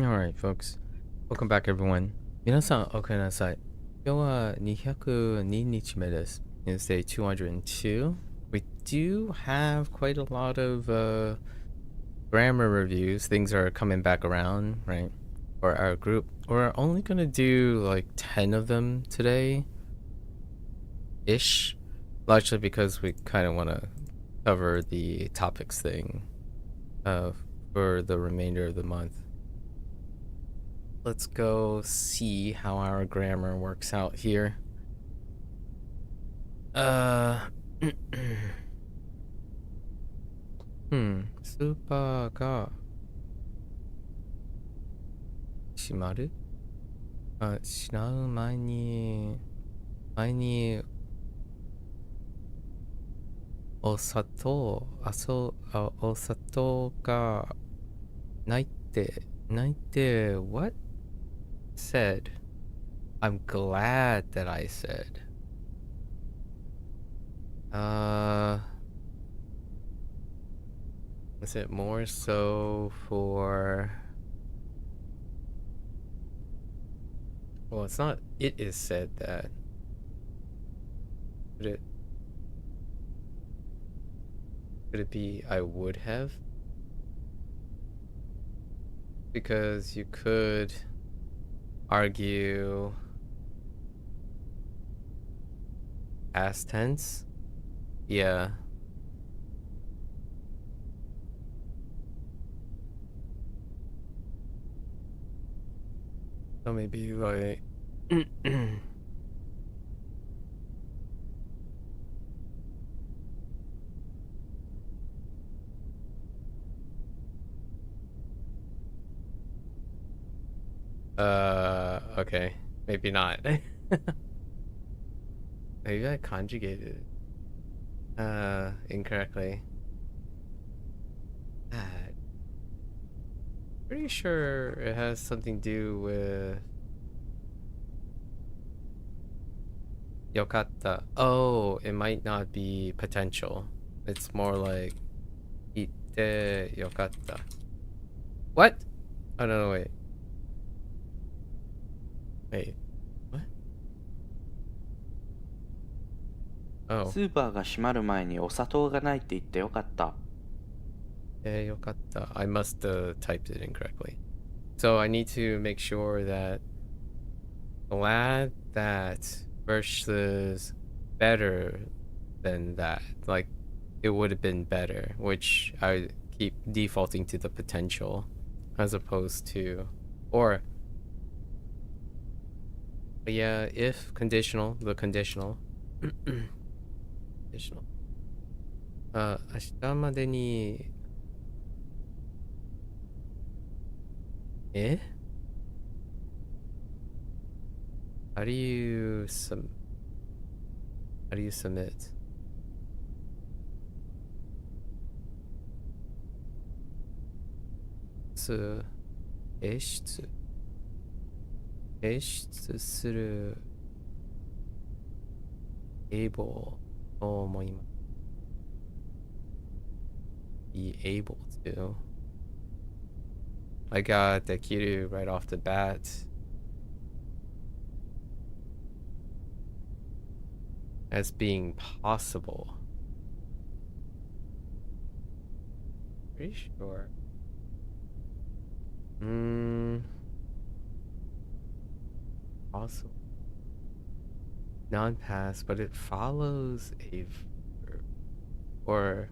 Alright, folks. Welcome back, everyone. 皆さん、おかえりなさい。今日は202日目です。It's day 202. We do have quite a lot of grammar reviews. Things are coming back around, right? For our group. We're only gonna do like 10 of them today ish. Largely because we kind of want to cover the topics thing for the remainder of the month. Let's go see how our grammar works out here.スーパーが閉まる閉まう前にお砂糖がないって what? Said. I'm glad that I said. Is it more so for... Well, it's not. It is said that. Could it be I would have? Because you could argue past tense. Yeah. So maybe like okay. Maybe not. Maybe I conjugated incorrectly. Pretty sure it has something to do with yokatta. Oh, it might not be potential. It's more like itte yokatta. What? Oh no, wait. Wait. What? Oh. スーパーが閉まる前にお砂糖がないって言ってよかった。yokatta. I must have typed it incorrectly. So I need to make sure that glad that versus better than that. Like it would have been better, which I keep defaulting to the potential as opposed to or yeah, if conditional, the conditional. Conditional. 明日までにHow do you submit? So, 提出する able と思います。Be able to. I got the Kiru right off the bat as being possible. Pretty sure. Possible. Non-pass, but it follows a verb. Or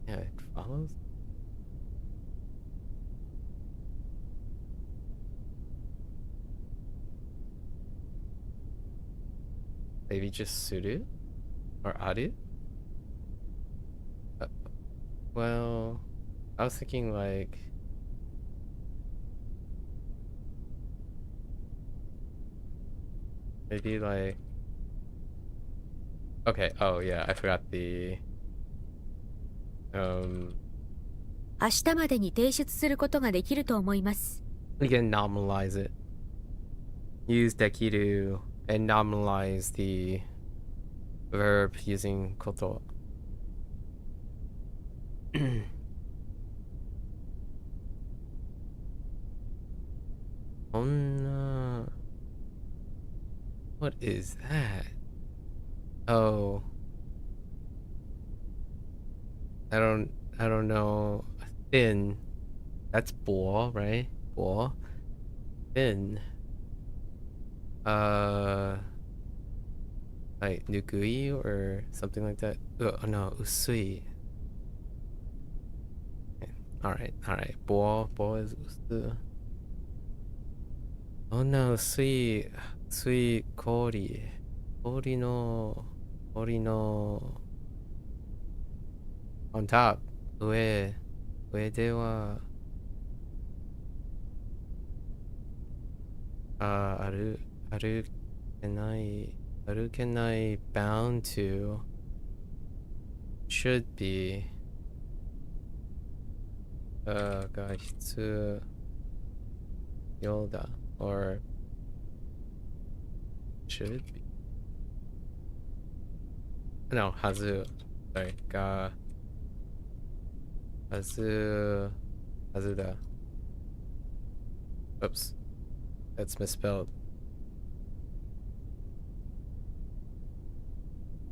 yeah, it follows. Maybe just suru or aru? Well, I was thinking like maybe like okay, oh yeah, I forgot the 明日までに提出することができると思います。we can normalize it. Use dekiru and normalize the verb using koto. Onna. What is that? Oh. I don't know. Thin. That's ball, right? Ball. Thin. Like nugui or something like that. Oh no, usui. Okay. Alright. Ball is usu. Oh no, sui kori. Kori no on top. Ue de wa aru arukenai bound to should be ga hitsu yoda or should be. No, hazu. Sorry, ga hazuda. Oops, that's misspelled.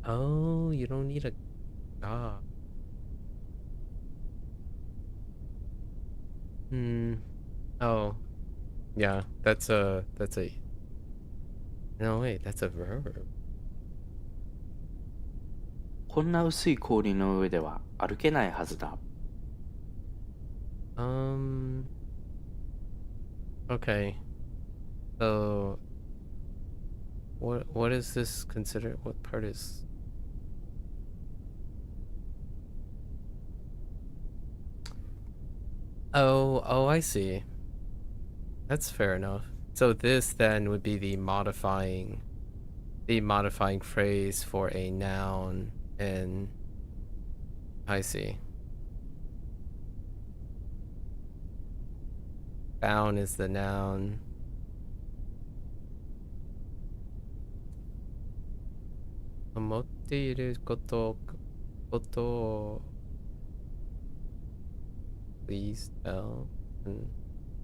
Oh, you don't need a ga. Oh, yeah, that's a no wait, that's a verb. こんな薄い氷の上では歩けないはずだ。Okay. So what is this considered? What part is Oh, I see. That's fair enough. So this then would be the modifying phrase for a noun, and I see. Bound is the noun. Omotteiru kotoを please tell and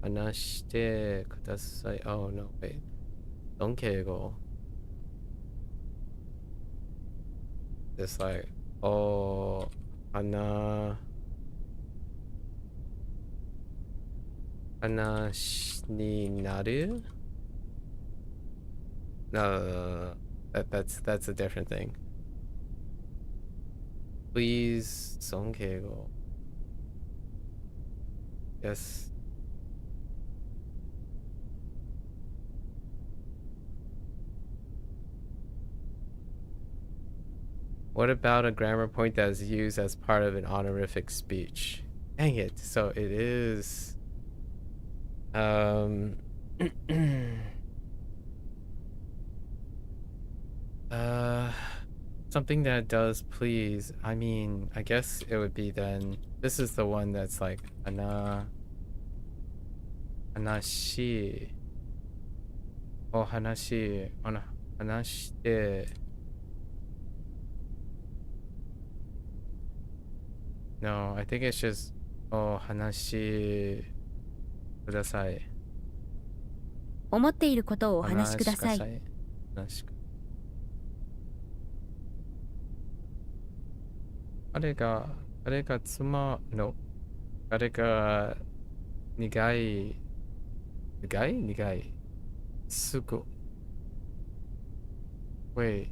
話してください. Oh no, wait. どん敬語 Just like, oh, 話になる? No, that's a different thing. Please, 尊敬語 Yes. What about a grammar point that is used as part of an honorific speech? Dang it. So it is something that does please. I mean, I guess it would be then this is the one that's like anashi or hanashi hanashite. No, I think it's just oh hanashi kudasai. 思っていることをお話しください。彼が妻の彼が苦いすご Wait.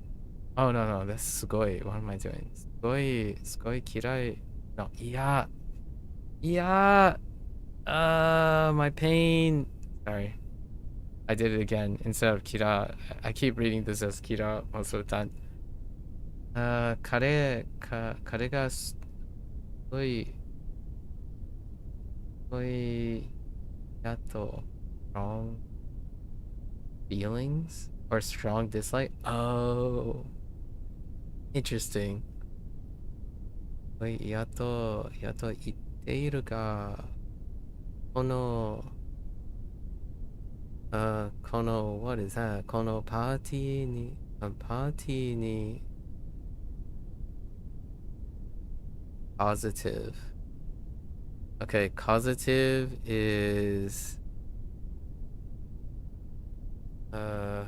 Oh no, that's すごい. What am I doing? すごい嫌い. No, yeah. My pain. Sorry. I did it again instead of kira. I keep reading this as kira most of the time. 彼がすごいやっと strong feelings or strong dislike. Oh, interesting. やっと言っているがこの what is that? このパーティーにCausative. Okay, causative is Uh,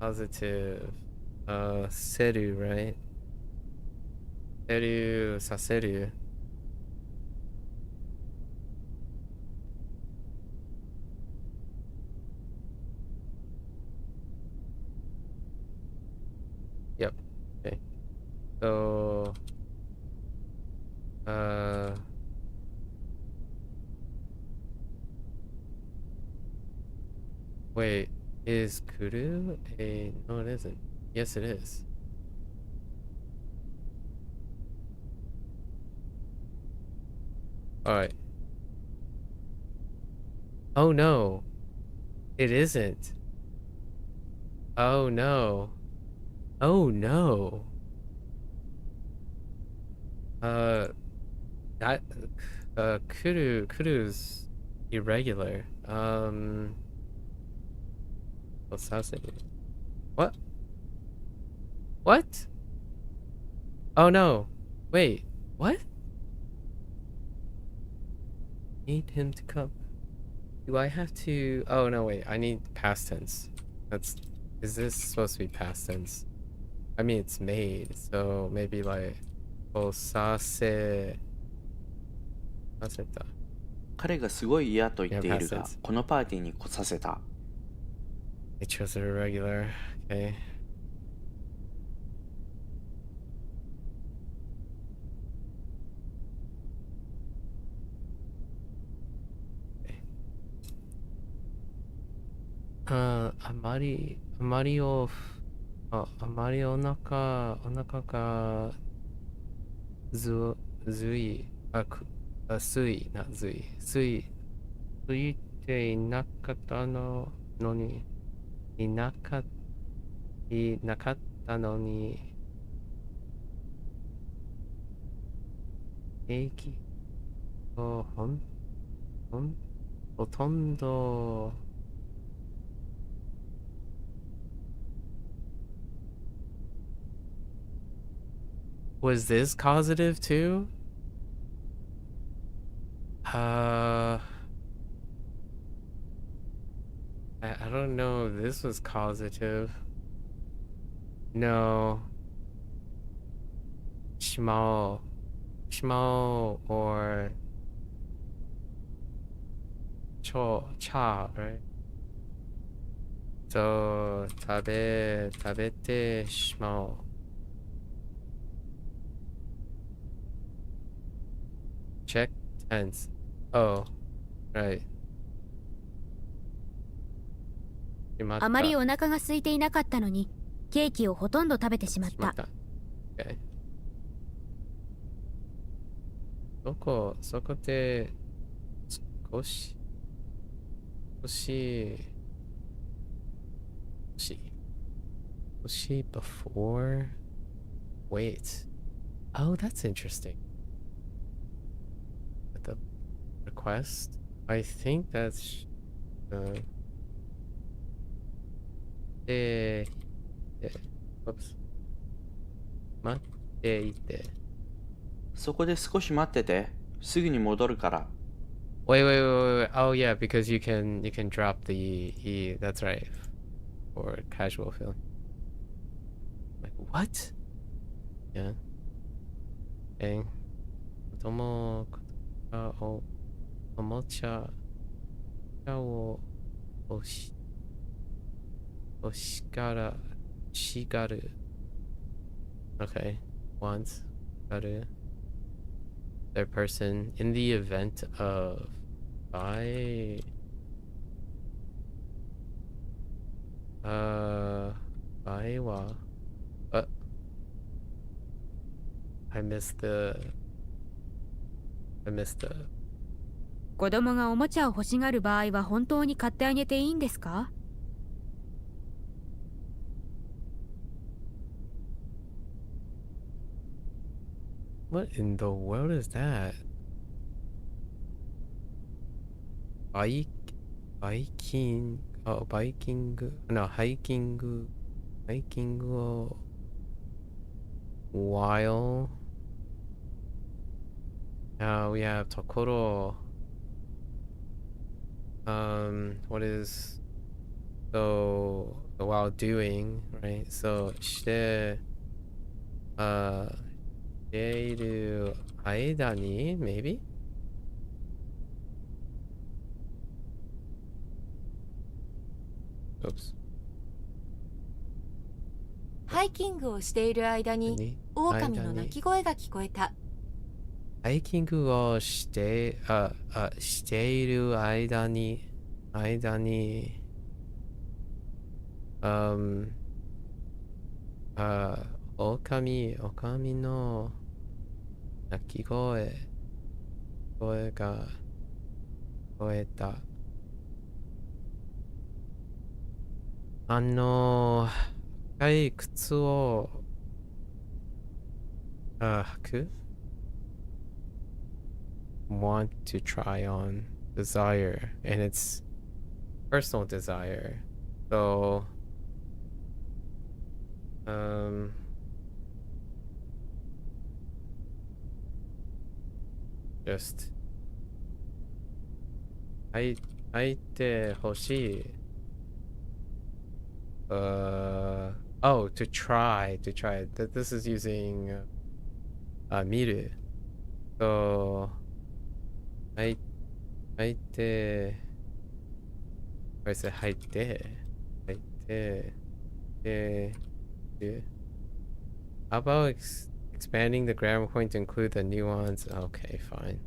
positive. Seru, right? Seru, saseru. Yep. Okay. So, wait, is kuru a... No, it isn't. Yes, it is. Alright. Oh no, it isn't. Oh no. Oh no. Uh, that, kuru's irregular. What's that say? What? What? Oh no. Wait, what? Need him to come. Do I have to... Oh no, wait, I need past tense. That's... Is this supposed to be past tense? I mean, it's made, so maybe like... Osase... Aseta. 彼がすごい嫌と言っている Yeah, が past tense. このパーティーに来させた I chose a irregular. Okay. Uh, あまりお腹がずい、すいな、すいていなかったのに、いなかったのに、平気とほとんど、Was this causative too? I don't know if this was causative. No. Shmao or cha, right? So, 食べてしまう. Check tense. Oh, right. あまりお腹が空いていなかったのに、ケーキをほとんど食べてしまった。Okay. そこで少し before? Wait. Oh, that's interesting. With the request? I think that's... Oops. 待っていて。そこで少し待っててすぐに戻るから Wait. Oh yeah, because you can drop the E. That's right. For casual feeling. Like what? Yeah. Okay. 子供がおもちゃを欲しがる。Okay. Wants. がる。Their person in the event of buy wa I missed the 子供がおもちゃを欲しがる場合は本当に買ってあげていいんですか？ What in the world is that? Biking no, hiking while we have Tokoro what is so while doing, right? So している間に maybe? Oops. ハイキングをしている間に狼の鳴き声が聞こえた。ハイキングをしている間に狼の鳴き声が聞こえた。赤い靴を履く want to try on desire, and it's personal desire. So just 履いてほしい。Oh, to try. This is using 見る。So 履いて where is it? 履いて How about expanding the grammar point to include the nuance? Okay, fine.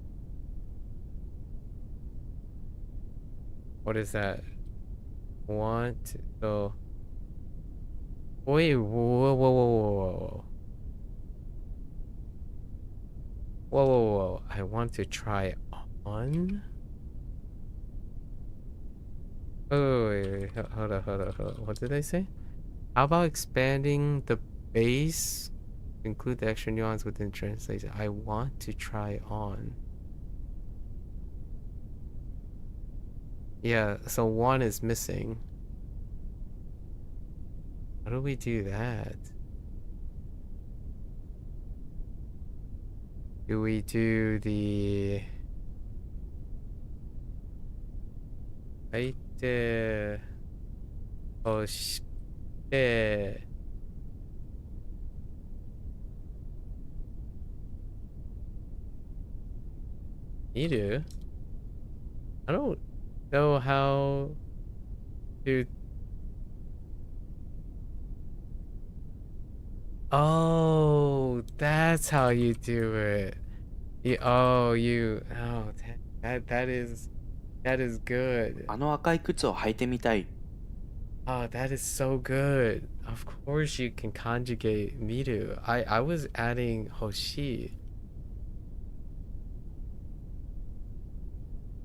What is that? Want? So wait, whoa. I want to try on? Oh, wait. Hold up. What did I say? How about expanding the base to include the extra nuance within translation? I want to try on. Yeah, so one is missing. How do we do that? Do we do the 履いてほして見る? I don't know how to. Oh, that's how you do it. Oh, that is good. あの赤い靴を履いてみたい。Oh, that is so good. Of course you can conjugate miru. I was adding hoshi.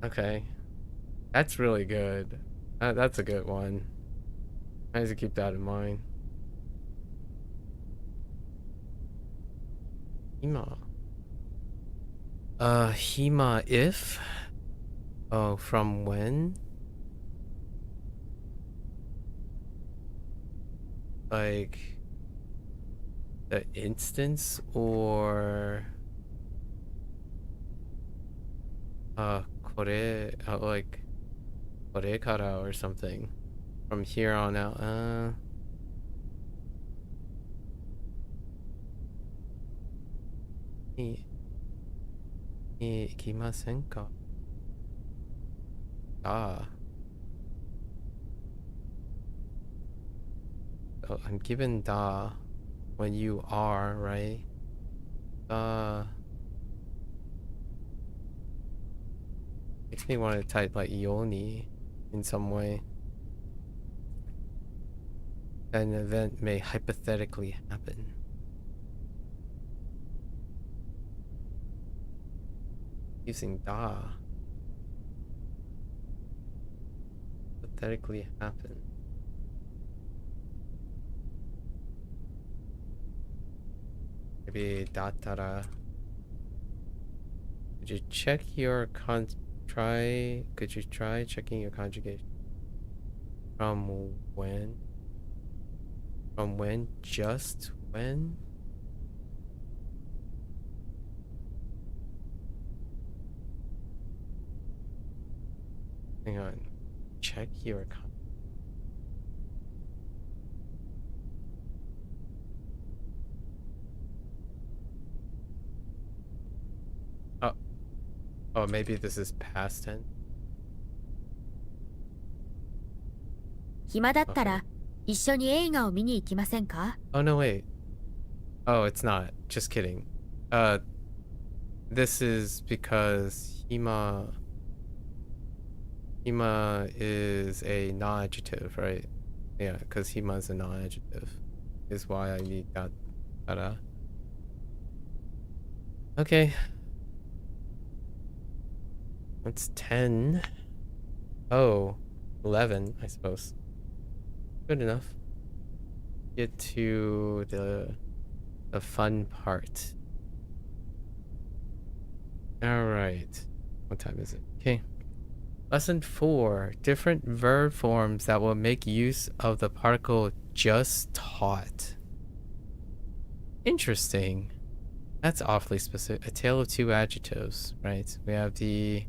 Okay. That's really good. That's a good one. I have to keep that in mind. Hima. Hima if? Oh, from when? Like the instance or kore, like kore kara or something from here on out. に行きませんか? Oh, I'm given da when you are, right? Makes me want to type like yoni in some way. An event may hypothetically happen. Using da. Hypothetically happen. Maybe datara. Could you check your could you try checking your conjugation? From when? From when? Just when? Hang on. Check your oh. Oh, maybe this is past tense. 暇だったら一緒に映画を見に行きませんか? Oh, no, wait. Oh, it's not. Just kidding. This is because hima is a non-adjective, right? Yeah, because hima is a non-adjective. Is why I need that. Okay. That's 10. Oh, 11, I suppose. Good enough. Get to the fun part. Alright. What time is it? Okay. Lesson 4. Different verb forms that will make use of the particle just taught. Interesting. That's awfully specific. A tale of two adjectives, right? We have the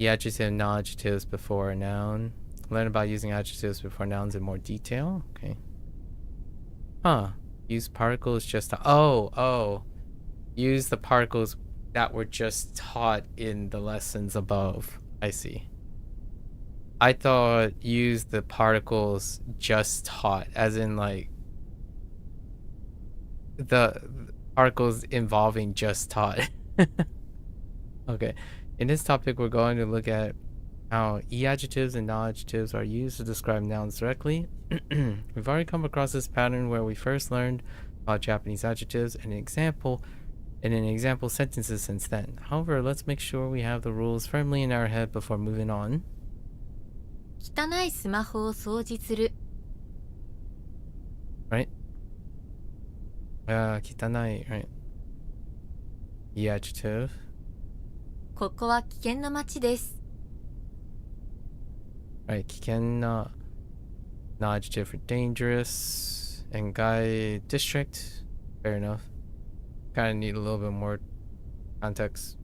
adjective and non-adjectives before a noun. Learn about using adjectives before nouns in more detail. Okay. Huh. Use particles just to... Oh. Use the particles that were just taught in the lessons above. I see. I thought use the particles just taught, as in like the particles involving just taught. Okay. In this topic, we're going to look at how e-adjectives and non-adjectives are used to describe nouns directly. We've already come across this pattern where we first learned about Japanese adjectives and an example sentences since then. However, let's make sure we have the rules firmly in our head before moving on. 汚いスマホを掃除する Right? Kitanai, right? E-adjective. ここは危険な街です Right, 危険な non-adjective for dangerous. And guy district. Fair enough. Kind of need a little bit more context.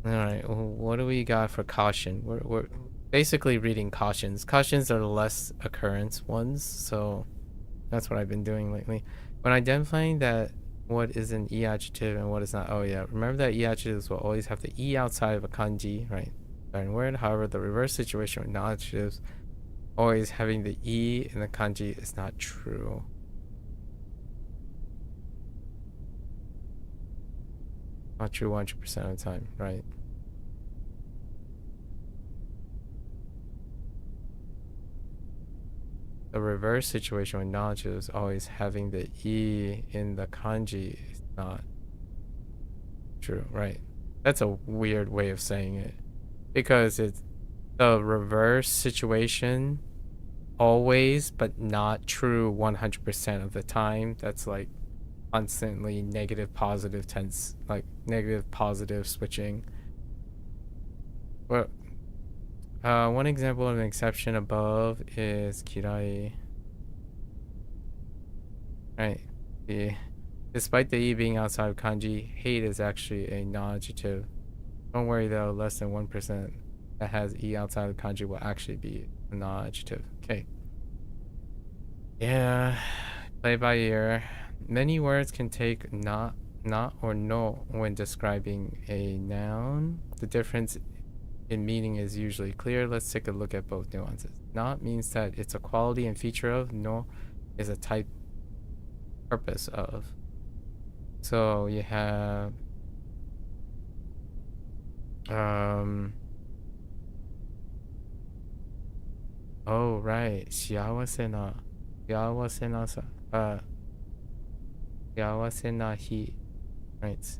Alright, what do we got for caution? We're basically reading cautions. Cautions are the less occurrence ones, so that's what I've been doing lately. When identifying that what is an e-adjective and what is not, oh yeah, remember that e-adjectives will always have the e outside of a kanji, right? Starting word. However, the reverse situation with non-adjectives always having the e in the kanji is not true. Not true 100% of the time, right? The reverse situation with knowledge is always having the e in the kanji is not true, right? That's a weird way of saying it. Because it's the reverse situation always, but not true 100% of the time. That's like constantly negative positive tense, like negative positive switching. Well, one example of an exception above is kirai. Right. Despite the e being outside of kanji, hate is actually a non-adjective. Don't worry though, less than 1% that has e outside of kanji will actually be a non-adjective. Okay. Yeah, play by ear. Many words can take not, or no when describing a noun. The difference in meaning is usually clear. Let's take a look at both nuances. Not means that it's a quality and feature of. No is a type, purpose of. So you have oh right, 幸せな日, right?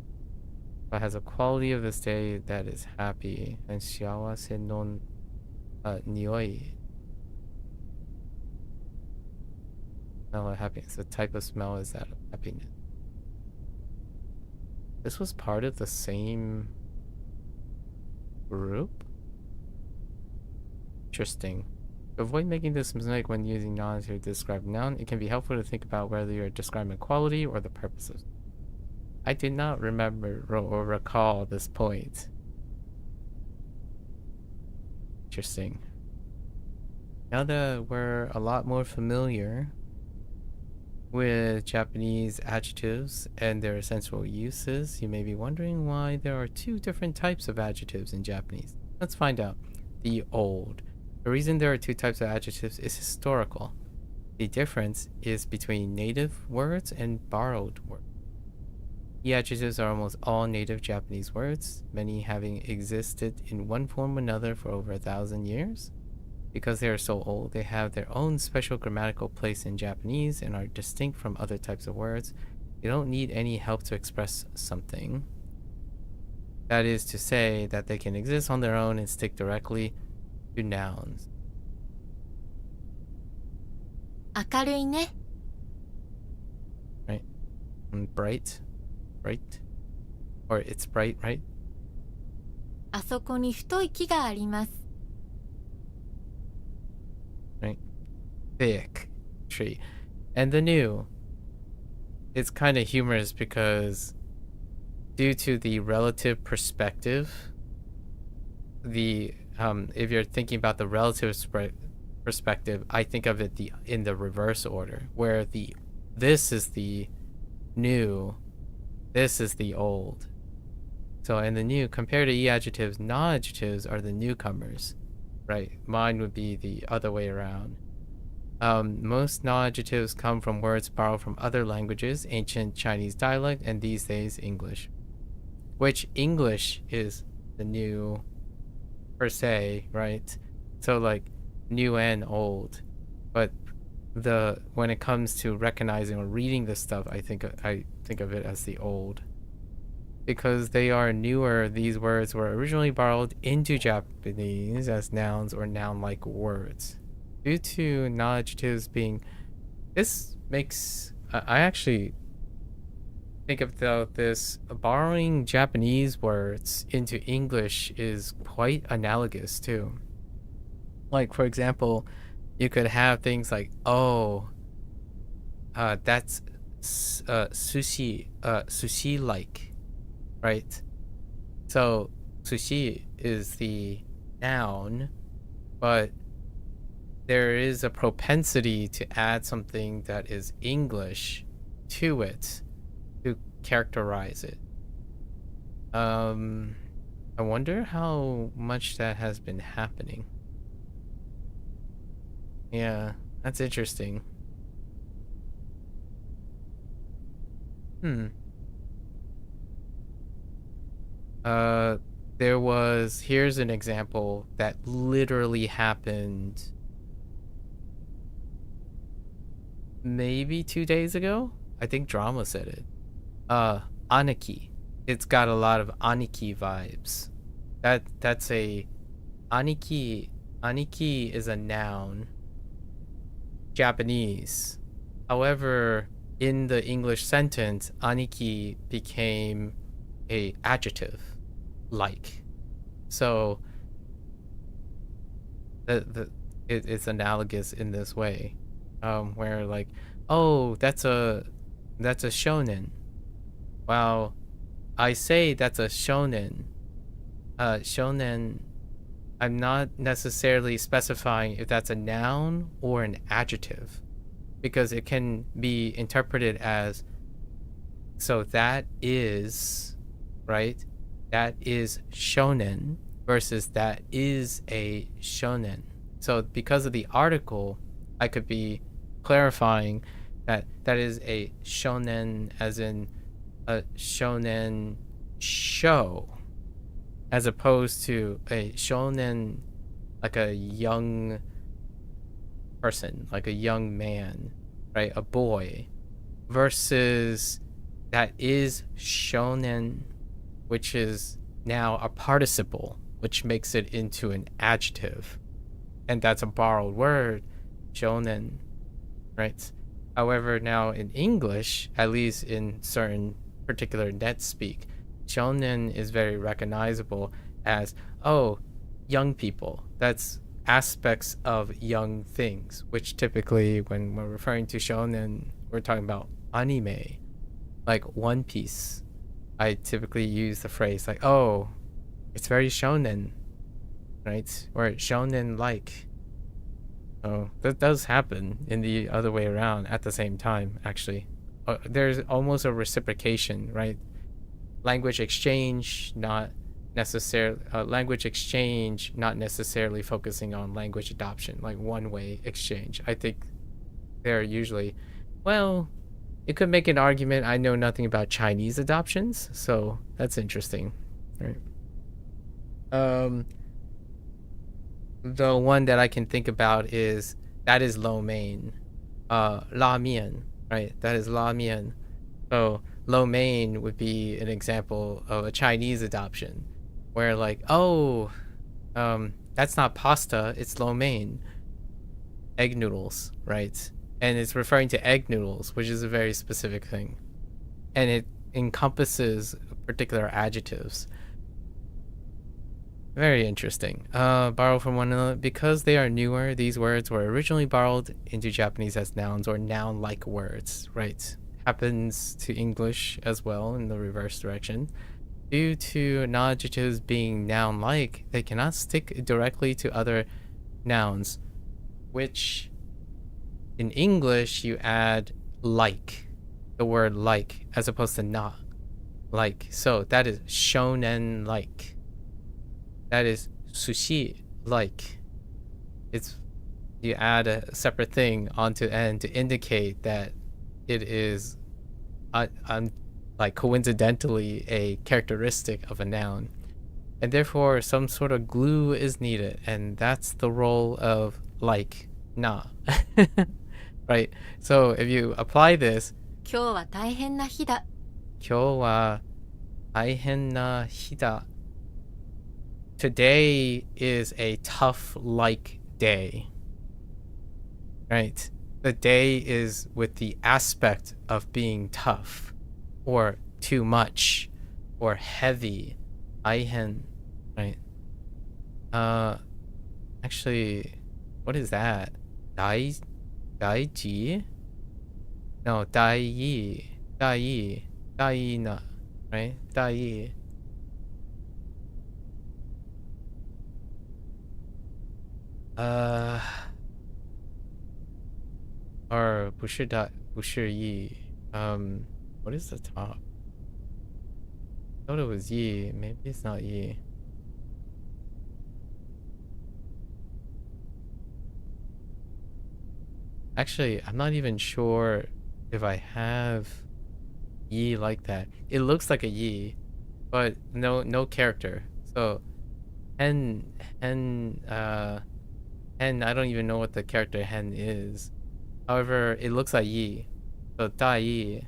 But has a quality of this day that is happy, and 幸せの匂い. Smell of happiness. The type of smell is that of happiness. This was part of the same group? Interesting. To avoid making this mistake when using nouns to describe a noun, it can be helpful to think about whether you're describing quality or the purposes. I did not remember or recall this point. Interesting. Now that we're a lot more familiar with Japanese adjectives and their essential uses, you may be wondering why there are two different types of adjectives in Japanese. Let's find out. The old. The reason there are two types of adjectives is historical. The difference is between native words and borrowed words. The adjectives are almost all native Japanese words, many having existed in one form or another for over 1,000 years. Because they are so old, they have their own special grammatical place in Japanese and are distinct from other types of words. You don't need any help to express something. That is to say that they can exist on their own and stick directly to nouns. 明るいね。 Right? And bright. Bright. Or it's bright, right? あそこに太い木があります。 Right? Thick tree. And the new. It's kind of humorous because due to the relative perspective, if you're thinking about the relative perspective, I think of it in the reverse order, where this is the new, this is the old. So in the new, compared to e-adjectives, non-adjectives are the newcomers, right? Mine would be the other way around. Most non-adjectives come from words borrowed from other languages, ancient Chinese dialect, and these days English. Which English is the new per se, right? So like new and old. But when it comes to recognizing or reading this stuff, I think of it as the old. Because they are newer, these words were originally borrowed into Japanese as nouns or noun-like words. Due to non-adjectives being... This makes... I actually think about this. Borrowing Japanese words into English is quite analogous too. Like, for example, you could have things like, that's sushi-like. Right? So sushi is the noun, but there is a propensity to add something that is English to it to characterize it. I wonder how much that has been happening. Yeah, that's interesting. Here's an example that literally happened maybe 2 days ago. I think Drama said it. Aniki. It's got a lot of Aniki vibes. That's a Aniki. Aniki is a noun. Japanese. However, in the English sentence, Aniki became a adjective. Like. So it's analogous in this way, where like, that's a shonen. Well, I say that's a shonen. Shonen, I'm not necessarily specifying if that's a noun or an adjective, because it can be interpreted as, so that is, right? That is shonen versus that is a shonen. So because of the article, I could be clarifying that is a shonen as in a shonen show, as opposed to a shonen like a young person, like a young man, right? A boy, versus that is shonen, which is now a participle, which makes it into an adjective. And that's a borrowed word, shonen, right? However, now in English, at least in certain particular net speak, shonen is very recognizable as, young people. That's aspects of young things, which typically when we're referring to shonen, we're talking about anime, like One Piece. I typically use the phrase like, it's very shonen. right? Or shonen like. Oh, that does happen in the other way around at the same time, actually. There's almost a reciprocation, right? Language exchange, not necessarily focusing on language adoption, like one-way exchange. I think they're usually, well, it could make an argument. I know nothing about Chinese adoptions, so that's interesting, right? The one that I can think about is lo mein, la mian, right? That is la mian. So lo mein would be an example of a Chinese adoption, where like, oh, that's not pasta, it's lo mein, egg noodles, right? And it's referring to egg noodles, which is a very specific thing, and it encompasses particular adjectives. Very interesting. Borrow from one another. Because they are newer, these words were originally borrowed into Japanese as nouns or noun-like words, right? Happens to English as well in the reverse direction. Due to non-adjectives being noun-like, they cannot stick directly to other nouns, which in English you add like, the word like, as opposed to not like. So that is shonen like. That is sushi like. It's, you add a separate thing onto n to indicate that it is like coincidentally a characteristic of a noun, and therefore some sort of glue is needed, and that's the role of like na. Right? So if you apply this, 今日は大変な日だ。今日は大変な日だ. Today is a tough like day, right? The day is with the aspect of being tough or too much or heavy. 大変, right? Actually, what is that? 大事? No, 大意, 大意な, right? 大意. Or 不是意. What is the top? I thought it was yi. Maybe it's not yi. Actually, I'm not even sure if I have yi like that. It looks like a yi, but no character. So hen, I don't even know what the character hen is. However, it looks like yi. So da yi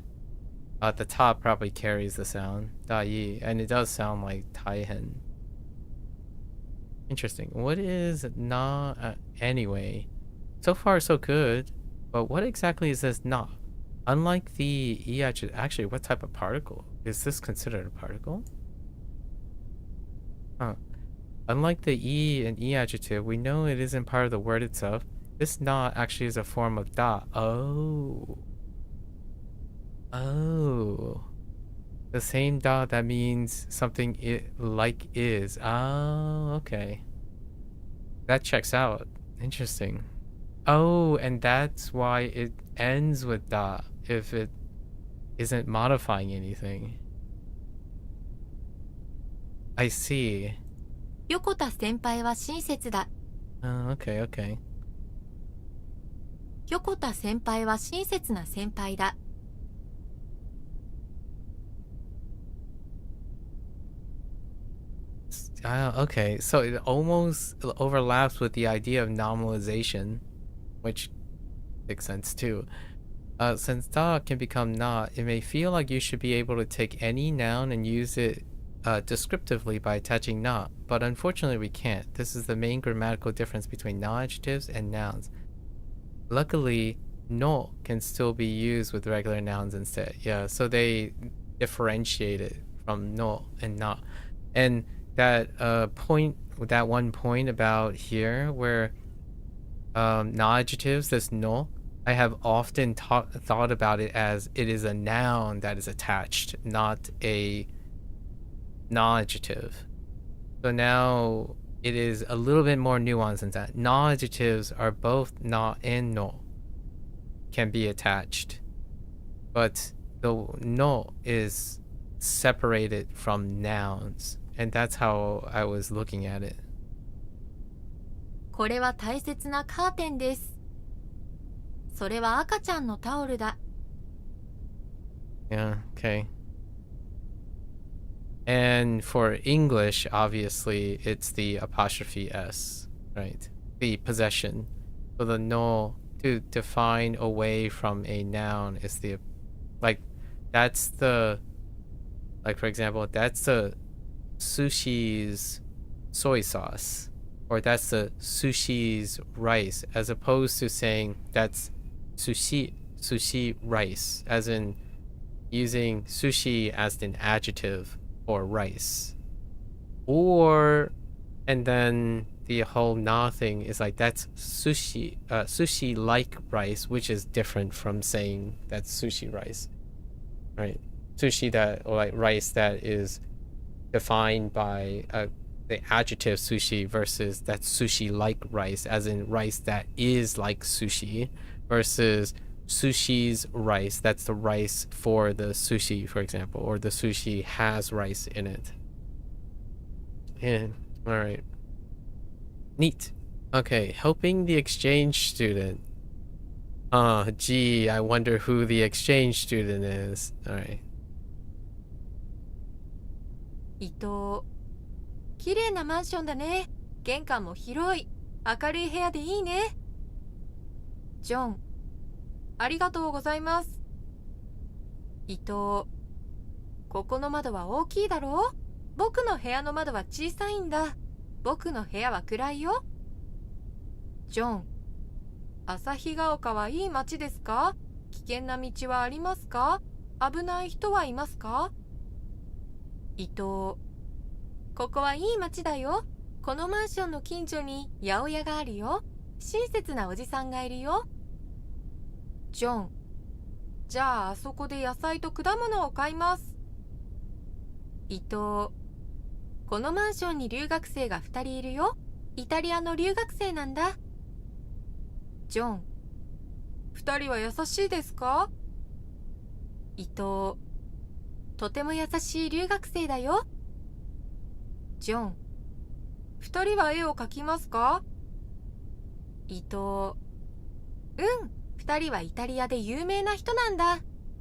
at the top probably carries the sound. Da yi. And it does sound like tai hen. Interesting. What is na anyway? So far so good. But what exactly is this na? Unlike the e actually, what type of particle? Is this considered a particle? Huh. Unlike the e and e adjective, we know it isn't part of the word itself. This na actually is a form of da. Oh. The same da that means something like is. Oh, okay. That checks out. Interesting. Oh, and that's why it ends with da if it isn't modifying anything. I see. 横田先輩は親切だ。Okay. 横田先輩は親切な先輩だ。Okay, so it almost overlaps with the idea of nominalization, which makes sense too. Since da can become na, it may feel like you should be able to take any noun and use it descriptively by attaching na, but unfortunately we can't. This is the main grammatical difference between non-adjectives and nouns. Luckily, no can still be used with regular nouns instead. Yeah, so they differentiate it from no and na. And that one point about here where non-adjectives, this no, I have often thought about it as it is a noun that is attached, not a non-adjective. So now it is a little bit more nuanced than that. Na adjectives are both na and no can be attached, but the no is separated from nouns, and that's how I was looking at it. これは大切なカーテンです。それは赤ちゃんのタオルだ。Yeah, okay. And for English, obviously, it's the apostrophe S, right? The possession. So the no, to define away from a noun is the, like, that's the, like, for example, that's the sushi's soy sauce, or that's the sushi's rice, as opposed to saying that's sushi rice, as in using sushi as an adjective or rice. Or, and then the whole na thing is like that's sushi like rice, which is different from saying that's sushi rice, right? Sushi that, or like rice that is defined by the adjective sushi versus that's sushi like rice, as in rice that is like sushi, versus sushi's rice, that's the rice for the sushi, for example, or the sushi has rice in it. Yeah, all right. Neat. Okay, helping the exchange student. Gee, I wonder who the exchange student is. All right. 伊藤、綺麗なマンションだね。玄関も広い。明るい部屋でいいね。ジョン、ありがとうございます。伊藤、ここの窓は大きいだろう？僕の部屋の窓は小さいんだ。僕の部屋は暗いよ。ジョン、旭ヶ丘はいい街ですか？危険な道はありますか？危ない人はいますか？伊藤、ここはいい街だよ。このマンションの近所に八百屋があるよ。親切なおじさんがいるよ。ジョン、じゃああそこで野菜と果物を買います。伊藤、このマンションに留学生が2人いるよ。イタリアの留学生なんだ。ジョン、2人は優しいですか？伊藤、とても優しい留学生だよ。ジョン、2人は絵を描きますか？伊藤、2人はイタリアで有名な人なんだ。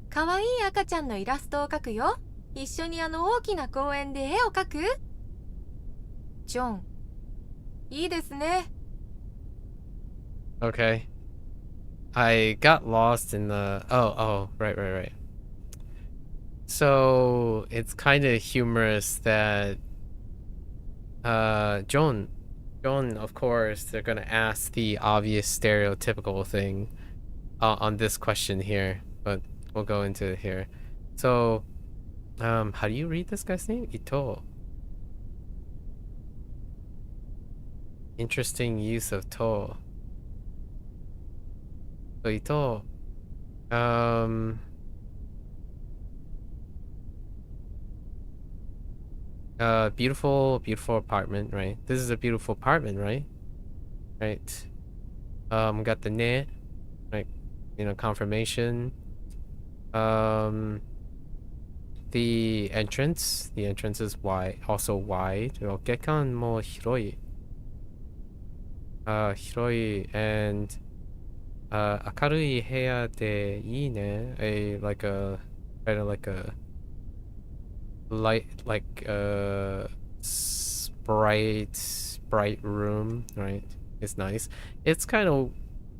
かわいい赤ちゃんのイラストを描くよ。一緒に大きな公園で絵を描く？ジョン、いいですね。Okay. I got lost in the... Oh, right. So, it's kind of humorous that John, of course, they're going to ask the obvious stereotypical thing on this question here, but we'll go into it here. So, how do you read this guy's name? Ito. Interesting use of to. So Ito, beautiful apartment, right? This is a beautiful apartment, right? Right. Got the ne, right? Confirmation. The entrance is wide, also wide. Gekan mo hiroi. Hiroi, and 明るい部屋でいいね. Like a kind of like a light, like bright room, right? It's nice. It's kind of,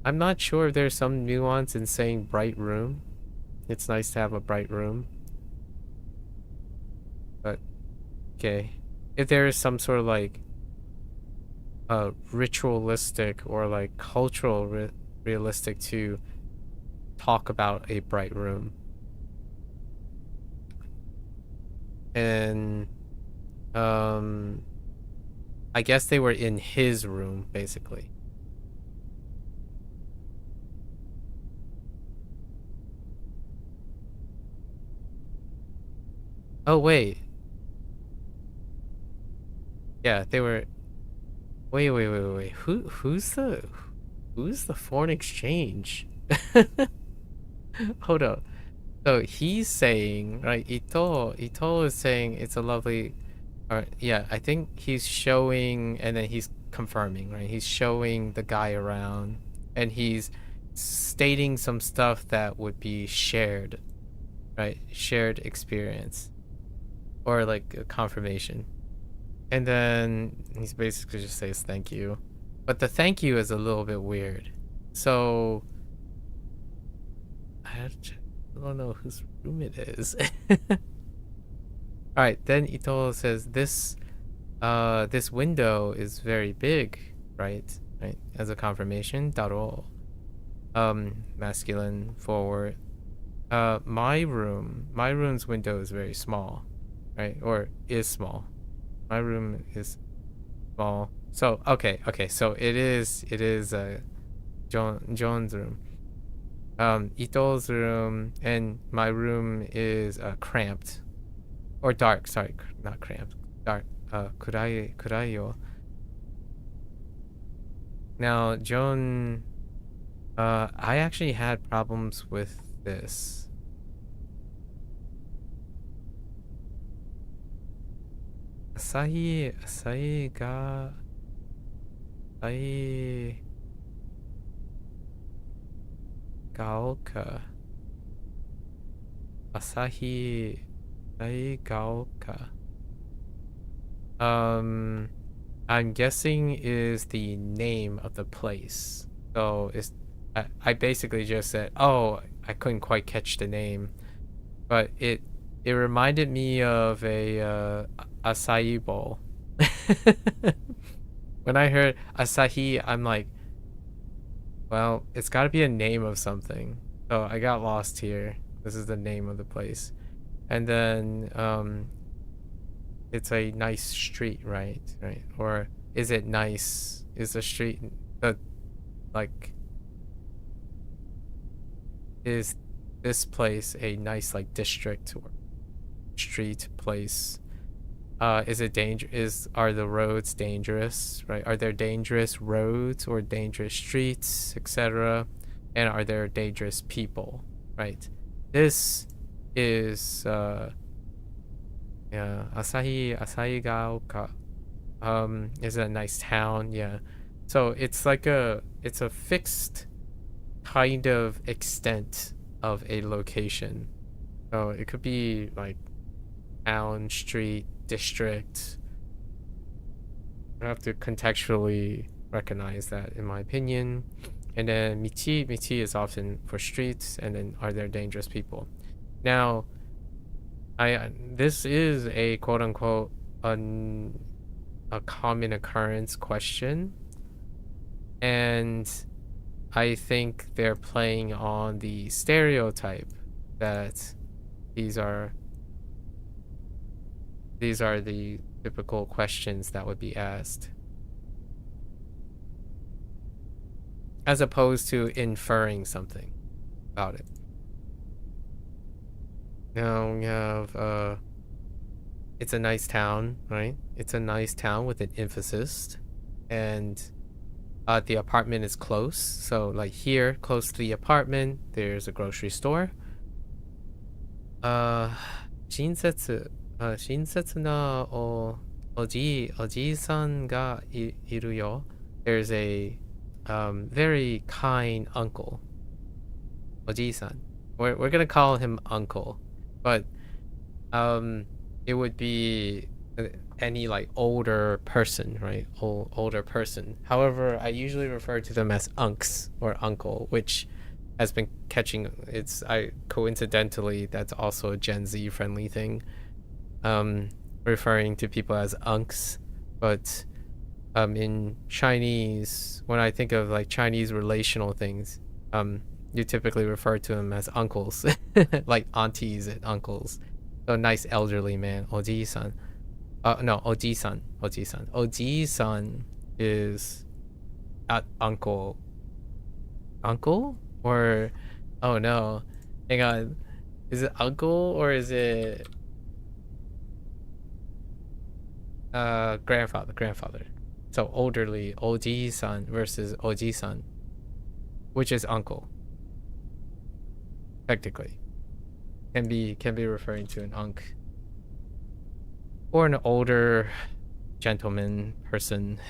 I'm not sure if there's some nuance in saying bright room. It's nice to have a bright room, but okay. If there is some sort of like ritualistic or like cultural realistic to talk about a bright room. And I guess they were in his room, basically. Oh wait, yeah, they were Wait. Who's the foreign exchange? Hold up. So he's saying, right? Ito is saying it's a lovely. Yeah, I think he's showing, and then he's confirming, right? He's showing the guy around, and he's stating some stuff that would be shared, right? Shared experience, or like a confirmation. And then he's basically just says thank you, but the thank you is a little bit weird. So I don't know whose room it is. All right, then Ito says this window is very big, right? Right, as a confirmation. Daro, masculine forward. My room's window is very small, right? Or is small. My room is small. So okay, so it is John's room. Ito's room and my room is cramped. Or dark, sorry, not cramped. Dark. Kurayo. Now, Joan, I actually had problems with this. Asahi ga Gaoka. Asahi Gaoka. I'm guessing is the name of the place. So I basically just said, oh, I couldn't quite catch the name, but it reminded me of a acai bowl. When I heard Asahi, I'm like, well, it's got to be a name of something. So I got lost here. This is the name of the place. And then it's a nice street, right? Right? Or is it nice? Is the street like is this place a nice like district or street place? Is it are the roads dangerous, right? Are there dangerous roads or dangerous streets, etc.? And are there dangerous people, right? This is Asahi Gaoka. Is a nice town, yeah. So it's like it's a fixed kind of extent of a location. So it could be like town, street, district. I have to contextually recognize that, in my opinion. And then michi is often for streets, and then are there dangerous people? Now, this is a quote unquote a common occurrence question, and I think they're playing on the stereotype that these are the typical questions that would be asked, as opposed to inferring something about it. Now we have it's a nice town, right? It's a nice town with an emphasis, and the apartment is close. So like here, close to the apartment, there's a grocery store. 親切なおじいさんがいるよ. There's a very kind uncle. おじいさん. We're gonna call him uncle, but it would be any like older person, right? Older person. However, I usually refer to them as unks or uncle, which has been catching. Coincidentally, that's also a Gen Z friendly thing. Referring to people as unks, but in Chinese, when I think of like Chinese relational things, you typically refer to them as uncles, like aunties and uncles. So nice elderly man, oji-san. No, oji-san. Oji-san is uncle. Uncle? Or, oh no, hang on. Is it uncle or is it grandfather? So elderly, oji-san versus oji-san, which is uncle. Technically, can be referring to an unk or an older gentleman person.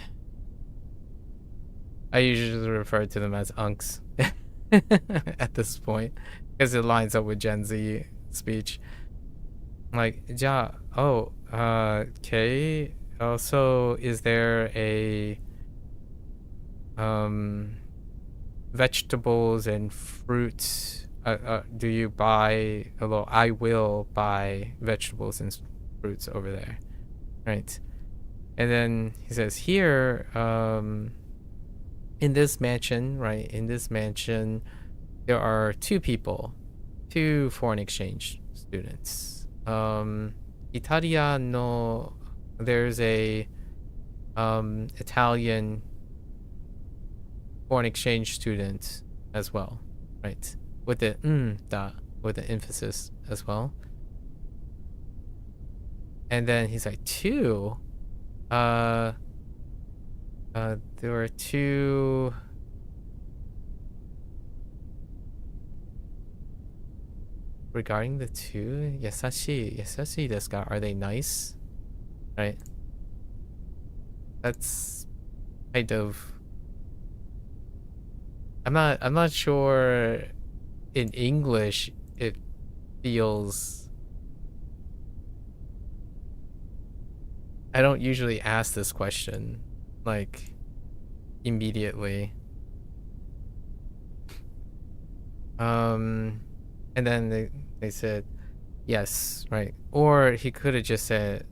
I usually refer to them as unks at this point because it lines up with Gen Z speech. Like, ja, oh, okay. Also, is there a vegetables and fruits? Do you buy? Although I will buy vegetables and fruits over there, right? And then he says here, in this mansion, right? In this mansion, there are two people, two foreign exchange students. Italia no, there's a Italian foreign exchange student as well, right? With the with the emphasis as well. And then he's like, two. There were two. Regarding the two, yasashi desu ka? Are they nice? Right. That's kind of. I'm not sure. In English, it feels. I don't usually ask this question, like, immediately. And then they said, yes, right? Or he could have just said,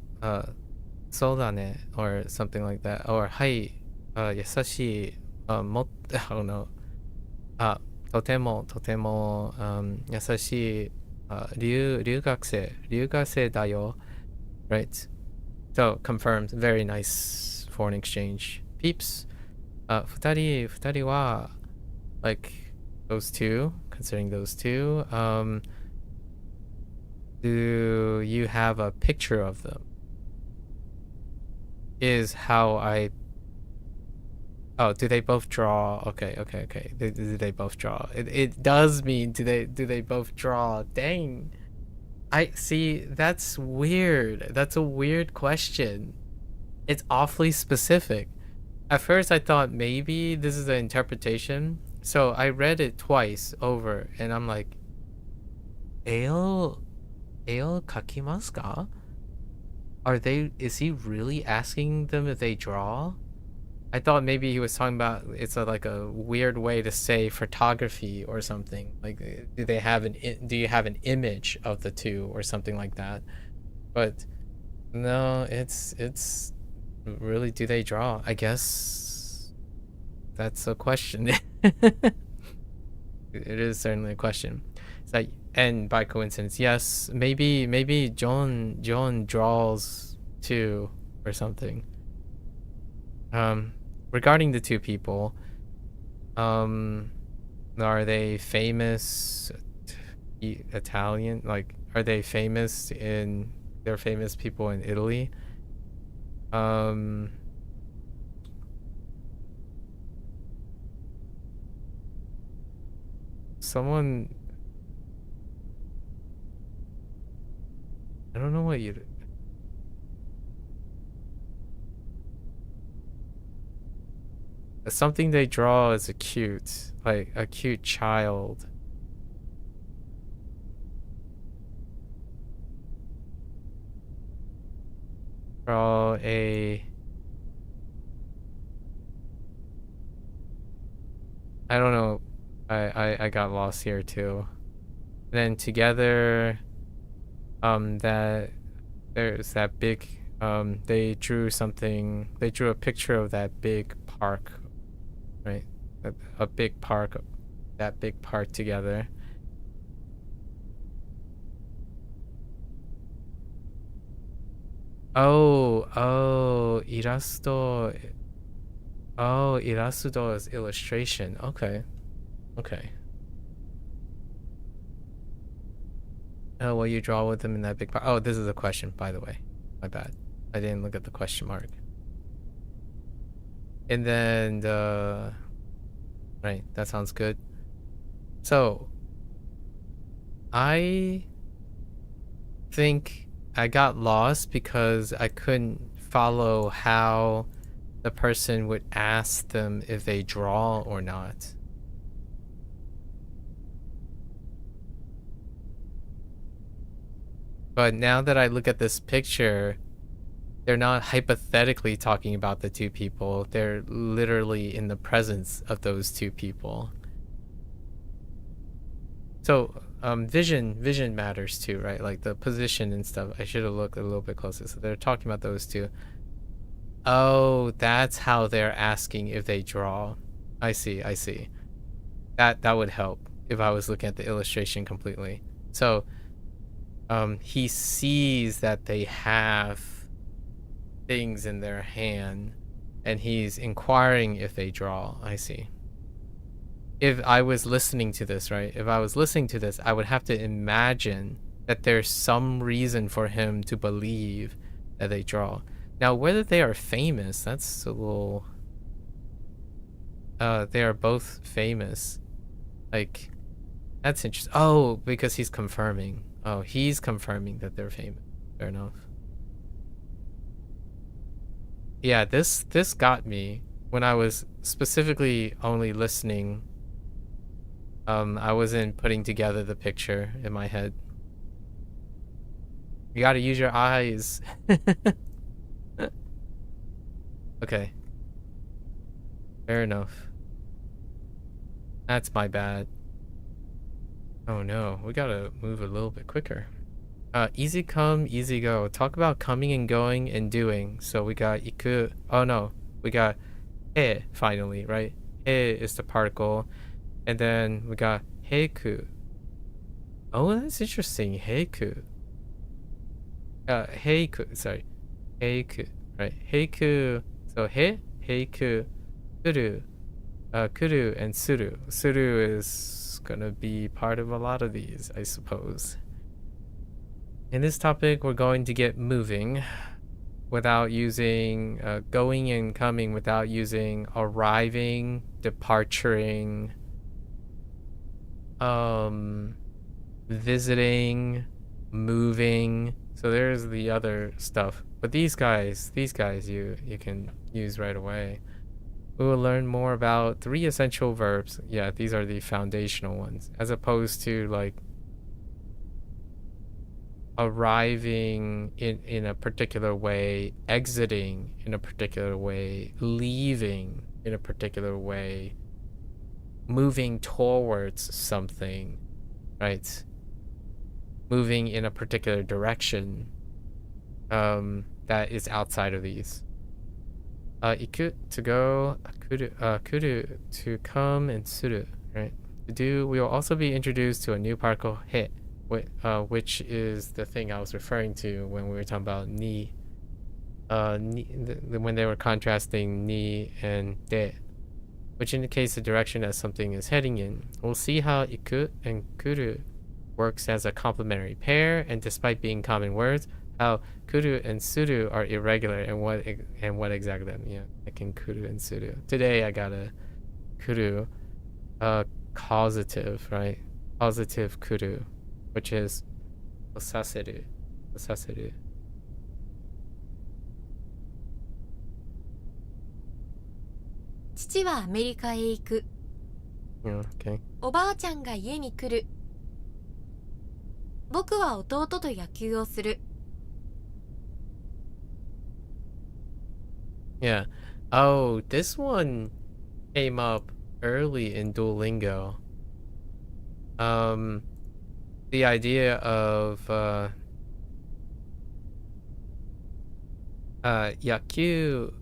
そうだね, or something like that. Or, はい、優しい、I don't know. とても、優しい、留学生だよ, right? So, confirmed, very nice foreign exchange peeps. 二人は, like, those two, considering those two, do you have a picture of them? Is how I... Oh, do they both draw? Okay. Do they both draw? It does mean do they both draw? Dang. I see, that's weird. That's a weird question. It's awfully specific. At first I thought maybe this is an interpretation. So I read it twice over and I'm like, kakimasu ka? Is he really asking them if they draw? I thought maybe he was talking about it's like a weird way to say photography or something. Like, do you have an image of the two or something like that? But no, it's really, do they draw? I guess that's a question. It is certainly a question. It's like, and by coincidence, yes, maybe John draws too or something. Regarding the two people, are they famous Italian? Like, are they famous they're famous people in Italy? Someone, I don't know what you... Something they draw is a cute child. Draw a... I don't know. I got lost here too. And then together, that there's that big, they drew a picture of that big park. Right, a big park, that big park together. Oh, irasto. Oh, irasto is illustration. Okay. Oh, will you draw with them in that big park? Oh, this is a question, by the way. My bad. I didn't look at the question mark. And then right, that sounds good. So I think I got lost because I couldn't follow how the person would ask them if they draw or not. But now that I look at this picture, they're not hypothetically talking about the two people. They're literally in the presence of those two people. So vision matters too, right? Like the position and stuff. I should have looked a little bit closer. So they're talking about those two. Oh, that's how they're asking if they draw. I see. That would help if I was looking at the illustration completely. So he sees that they have things in their hand and he's inquiring if they draw. I see. If I was listening to this, right? If I was listening to this, I would have to imagine that there's some reason for him to believe that they draw. Now, whether they are famous, that's a little... they are both famous. Like, that's interesting. Oh, because he's confirming. Oh, he's confirming that they're famous. Fair enough. Yeah, this got me when I was specifically only listening. I wasn't putting together the picture in my head. You gotta use your eyes. Okay. Fair enough. That's my bad. Oh no, we gotta move a little bit quicker. Easy come, easy go. Talk about coming and going and doing. So we got iku. Oh no, we got he finally, right? He is the particle. And then we got heiku. Oh, that's interesting. Heiku. Heiku, sorry. Heiku, right? Heiku. So he, heiku, kuru. Kuru and suru. Suru is gonna be part of a lot of these, I suppose. In this topic, we're going to get moving without using going and coming, without using arriving, departuring, visiting, moving. So there's the other stuff. But these guys you can use right away. We will learn more about 3 essential verbs. Yeah, these are the foundational ones, as opposed to like arriving in a particular way, exiting in a particular way, leaving in a particular way, moving towards something, right? Moving in a particular direction that is outside of these. Iku, to go, kuru, to come, and suru, right? To do, we will also be introduced to a new particle, he, which is the thing I was referring to when we were talking about ni. When they were contrasting ni and de, which indicates the direction that something is heading in. We'll see how iku and kuru works as a complementary pair, and despite being common words, how kuru and suru are irregular, and what exactly that means. Yeah, I can kuru and suru. Today I got a kuru, causative, right? Causative kuru, which is osaseru. Osaseru.父はアメリカへ行く。 Yeah, okay. おばあちゃんが家に来る。僕は弟と野球をする。 Yeah. Oh, this one came up early in Duolingo. The idea of yaku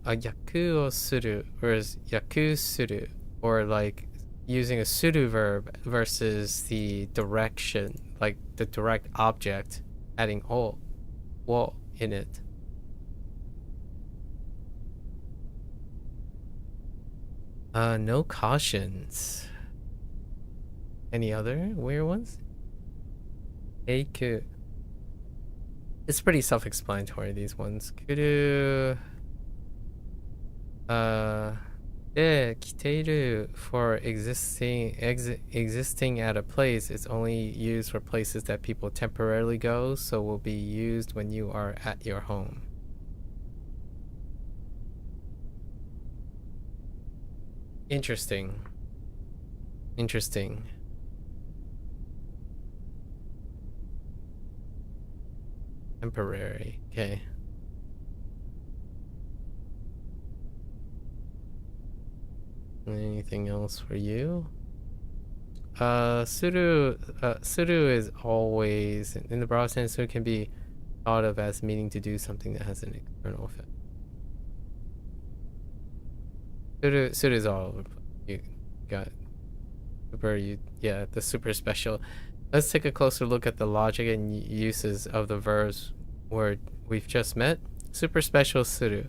o suru, whereas yaku suru, or like using a suru verb versus the direction, like the direct object, adding o, wo in it. No cautions. Any other weird ones? Eiku. It's pretty self-explanatory, these ones. Kuru. で、来ている for existing at a place is only used for places that people temporarily go, so will be used when you are at your home. Interesting. Interesting. Temporary. Okay. Anything else for you? Suru is always, in the broad sense, suru can be thought of as meaning to do something that has an external effect. Suru is all over. You got super, the super special. Let's take a closer look at the logic and uses of the verbs word we've just met. Super special suru.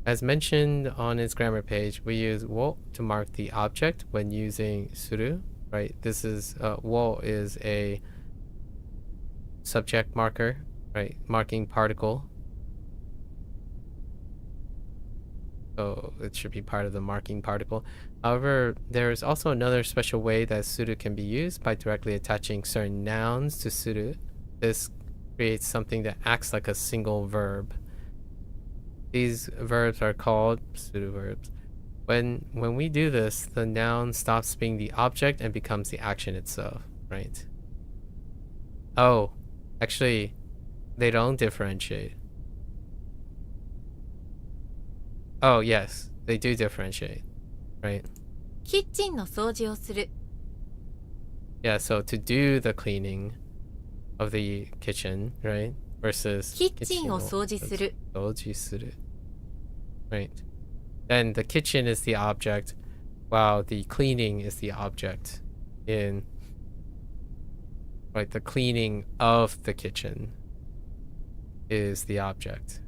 As mentioned on its grammar page, we use wo to mark the object when using suru, right? This is, wo is a subject marker, right? Marking particle. So it should be part of the marking particle. However, there's also another special way that suru can be used by directly attaching certain nouns to suru. This creates something that acts like a single verb. These verbs are called pseudo verbs. When we do this, the noun stops being the object and becomes the action itself, right? Oh, actually, they don't differentiate. Oh, yes, they do differentiate, right? キッチンの掃除をする。 Yeah, so to do the cleaning of the kitchen, right? Versus キッチンを掃除する。 right? Then the kitchen is the object, while the cleaning is the object in, right? The cleaning of the kitchen is the object.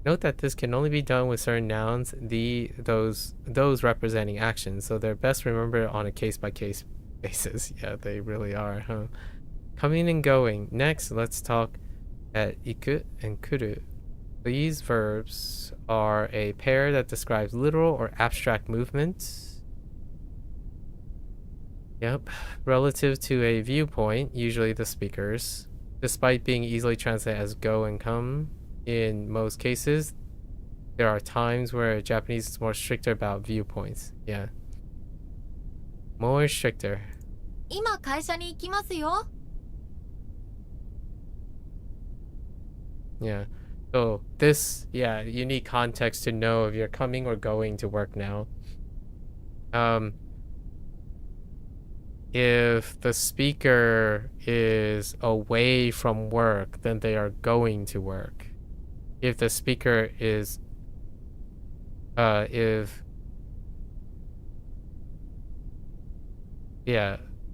Note that this can only be done with certain nouns, those representing actions, so they're best remembered on a case-by-case basis. Yeah, they really are, huh? Coming and going. Next, let's talk at iku and kuru. These verbs are a pair that describes literal or abstract movements. Yep. Relative to a viewpoint, usually the speaker's. Despite being easily translated as go and come, in most cases, there are times where Japanese is more stricter about viewpoints. Yeah. More stricter. 今会社に行きますよ。 Yeah. So this, you need context to know if you're coming or going to work now. If the speaker is away from work, then they are going to work. If the speaker is, oh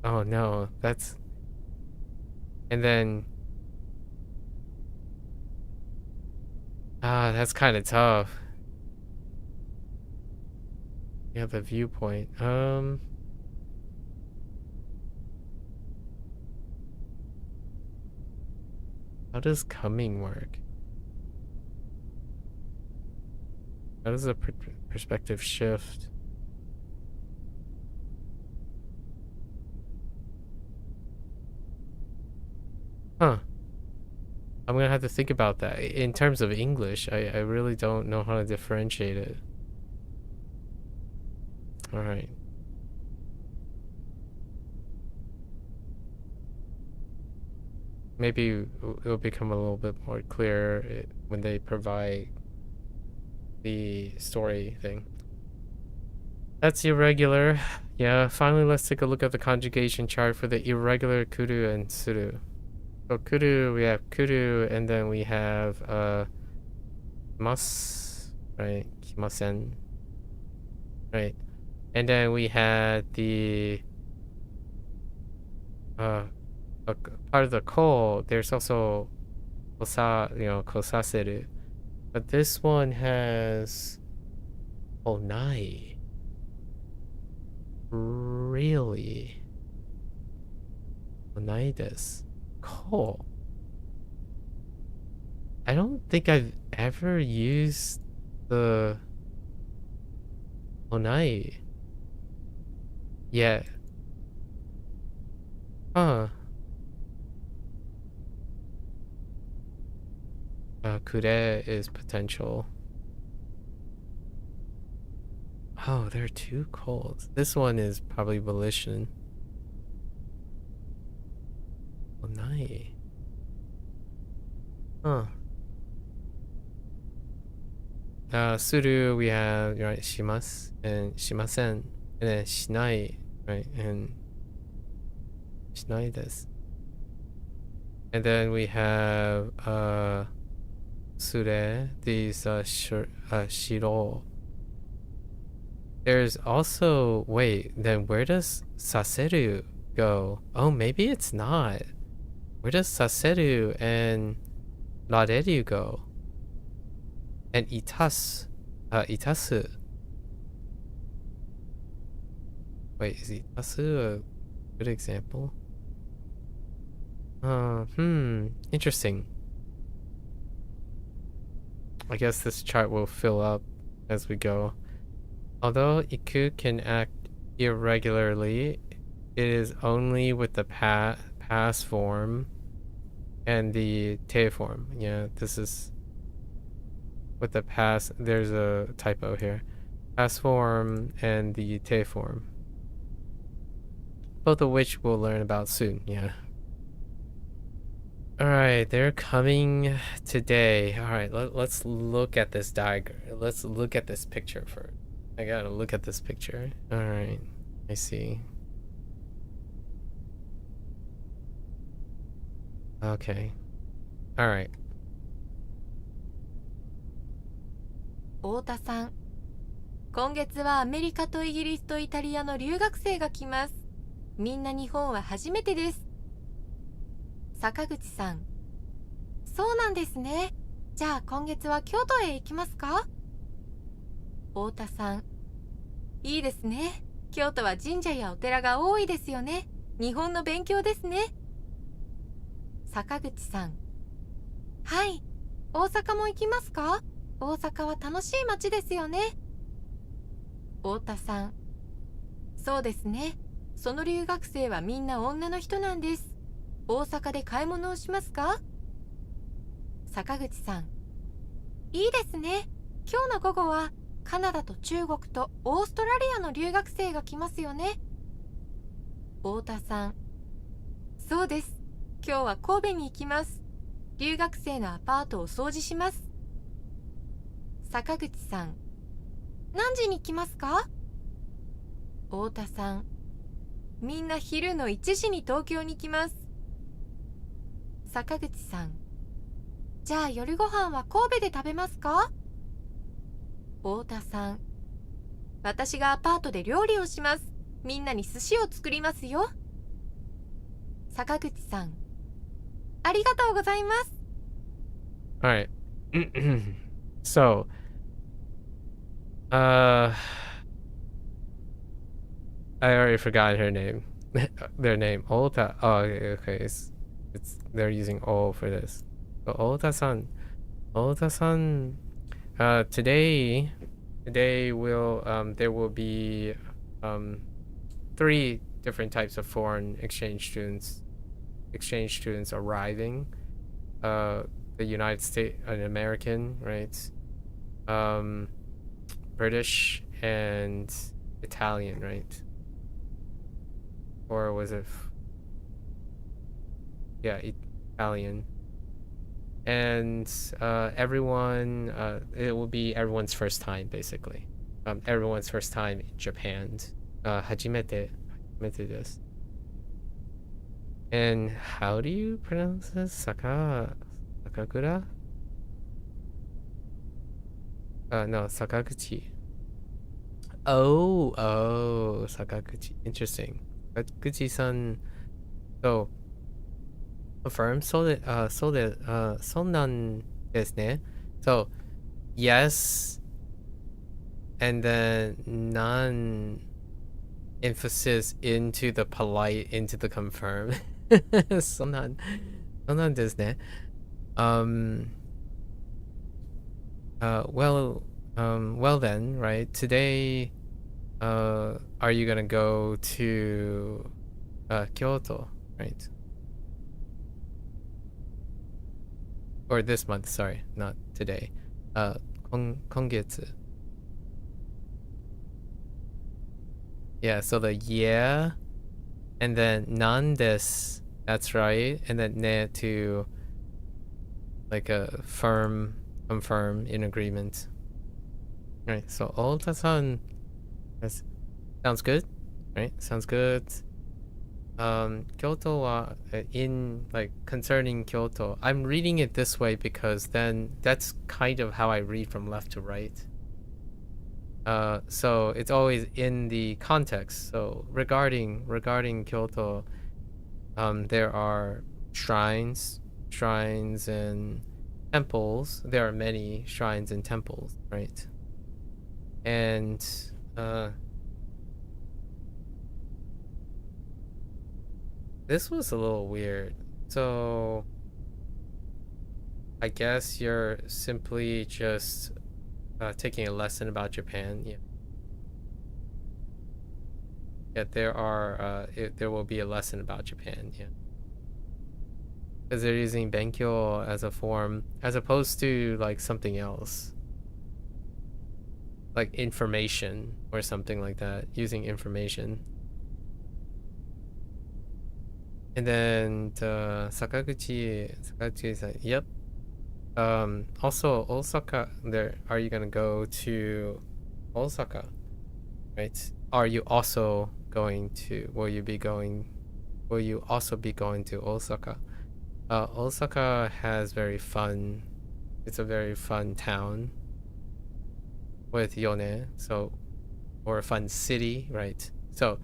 no, that's, and then, that's kind of tough. Yeah, the viewpoint. How does coming work? How does the perspective shift? Huh. I'm gonna have to think about that. In terms of English, I really don't know how to differentiate it. Alright. Maybe it'll become a little bit more clear when they provide the story thing. That's irregular. Yeah, finally let's take a look at the conjugation chart for the irregular kuru and suru. So kuru, we have kuru, and then we have mas, right? Kimasen. Right. And then we had the part of the ko, there's also kosaseru. But this one has onai. Really? Onai desu. Ko. I don't think I've ever used the onai. Yeah. Huh. Kure is potential. Oh, there are two colds. This one is probably volition. Onai. Huh. Suru, we have, right, shimasu and shimasen, and then shinai, right, and shinai desu. And then we have, sure, these, shiro. There's also, wait, then where does saseru go? Oh, maybe it's not. Where does saseru and rareru go? And itasu. Wait, is itasu a good example? Interesting. I guess this chart will fill up as we go. Although iku can act irregularly, it is only with the past form and the te form. Yeah, this is with the past. There's a typo here. Past form and the te form. Both of which we'll learn about soon. Yeah. Alright, they're coming today. Alright, let's look at this diagram. Let's look at this picture first. I gotta look at this picture. Alright, I see. Okay. Alright. 太田さん、今月はアメリカとイギリスとイタリアの留学生が来ます。みんな日本は初めてです。坂口さん、そうなんですね。じゃあ今月は京都へ行きますか？太田さん、いいですね。京都は神社やお寺が多いですよね。日本の勉強ですね。坂口さん、はい、大阪も行きますか？大阪は楽しい街ですよね。太田さん、そうですね。その留学生はみんな女の人なんです。大阪で買い物をしますか？坂口さん、いいですね。今日の午後はカナダと中国とオーストラリアの留学生が来ますよね。太田さん、そうです。今日は神戸に行きます。留学生のアパートを掃除します。坂口さん、何時に来ますか？太田さん、みんな昼の1時に東京に来ます。坂口さん、じゃあ夜ご飯は神戸で食べますか？太田さん、私がアパートで料理をします。みんなに寿司を作りますよ。坂口さん、ありがとうございます。Alright. So, I already forgot her name. Their name. Ota. Oh, okay. It's they're using O for this. So Ota-san. Ota-san. Today will there will be 3 different types of foreign exchange students arriving. The United States, an American, right? British and Italian, right? Or was it? Yeah, Italian. And everyone, it will be everyone's first time, basically. Everyone's first time in Japan. 初めてです. And how do you pronounce this? Sakakura? No, Sakaguchi. Oh, Sakaguchi. Interesting. Sakaguchi-san. So, affirm. So nan desu ne. So, yes, and then non emphasis into the polite, into the confirm. So nan desu ne. Well, Well then, right? Today, are you gonna go to Kyoto, right? Or this month, sorry, not today. 今月. Yeah, so the yeah, and then nan desu, that's right, and then ne to like a confirm in agreement. Right, so Ota-san, sounds good, right? Sounds good. Kyoto wa, in like concerning Kyoto, I'm reading it this way because then that's kind of how I read from left to right. So it's always in the context. So regarding Kyoto, there are shrines and temples. There are many shrines and temples, right? And this was a little weird. So I guess you're simply just taking a lesson about Japan. Yeah. Yeah, there will be a lesson about Japan. Yeah. Because they're using Benkyo as a form, as opposed to like something else, like information or something like that, using information. And then Sakaguchi said, yep. Also Osaka, are you gonna go to Osaka? Right? Are you also going to, will you also be going to Osaka? Osaka has it's a very fun town with Yone, so, or a fun city, right? So,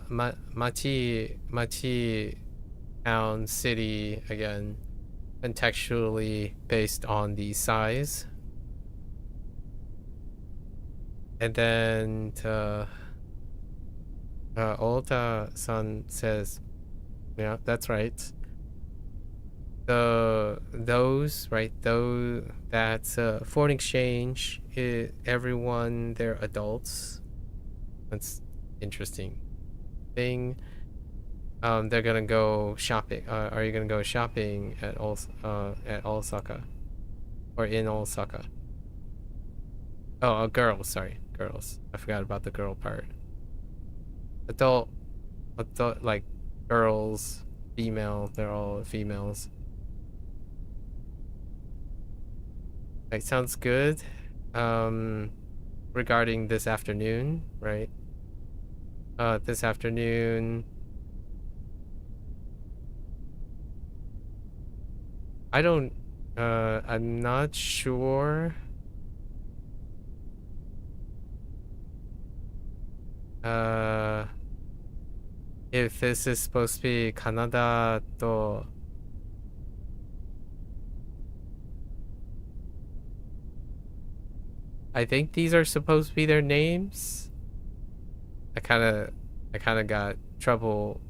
machi, town, city, again, contextually based on the size. And then Ota-san says, yeah, that's right. That's foreign exchange, everyone, they're adults. That's interesting thing. They're gonna go shopping. Are you gonna go shopping at Osaka or in Osaka? Oh, girls, sorry, girls. I forgot about the girl part. Adult, like girls, female. They're all females. Like, sounds good. Regarding this afternoon, right? This afternoon, I'm not sure. If this is supposed to be Kanada to, I think these are supposed to be their names. I kind of got trouble,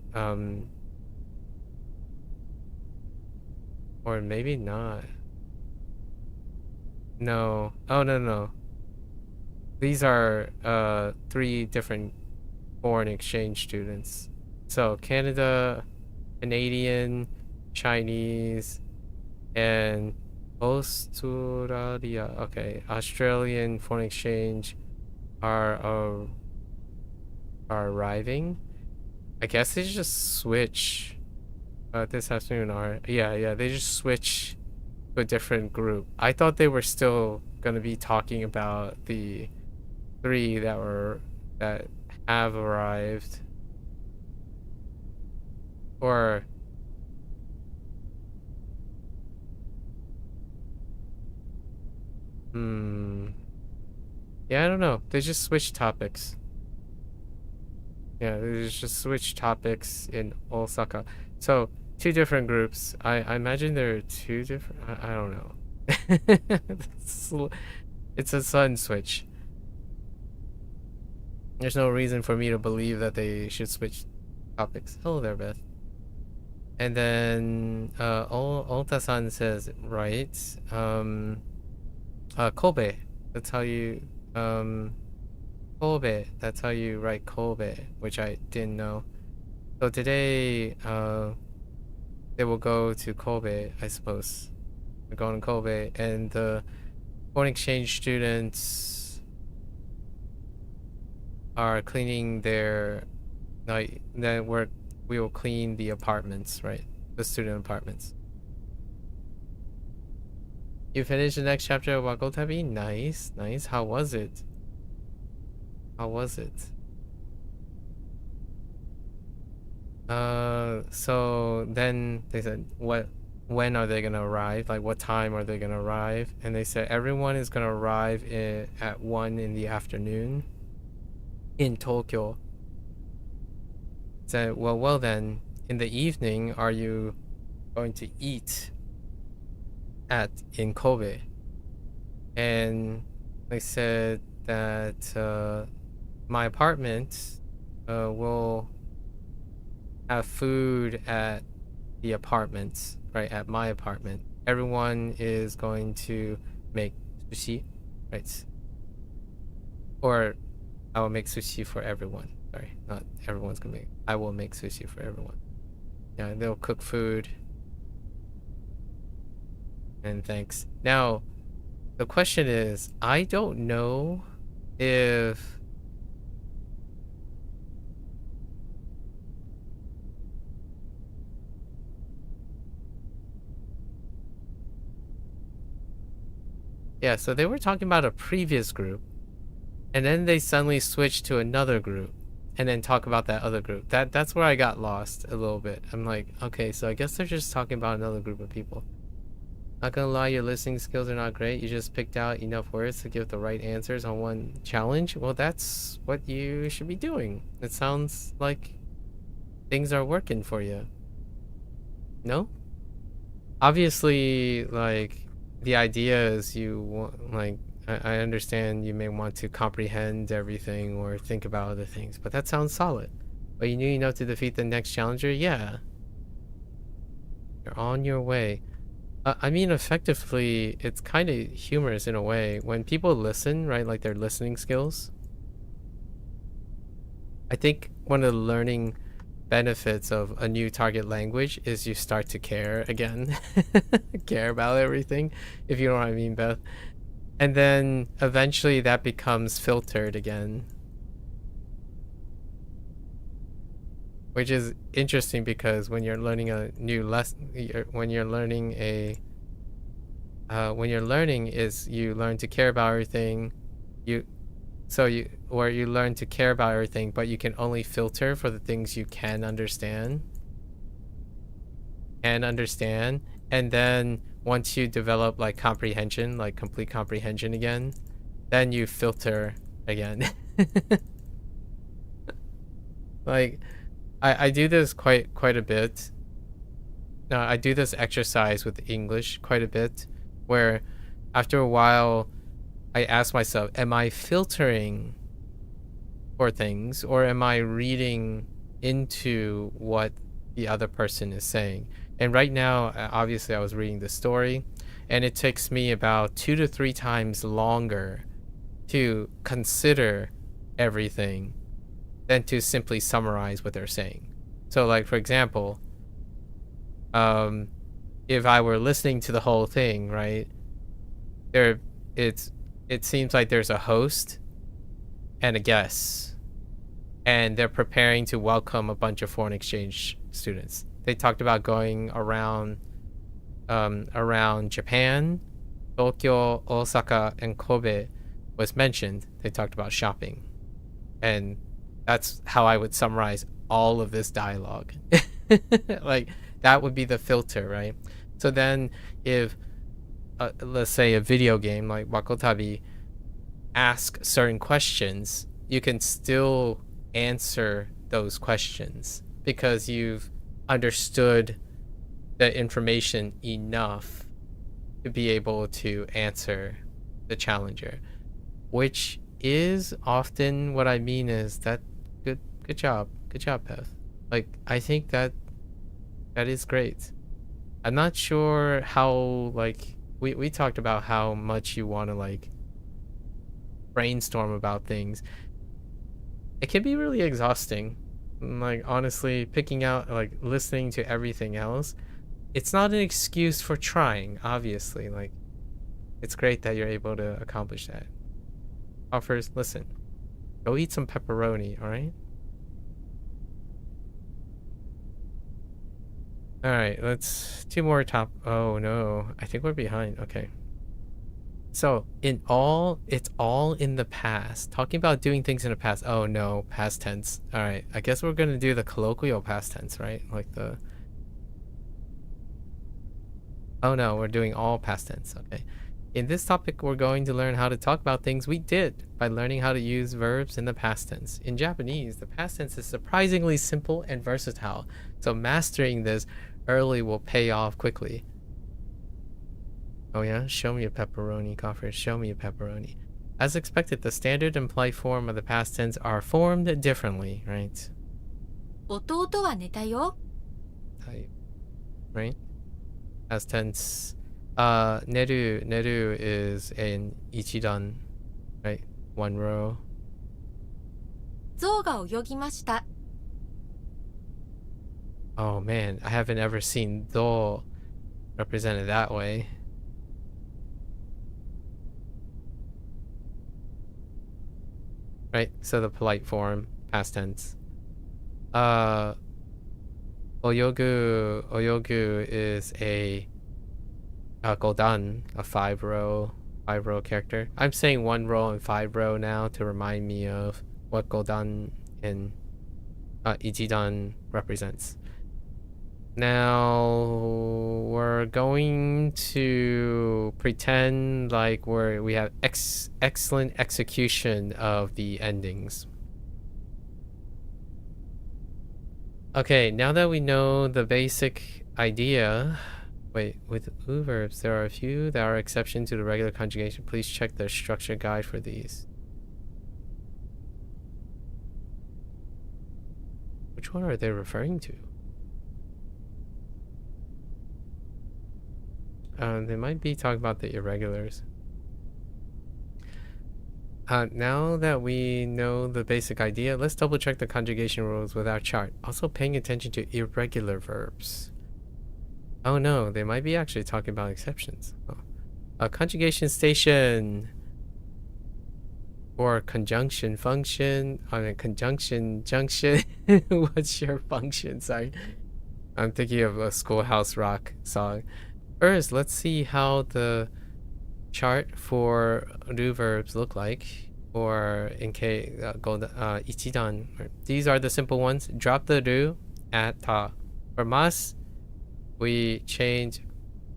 or maybe not. No. Oh, no. These are 3 different foreign exchange students. So Canada, Canadian, Chinese, and Australia. Okay, Australian foreign exchange are arriving. I guess they just switch this afternoon. They just switch to a different group. I thought they were still gonna be talking about the 3 that have arrived, or yeah, I don't know. They just switch topics. Yeah, they just switch topics in Osaka. So 2 different groups. I imagine there are 2 different. I don't know. It's a sudden switch. There's no reason for me to believe that they should switch topics. Hello there, Beth. And then Ota-san says, right, Kobe. That's how you Kobe. That's how you write Kobe, which I didn't know. So today they will go to Kobe, I suppose. They're going to Kobe, and the foreign exchange students are cleaning their we will clean the apartments, right? The student apartments. You finished the next chapter of Wakotabi? Nice, nice. How was it? How was it? So then they said, when are they gonna arrive? Like, what time are they gonna arrive? And they said everyone is gonna arrive at 1 in the afternoon in Tokyo. Said, well then, in the evening, are you going to eat in Kobe? And they said that my apartment will have food at the apartments, right? At my apartment, everyone is going to make sushi, right? Or I will make sushi for everyone. Sorry, not everyone's gonna make. I will make sushi for everyone. Yeah, they'll cook food. And thanks. Now, the question is, I don't know if yeah, so they were talking about a previous group, and then they suddenly switched to another group, and then talk about that other group. That's where I got lost a little bit. I'm like, okay, so I guess they're just talking about another group of people. Not gonna lie, your listening skills are not great. You just picked out enough words to give the right answers on one challenge. Well, that's what you should be doing. It sounds like things are working for you. No? Obviously, like, the idea is you want, like, I understand you may want to comprehend everything or think about other things, but that sounds solid. But you knew enough to defeat the next challenger? Yeah. You're on your way. I mean, effectively, it's kind of humorous in a way. When people listen, right, like their listening skills, I think one of the learning benefits of a new target language is you start to care again. Care about everything, if you know what I mean, Beth. And then eventually that becomes filtered again. Which is interesting because when you're learning a new lesson, when you're learning is you learn to care about everything. You learn to care about everything, but you can only filter for the things you can understand. And then once you develop like comprehension, like complete comprehension again, then you filter again. Like, I do this quite a bit. No, I do this exercise with English quite a bit, where after a while I ask myself, am I filtering for things, or am I reading into what the other person is saying? And right now, obviously I was reading the story, and it takes me about 2 to 3 times longer to consider everything than to simply summarize what they're saying. So like, for example, if I were listening to the whole thing, right, it seems like there's a host and a guest, and they're preparing to welcome a bunch of foreign exchange students. They talked about going around Japan, Tokyo, Osaka, and Kobe was mentioned. They talked about shopping, and that's how I would summarize all of this dialogue. Like, that would be the filter, right? So then if let's say a video game like Wakotabi asks certain questions, you can still answer those questions because you've understood the information enough to be able to answer the challenger, which is often what I mean is that good job, Beth. Like, I think that is great. I'm not sure how, like, we talked about how much you want to, like, brainstorm about things, it can be really exhausting. Like, honestly, picking out, like, listening to everything else, it's not an excuse for trying, obviously. Like, it's great that you're able to accomplish that. Offers, listen, go eat some pepperoni, alright? Alright, let's... two more top... oh no, I think we're behind. Okay. So, it's all in the past. Talking about doing things in the past. Oh no, past tense. Alright, I guess we're gonna do the colloquial past tense, right? Like the... oh no, we're doing all past tense. Okay. In this topic, we're going to learn how to talk about things we did by learning how to use verbs in the past tense. In Japanese, the past tense is surprisingly simple and versatile, so mastering this early will pay off quickly. Oh yeah? Show me a pepperoni, Coffer. Show me a pepperoni. As expected, the standard and polite form of the past tense are formed differently, right? 弟は寝たよ。 Right? Past tense. Neru is an ichidan, right? One row. 象が泳ぎました。 Oh man, I haven't ever seen do represented that way. Right, so the polite form, past tense. Oyogu is a Goldan, a five row character. I'm saying one row and five row now to remind me of what Goldan and Ichidan represents. Now we're going to pretend like we have excellent execution of the endings. Okay, now that we know the basic idea, wait, with OO verbs, there are a few that are exceptions to the regular conjugation. Please check the structure guide for these. Which one are they referring to? They might be talking about the irregulars. Now that we know the basic idea, let's double check the conjugation rules with our chart. Also paying attention to irregular verbs. Oh no, they might be actually talking about exceptions. Oh. A conjugation station or conjunction function on a conjunction junction. What's your function? Sorry. I'm thinking of a Schoolhouse Rock song. First, let's see how the chart for do verbs look like, or in case ichidan. These are the simple ones. Drop the do at ta. For mas, we change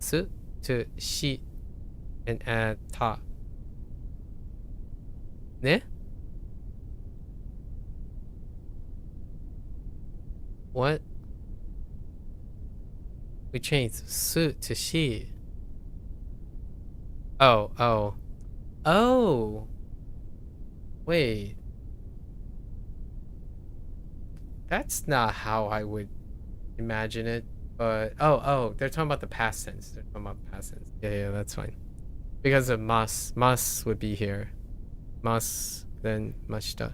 su to shi and add ta. Ne? What? We changed su to she. Oh. Wait. That's not how I would imagine it, but oh, they're talking about the past tense. They're talking about the past tense. Yeah, that's fine. Because of mas would be here. Mas, then mashita.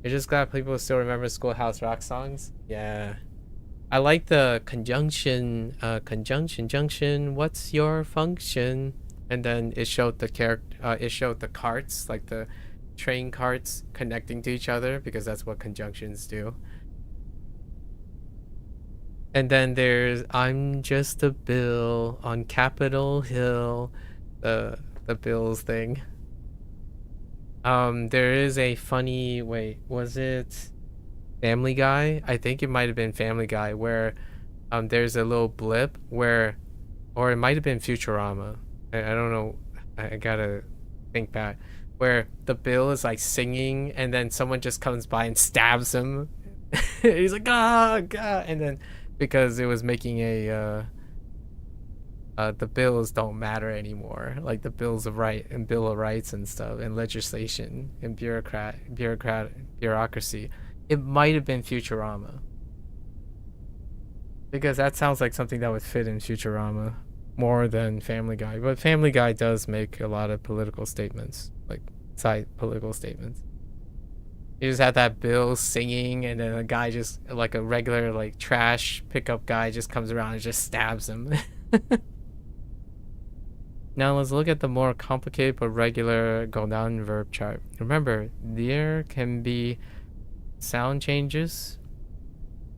You're just glad people still remember Schoolhouse Rock songs? Yeah. I like the conjunction, junction, what's your function? And then it showed the it showed the carts, like the train carts connecting to each other, because that's what conjunctions do. And then there's I'm just a bill on Capitol Hill, the bills thing. There is a funny, wait, was it Family Guy? I think it might have been Family Guy, where there's a little blip where, or it might have been Futurama. I don't know. I gotta think back. Where the Bill is like singing, and then someone just comes by and stabs him. He's like, God, and then because it was making a the bills don't matter anymore, like the bills of right and Bill of Rights and stuff, and legislation and bureaucracy. It might have been Futurama, because that sounds like something that would fit in Futurama more than Family Guy. But Family Guy does make a lot of political statements, like cite political statements. You just have that Bill singing, and then a guy just, like a regular, like, trash pickup guy just comes around and just stabs him. Now let's look at the more complicated but regular Godan verb chart. Remember, there can be sound changes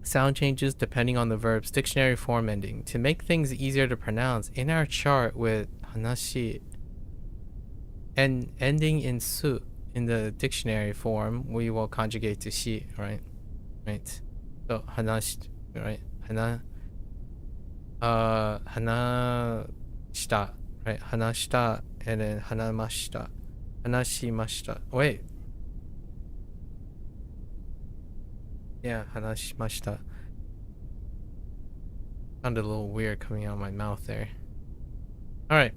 depending on the verb's dictionary form ending. To make things easier to pronounce, in our chart with hanashi and ending in su in the dictionary form, we will conjugate to shi, right? Right. So hanashi, right? Hanashita, right? Hanashita, and then hanamashita. Hanashimashita. Wait. Yeah, hanashimashita. Sounded a little weird coming out of my mouth there. Alright.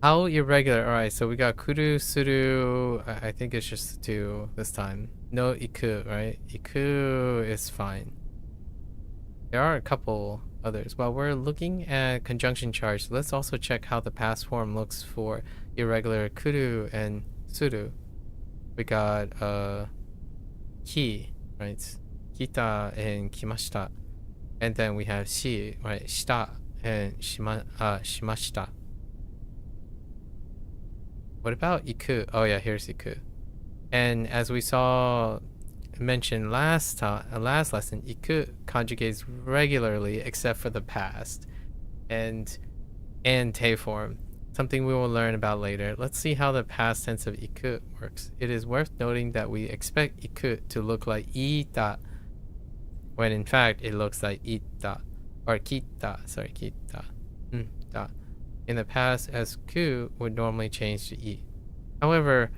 How irregular. Alright, so we got kuru, suru. I think it's just the two this time. No iku, right? Iku is fine. There are a couple others. While we're looking at conjunction charts, let's also check how the past form looks for irregular kuru and suru. We got ki, right? Kita and kimashita. And then we have shi, right? Shita and shimashita. What about iku? Oh yeah, here's iku. And as we saw mentioned last lesson, iku conjugates regularly except for the past and te form, something we will learn about later. Let's see how the past tense of iku works. It is worth noting that we expect iku to look like ita, when in fact it looks like ita or kita. Sorry, kita. Da. In the past, as ku would normally change to i. However,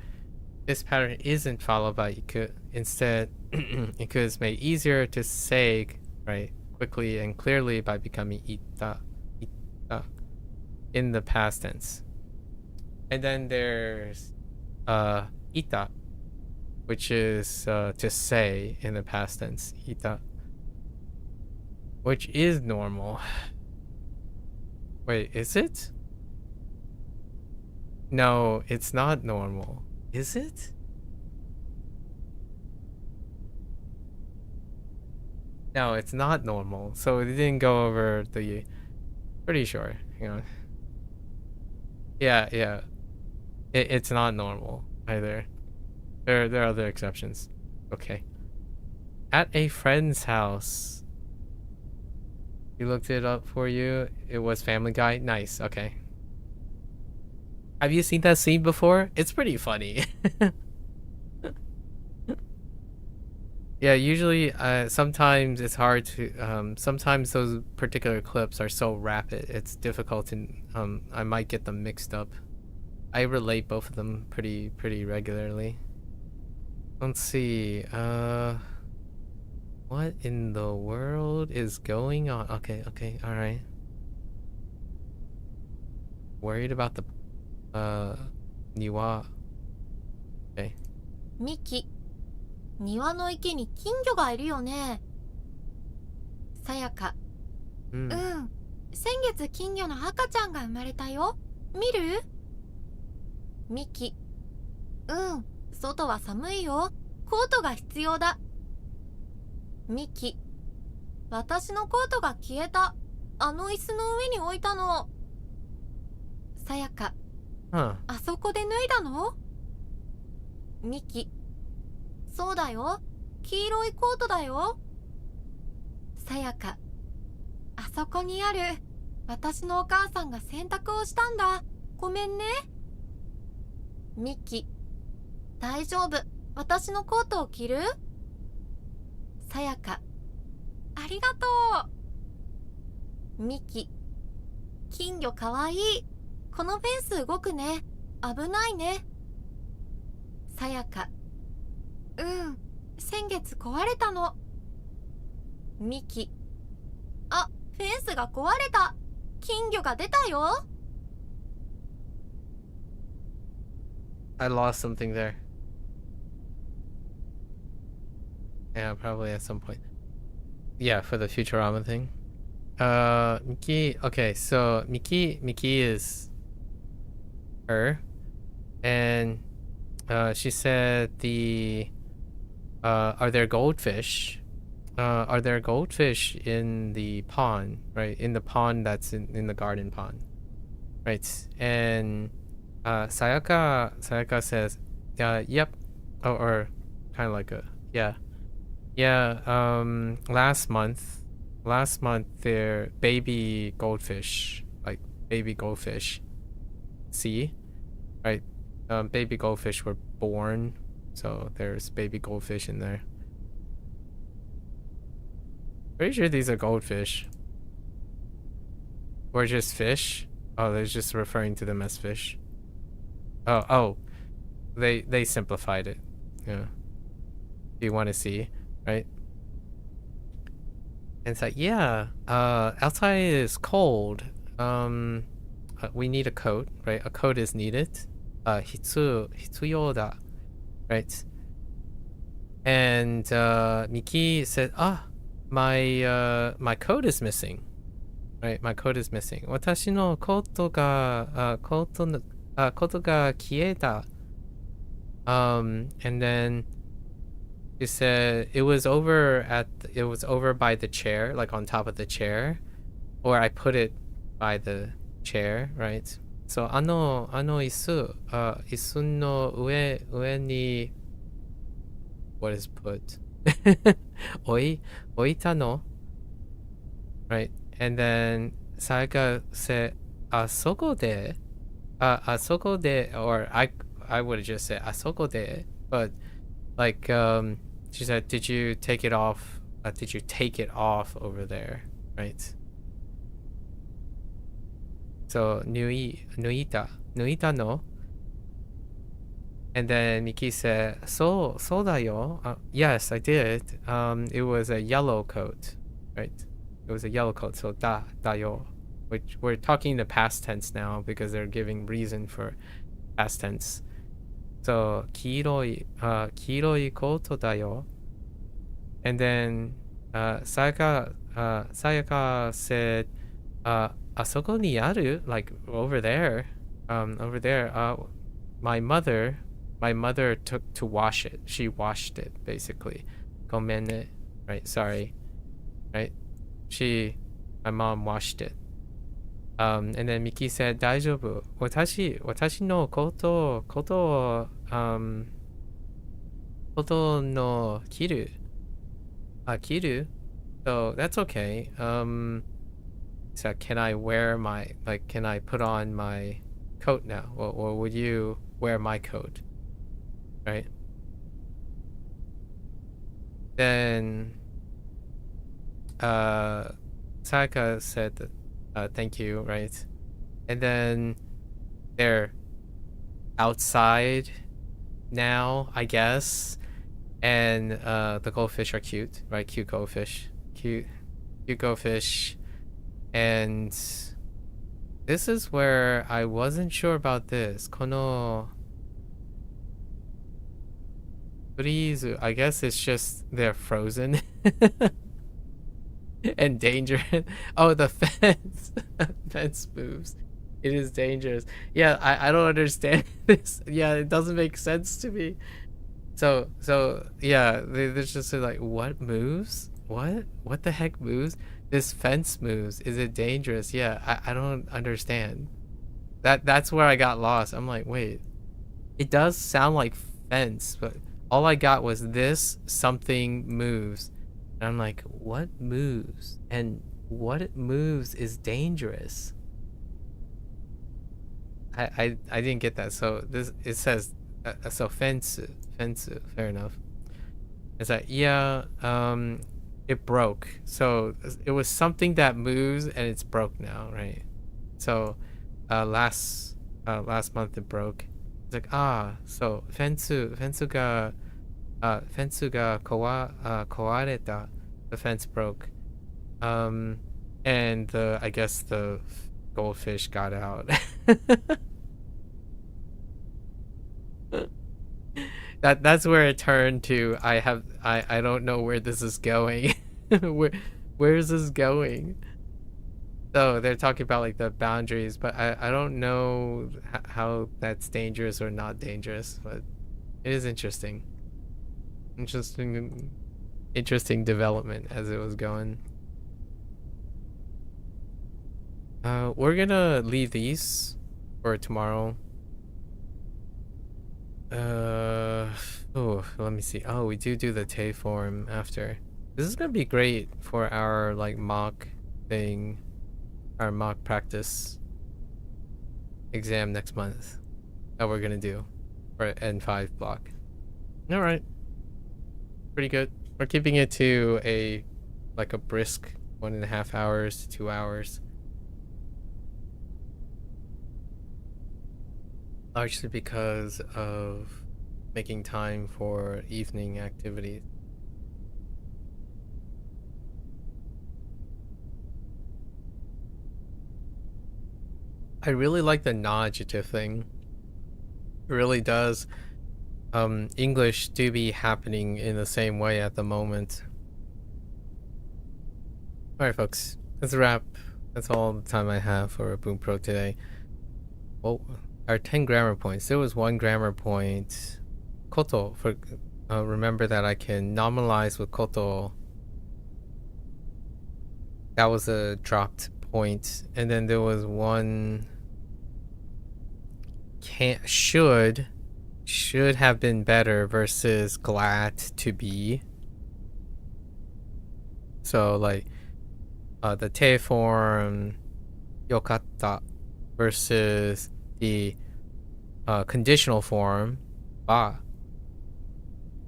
this pattern isn't followed by iku. Instead, iku is made easier to say, right, quickly and clearly by becoming ita in the past tense. And then there's ita, which is to say in the past tense, ita, which is normal. Wait, is it? No, it's not normal. Is it? No, it's not normal. So it didn't go over the... Pretty sure. Hang on. Yeah. It's not normal either. There are other exceptions. Okay. At a friend's house. You looked it up for you. It was Family Guy. Nice. Okay. Have you seen that scene before? It's pretty funny. Yeah, usually sometimes it's hard to sometimes those particular clips are so rapid it's difficult to I might get them mixed up. I relate both of them pretty regularly. Let's see. What in the world is going on? Okay, all right. Worried about the niwa. Okay. ミキ、庭の池に金魚がいるよね。さやか、先月金魚の赤ちゃんが生まれたよ。見る？ミキ、外は寒いよ。コートが必要だ。ミキ、私のコートが消えた。あの椅子の上に置いたの。さやか、あそこで脱いだの？ミキ、そうだよ。黄色いコートだよ。さやか、あそこにある。私のお母さんが洗濯をしたんだ。ごめんね。ミキ、大丈夫。私のコートを着る？さやか、ありがとう。ミキ、金魚かわいい。このフェンス動くね。危ないね。さやか、先月壊れたの。ミキ、あ、フェンスが壊れた。金魚が出たよ。I lost something there. Yeah, probably at some point. Yeah, for the Futurama thing. Miki, okay, so Miki is her, and she said are there goldfish? Are there goldfish in the pond, right? In the pond that's in the garden pond, right? And Sayaka says, yep, or kind of like a yeah. Last month there baby goldfish, like baby goldfish. See, right? Baby goldfish were born, so there's baby goldfish in there. Pretty sure these are goldfish. Or just fish. Oh, they're just referring to them as fish. Oh, they simplified it. Yeah. Do you want to see, right? And it's like, yeah, outside is cold. We need a coat, right? A coat is needed. Hitsuyo right? And Miki said, my coat is missing. Right, my coat is missing. 私のコートがコートが消えた. And then she said it was over by the chair, like on top of the chair, or I put it by the chair, right? So 椅子の上に what is put? 置いたの? Right? And then Sayaka said, あそこで, or I would have just said あそこで, but like she said, did you take it off? Did you take it off over there? Right? So 抜いたの? And then Miki said, そうだよ. Yes, I did. It was a yellow coat, right? It was a yellow coat, so da yo, which we're talking the past tense now because they're giving reason for past tense. So 黄色いコートだよ. And then Sayaka said, あそこにある? Like over there. My mother took to wash it. She washed it basically. ごめんね. Right, sorry. Right? My mom washed it. And then Miki said, 大丈夫. 私のコートの着る? So that's okay. So can I put on my coat now? Or would you wear my coat? Right? Then Sayaka said thank you, right? And then they're outside now, I guess. And the goldfish are cute, right? Cute goldfish. Cute goldfish. And this is where I wasn't sure about this. この Please, I guess it's just they're frozen and dangerous. Oh, the fence. Fence moves. It is dangerous. Yeah, I don't understand this. Yeah, it doesn't make sense to me. So yeah, they're just like, what moves? What the heck moves? This fence moves. Is it dangerous? Yeah, I don't understand. That's where I got lost. I'm like, wait, it does sound like fence, but all I got was this something moves. And I'm like, what moves? And what it moves is dangerous. I didn't get that. So it says so fence, fair enough. It's like, yeah, it broke. So it was something that moves and it's broke now, right? So last month it broke. It's like, so フェンスが壊れた. The fence broke. And I guess the goldfish got out. That's where it turned to. I don't know where this is going. Where is this going? So they're talking about like the boundaries, but I don't know how that's dangerous or not dangerous. But It is interesting. Interesting development as it was going. We're gonna leave these for tomorrow. Oh, let me see. Oh, we do the Tay form after. This is gonna be great for our like mock thing, our mock practice exam next month that we're gonna do for N5 block. All right, pretty good. We're keeping it to a like a brisk 1.5 hours to 2 hours. Largely because of making time for evening activities. I really like the non-adjective thing. It really does. English do be happening in the same way at the moment. Alright folks, that's a wrap. That's all the time I have for Bunpro today. Well, our 10 grammar points. There was 1 grammar point. Koto, for remember that I can normalize with koto. That was a dropped point. And then there was 1 should have been better versus glad to be. So like the te form yokatta versus the conditional form ba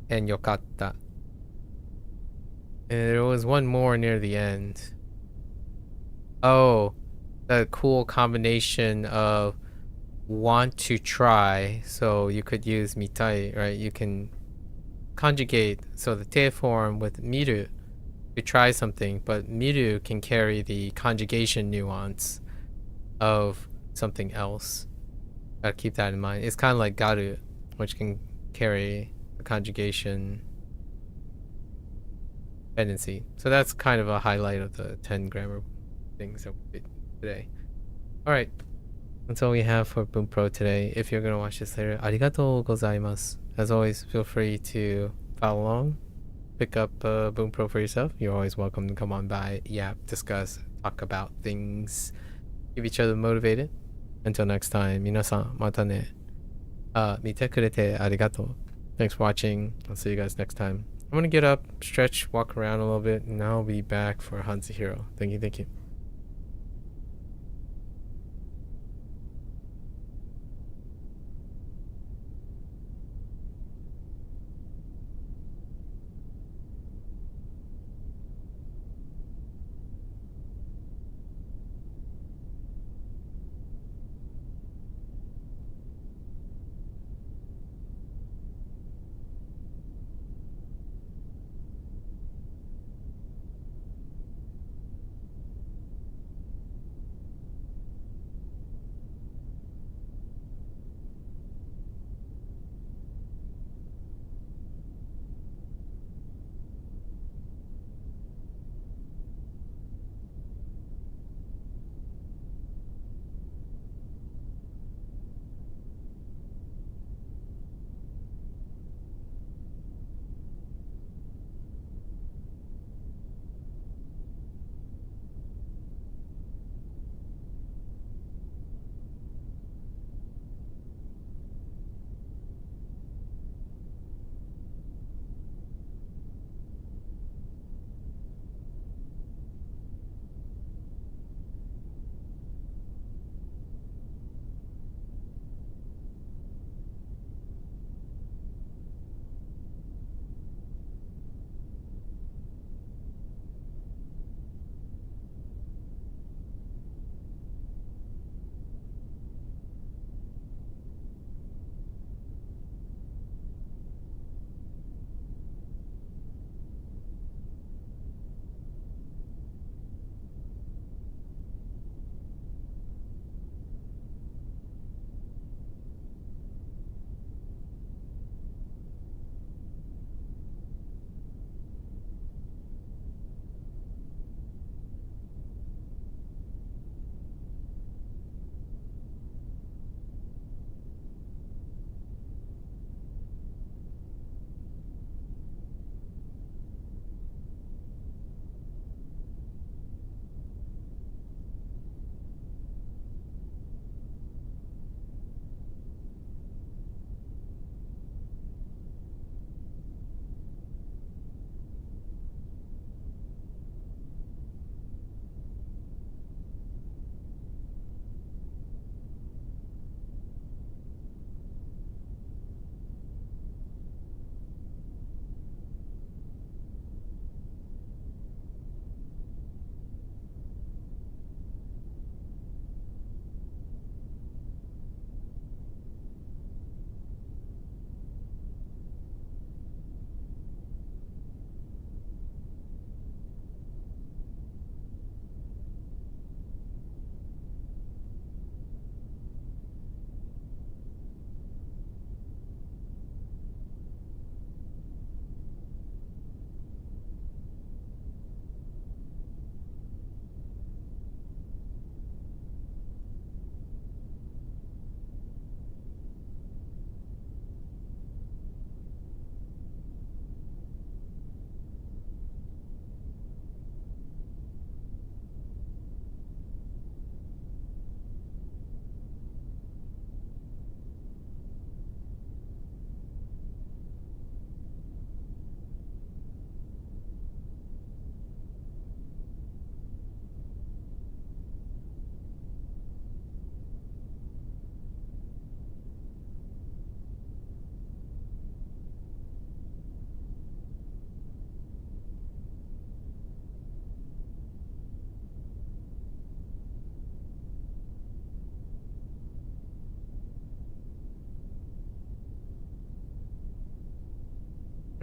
and yokatta. And there was 1 more near the end. Oh, the cool combination of want to try. So you could use mitai, right? You can conjugate. So the te form with miru to try something, but miru can carry the conjugation nuance of something else. Gotta keep that in mind. It's kind of like garu, which can carry the conjugation tendency. So that's kind of a highlight of the 10 grammar things that we did today. Alright, that's all we have for Bunpro today. If you're gonna watch this later, arigatou gozaimasu. As always, feel free to follow along, pick up Bunpro for yourself. You're always welcome to come on by, yap, discuss, talk about things, keep each other motivated. Until next time, minasan, mata ne. Mite kurete arigatou. Thanks for watching. I'll see you guys next time. I'm gonna get up, stretch, walk around a little bit, and I'll be back for HanziHero. Thank you.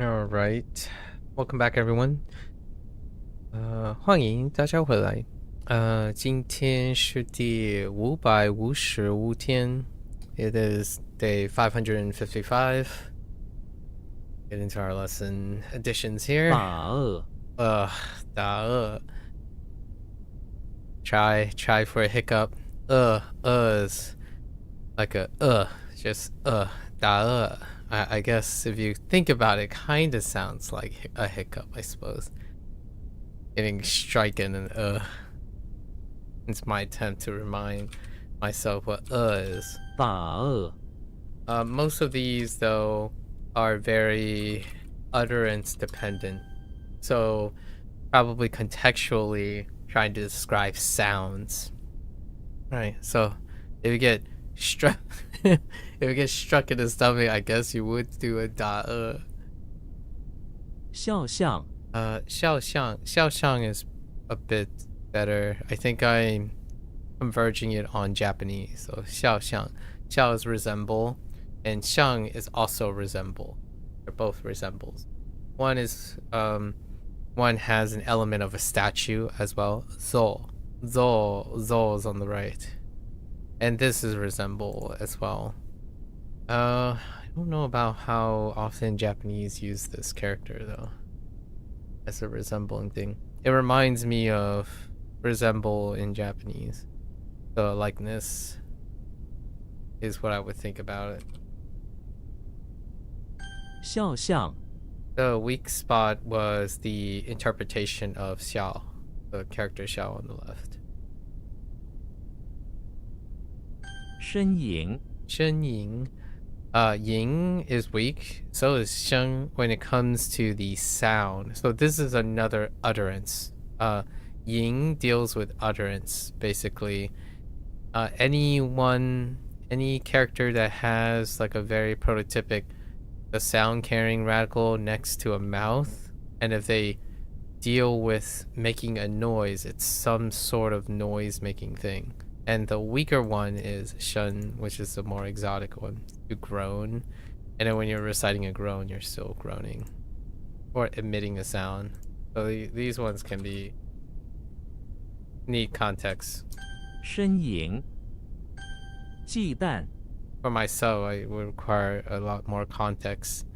All right. Welcome back, everyone. 欢迎大家回来。今天是第555天。It is day 555. Get into our lesson additions here. 打二. Try for a hiccup. Is like a just 打二. I guess if you think about it, kind of sounds like a hiccup, I suppose. Getting striken and It's my attempt to remind myself what is. 打二 Most of these, though, are very utterance dependent. So, probably contextually trying to describe sounds. Right, so if you get struck if you get struck in the stomach, I guess you would do a 打二. 肖像 xiao is a bit better. I think I'm converging it on Japanese. So 肖像. Xiao is resemble, and 像 is also resemble. They're both resembles. One is one has an element of a statue as well. Zo is on the right. And this is resemble as well. I don't know about how often Japanese use this character though as a resembling thing. It reminds me of resemble in Japanese. The likeness is what I would think about it. 肖像 The weak spot was the interpretation of xiao, the character xiao on the left. 身影 Shen Ying. Ying is weak, so is Sheng when it comes to the sound. So this is another utterance. Ying deals with utterance, basically. Any character that has like a very prototypic, the sound carrying radical next to a mouth, and if they deal with making a noise, it's some sort of noise making thing. And the weaker one is Shen, which is the more exotic one. You groan, and then when you're reciting a groan, you're still groaning or emitting a sound. So these ones can be need context. 身影忌惮 For myself, I would require a lot more context.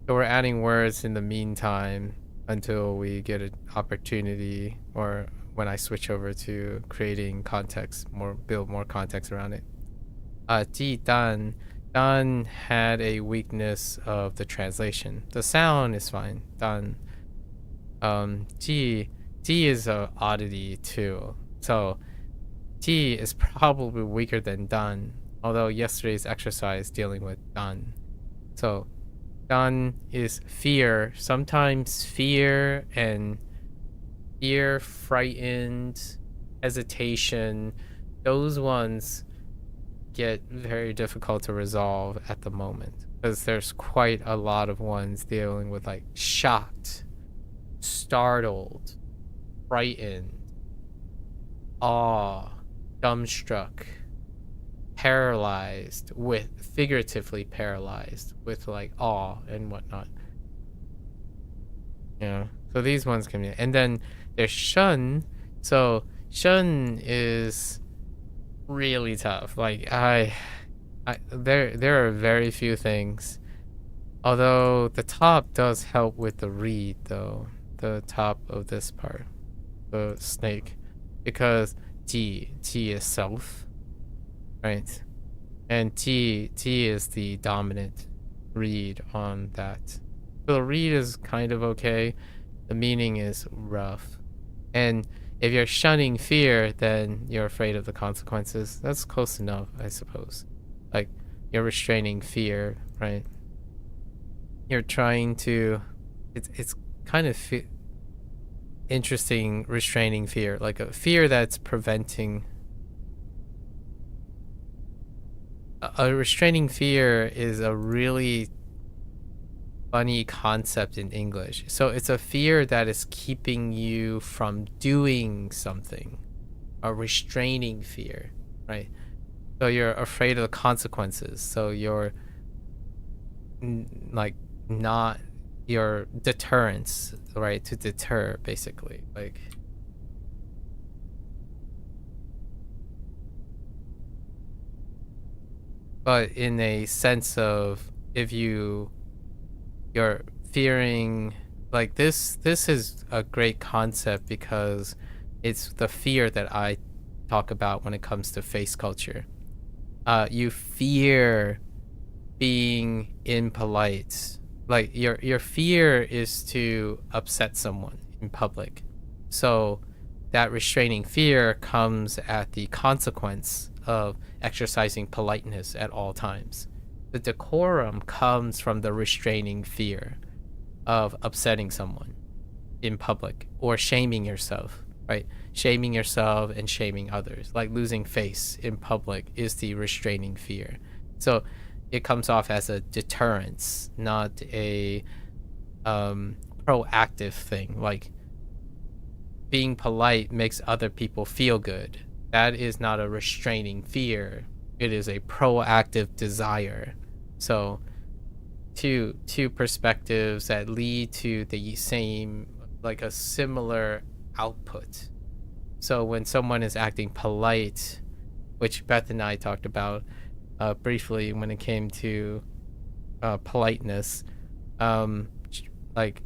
So we're adding words in the meantime until we get an opportunity, or when I switch over to creating context, build more context around it. Ji Dan had a weakness of the translation. The sound is fine. Dan. Ji is a oddity too. So Ji is probably weaker than Dan, although yesterday's exercise dealing with Dan. So Dan is fear. Sometimes fear, frightened, hesitation, those ones get very difficult to resolve at the moment because there's quite a lot of ones dealing with like shocked, startled, frightened, awe, dumbstruck, paralyzed, figuratively paralyzed with like awe and whatnot. Yeah, so these ones can be, and then there's Shun. So Shun is really tough. Like there are very few things. Although the top does help with the reed though. The top of this part. The snake. Because T is self. Right? And T is the dominant reed on that. So the reed is kind of okay. The meaning is rough. And if you're shunning fear, then you're afraid of the consequences. That's close enough, I suppose. Like, you're restraining fear, right? You're trying to... It's kind of interesting restraining fear. Like a fear that's preventing... A restraining fear is a really funny concept in English. So it's a fear that is keeping you from doing something. A restraining fear, right? So you're afraid of the consequences. So you're like not your deterrence, right? To deter, basically. Like, but in a sense of, if you're fearing, like, this is a great concept because it's the fear that I talk about when it comes to face culture. You fear being impolite. Like, your fear is to upset someone in public. So that restraining fear comes at the consequence of exercising politeness at all times. The decorum comes from the restraining fear of upsetting someone in public or shaming yourself, right? Shaming yourself and shaming others, like losing face in public, is the restraining fear. So it comes off as a deterrence, not a proactive thing. Like, being polite makes other people feel good. That is not a restraining fear. It is a proactive desire. So two perspectives that lead to the same, like a similar output. So when someone is acting polite, which Beth and I talked about briefly when it came to politeness, like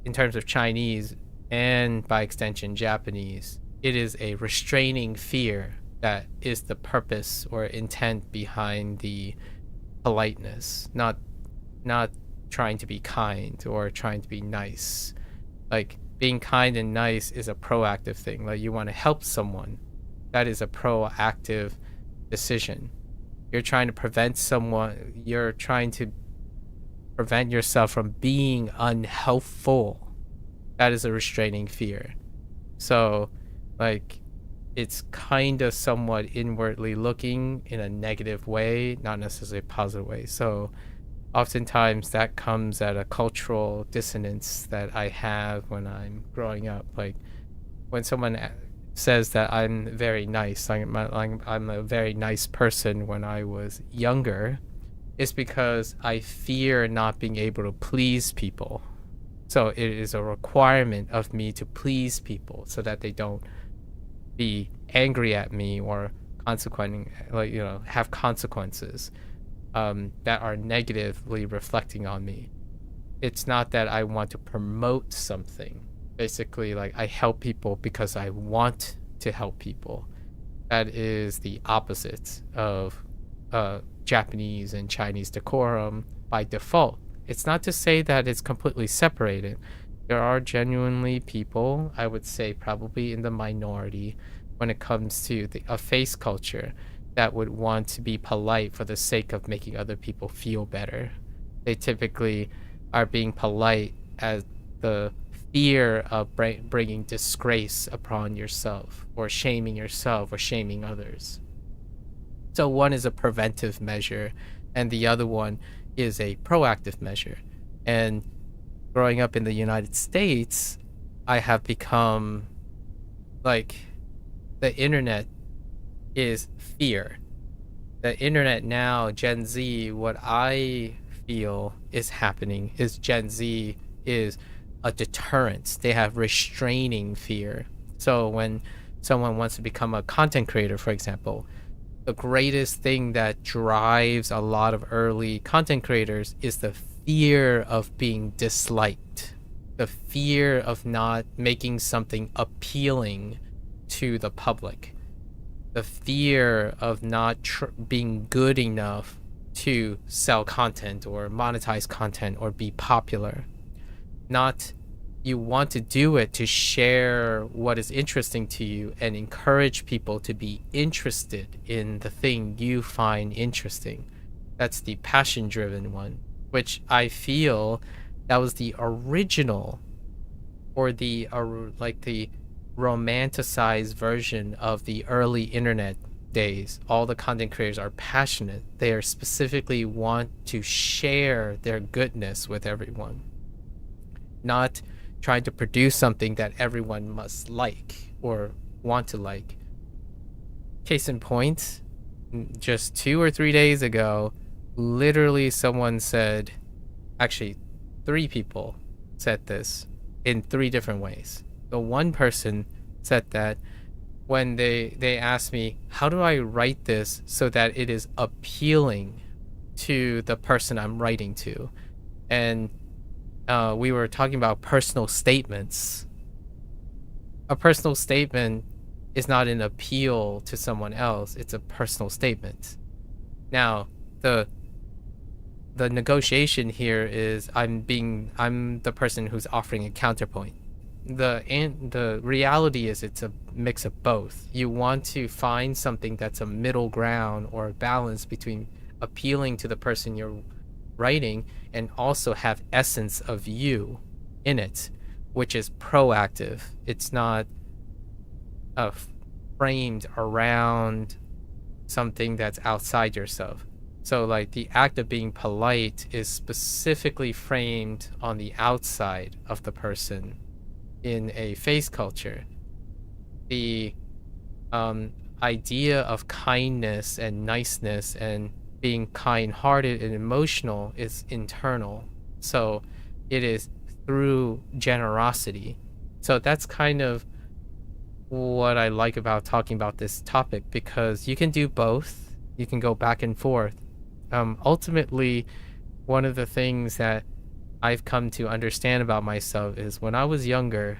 in terms of Chinese and by extension Japanese, it is a restraining fear that is the purpose or intent behind the politeness, not trying to be kind or trying to be nice. Like, being kind and nice is a proactive thing. Like, you want to help someone, that is a proactive decision. You're trying to prevent yourself from being unhelpful. That is a restraining fear. So, like, it's kind of somewhat inwardly looking in a negative way, not necessarily a positive way. So oftentimes that comes at a cultural dissonance that I have when I'm growing up. Like, when someone says that I'm very nice, I'm a very nice person when I was younger, it's because I fear not being able to please people. So it is a requirement of me to please people so that they don't be angry at me or have consequences that are negatively reflecting on me. It's not that I want to promote something. Basically, like, I help people because I want to help people. That is the opposite of Japanese and Chinese decorum by default. It's not to say that it's completely separated. There are genuinely people, I would say probably in the minority, when it comes to a face culture, that would want to be polite for the sake of making other people feel better. They typically are being polite as the fear of bringing disgrace upon yourself, or shaming others. So one is a preventive measure, and the other one is a proactive measure. And growing up in the United States, I have become, like, the internet is fear. The internet now, Gen Z, what I feel is happening is Gen Z is a deterrence. They have restraining fear. So when someone wants to become a content creator, for example, the greatest thing that drives a lot of early content creators is the fear of being disliked, the fear of not making something appealing to the public, the fear of not being good enough to sell content or monetize content or be popular. Not, you want to do it to share what is interesting to you and encourage people to be interested in the thing you find interesting. That's the passion-driven one, which I feel that was the original, or the romanticized version of the early internet days. All the content creators are passionate. They are specifically want to share their goodness with everyone, not trying to produce something that everyone must like or want to like. Case in point, just 2 or 3 days ago, literally someone said, actually three people said this in three different ways. The one person said that when they asked me, how do I write this so that it is appealing to the person I'm writing to? And we were talking about personal statements. A personal statement is not an appeal to someone else. It's a personal statement. Now, the negotiation here is I'm the person who's offering a counterpoint. The reality is it's a mix of both. You want to find something that's a middle ground or a balance between appealing to the person you're writing and also have essence of you in it, which is proactive. It's not framed around something that's outside yourself. So like the act of being polite is specifically framed on the outside of the person in a face culture. The idea of kindness and niceness and being kind-hearted and emotional is internal. So it is through generosity. So that's kind of what I like about talking about this topic, because you can do both. You can go back and forth. Ultimately, one of the things that I've come to understand about myself is when I was younger,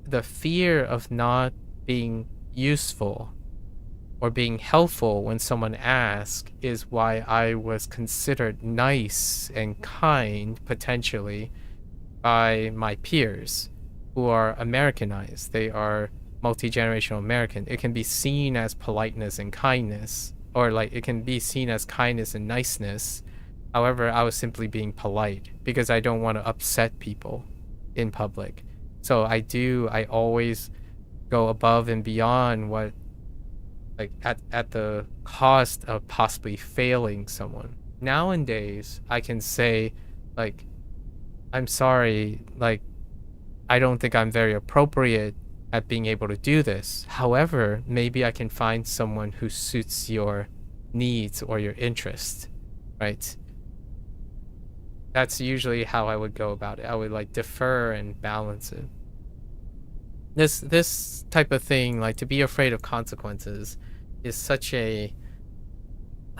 the fear of not being useful or being helpful when someone asks is why I was considered nice and kind, potentially, by my peers who are Americanized. They are multi-generational American. It can be seen as politeness and kindness, or like it can be seen as kindness and niceness. However, I was simply being polite because I don't want to upset people in public. So I always go above and beyond what, like at the cost of possibly failing someone. Nowadays, I can say, like, I'm sorry, like, I don't think I'm very appropriate at being able to do this. However, maybe I can find someone who suits your needs or your interest, right? That's usually how I would go about it. I would like defer and balance it. This type of thing, like to be afraid of consequences, is such a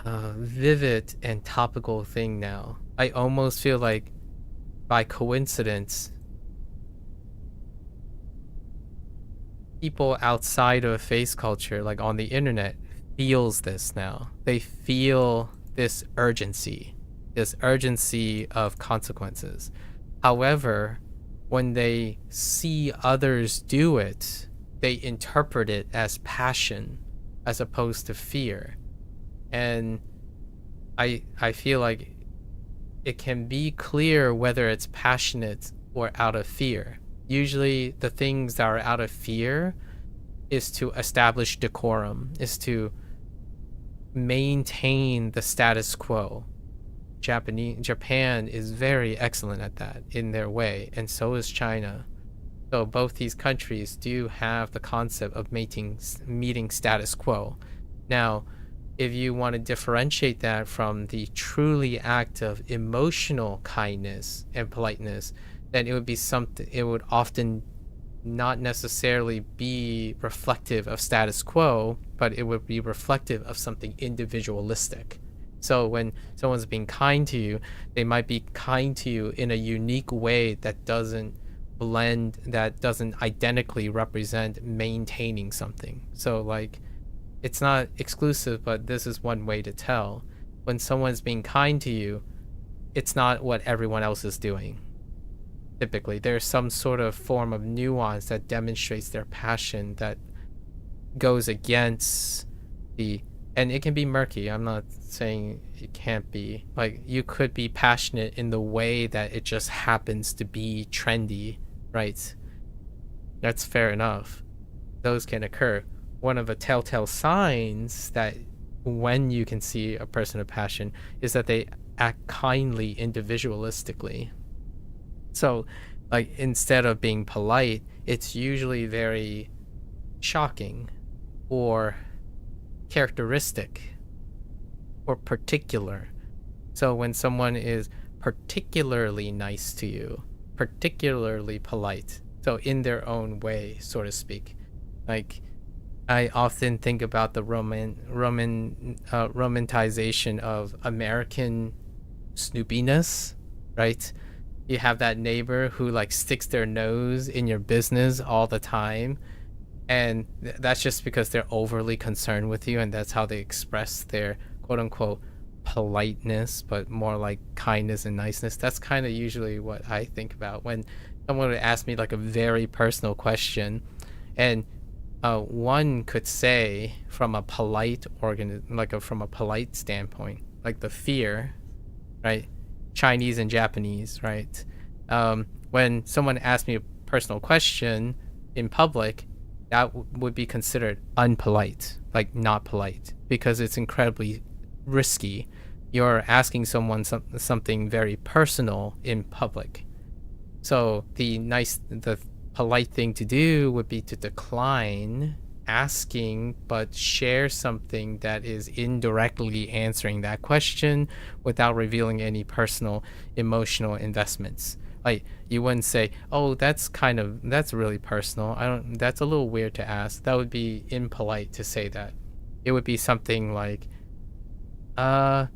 vivid and topical thing now. I almost feel like by coincidence, people outside of face culture, like on the internet, feels this now. They feel this urgency of consequences. However, when they see others do it, they interpret it as passion as opposed to fear. And I feel like it can be clear whether it's passionate or out of fear. Usually the things that are out of fear is to establish decorum, is to maintain the status quo. Japan is very excellent at that in their way, and so is China. So both these countries do have the concept of meeting status quo. Now, if you want to differentiate that from the truly act of emotional kindness and politeness, then it would be something, it would often not necessarily be reflective of status quo, but it would be reflective of something individualistic. So when someone's being kind to you, they might be kind to you in a unique way that doesn't blend, that doesn't identically represent maintaining something. So like, it's not exclusive, but this is one way to tell. When someone's being kind to you, it's not what everyone else is doing. Typically, there's some sort of form of nuance that demonstrates their passion that goes against the, and it can be murky. I'm not saying it can't be. Like, you could be passionate in the way that it just happens to be trendy, right? That's fair enough. Those can occur. One of the telltale signs that when you can see a person of passion is that they act kindly individualistically. So, like, instead of being polite, it's usually very shocking or characteristic or particular. So when someone is particularly nice to you, particularly polite. So in their own way, so to speak. Like, I often think about the romanticization of American snoopiness, right? You have that neighbor who like sticks their nose in your business all the time, and that's just because they're overly concerned with you, and that's how they express their quote-unquote politeness, but more like kindness and niceness. That's kind of usually what I think about when someone would ask me like a very personal question. And one could say from a polite from a polite standpoint, like the fear, right? Chinese and Japanese, right? When someone asks me a personal question in public, that would be considered unpolite, like not polite, because it's incredibly risky. You're asking someone something very personal in public. So the polite thing to do would be to decline asking, but share something that is indirectly answering that question without revealing any personal emotional investments. Like, you wouldn't say, oh, that's really personal. That's a little weird to ask. That would be impolite to say that. It would be something like, I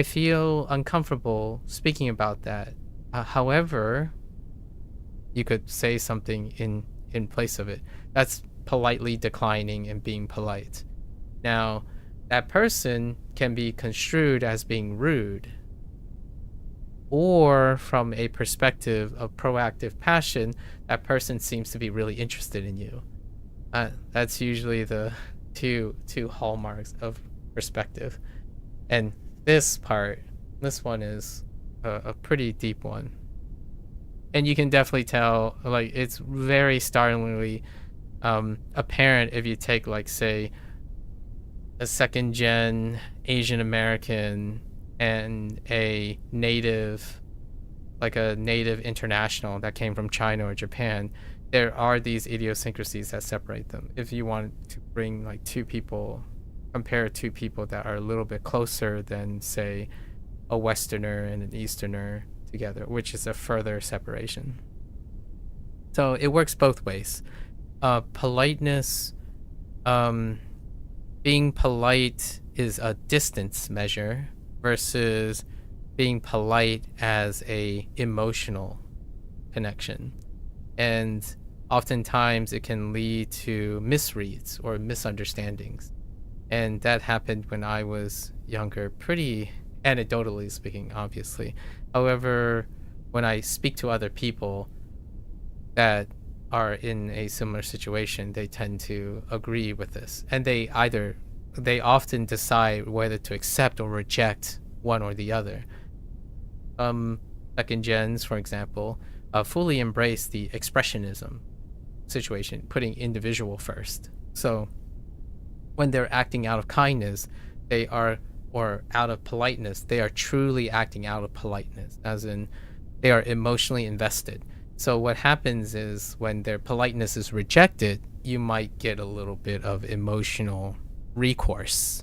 feel uncomfortable speaking about that. However, you could say something in place of it. That's politely declining and being polite. Now, that person can be construed as being rude, or from a perspective of proactive passion, that person seems to be really interested in you. That's usually the two hallmarks of perspective. And this one is a pretty deep one. And you can definitely tell, like, it's very startlingly apparent if you take, like, say, a second-gen Asian American and a native international that came from China or Japan. There are these idiosyncrasies that separate them. If you want to bring like compare two people that are a little bit closer than, say, a Westerner and an Easterner together, which is a further separation. So it works both ways. Politeness, being polite is a distance measure versus being polite as a emotional connection. And oftentimes it can lead to misreads or misunderstandings. And that happened when I was younger, pretty anecdotally speaking, obviously. However, when I speak to other people that are in a similar situation, they tend to agree with this. And they often decide whether to accept or reject one or the other. Second gens, for example, fully embrace the expressionism situation, putting individual first. So when they're acting out of kindness, or out of politeness, they are truly acting out of politeness, as in they are emotionally invested. So what happens is when their politeness is rejected, you might get a little bit of emotional recourse.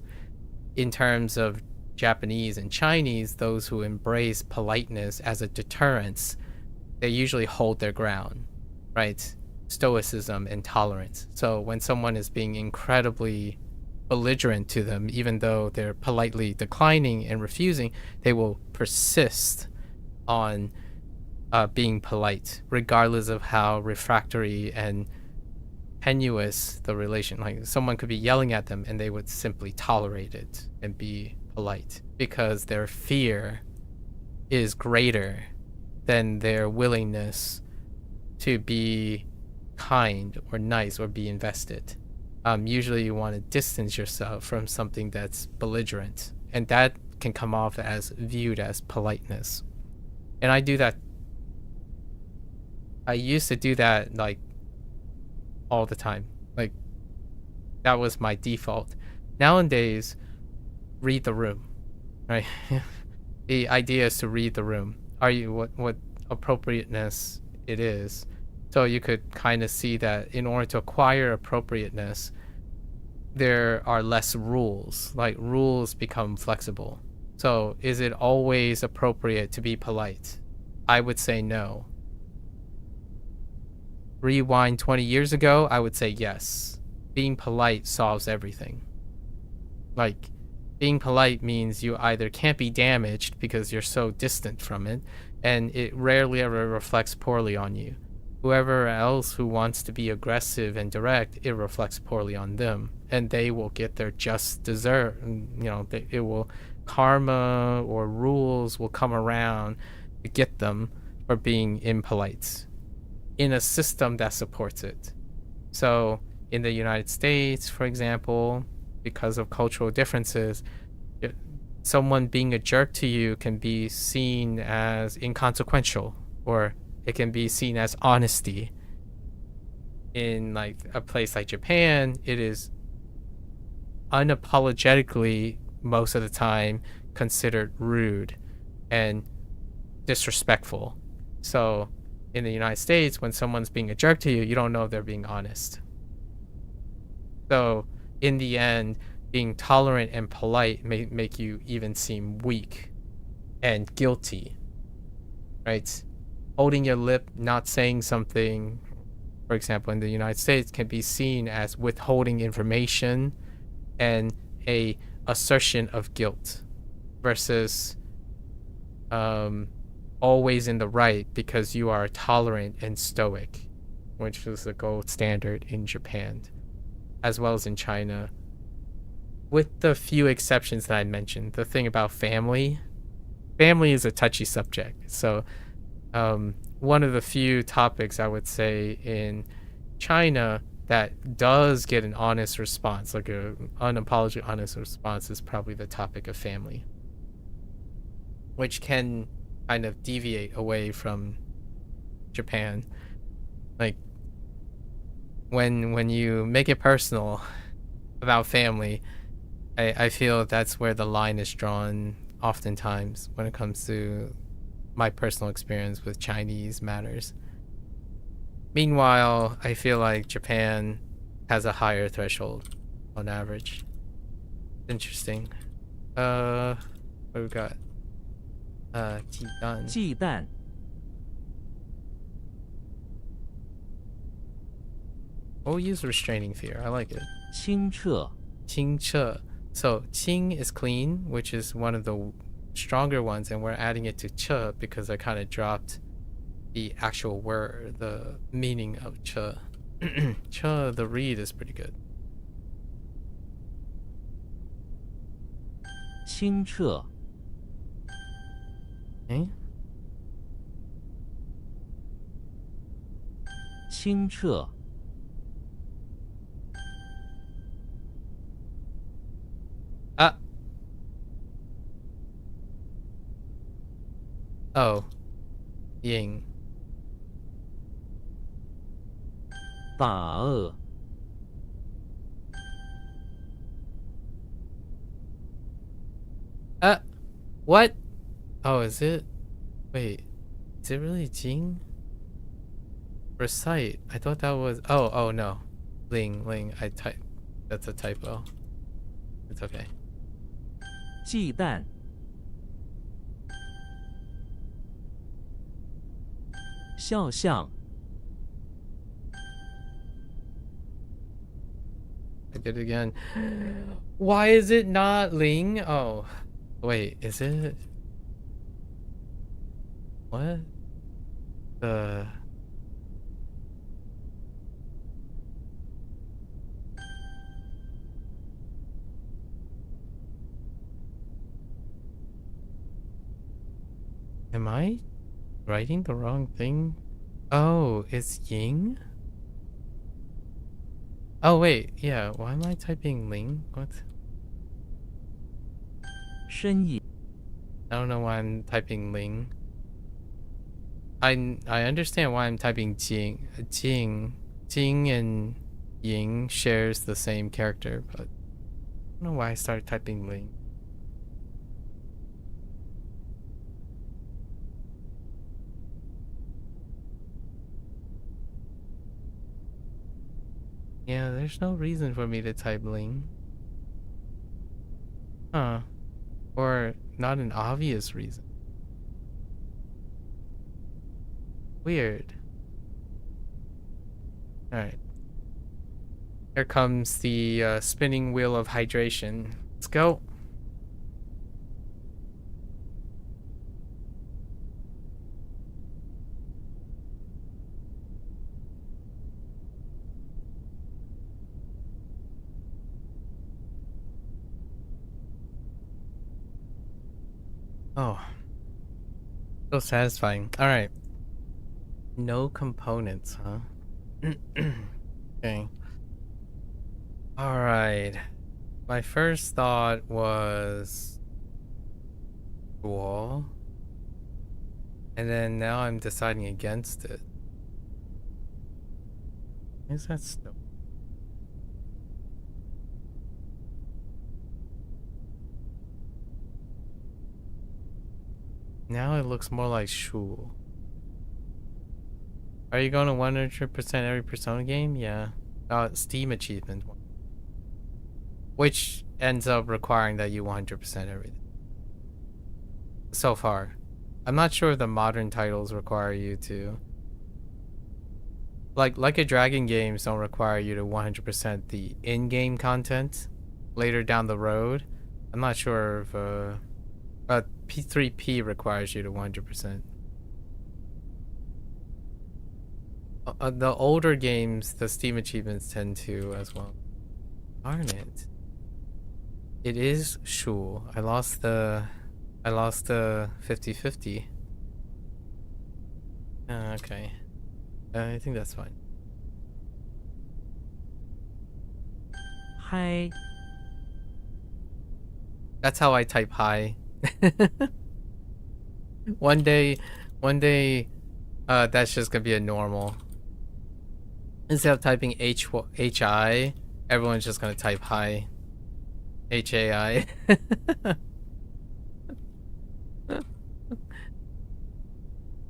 In terms of Japanese and Chinese, those who embrace politeness as a deterrence, they usually hold their ground, right? Stoicism and tolerance. So when someone is being incredibly belligerent to them, even though they're politely declining and refusing, they will persist on being polite, regardless of how refractory and tenuous the relation. Like, someone could be yelling at them and they would simply tolerate it and be polite because their fear is greater than their willingness to be kind or nice or be invested. Usually you want to distance yourself from something that's belligerent, and that can come off as viewed as politeness. And I used to do that like all the time. Like, that was my default. Nowadays, read the room, right? The idea is to read the room. What appropriateness it is. So you could kind of see that in order to acquire appropriateness, there are less rules. Like, rules become flexible. So is it always appropriate to be polite? I would say no. Rewind 20 years ago, I would say yes. Being polite solves everything. Like, being polite means you either can't be damaged because you're so distant from it, and it rarely ever reflects poorly on you. Whoever else who wants to be aggressive and direct, it reflects poorly on them, and they will get their just desert. It will, karma or rules will come around to get them for being impolite in a system that supports it. So in the United States, for example, because of cultural differences, someone being a jerk to you can be seen as inconsequential, or it can be seen as honesty. In like a place like Japan, it is unapologetically most of the time considered rude and disrespectful. So in the United States, when someone's being a jerk to you, you don't know if they're being honest. So in the end, being tolerant and polite may make you even seem weak and guilty, right? Holding your lip, not saying something, for example, in the United States, can be seen as withholding information and a assertion of guilt versus always in the right because you are tolerant and stoic, which is the gold standard in Japan, as well as in China. With the few exceptions that I mentioned, the thing about family is a touchy subject. So one of the few topics I would say in China that does get an honest response, like an unapologetic honest response, is probably the topic of family, which can kind of deviate away from Japan. Like when you make it personal about family, I feel that's where the line is drawn oftentimes when it comes to my personal experience with Chinese matters. Meanwhile, I feel like Japan has a higher threshold on average. Interesting. What do we got? 鸡蛋. 忌惮 We'll use restraining fear. I like it. 清澈 清澈. So, 清 is clean, which is one of the stronger ones, and we're adding it to 澈 because I kind of dropped the actual word, the meaning of 澈. 澈, the read is pretty good. 清澈 Okay. 清澈 Oh. Ying. 大恶 What? Oh, is it? Wait. Is it really Jing? Recite. I thought that was... Oh, no. Ling. That's a typo. It's okay. 忌惮 肖像 I did it again. Why is it not Ling? Oh. Wait, is it? What? Am I writing the wrong thing? Oh, it's Ying? Oh, wait. Yeah, why am I typing Ling? What? 身影 I don't know why I'm typing Ling. I understand why I'm typing Jing. Jing and Ying shares the same character, but I don't know why I started typing Ling. Yeah, there's no reason for me to type Ling. Huh. Or not an obvious reason. Weird. Alright. Here comes the spinning wheel of hydration. Let's go. Oh. So satisfying. Alright. No components, huh? Okay. Alright. My first thought was wall. And then now I'm deciding against it. Is that snow? Now it looks more like shul. Are you going to 100% every Persona game? Yeah. Steam achievement one. Which ends up requiring that you 100% everything. So far. I'm not sure if the modern titles require you to. Like a Dragon games don't require you to 100% the in-game content later down the road. I'm not sure if P3P requires you to 100%. The older games, the Steam achievements tend to as well. Darn it. It is shul. I lost the 50-50. Okay. I think that's fine. Hi. That's how I type hi. One day, that's just gonna be a normal. Instead of typing HI, everyone's just gonna type hi. HAI.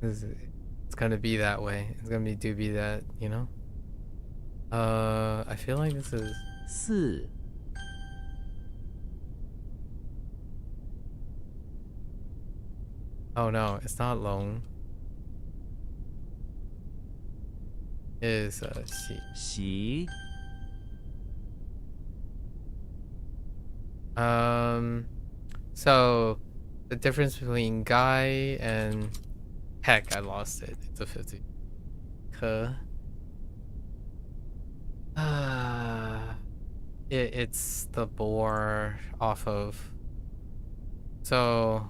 It's gonna be that way. It's gonna be that, you know? I feel like this is 4 oh no, it's not long. It is C. 习 So the difference between guy and heck, I lost it. It's a 50. It's the boar off of. So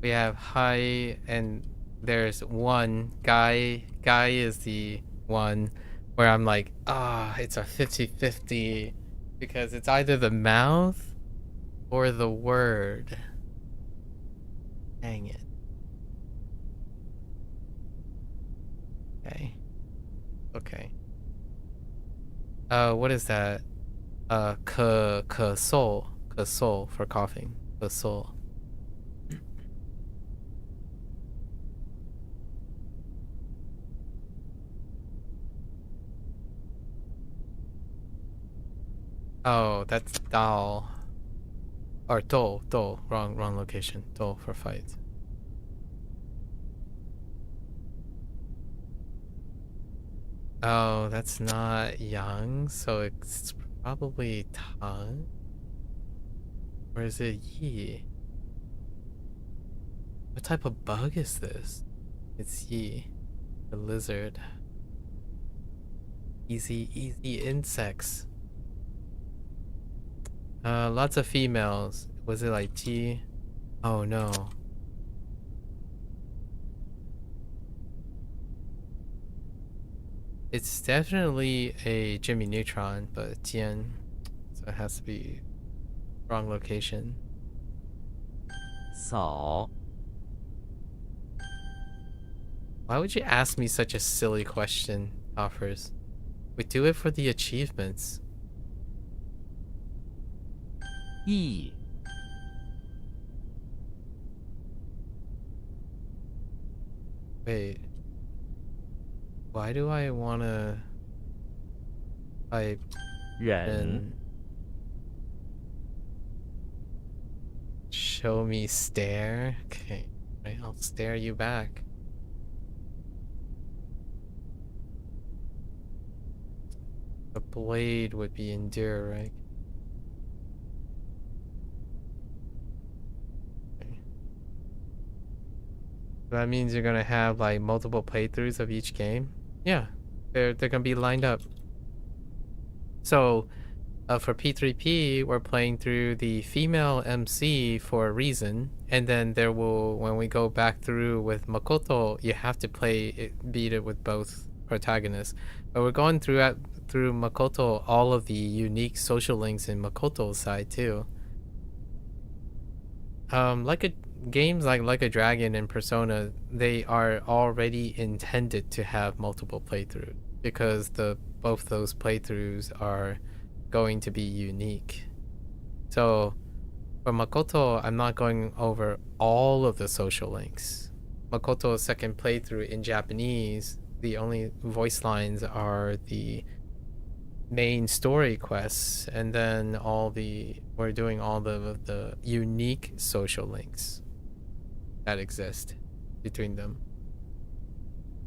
we have high and there's one guy. Guy is the one where I'm like, it's a 50-50 because it's either the mouth or the word. Dang it. Okay. Okay. What is that? Soul for coughing. Soul. Oh, that's Dao. Or Do. Wrong location. Do for fight. Oh, that's not Yang, so it's probably Tang. Or is it Yi? What type of bug is this? It's Yi. The lizard. Easy insects. Lots of females. Was it like T? Oh no. It's definitely a Jimmy Neutron, but Tian. So it has to be wrong location. 扫 Why would you ask me such a silly question, Offers? We do it for the achievements. 意 Wait. Why do I wanna type 人 in Show me stare. Okay, right, I'll stare you back. The blade would be endure, right? Okay. So that means you're gonna have like multiple playthroughs of each game. Yeah, they're gonna be lined up. So for P3P, we're playing through the female MC for a reason, and then there will, when we go back through with Makoto, you have to beat it with both protagonists. But we're going through Makoto all of the unique social links in Makoto's side too. Games like a Dragon and Persona, they are already intended to have multiple playthroughs because both those playthroughs are going to be unique. So for Makoto, I'm not going over all of the social links. Makoto's second playthrough in Japanese, the only voice lines are the main story quests, and then we're doing all the unique social links that exist between them.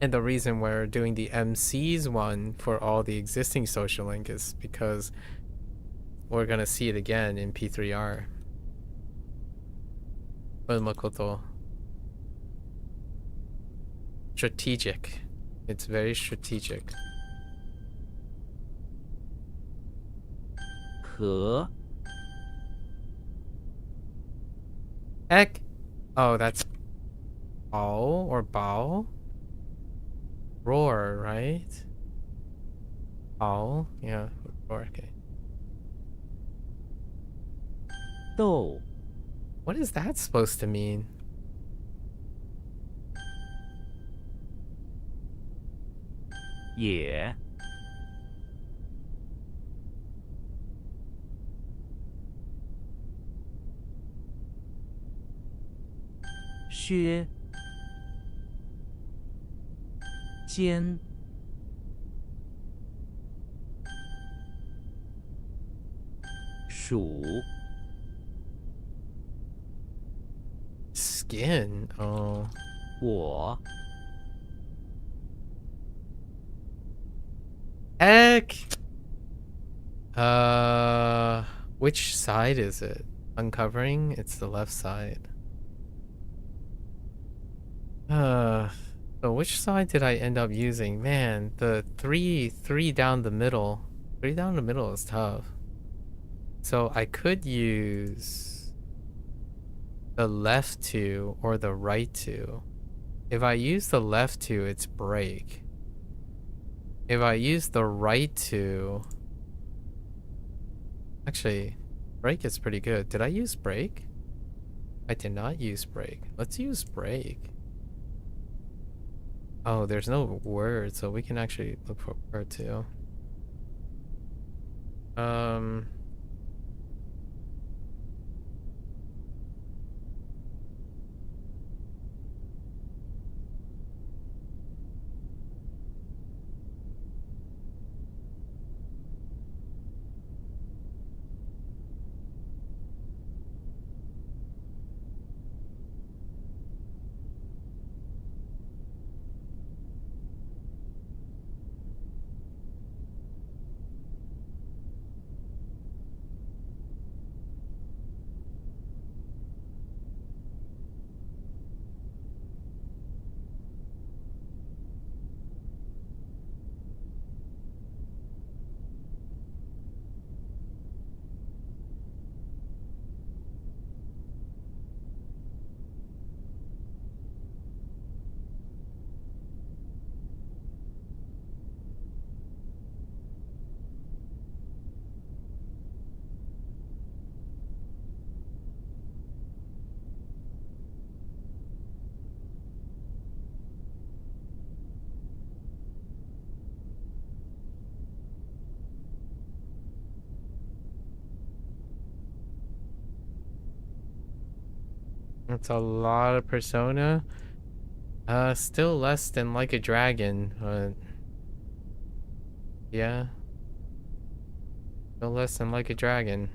And the reason we're doing the MC's one for all the existing social link is because we're gonna see it again in P3R with Makoto. Strategic. It's very strategic. 和 Heck! Oh, that's Bao or Bao? Roar, right? Bao? Yeah, roar, okay. 斗 What is that supposed to mean? 也 削 尖 鼠 Skin? Oh. 我 Heck! Which side is it? Uncovering? It's the left side. So which side did I end up using? Man, the three down the middle. 3 down the middle is tough. So I could use the left 2 or the right 2. If I use the left 2, it's break. If I use the right 2... Actually, break is pretty good. Did I use break? I did not use break. Let's use break. Oh, there's no word, so we can actually look for a word too. That's a lot of Persona. Still less than Like a Dragon, but yeah. Still less than Like a Dragon.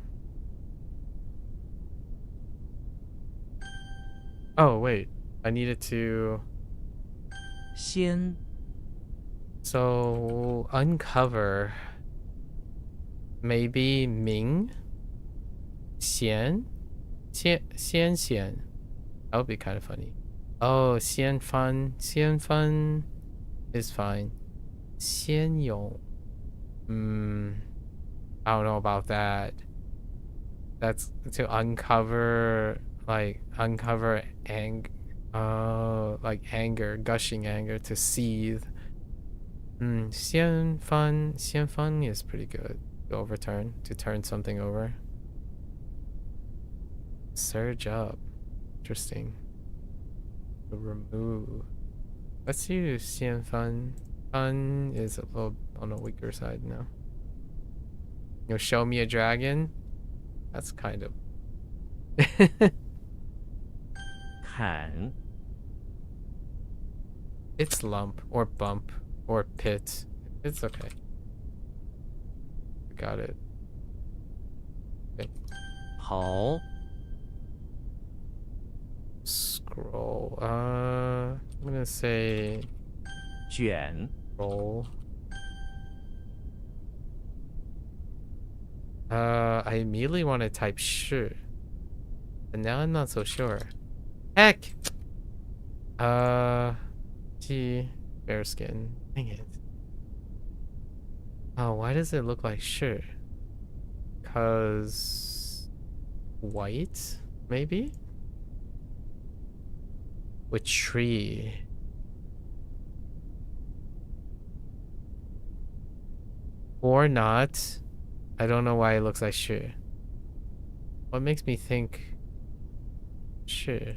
Oh, wait. I needed to... 先 So, uncover. Maybe Ming? Xian? Xian. That would be kind of funny. Oh, Xian Fan. Xian Fan is fine. Xian Yong. I don't know about that. That's to uncover, like, like anger, gushing anger, to seethe. Xian Fan is pretty good. To overturn, to turn something over. Surge up. Interesting. To remove. Let's use Xian Fan. Fan is a little on the weaker side now. You'll show me a dragon? That's kind of... 砍 It's lump, or bump, or pit. It's okay. Got it. Okay. 刨 Scroll. I'm gonna say 卷 roll. I immediately want to type shi, but now I'm not so sure. Heck! Gee, bearskin. Dang it. Oh, why does it look like shi? 'Cause white, maybe? With tree. Or not. I don't know why it looks like shi. What makes me think shi?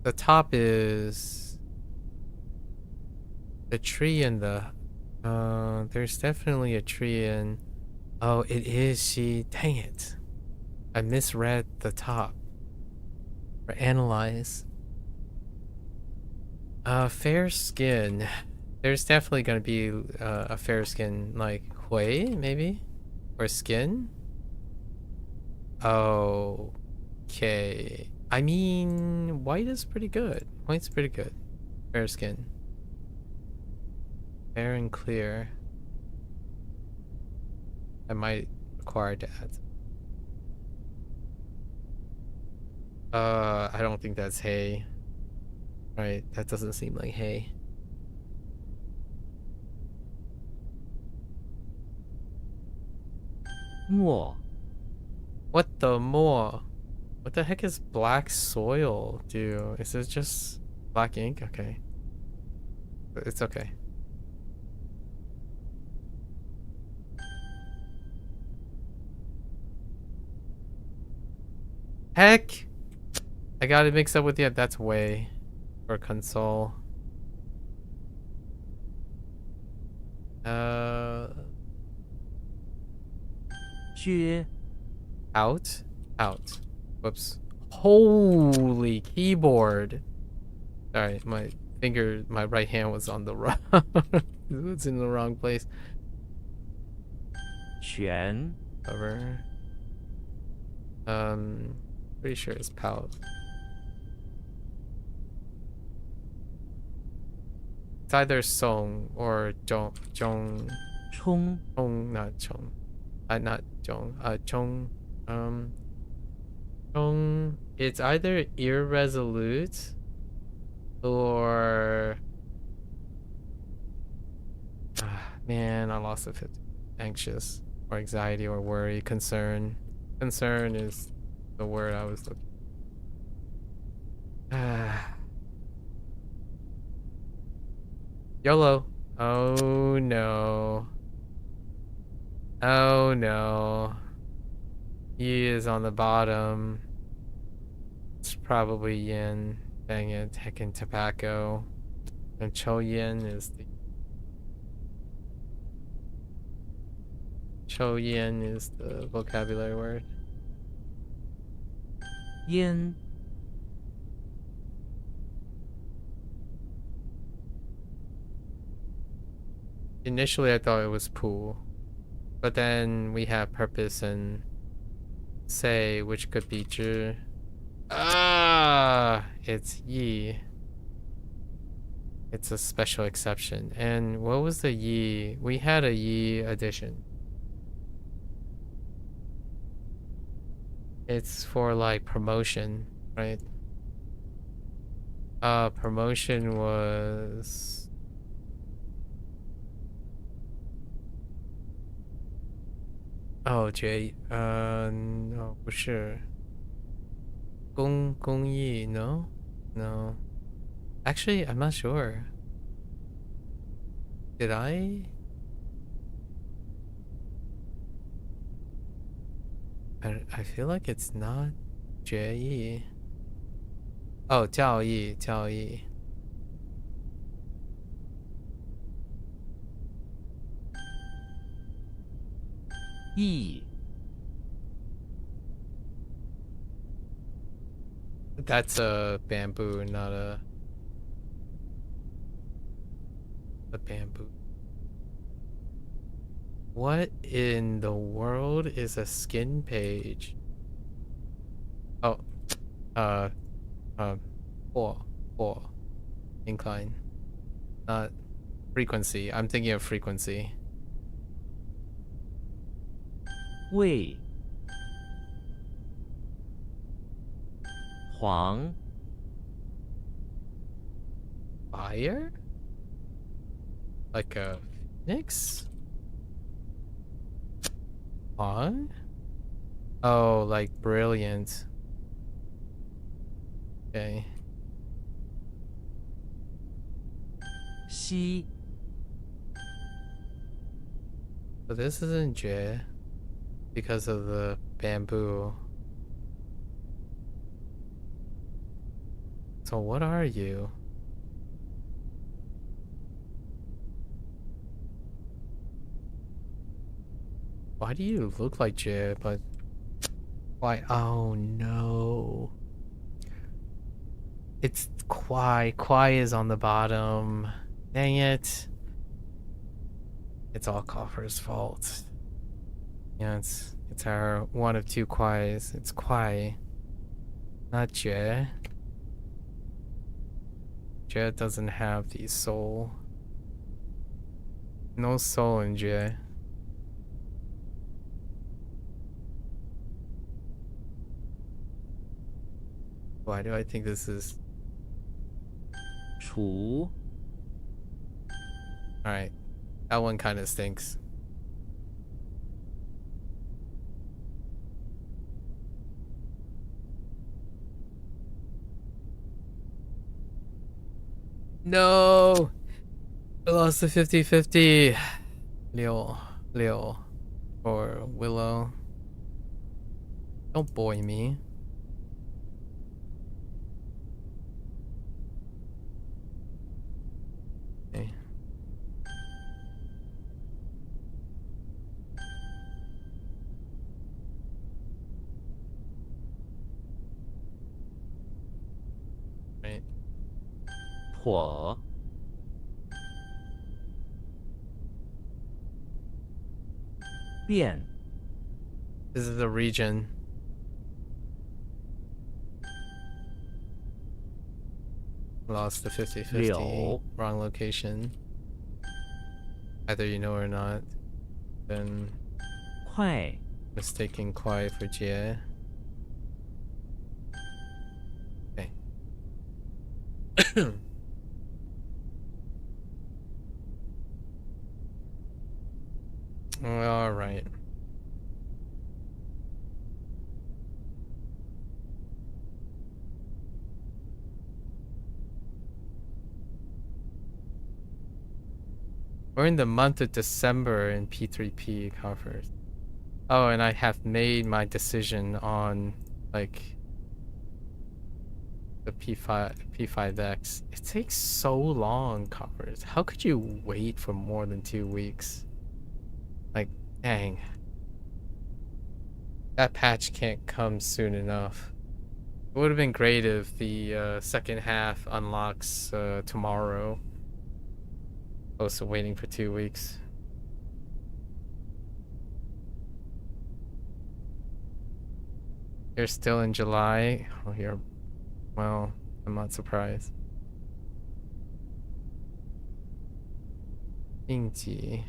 The top is the tree and the there's definitely a tree in... Oh, it is she. Dang it. I misread the top. Or analyze. Fair skin. There's definitely gonna be a fair skin, like Hui, maybe? Or skin? Okay. I mean, white is pretty good. White's pretty good. Fair skin. Fair and clear. I might require to add. I don't think that's hay. Right, that doesn't seem like hay. Mo. What the more? What the heck is black soil do? Is it just black ink? Okay. It's okay. Heck! I got it mixed up with the... That's way. For console. Jue. Out? Out. Whoops. Holy keyboard. Sorry, my right hand was on the wrong... It's in the wrong place. 全 Cover. Pretty sure it's pout. It's either song or jong. 冲 Chong, not chong. Not jong. Chong. Chong. It's either irresolute or... man, I lost a 50. Anxious or anxiety or worry. Concern. Concern is the word I was looking. YOLO. Oh no. Oh no. He is on the bottom. It's probably yin. Dang it. Heckin' tobacco. And cho yin is the... Cho yin is the vocabulary word. 烟 Initially, I thought it was pool, but then we have purpose and say, which could be zhi. It's Yi. It's a special exception. And what was the Yi? We had a Yi edition. It's for like promotion, right? Promotion was J no 不是公益 no? No. Actually, I'm not sure. Did I feel like it's not JE. Oh, 教义. E. That's a bamboo, not a bamboo. What in the world is a skin page? Oh, four. Incline. Not frequency. I'm thinking of frequency. 魏。黄。 Fire? Like a phoenix? On? Oh, like brilliant. Okay. 西。 So this isn't J because of the bamboo. So what are you? Why do you look like J, but why? Oh no. It's Kwai. Kwai is on the bottom. Dang it. It's all Coffer's fault. Yeah, it's our one of two Kwais. It's Kwai, not J. J doesn't have the soul. No soul in J. Why do I think this is... 楚。 Alright. That one kind of stinks. No! I lost the 50-50. Leo. Or Willow. Don't boy me. Okay. Right. 妥。 变。 This is the region. Lost the 50-50. Liu. Wrong location. Either you know or not. Then 快。 mistaking Kwai for Jie. Okay. All right. We're in the month of December in P3P conference. Oh, and I have made my decision on like the P5X. It takes so long, conference. How could you wait for more than 2 weeks? Like, dang. That patch can't come soon enough. It would have been great if the second half unlocks tomorrow. Opposed to waiting for 2 weeks. You're still in July. Oh, you're... Well, I'm not surprised. 应急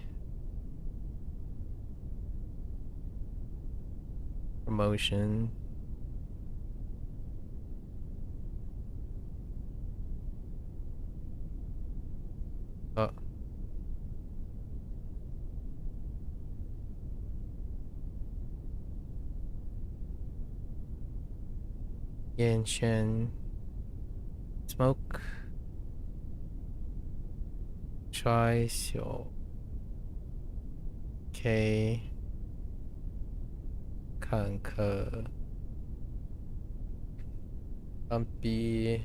promotion. Oh. 烟圈 smoke try 小 K 看课 Bumpy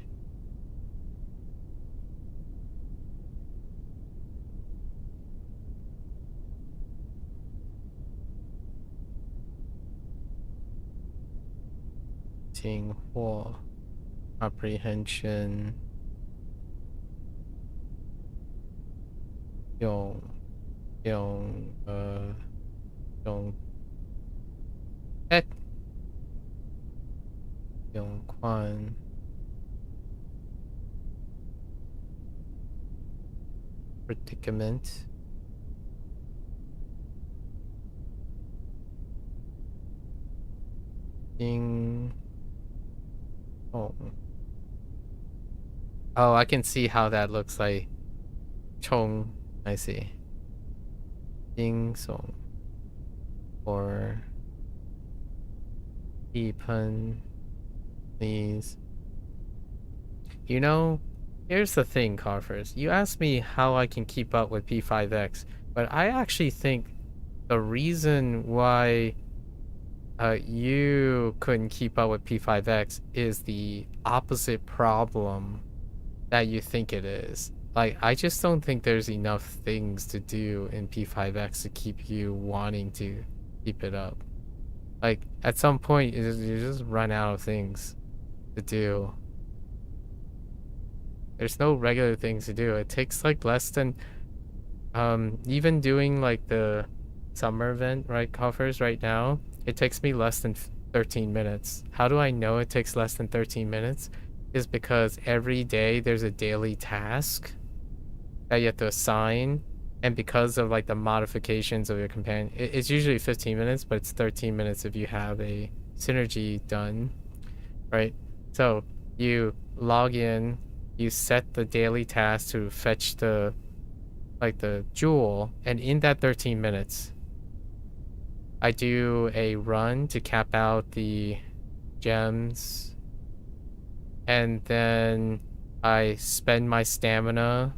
情或 apprehension 用tech 用宽 predicament 应 Oh, I can see how that looks like. Chong, I see. Ding song. Or Ipun, please. You know, here's the thing, Carfers. You asked me how I can keep up with P5X, but I actually think the reason why you couldn't keep up with P5X is the opposite problem that you think it is. Like, I just don't think there's enough things to do in P5X to keep you wanting to keep it up. Like, at some point, you just run out of things to do. There's no regular things to do. It takes like less than even doing like the summer event, right, Coffers, right now, it takes me less than 13 minutes. How do I know it takes less than 13 minutes? Is because every day there's a daily task that you have to assign, and because of like the modifications of your companion, it's usually 15 minutes, but it's 13 minutes if you have a synergy done, right? So you log in, you set the daily task to fetch the jewel, and in that 13 minutes I do a run to cap out the gems, and then I spend my stamina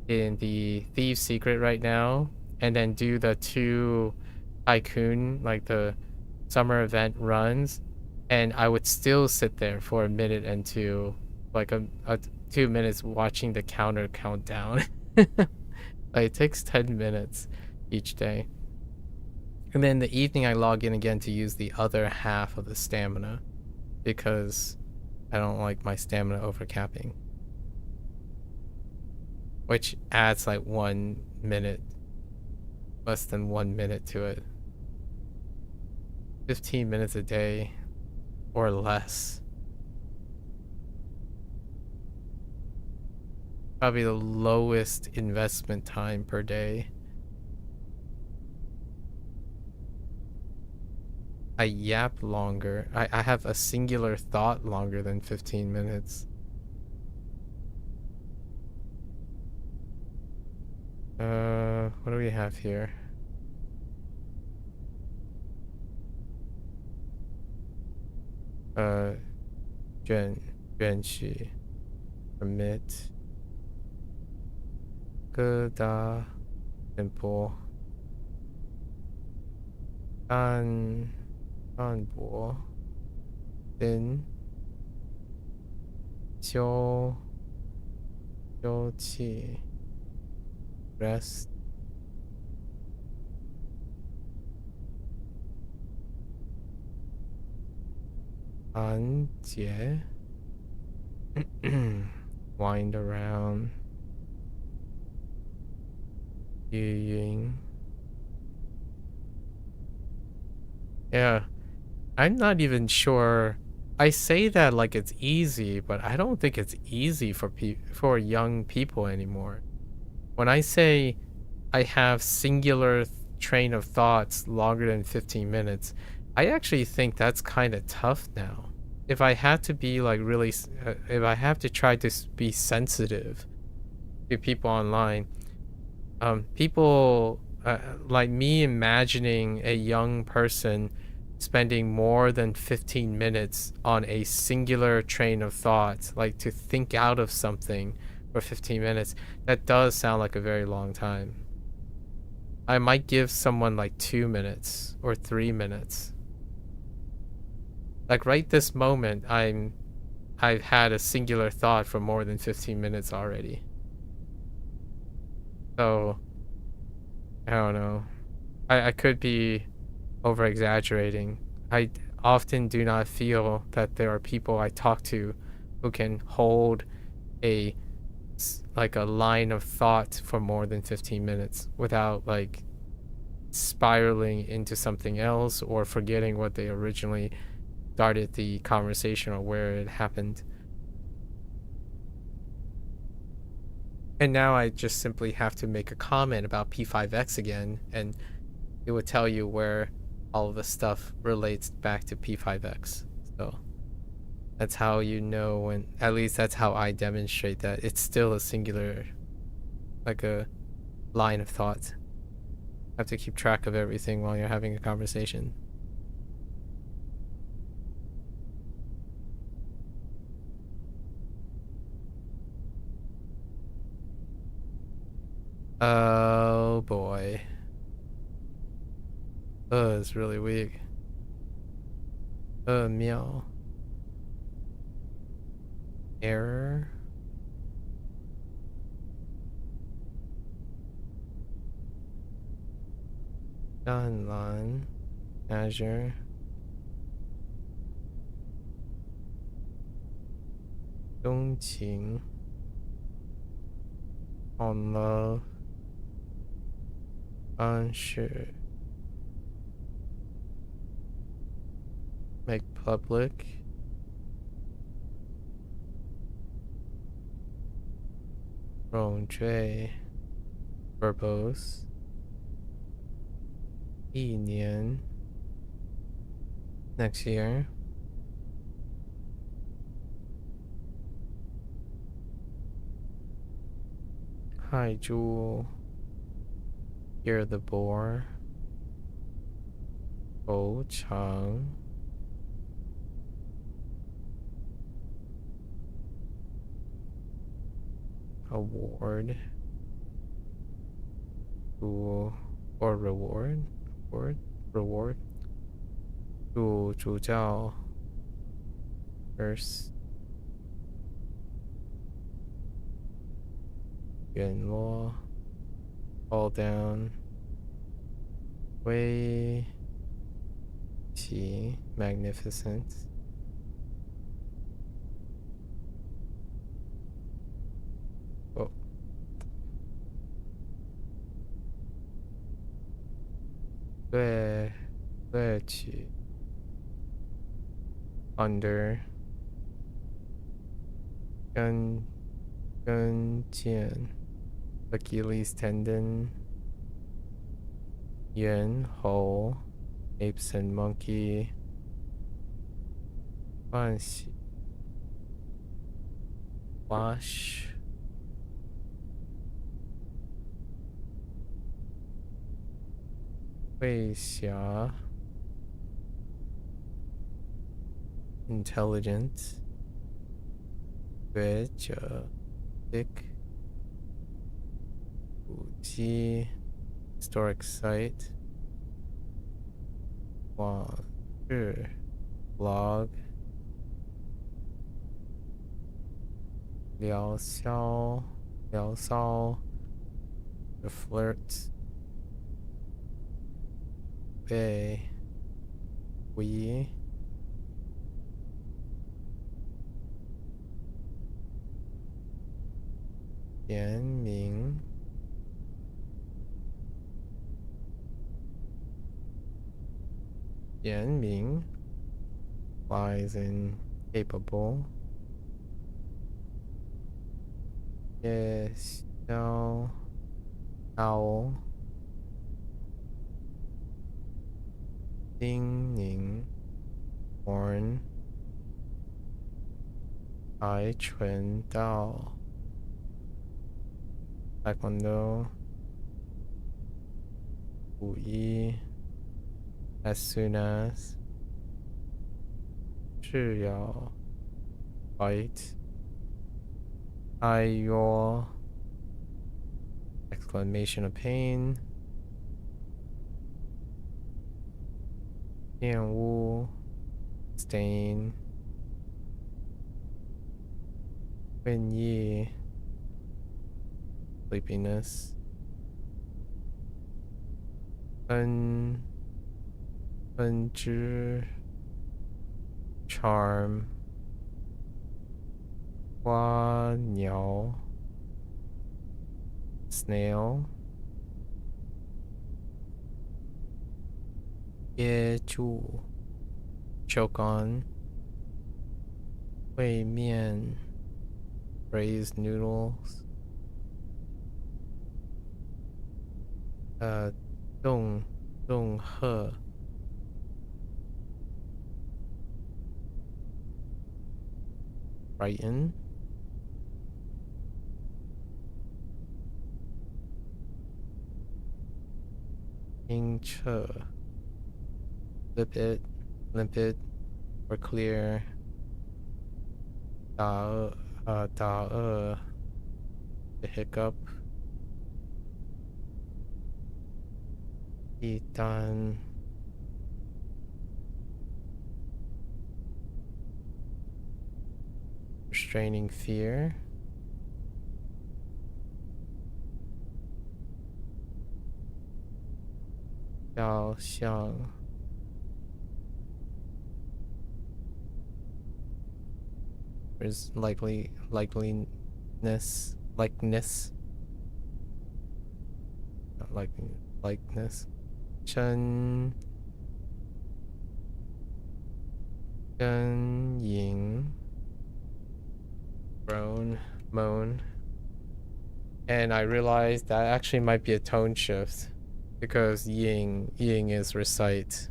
in the Thieves Secret right now, and then do the 2 Tycoon, like the summer event runs, and I would still sit there for a minute and 2, like a 2 minutes watching the counter count down. Like, it takes 10 minutes each day. And then in the evening I log in again to use the other half of the stamina, because I don't like my stamina overcapping. Which adds like 1 minute, less than 1 minute to it. 15 minutes a day or less. Probably the lowest investment time per day. I yap longer. I have a singular thought longer than 15 minutes. What do we have here? Juan Shi permit 各大店铺按博跟休憩 rest 安解 wind around 语音 yeah I'm not even sure. I say that like it's easy, but I don't think it's easy for young people anymore. When I say I have singular train of thoughts longer than 15 minutes, I actually think that's kind of tough now. If I had to be like really, if I have to try to be sensitive to people online, people like me imagining a young person spending more than 15 minutes on a singular train of thought, like to think out of something for 15 minutes, that does sound like a very long time. I might give someone like 2 minutes or 3 minutes. Like right this moment, I've had a singular thought for more than 15 minutes already. So, I don't know. I could be over exaggerating. I often do not feel that there are people I talk to who can hold a line of thought for more than 15 minutes without like spiraling into something else or forgetting what they originally started the conversation or where it happened. And now I just simply have to make a comment about P5X again, and it would tell you where all of the stuff relates back to P5X. So that's how you know when, at least that's how I demonstrate that it's still a singular, like a line of thought. You have to keep track of everything while you're having a conversation. Oh boy. It's really weak. Meow. Error. Online. Azure. Dongqing. On love. Unsure. Make public. Rongzhui. Verbose. 一年 next year. Hi, Jewel. Hear the boar. Go Chang. Award. Or reward. Reward. 主教 First. 陨落 Fall down. 威奇 Magnificent. Oh. 对齐 Under. 跟腱 Achilles tendon. 猿猴 Apes and monkey. 欢喜 Wash. 慧霞 Intelligent. 学者 Dick. 古迹 Historic site. 往日 Blog. 聊骚 The flirt. 被 We. 严明 严明 wise and capable. Yes, no, owl. Ding Ning, Horn, Ai Chun Dao, Taekwondo, Wu Yi, as soon as, 是要 fight, I your exclamation of pain, 玷污 stain, 瘟疫 sleepiness, 分支 charm, 花鸟 snail, 噎住 choke on, 烩面 braised noodles, 冻鹤 frighten, 清澈 limpid or clear, 打恶 the hiccup, 一单 restraining fear, 肖像 is likeness, not likeness, 真影 groan, moan, and I realized that actually might be a tone shift because ying is recite,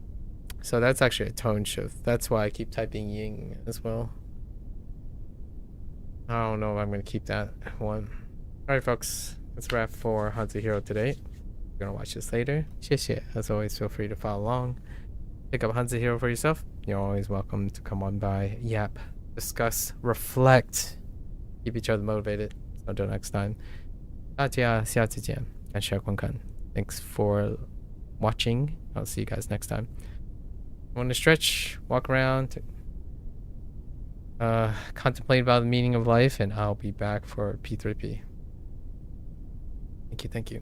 so that's actually a tone shift. That's why I keep typing ying as well. I don't know if I'm gonna keep that one. Alright folks, that's a wrap for HanziHero today. You're gonna watch this later. 谢谢. As always, feel free to follow along. Pick up HanziHero for yourself. You're always welcome to come on by, yap, discuss, reflect, keep each other motivated. So until next time, 大家下次见，感谢观看. Thanks for watching. I'll see you guys next time. Want to stretch, walk around, contemplate about the meaning of life, and I'll be back for P3P. Thank you.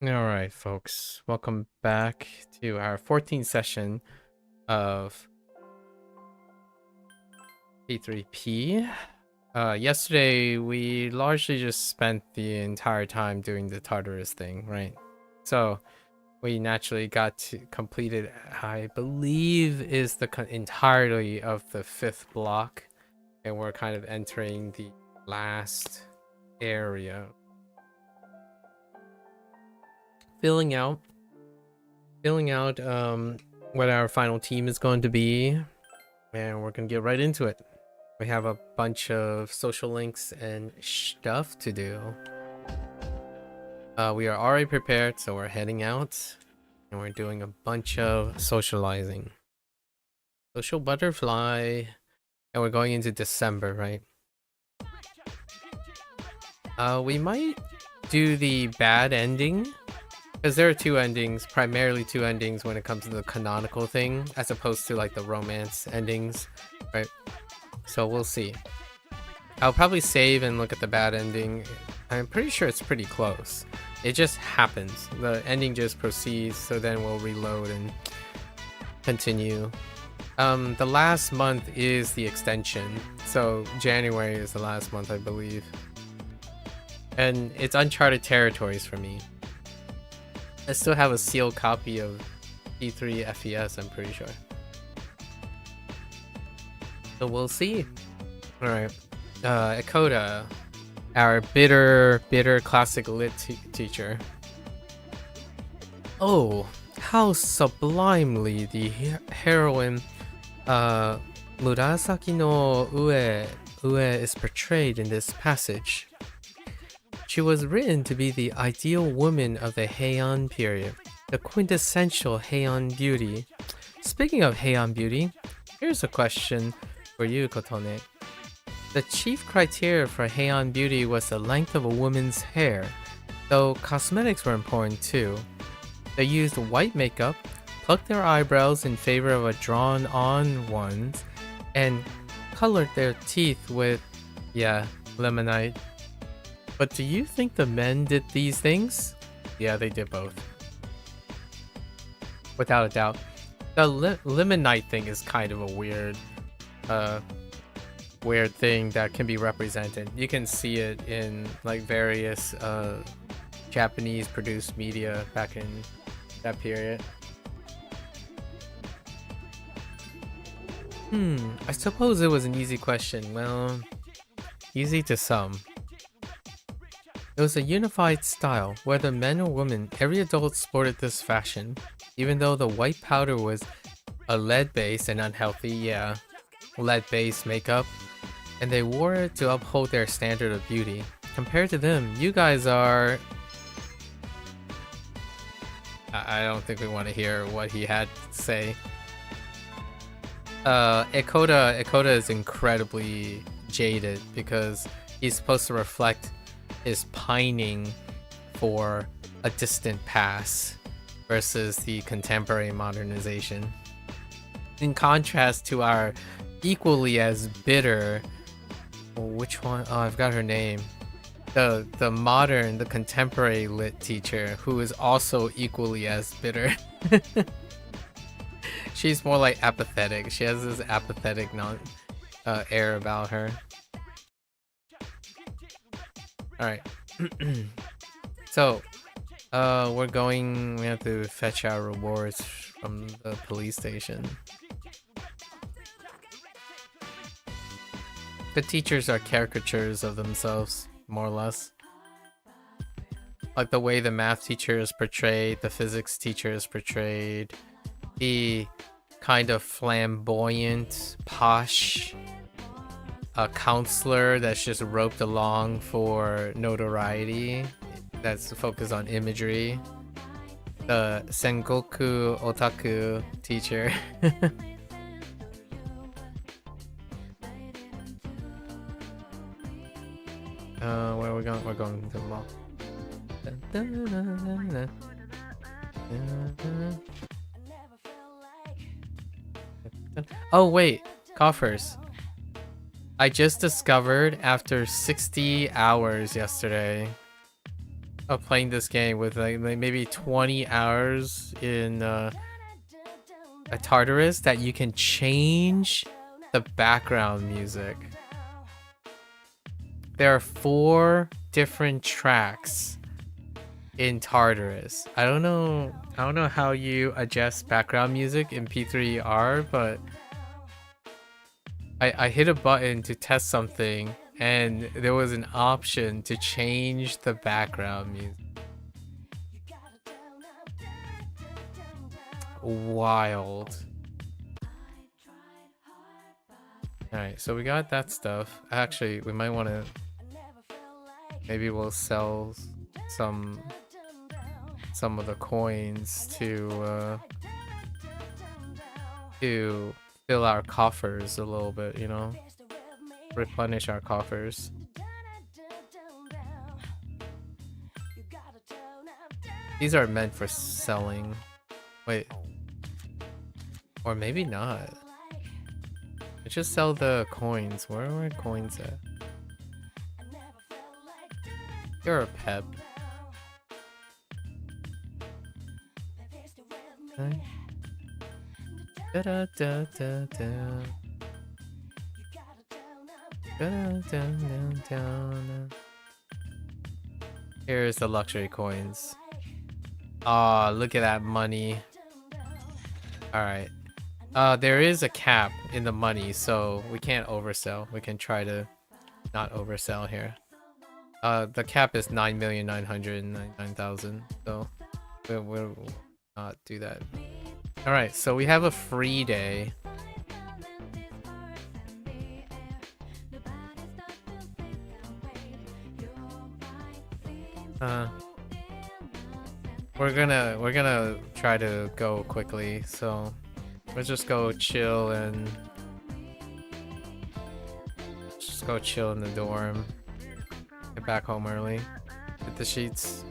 Alright, folks. Welcome back to our 14th session of P3P. Yesterday, we largely just spent the entire time doing the Tartarus thing, right? So, we naturally got to completed, I believe, is the entirety of the 5th block. And we're kind of entering the last area. Filling out what our final team is going to be, and we're gonna get right into it. We have a bunch of social links and stuff to do. We are already prepared, so we're heading out and we're doing a bunch of socializing. Social butterfly, and we're going into December, right? We might do the bad ending. Because there are two endings, primarily two endings when it comes to the canonical thing, as opposed to like the romance endings, right? So we'll see. I'll probably save and look at the bad ending. I'm pretty sure it's pretty close. It just happens. The ending just proceeds, so then we'll reload and continue. The last month is the extension, so January is the last month, I believe. And it's uncharted territories for me. I still have a sealed copy of P3 FES, I'm pretty sure. So we'll see. Alright. Ekoda, our bitter classic lit teacher. Oh, how sublimely the heroine Murasaki no Ue is portrayed in this passage. She was written to be the ideal woman of the Heian period, the quintessential Heian beauty. Speaking of Heian beauty, here's a question for you, Kotone. The chief criteria for Heian beauty was the length of a woman's hair, though cosmetics were important too. They used white makeup, plucked their eyebrows in favor of a drawn-on ones, and colored their teeth with, lemonite. But do you think the men did these things? Yeah, they did both. Without a doubt. The limonite thing is kind of a weird thing that can be represented. You can see it in like various Japanese produced media back in that period. I suppose it was an easy question. Well, easy to some. It was a unified style, whether men or women, every adult sported this fashion. Even though the white powder was a lead-based and unhealthy, lead-based makeup, and they wore it to uphold their standard of beauty. Compared to them, you guys are... I don't think we want to hear what he had to say. Ekoda is incredibly jaded because he's supposed to reflect his pining for a distant past versus the contemporary modernization. In contrast to our equally as bitter, which one? Oh, I've got her name. The contemporary lit teacher who is also equally as bitter. She's more like apathetic. She has this apathetic air about her. Alright. So, we have to fetch our rewards from the police station. The teachers are caricatures of themselves, more or less. Like the way the math teacher is portrayed, the physics teacher is portrayed, the kind of flamboyant, posh counselor that's just roped along for notoriety, that's focused on imagery, the Sengoku otaku teacher. Where are we going? We're going to the mall. Oh wait, coffers. I just discovered after 60 hours yesterday of playing this game with like maybe 20 hours in a Tartarus that you can change the background music. There are 4 different tracks in Tartarus. I don't know how you adjust background music in P3R, but I hit a button to test something and there was an option to change the background music. Wild. Alright, so we got that stuff. Actually, we might want to... Maybe we'll sell some of the coins to fill our coffers a little bit, you know? Replenish our coffers. These are meant for selling. Wait. Or maybe not. Let's just sell the coins. Where are coins at? You're a pep. Okay. Da da da da da. Da da da da. Here's the luxury coins. Ah, look at that money. Alright. There is a cap in the money, so we can't oversell. We can try to not oversell here. The cap is 9,999,000, so we'll not do that. Alright, so we have a free day. We're gonna try to go quickly, so let's just go chill and just go chill in the dorm. Get back home early. Hit the sheets.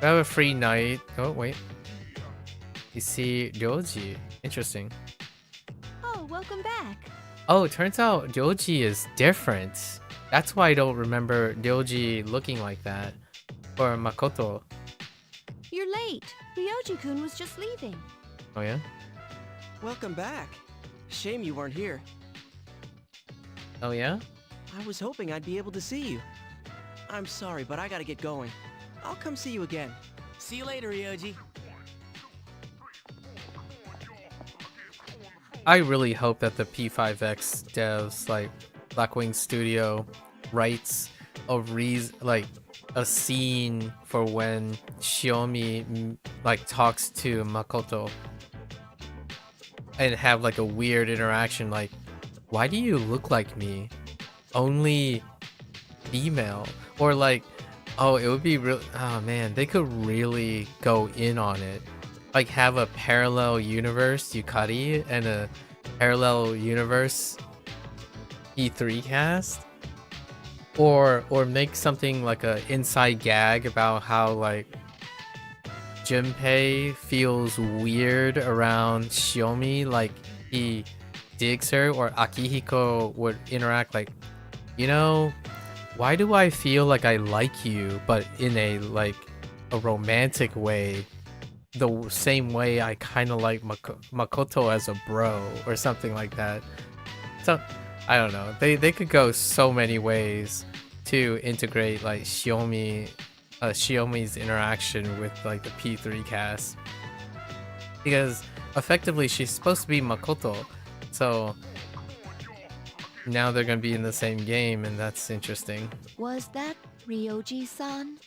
We have a free night. Oh wait. You see Ryoji. Interesting. Oh, welcome back. Oh, it turns out Ryoji is different. That's why I don't remember Ryoji looking like that. Or Makoto. You're late. Ryoji-kun was just leaving. Oh yeah? Welcome back. Shame you weren't here. Oh yeah? I was hoping I'd be able to see you. I'm sorry, but I gotta get going. I'll come see you again. See you later, Ryoji. I really hope that the P5X devs, like Blackwing Studio, writes a scene for when Shiomi like talks to Makoto and have like a weird interaction, like, why do you look like me? Only female. Or like, oh, it would be real. Oh man, they could really go in on it. Like have a parallel universe Yukari and a parallel universe E3 cast, or make something like a inside gag about how like Junpei feels weird around Shiomi, like he digs her, or Akihiko would interact like, you know, why do I feel like I like you, but in a like a romantic way, the same way I kind of like Makoto as a bro, or something like that. So I don't know, they could go so many ways to integrate like Shiomi's interaction with like the P3 cast, because effectively she's supposed to be Makoto, so now they're gonna be in the same game, and that's interesting. Was that Ryoji-san?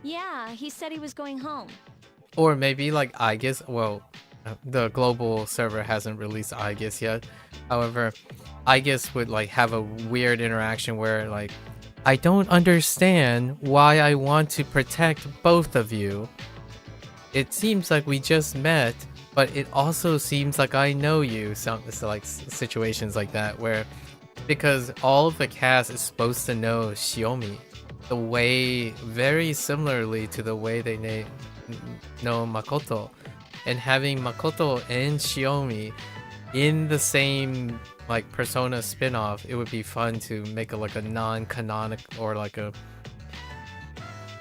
Yeah, he said he was going home. Or maybe like Aegis. Well, the global server hasn't released Aegis yet. However, Aegis would like have a weird interaction where like, I don't understand why I want to protect both of you. It seems like we just met, but it also seems like I know you. So like situations like that where, because all of the cast is supposed to know Shiomi, the way very similarly to the way they know Makoto, and having Makoto and Shiomi in the same like Persona spin-off, it would be fun to make a non-canonic or like a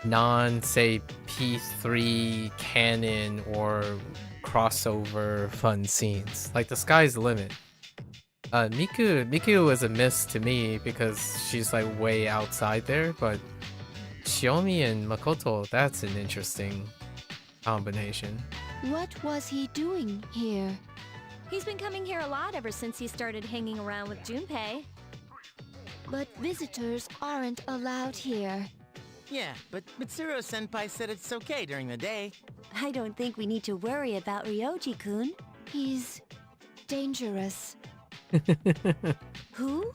non-say P3 canon or crossover fun scenes. Like the sky's the limit. Miku was a miss to me because she's like way outside there, but Shiomi and Makoto, that's an interesting combination. What was he doing here? He's been coming here a lot ever since he started hanging around with Junpei. But visitors aren't allowed here. Yeah, but Mitsuru-senpai said it's okay during the day. I don't think we need to worry about Ryoji-kun. He's dangerous. Who?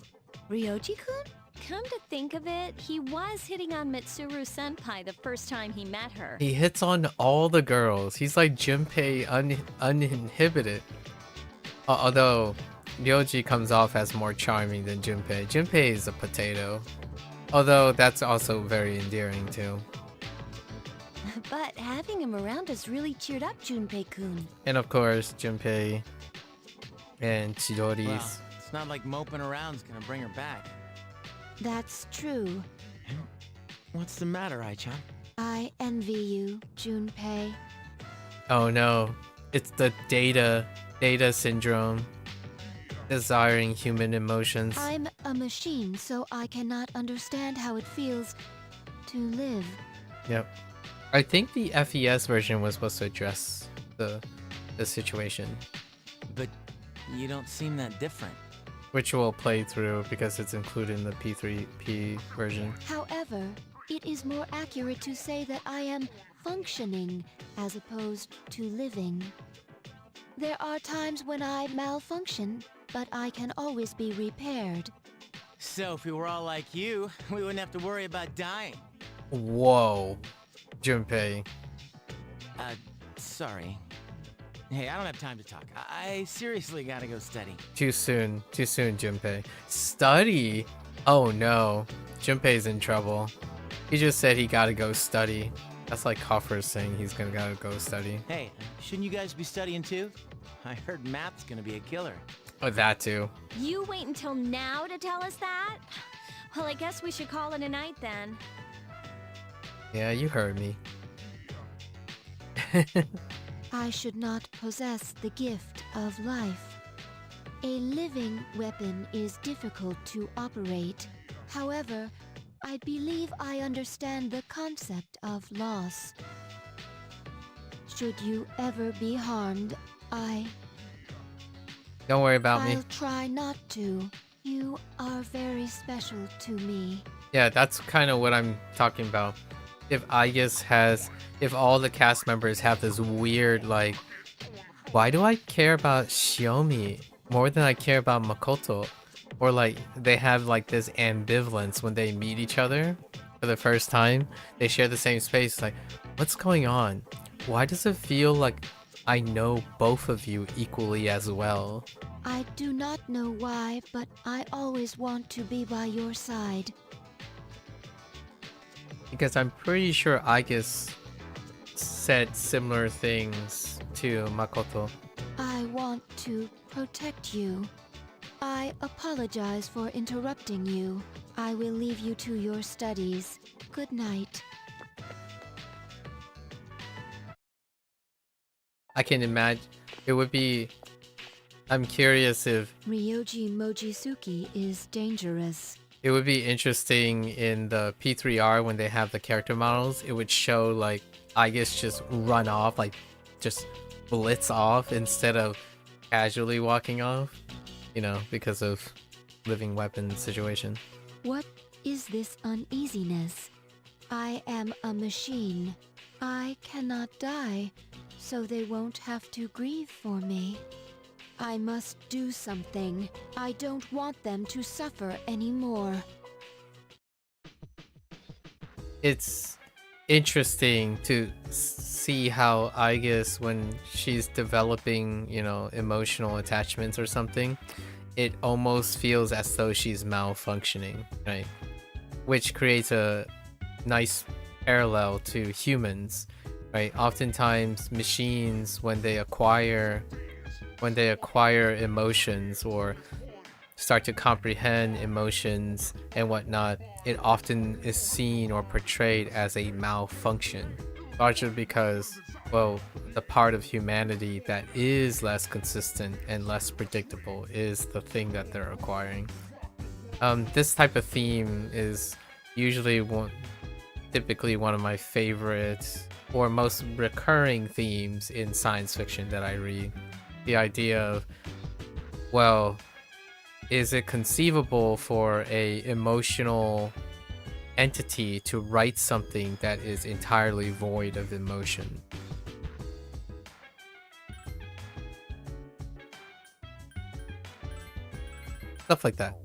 Ryoji-kun? Come to think of it, he was hitting on Mitsuru-senpai the first time he met her. He hits on all the girls. He's like Junpei uninhibited. Although Ryoji comes off as more charming than Junpei. Junpei is a potato. Although that's also very endearing too. But having him around has really cheered up Junpei-kun. And of course, Junpei and Chidori's. Well, it's not like moping around's gonna bring her back. That's true. What's the matter, Ai-chan? I envy you, Junpei. Oh no, it's the data syndrome. Desiring human emotions. I'm a machine, so I cannot understand how it feels to live. Yep. I think the FES version was supposed to address the situation, But you don't seem that different. which will play through because it's included in the P3P version. However, it is more accurate to say that I am functioning as opposed to living. There are times when I malfunction, but I can always be repaired. So if we were all like you, we wouldn't have to worry about dying. Whoa, Junpei. Sorry. Hey, I don't have time to talk. I seriously gotta go study. Too soon, Junpei. Study? Oh no, Junpei's in trouble. He just said he gotta go study. That's like Hoffer saying he's gonna gotta go study. Hey, shouldn't you guys be studying too? I heard math's gonna be a killer. Oh, that too. You wait until now to tell us that? Well, I guess we should call it a night then. Yeah, you heard me. I should not possess the gift of life. A living weapon is difficult to operate. However, I believe I understand the concept of loss. Should you ever be harmed, Don't worry about me. I'll try not to. You are very special to me. Yeah, that's kind of what I'm talking about. If if all the cast members have this weird, like, why do I care about Shiomi more than I care about Makoto? Or like, they have like this ambivalence when they meet each other for the first time. They share the same space, like, what's going on? Why does it feel like I know both of you equally as well? I do not know why, but I always want to be by your side. Because I'm pretty sure Aigis said similar things to Makoto. I want to protect you. I apologize for interrupting you. I will leave you to your studies. Good night. I can imagine it would be. I'm curious if Ryoji Mochizuki is dangerous. it would be interesting in the P3R when they have the character models. It would show like I guess just run off, like just blitz off instead of casually walking off. You know, because of living weapon situation. What is this uneasiness? I am a machine. I cannot die, so they won't have to grieve for me. I must do something. I don't want them to suffer anymore. It's interesting to see how I guess when she's developing, you know, emotional attachments or something, it almost feels as though she's malfunctioning, right? Which creates a nice parallel to humans, right? Oftentimes machines, when they acquire when they acquire emotions or start to comprehend emotions and whatnot, it often is seen or portrayed as a malfunction, largely because, well, the part of humanity that is less consistent and less predictable is the thing that they're acquiring. This type of theme is usually typically one of my favorite or most recurring themes in science fiction that I read. The idea of, well, is it conceivable for a emotional entity to write something that is entirely void of emotion? Stuff like that.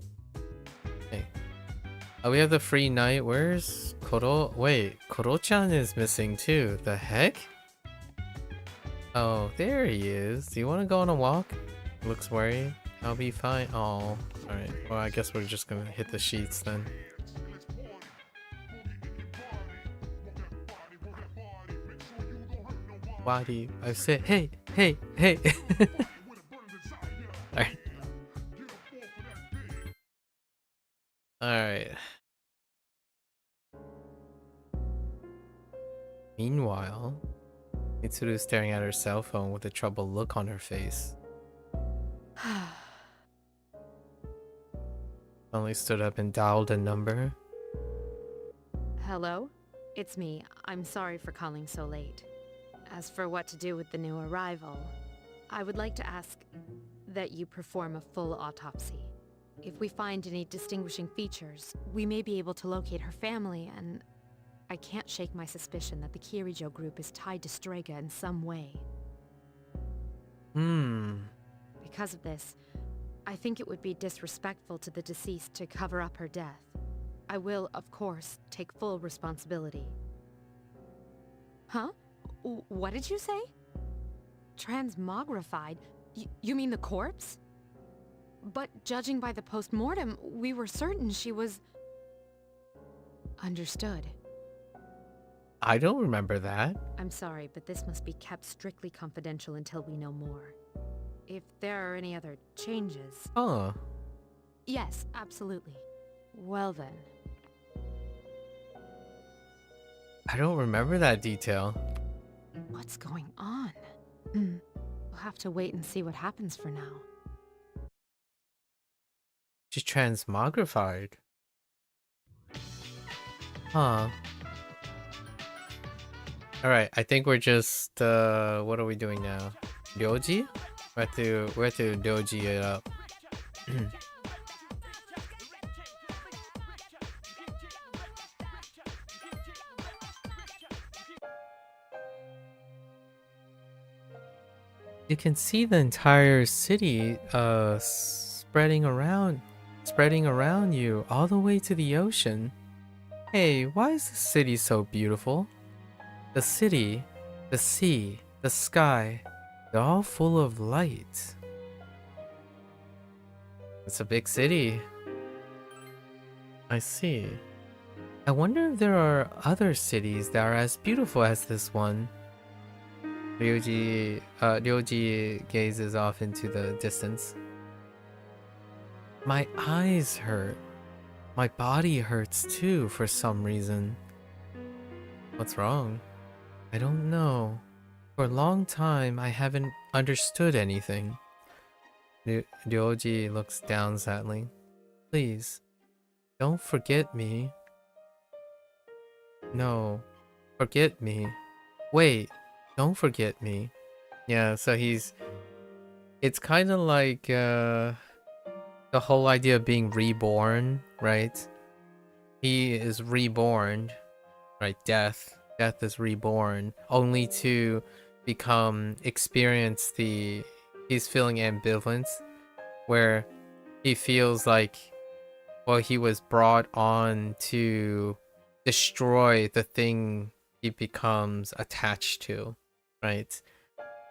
Okay. Oh, we have the free night. Where's Koro? Wait, Koro-chan is missing too. The heck? Oh, there he is. Do you want to go on a walk? Looks worried. I'll be fine. Oh, alright. Well, I guess we're just gonna hit the sheets then. Why do you? I said, hey, hey, hey. Alright. Alright. Meanwhile, Mitsuru is staring at her cell phone with a troubled look on her face. Only stood up and dialed a number. Hello? It's me. I'm sorry for calling so late. As for what to do with the new arrival, I would like to ask that you perform a full autopsy. If we find any distinguishing features, we may be able to locate her family, and I can't shake my suspicion that the Kirijo group is tied to Strega in some way. Because of this, I think it would be disrespectful to the deceased to cover up her death. I will, of course, take full responsibility. Huh? What did you say? Transmogrified? You mean the corpse? But judging by the post-mortem, we were certain she was... Understood. I don't remember that. I'm sorry, but this must be kept strictly confidential until we know more. If there are any other changes... Oh. Yes, absolutely. Well then. I don't remember that detail. What's going on? We'll have to wait and see what happens for now. She's transmogrified. Huh. Alright, I think we're just, what are we doing now? Ryoji? We have to Ryoji it up. You can see the entire city spreading around you all the way to the ocean. Hey, why is the city so beautiful? The city, the sea, the sky, they're all full of light. It's a big city. I see. I wonder if there are other cities that are as beautiful as this one. Ryoji gazes off into the distance. My eyes hurt. My body hurts too for some reason. What's wrong? I don't know. For a long time, I haven't understood anything. Ryoji looks down sadly. Please, don't forget me. No, forget me. Wait, don't forget me. Yeah, so it's kind of like the whole idea of being reborn, right? He is reborn, right? Death is reborn, only to experience he's feeling ambivalence, where he feels like, well, he was brought on to destroy the thing he becomes attached to, right?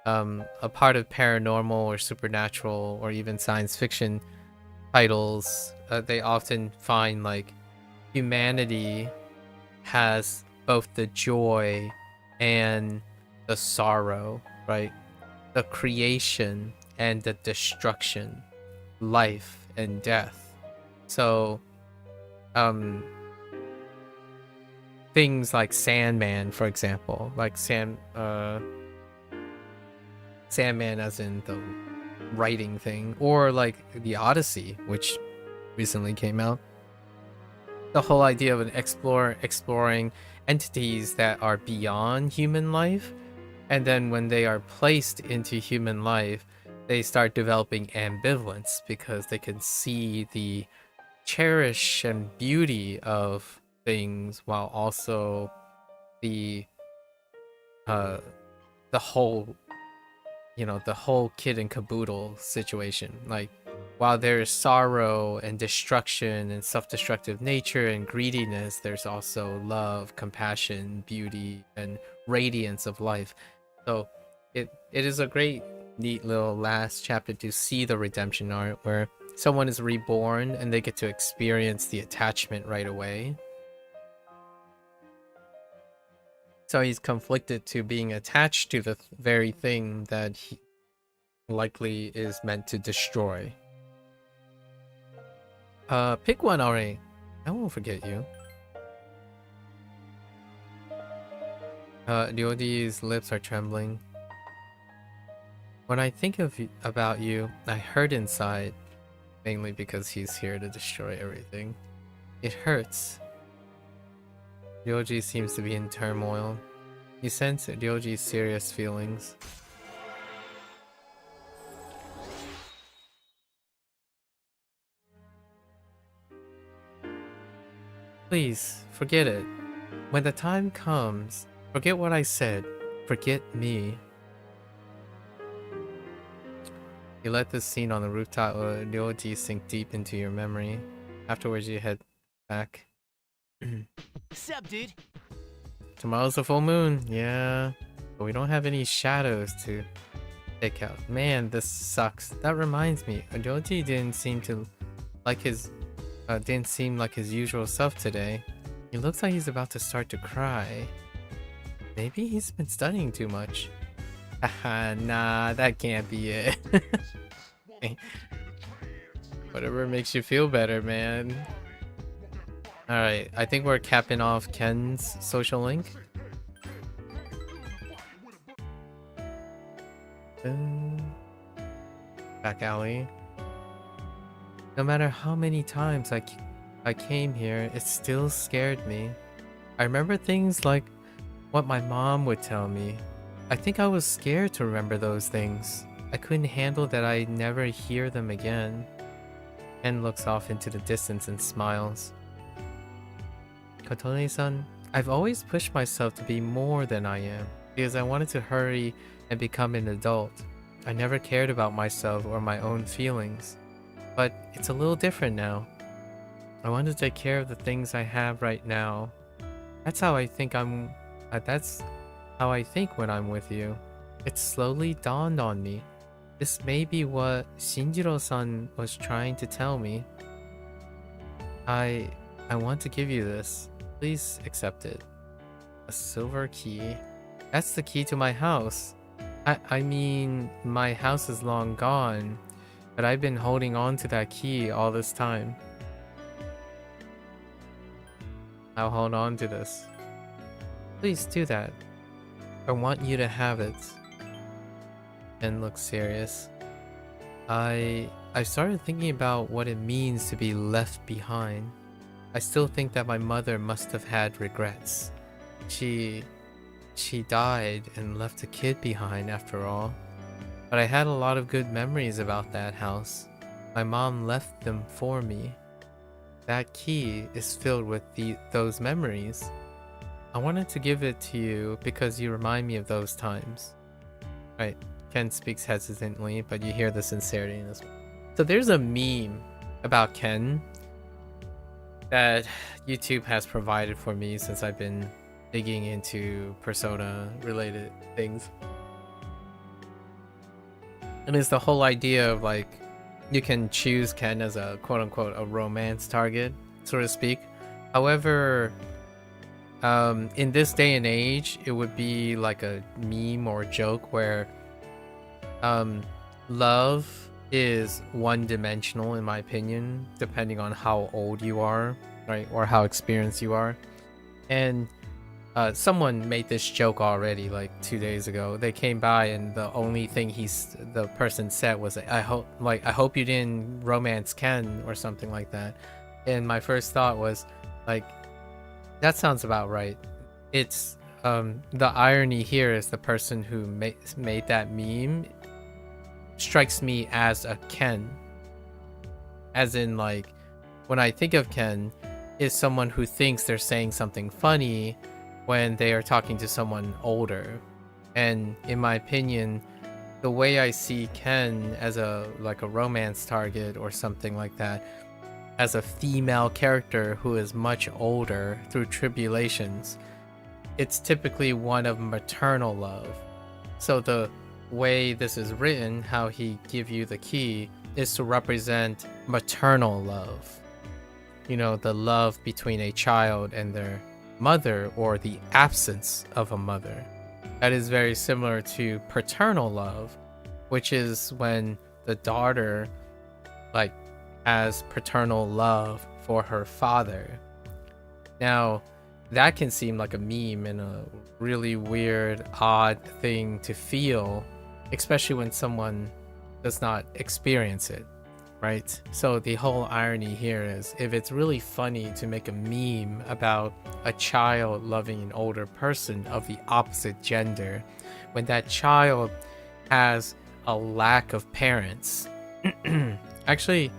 A part of paranormal or supernatural or even science fiction titles, they often find like humanity has both the joy and the sorrow, right? The creation and the destruction, life and death. So things like Sandman, for example, like Sandman as in the writing thing, or like the Odyssey, which recently came out. The whole idea of an exploring entities that are beyond human life, and then when they are placed into human life, they start developing ambivalence because they can see the cherish and beauty of things while also the whole, the whole kit and caboodle situation. Like, while there's sorrow and destruction and self-destructive nature and greediness, there's also love, compassion, beauty, and radiance of life. So it is a great, neat little last chapter to see the redemption arc where someone is reborn and they get to experience the attachment right away. So he's conflicted to being attached to the very thing that he likely is meant to destroy. Pick one already. I won't forget you. Ryoji's lips are trembling. When I think about you, I hurt inside, mainly because he's here to destroy everything. It hurts. Ryoji seems to be in turmoil. You sense Ryoji's serious feelings. Please, forget it. When the time comes, forget what I said. Forget me. You let this scene on the rooftop of Ryoji sink deep into your memory. Afterwards, you head back. Sup, dude? Tomorrow's a full moon, yeah. But we don't have any shadows to take out. Man, this sucks. That reminds me, Ryoji didn't seem like his usual self today. He looks like he's about to start to cry. Maybe he's been studying too much. Haha, nah, that can't be it. Whatever makes you feel better, man. Alright, I think we're capping off Ken's social link. Back alley. No matter how many times I came here, it still scared me. I remember things like what my mom would tell me. I think I was scared to remember those things. I couldn't handle that I'd never hear them again. Ken looks off into the distance and smiles. Kotone-san, I've always pushed myself to be more than I am, because I wanted to hurry and become an adult. I never cared about myself or my own feelings. But it's a little different now. I want to take care of the things I have right now. That's how I think when I'm with you. It slowly dawned on me. This may be what Shinjiro-san was trying to tell me. I want to give you this. Please accept it. A silver key. That's the key to my house. I mean, my house is long gone, but I've been holding on to that key all this time. I'll hold on to this. Please do that. I want you to have it. And look serious. I started thinking about what it means to be left behind. I still think that my mother must have had regrets. She died and left a kid behind after all. But I had a lot of good memories about that house. My mom left them for me. That key is filled with those memories. I wanted to give it to you because you remind me of those times. Right, Ken speaks hesitantly, but you hear the sincerity in this one. So there's a meme about Ken that YouTube has provided for me since I've been digging into Persona related things. And it's the whole idea of like, you can choose Ken as a quote-unquote a romance target, so to speak. However, in this day and age, it would be like a meme or joke where love is one-dimensional in my opinion, depending on how old you are, right, or how experienced you are. And someone made this joke already, like 2 days ago. They came by, and the only thing the person said was, "I hope you didn't romance Ken," or something like that. And my first thought was, like, that sounds about right. It's the irony here is the person who made that meme strikes me as a Ken, as in, like, when I think of Ken, is someone who thinks they're saying something funny when they are talking to someone older. And in my opinion, the way I see Ken as a romance target or something like that, as a female character who is much older through tribulations, it's typically one of maternal love. So the way this is written, how he give you the key, is to represent maternal love. You know, the love between a child and their mother, or the absence of a mother. That is very similar to paternal love, which is when the daughter, like, has paternal love for her father. Now, that can seem like a meme and a really weird, odd thing to feel, especially when someone does not experience it, right? So the whole irony here is, if it's really funny to make a meme about a child loving an older person of the opposite gender, when that child has a lack of parents. Actually,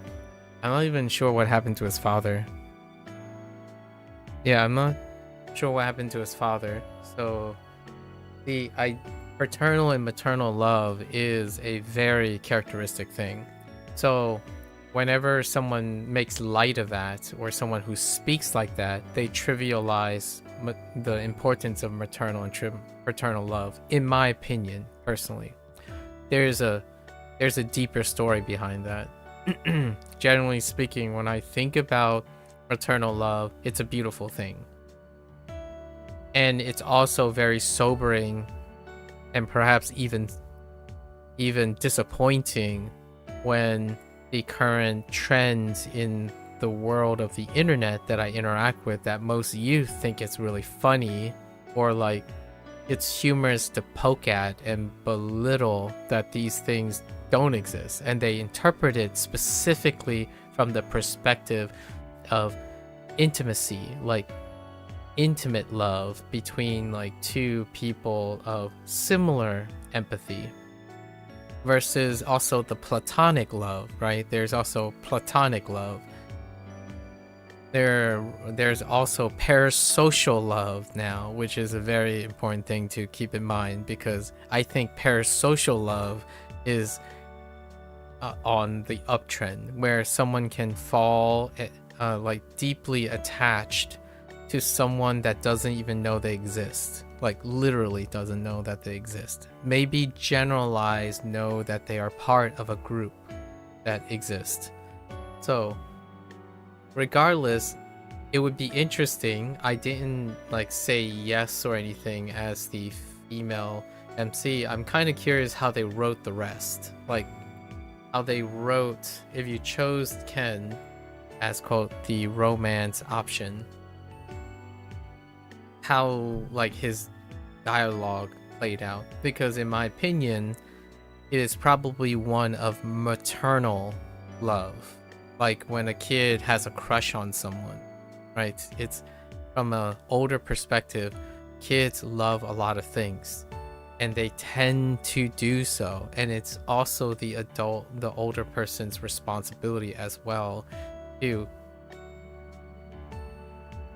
I'm not even sure what happened to his father. Yeah, I'm not sure what happened to his father. So paternal and maternal love is a very characteristic thing. So whenever someone makes light of that, or someone who speaks like that, they trivialize the importance of maternal and paternal love, in my opinion, personally. There's a deeper story behind that. Generally speaking, when I think about maternal love, it's a beautiful thing. And it's also very sobering, and perhaps even disappointing, when the current trends in the world of the internet that I interact with, that most youth think it's really funny, or like it's humorous to poke at and belittle that these things don't exist, and they interpret it specifically from the perspective of intimacy, like intimate love between like two people of similar empathy, versus also the platonic love, right? There's also platonic love. There's also parasocial love now, which is a very important thing to keep in mind, because I think parasocial love is on the uptrend, where someone can fall like deeply attached to someone that doesn't even know they exist, like literally doesn't know that they exist. Maybe generalized know that they are part of a group that exists. So regardless, it would be interesting. I didn't like say yes or anything as the female MC. I'm kind of curious how they wrote the rest, like how they wrote, if you chose Ken as quote the romance option, how like his dialogue played out. Because in my opinion, it is probably one of maternal love, like when a kid has a crush on someone, right? It's from an older perspective. Kids love a lot of things, and they tend to do so, and it's also the older person's responsibility as well to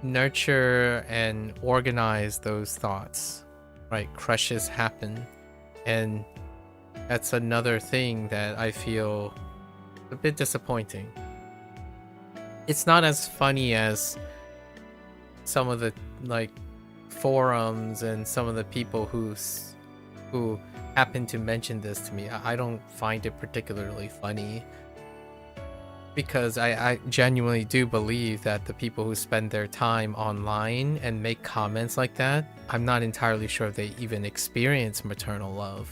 nurture and organize those thoughts, right? Crushes happen, and that's another thing that I feel a bit disappointing. It's not as funny as some of the like forums and some of the people who happen to mention this to me. I don't find it particularly funny, because I genuinely do believe that the people who spend their time online and make comments like that, I'm not entirely sure if they even experience maternal love.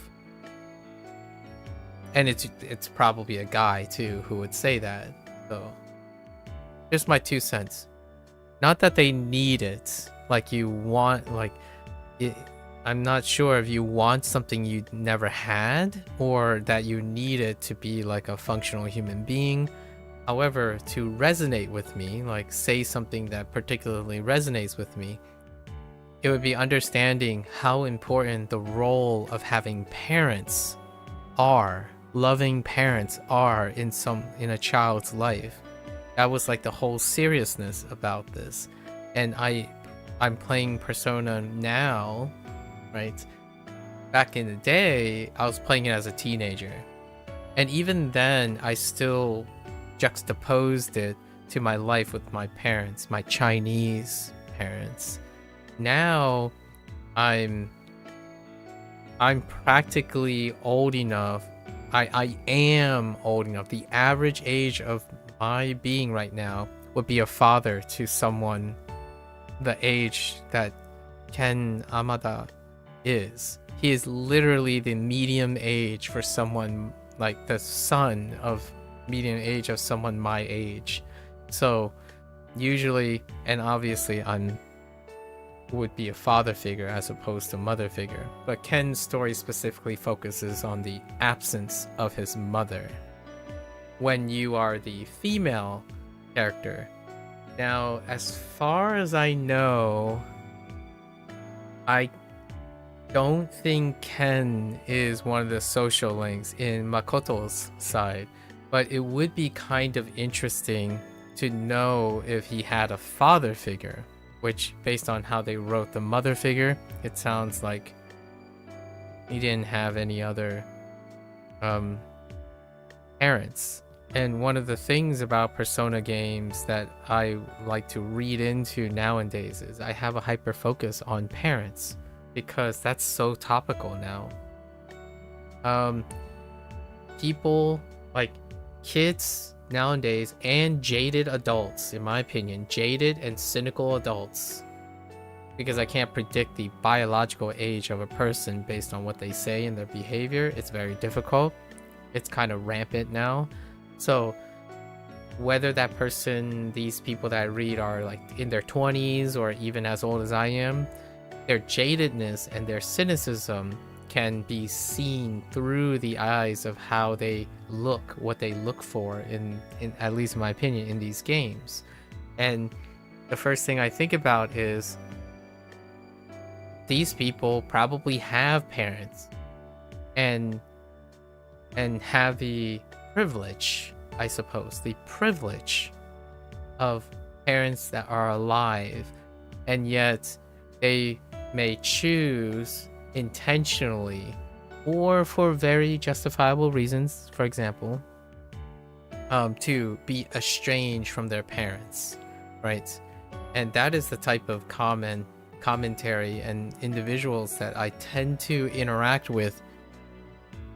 And it's probably a guy too who would say that. So just my 2 cents. Not that they need it, like you want, like it, I'm not sure if you want something you never had or that you need it to be like a functional human being. However, to resonate with me, like say something that particularly resonates with me, it would be understanding how important the role of having parents are, loving parents are in a child's life. That was like the whole seriousness about this. And I'm playing Persona now, right? Back in the day, I was playing it as a teenager. And even then, I still juxtaposed it to my life with my parents, my Chinese parents. Now, I'm practically old enough. I am old enough. The average age of my being right now would be a father to someone the age that Ken Amada is. He is literally the medium age for someone, like the son of medium age of someone my age. So usually, and obviously would be a father figure as opposed to mother figure. But Ken's story specifically focuses on the absence of his mother. When you are the female character. Now, as far as I know, I don't think Ken is one of the social links in Makoto's side, but it would be kind of interesting to know if he had a father figure, which, based on how they wrote the mother figure, it sounds like he didn't have any other parents. And one of the things about Persona games that I like to read into nowadays is I have a hyper focus on parents because that's so topical now. People, like kids nowadays, and jaded adults, in my opinion, jaded and cynical adults, because I can't predict the biological age of a person based on what they say and their behavior. It's very difficult. It's kind of rampant now. So whether that person, these people that I read are like in their 20s or even as old as I am, their jadedness and their cynicism can be seen through the eyes of how they look, what they look for in at least in my opinion, in these games. And the first thing I think about is these people probably have parents and have the privilege, I suppose, the privilege of parents that are alive, and yet they may choose intentionally or for very justifiable reasons, for example, to be estranged from their parents, right? And that is the type of commentary and individuals that I tend to interact with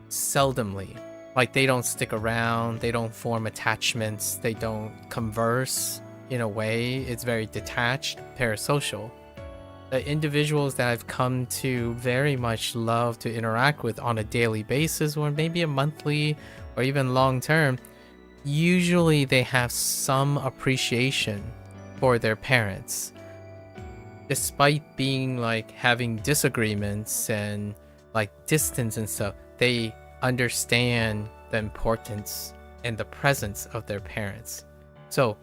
seldomly. Like, they don't stick around, they don't form attachments, they don't converse in a way. It's very detached, parasocial. The individuals that I've come to very much love to interact with on a daily basis, or maybe a monthly or even long term, usually they have some appreciation for their parents. Despite being like having disagreements and like distance and stuff, they understand the importance and the presence of their parents. So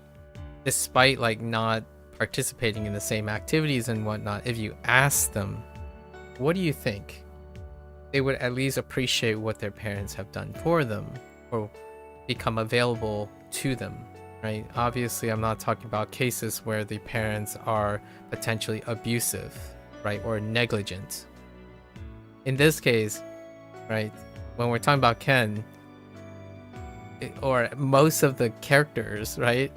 despite like not participating in the same activities and whatnot, if you ask them, what do you think? They would at least appreciate what their parents have done for them or become available to them, right? Obviously, I'm not talking about cases where the parents are potentially abusive, right? Or negligent. In this case, right? When we're talking about Ken, or most of the characters, right?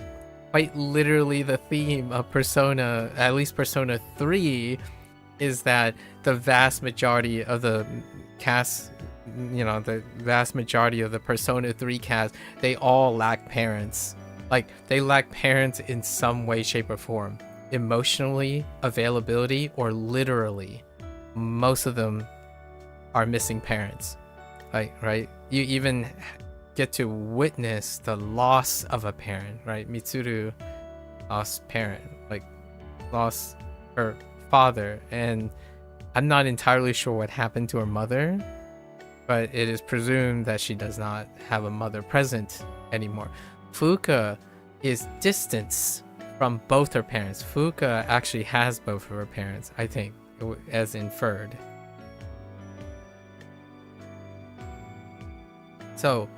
Quite literally the theme of Persona, at least Persona 3, is that the vast majority of the cast, you know, the vast majority of the Persona 3 cast, they all lack parents. Like, they lack parents in some way, shape, or form. Emotionally, availability, or literally. Most of them are missing parents. right? You even get to witness the loss of a parent, right? Mitsuru lost parent, like lost her father, and I'm not entirely sure what happened to her mother, but it is presumed that she does not have a mother present anymore. Fuka is distance from both her parents. Fuka actually has both of her parents, I think, as inferred. So,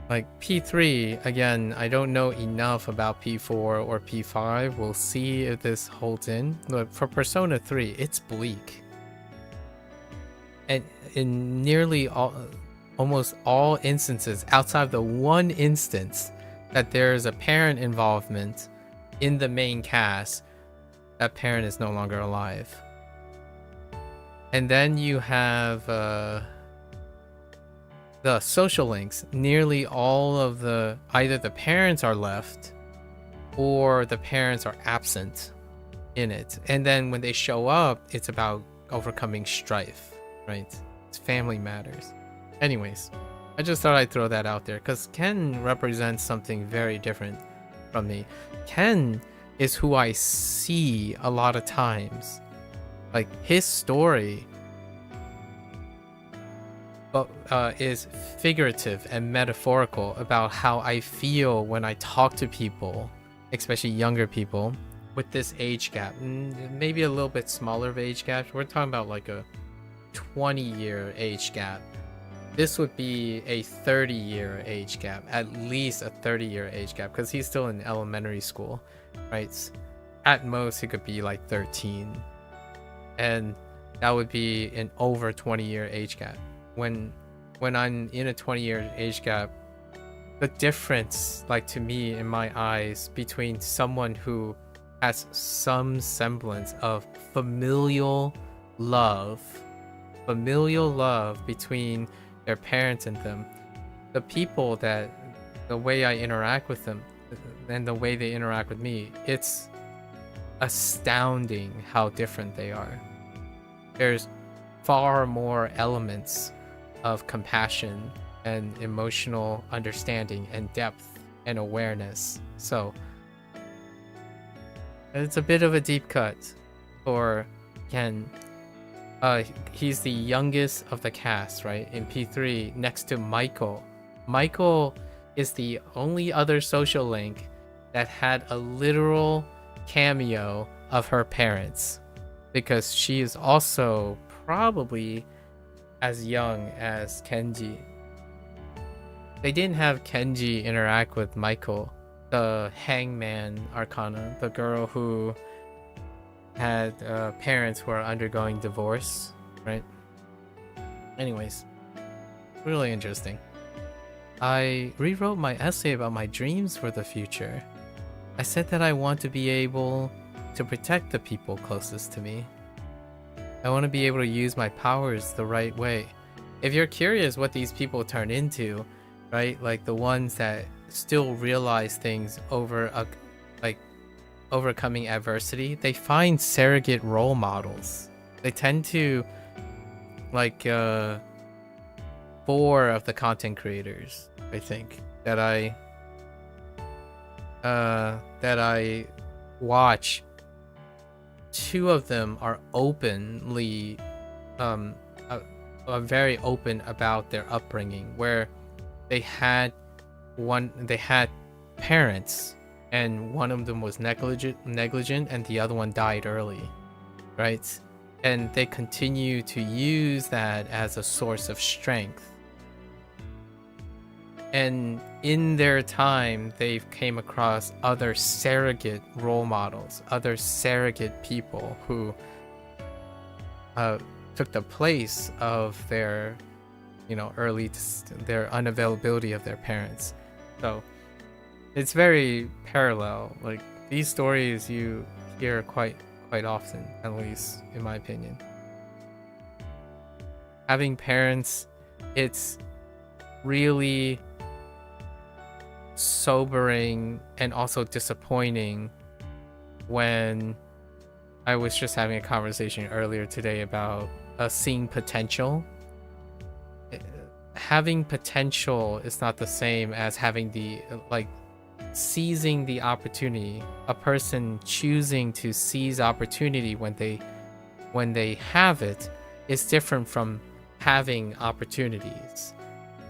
like P3, again, I don't know enough about P4 or P5. We'll see if this holds in. Look, for Persona 3, it's bleak. And in nearly almost all instances, outside the one instance that there's a parent involvement in the main cast, that parent is no longer alive. And then you have the social links. Nearly all of either the parents are left or the parents are absent in it. And then when they show up, it's about overcoming strife, right? It's family matters. Anyways, I just thought I'd throw that out there because Ken represents something very different from me. Ken is who I see a lot of times. Like his story is figurative and metaphorical about how I feel when I talk to people, especially younger people, with this age gap. Maybe a little bit smaller of age gap. We're talking about like a 20-year age gap. This would be a 30-year age gap, at least a 30-year age gap, because he's still in elementary school, right? At most, he could be like 13. And that would be an over 20-year age gap. When I'm in a 20-year age gap, the difference, like to me in my eyes, between someone who has some semblance of familial love between their parents and them, the people that, the way I interact with them and the way they interact with me, it's astounding how different they are. There's far more elements of compassion and emotional understanding and depth and awareness. So it's a bit of a deep cut for Ken. He's the youngest of the cast, right? In P3, next to Michael. Michael is the only other social link that had a literal cameo of her parents, because she is also probably as young as Kenji. They didn't have Kenji interact with Michael, the hangman arcana, the girl who had parents who are undergoing divorce, right? Anyways, really interesting. I rewrote my essay about my dreams for the future. I said that I want to be able to protect the people closest to me. I want to be able to use my powers the right way. If you're curious what these people turn into, right? Like the ones that still realize things overcoming adversity, they find surrogate role models. They tend to, like, 4 of the content creators, I think, that I watch, 2 of them are openly are very open about their upbringing, where they had parents and one of them was negligent and the other one died early, right? And they continue to use that as a source of strength. And in their time, they've came across other surrogate role models, other surrogate people who took the place of their, their unavailability of their parents. So it's very parallel. Like these stories you hear quite often, at least in my opinion. Having parents, it's really sobering and also disappointing. When I was just having a conversation earlier today about seeing potential, having potential is not the same as having the like seizing the opportunity. A person choosing to seize opportunity when they have it is different from having opportunities.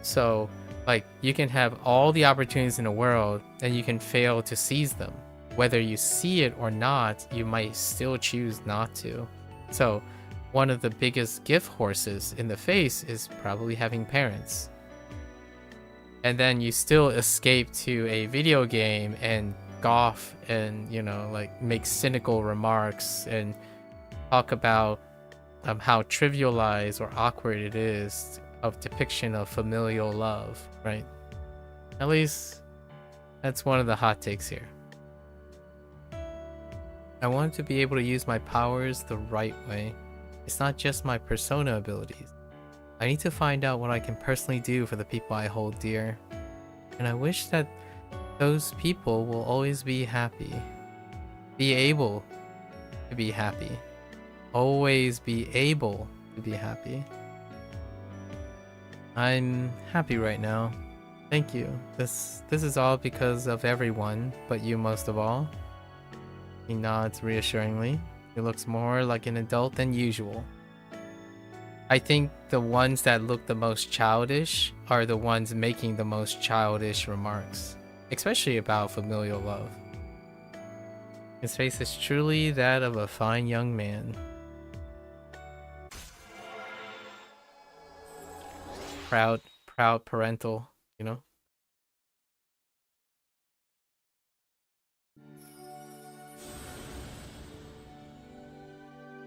So like you can have all the opportunities in the world and you can fail to seize them. Whether you see it or not, you might still choose not to. So one of the biggest gift horses in the face is probably having parents. And then you still escape to a video game and golf and, you know, like make cynical remarks and talk about how trivialized or awkward it is of depiction of familial love, right? At least that's one of the hot takes here. I want to be able to use my powers the right way. It's not just my persona abilities. I need to find out what I can personally do for the people I hold dear. And I wish that those people will always be happy. Be able to be happy. Always be able to be happy. I'm happy right now. Thank you. This is all because of everyone, but you most of all. He nods reassuringly. He looks more like an adult than usual. I think the ones that look the most childish are the ones making the most childish remarks, especially about familial love. His face is truly that of a fine young man. Proud parental, you know?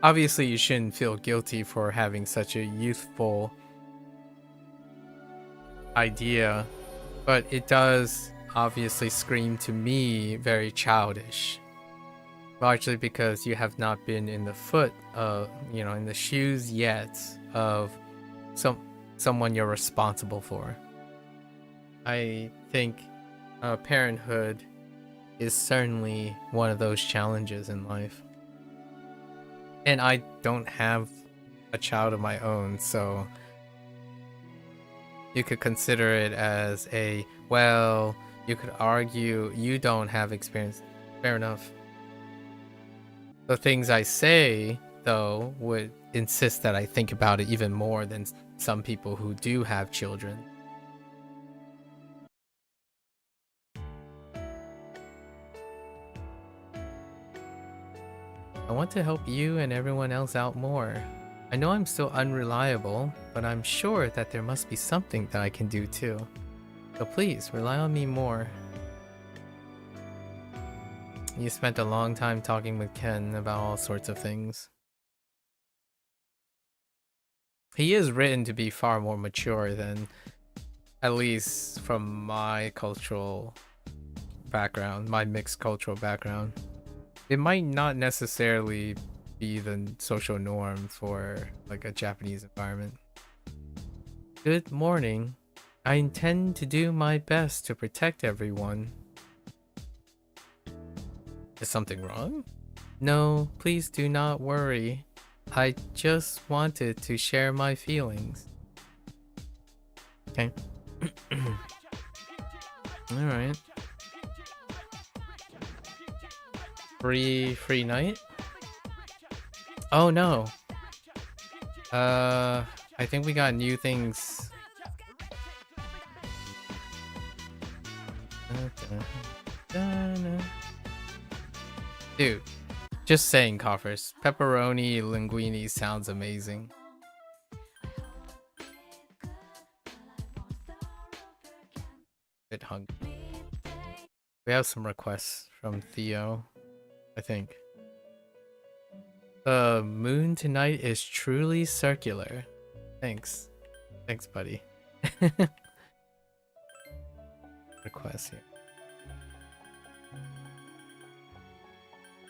Obviously, you shouldn't feel guilty for having such a youthful idea, but it does obviously scream to me very childish. Largely because you have not been in the foot of, you know, in the shoes yet of someone you're responsible for. I think parenthood is certainly one of those challenges in life. And I don't have a child of my own, so you could consider it as a, well, you could argue you don't have experience. Fair enough. The things I say, though, would insist that I think about it even more than some people who do have children. I want to help you and everyone else out more. I know I'm still unreliable, but I'm sure that there must be something that I can do too. So please, rely on me more. You spent a long time talking with Ken about all sorts of things. He is written to be far more mature than, at least from my cultural background, my mixed cultural background. It might not necessarily be the social norm for like a Japanese environment. Good morning. I intend to do my best to protect everyone. Is something wrong? No, please do not worry. I just wanted to share my feelings. Okay. Alright. Free night? Oh no. I think we got new things. Dude, just saying, coffers. Pepperoni linguine sounds amazing. Bit hungry. We have some requests from Theo, I think. The moon tonight is truly circular. Thanks. Thanks, buddy. Request here.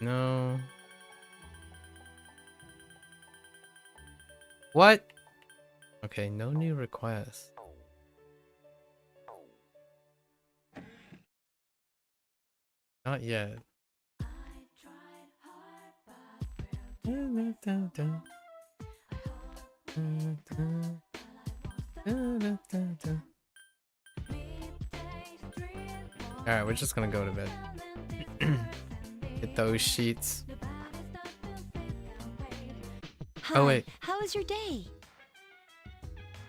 No. What? Okay, no new requests. Not yet. Alright, we're just gonna go to bed. Get those sheets. Hi, Oh, wait. How was your day?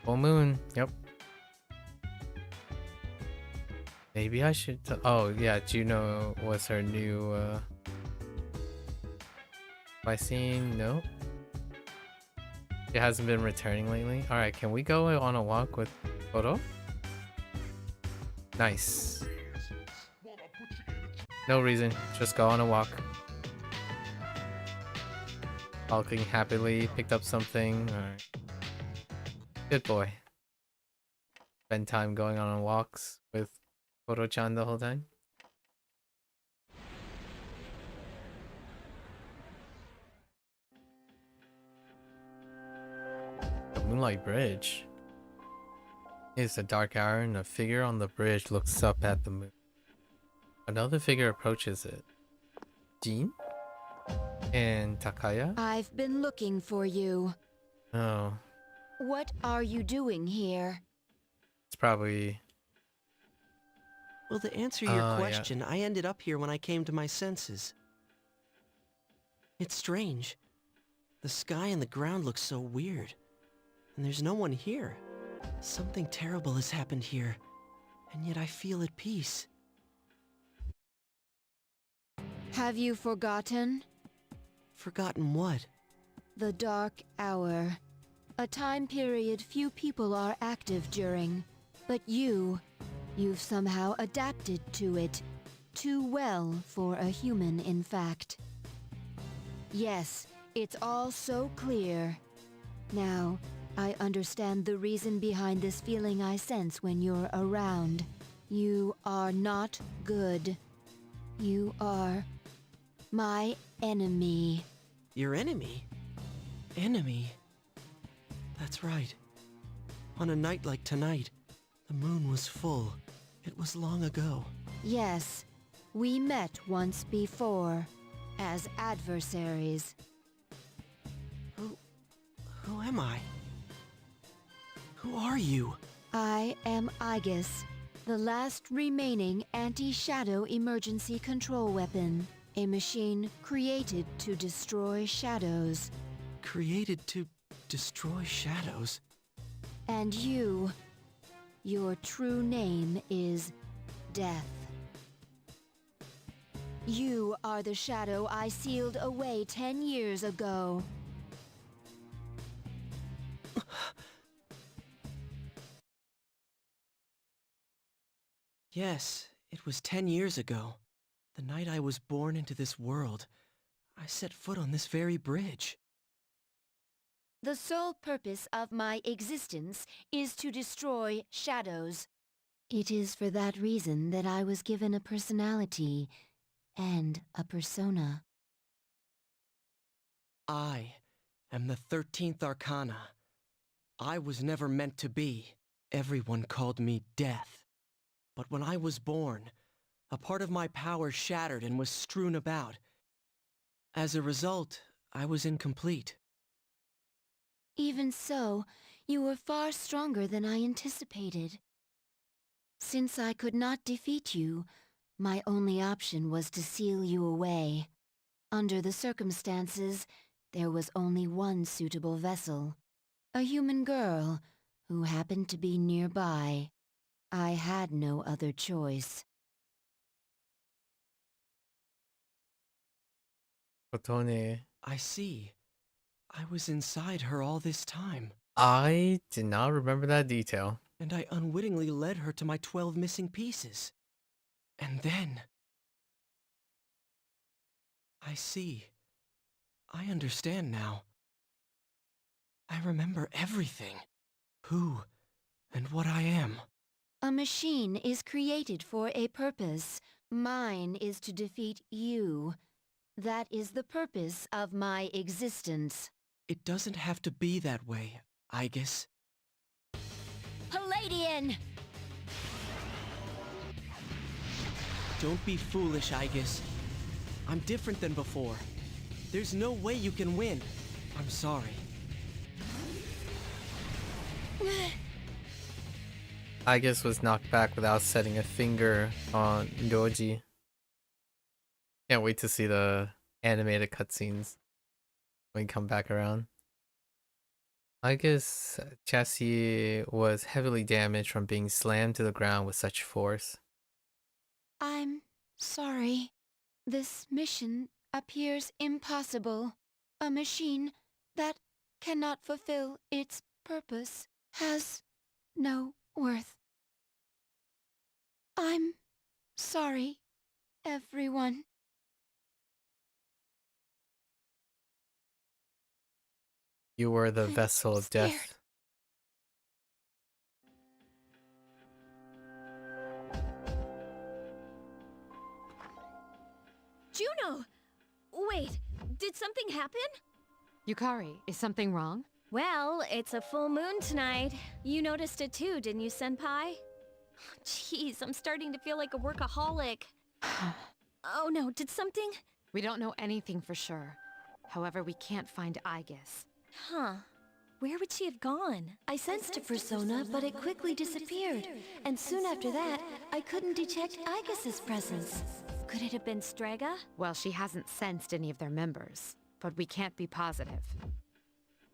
Full moon. Yep. Maybe I should. Oh, yeah. Juno was her new. Have I seen? No. She hasn't been returning lately. Alright, can we go on a walk with Photo? Nice. No reason. Just go on a walk. Walking happily. Picked up something. Alright. Good boy. Spend time going on walks with Photo-chan the whole time. The Moonlight Bridge. It's a dark hour and a figure on the bridge looks up at the moon. Another figure approaches it. Jin? And Takaya? I've been looking for you. Oh. What are you doing here? It's probably... Well, to answer your yeah. question, I ended up here when I came to my senses. It's strange. The sky and the ground look so weird. And there's no one here. Something terrible has happened here. And yet I feel at peace. Have you forgotten? Forgotten what? The Dark Hour. A time period few people are active during. But you've somehow adapted to it. Too well for a human, in fact. Yes, it's all so clear. Now, I understand the reason behind this feeling I sense when you're around. You are not good. You are my enemy. Your enemy? Enemy? That's right. On a night like tonight, the moon was full. It was long ago. Yes, we met once before, as adversaries. Who am I? Who are you? I am Aegis, the last remaining anti-shadow emergency control weapon. A machine created to destroy shadows. Created to destroy shadows? And you, your true name is Death. You are the shadow I sealed away 10 years ago. Yes, it was 10 years ago. The night I was born into this world. I set foot on this very bridge. The sole purpose of my existence is to destroy shadows. It is for that reason that I was given a personality and a persona. I am the 13th Arcana. I was never meant to be. Everyone called me Death. But when I was born, a part of my power shattered and was strewn about. As a result, I was incomplete. Even so, you were far stronger than I anticipated. Since I could not defeat you, my only option was to seal you away. Under the circumstances, there was only one suitable vessel. A human girl, who happened to be nearby. I had no other choice. Otone. I see. I was inside her all this time. I did not remember that detail. And I unwittingly led her to my 12 missing pieces. And then... I see. I understand now. I remember everything. Who and what I am. A machine is created for a purpose. Mine is to defeat you. That is the purpose of my existence. It doesn't have to be that way, Aegis. Palladian! Don't be foolish, Aegis. I'm different than before. There's no way you can win. I'm sorry. I guess was knocked back without setting a finger on Ryoji. Can't wait to see the animated cutscenes when we come back around. I guess Chassis was heavily damaged from being slammed to the ground with such force. I'm sorry. This mission appears impossible. A machine that cannot fulfill its purpose has no worth. I'm sorry, everyone. You were the I'm vessel of scared. death. Juno! Wait, did something happen? Yukari, is something wrong? Well, it's a full moon tonight. You noticed it too, didn't you, Senpai? Jeez, I'm starting to feel like a workaholic. Oh no, did something? We don't know anything for sure. However, we can't find Aegis. Huh. Where would she have gone? I sensed a persona, but it quickly disappeared. And soon after that, I couldn't detect Aegis's presence. Could it have been Strega? Well, she hasn't sensed any of their members, but we can't be positive.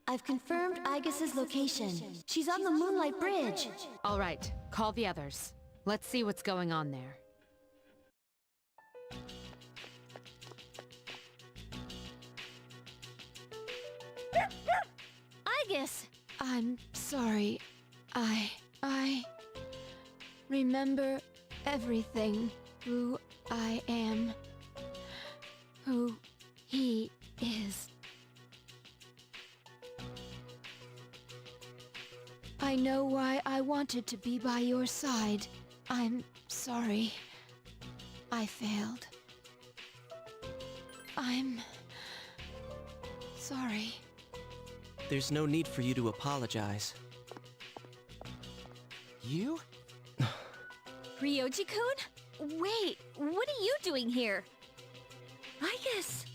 I've confirmed Aegis's location. She's on the Moonlight Bridge. All right, call the others. Let's see what's going on there. Aegis! I'm sorry. I remember everything. Who I am. Who he is. I know why I wanted to be by your side. I'm sorry. I failed. I'm sorry. There's no need for you to apologize. You? Ryoji-kun? Wait, what are you doing here? Aegis!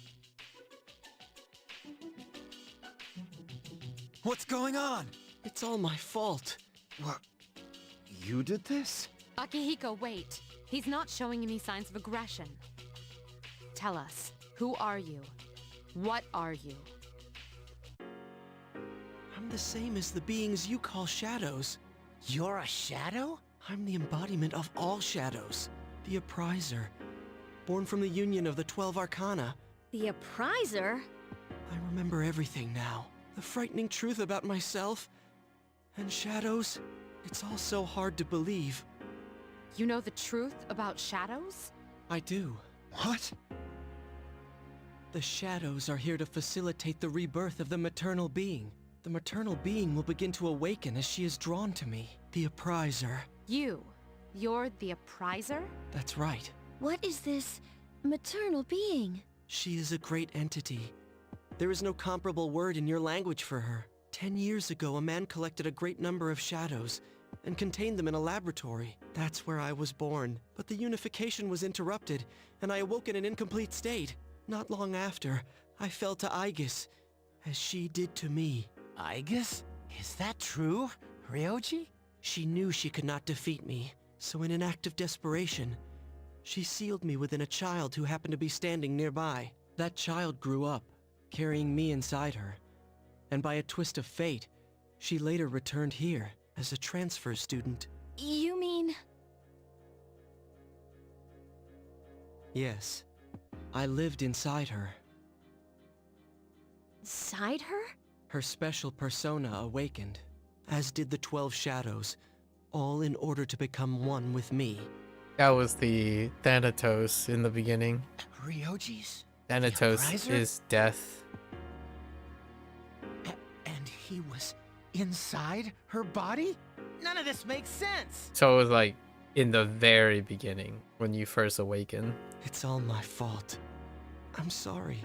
What's going on? It's all my fault. What? You did this? Akihiko, wait. He's not showing any signs of aggression. Tell us, who are you? What are you? I'm the same as the beings you call shadows. You're a shadow? I'm the embodiment of all shadows. The Appriser. Born from the union of the 12 Arcana. The Appriser? I remember everything now. The frightening truth about myself. And shadows. It's all so hard to believe. You know the truth about shadows? I do. What? The shadows are here to facilitate the rebirth of the maternal being. The maternal being will begin to awaken as she is drawn to me. The Appriser. You're the Appriser? That's right. What is this maternal being? She is a great entity. There is no comparable word in your language for her. 10 years ago, a man collected a great number of shadows and contained them in a laboratory. That's where I was born. But the unification was interrupted, and I awoke in an incomplete state. Not long after, I fell to Aegis, as she did to me. Aegis? Is that true, Ryoji? She knew she could not defeat me, so in an act of desperation, she sealed me within a child who happened to be standing nearby. That child grew up, carrying me inside her, and by a twist of fate, she later returned here as a transfer student. You mean... Yes, I lived inside her. inside her? Her special persona awakened, as did the 12 shadows, all in order to become one with me. That was the Thanatos in the beginning. Ryoji's? Thanatos Appriser? is death. And he was inside her body? None of this makes sense! So it was like in the very beginning when you first awaken. It's all my fault. I'm sorry.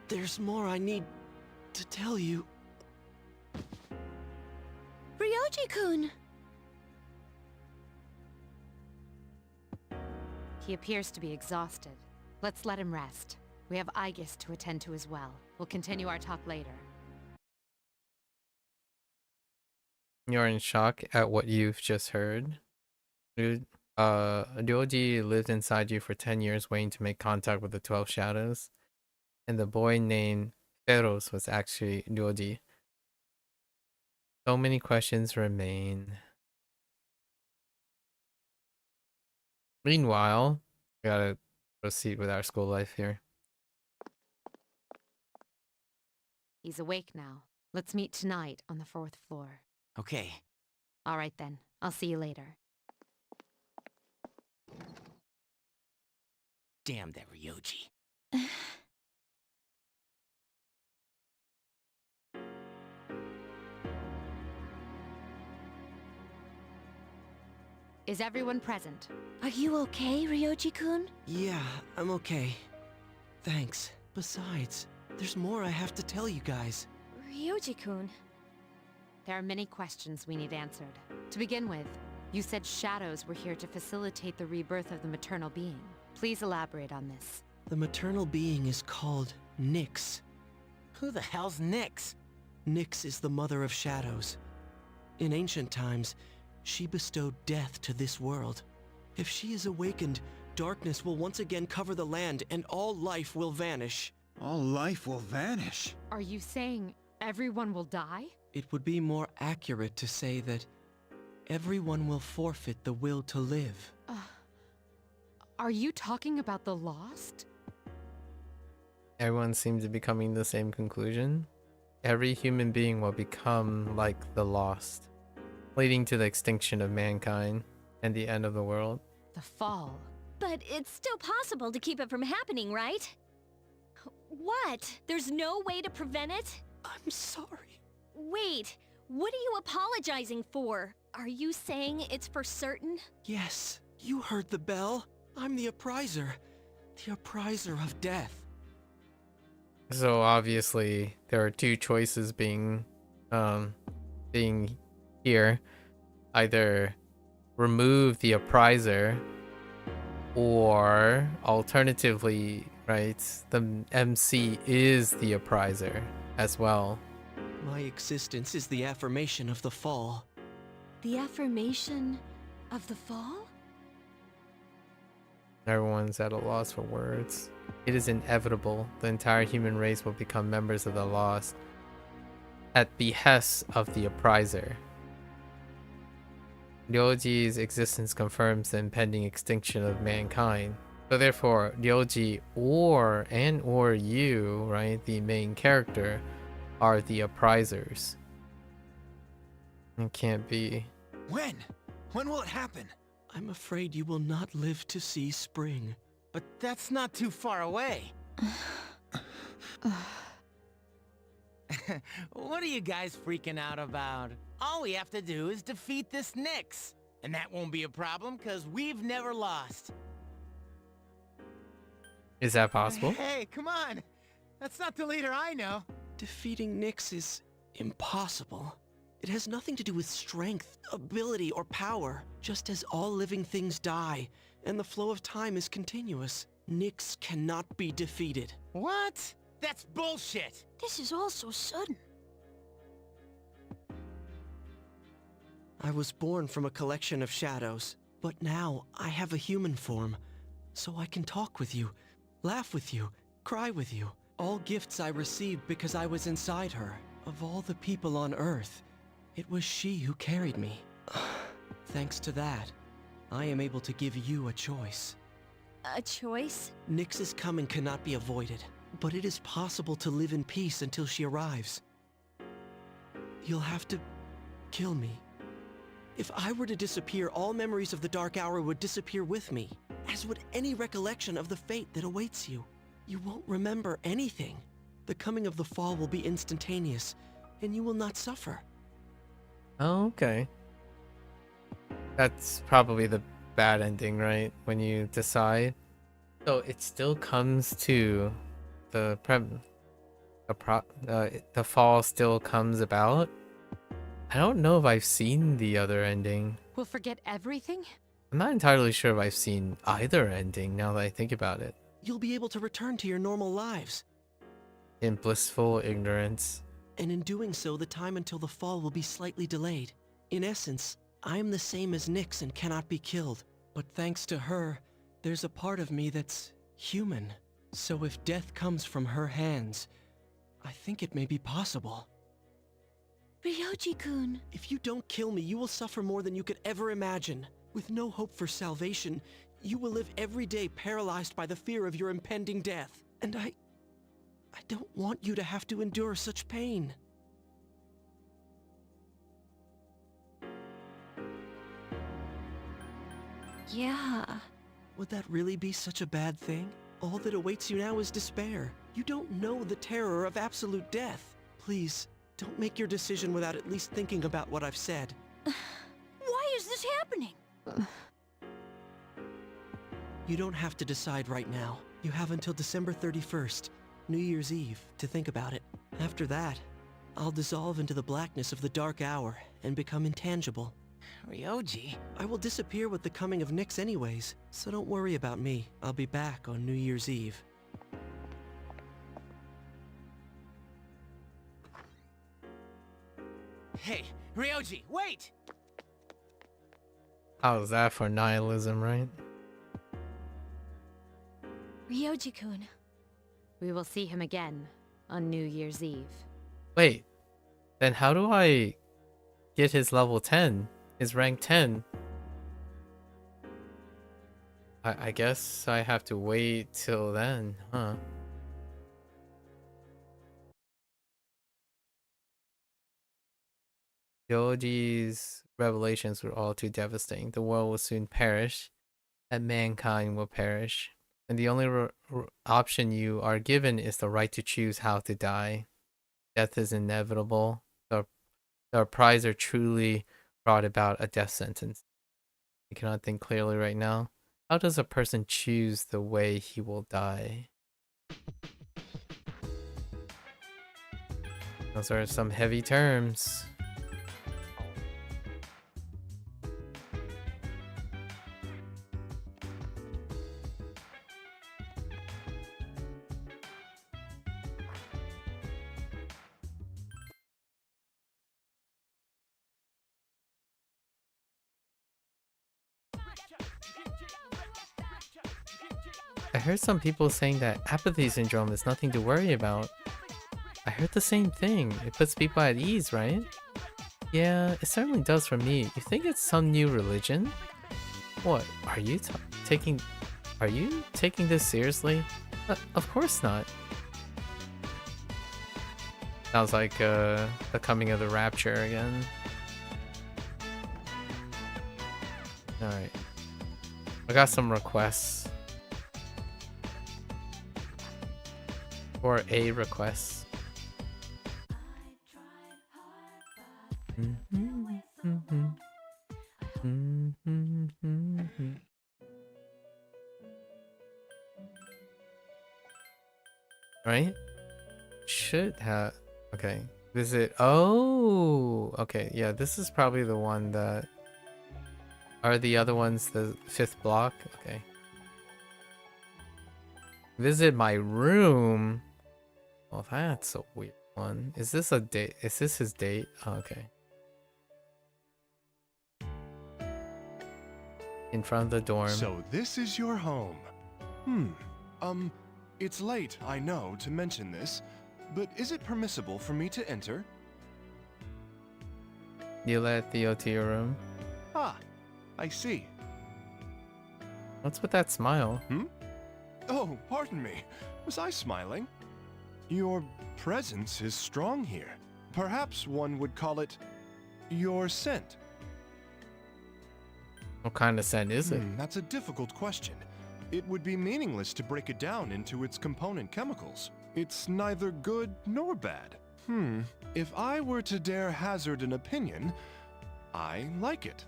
There's more I need to tell you. Ryoji-kun! He appears to be exhausted. Let's let him rest. We have Aegis to attend to as well. We'll continue our talk later. You're in shock at what you've just heard. Ryoji lived inside you for 10 years waiting to make contact with the 12 shadows. And the boy named Feros was actually Ryoji. So many questions remain. Meanwhile, we gotta proceed with our school life here. He's awake now. Let's meet tonight on the 4th floor. Okay. All right then. I'll see you later. Damn that Ryoji. Is everyone present? Are you okay, Ryoji-kun? Yeah, I'm okay. Thanks. Besides, there's more I have to tell you guys. Ryoji-kun. There are many questions we need answered. To begin with, you said shadows were here to facilitate the rebirth of the maternal being. Please elaborate on this. The maternal being is called Nyx. Who the hell's Nyx? Nyx is the mother of shadows. In ancient times, she bestowed death to this world. If she is awakened, darkness will once again cover the land and all life will vanish. All life will vanish. Are you saying everyone will die? It would be more accurate to say that everyone will forfeit the will to live. Are you talking about the lost? Everyone seems to be coming to the same conclusion. Every human being will become like the lost, leading to the extinction of mankind and the end of the world. The fall. But it's still possible to keep it from happening, right? What? There's no way to prevent it? I'm sorry. Wait, what are you apologizing for? Are you saying it's for certain? Yes, you heard the bell. I'm the appriser. The appriser of death. So obviously there are two choices being here. Either remove the appriser, or alternatively, right, the MC is the appriser as well. My existence is the affirmation of the fall. The affirmation of the fall? Everyone's at a loss for words. It is inevitable. The entire human race will become members of the lost at behest of the appriser. Ryoji's existence confirms the impending extinction of mankind. So therefore, Ryoji or you, right, the main character, are the apprisers. It can't be. When? When will it happen? I'm afraid you will not live to see spring. But that's not too far away. What are you guys freaking out about? All we have to do is defeat this Nyx. And that won't be a problem, because we've never lost. Is that possible? Hey, come on! That's not the leader I know. Defeating Nyx is impossible. It has nothing to do with strength, ability, or power. Just as all living things die, and the flow of time is continuous, Nyx cannot be defeated. What? That's bullshit! This is all so sudden. I was born from a collection of shadows, but now I have a human form, so I can talk with you, laugh with you, cry with you. All gifts I received because I was inside her. Of all the people on Earth, it was she who carried me. Thanks to that, I am able to give you a choice. A choice? Nyx's coming cannot be avoided, but it is possible to live in peace until she arrives. You'll have to kill me. If I were to disappear, all memories of the Dark Hour would disappear with me, as would any recollection of the fate that awaits you. You won't remember anything. The coming of the fall will be instantaneous, and you will not suffer. Oh, okay. That's probably the bad ending, right? When you decide. So it still comes to the fall still comes about. I don't know if I've seen the other ending. We'll forget everything? I'm not entirely sure if I've seen either ending now that I think about it. You'll be able to return to your normal lives. In blissful ignorance. And in doing so, the time until the fall will be slightly delayed. In essence, I am the same as Nyx and cannot be killed. But thanks to her, there's a part of me that's human. So if death comes from her hands, I think it may be possible. Ryoji-kun. If you don't kill me, you will suffer more than you could ever imagine. With no hope for salvation, you will live every day paralyzed by the fear of your impending death. And I don't want you to have to endure such pain. Yeah. Would that really be such a bad thing? All that awaits you now is despair. You don't know the terror of absolute death. Please, don't make your decision without at least thinking about what I've said. Why is this happening? You don't have to decide right now. You have until December 31st, New Year's Eve, to think about it. After that, I'll dissolve into the blackness of the dark hour and become intangible. Ryoji? I will disappear with the coming of Nyx anyways, so don't worry about me. I'll be back on New Year's Eve. Hey, Ryoji, wait! How's that for nihilism, right? Ryoji-kun. We will see him again on New Year's Eve. Wait, then how do I get his level 10? His rank 10? I guess I have to wait till then, huh? Yoji's revelations were all too devastating. The world will soon perish, and mankind will perish. And the only option you are given is the right to choose how to die. Death is inevitable. The prize are truly brought about a death sentence. I cannot think clearly right now. How does a person choose the way he will die? Those are some heavy terms. I heard some people saying that apathy syndrome is nothing to worry about. I heard the same thing. It puts people at ease, right? Yeah, it certainly does for me. You think it's some new religion? What? Are you taking this seriously? Of course not. Sounds like the coming of the rapture again. Alright. I got some requests. Or a request. Right? Should have. Okay. Visit. Oh! Okay, yeah, this is probably the one that. Are the other ones the 5th block? Okay. Visit my room. Well, that's a weird one. Is this a date? Is this his date? Oh, okay. In front of the dorm. So this is your home. It's late, I know, to mention this, but is it permissible for me to enter? You let Theo to your room? Ah, I see. What's with that smile? Oh, pardon me. Was I smiling? Your presence is strong here. Perhaps one would call it your scent. What kind of scent is it? That's a difficult question. It would be meaningless to break it down into its component chemicals. It's neither good nor bad. If I were to dare hazard an opinion, I like it.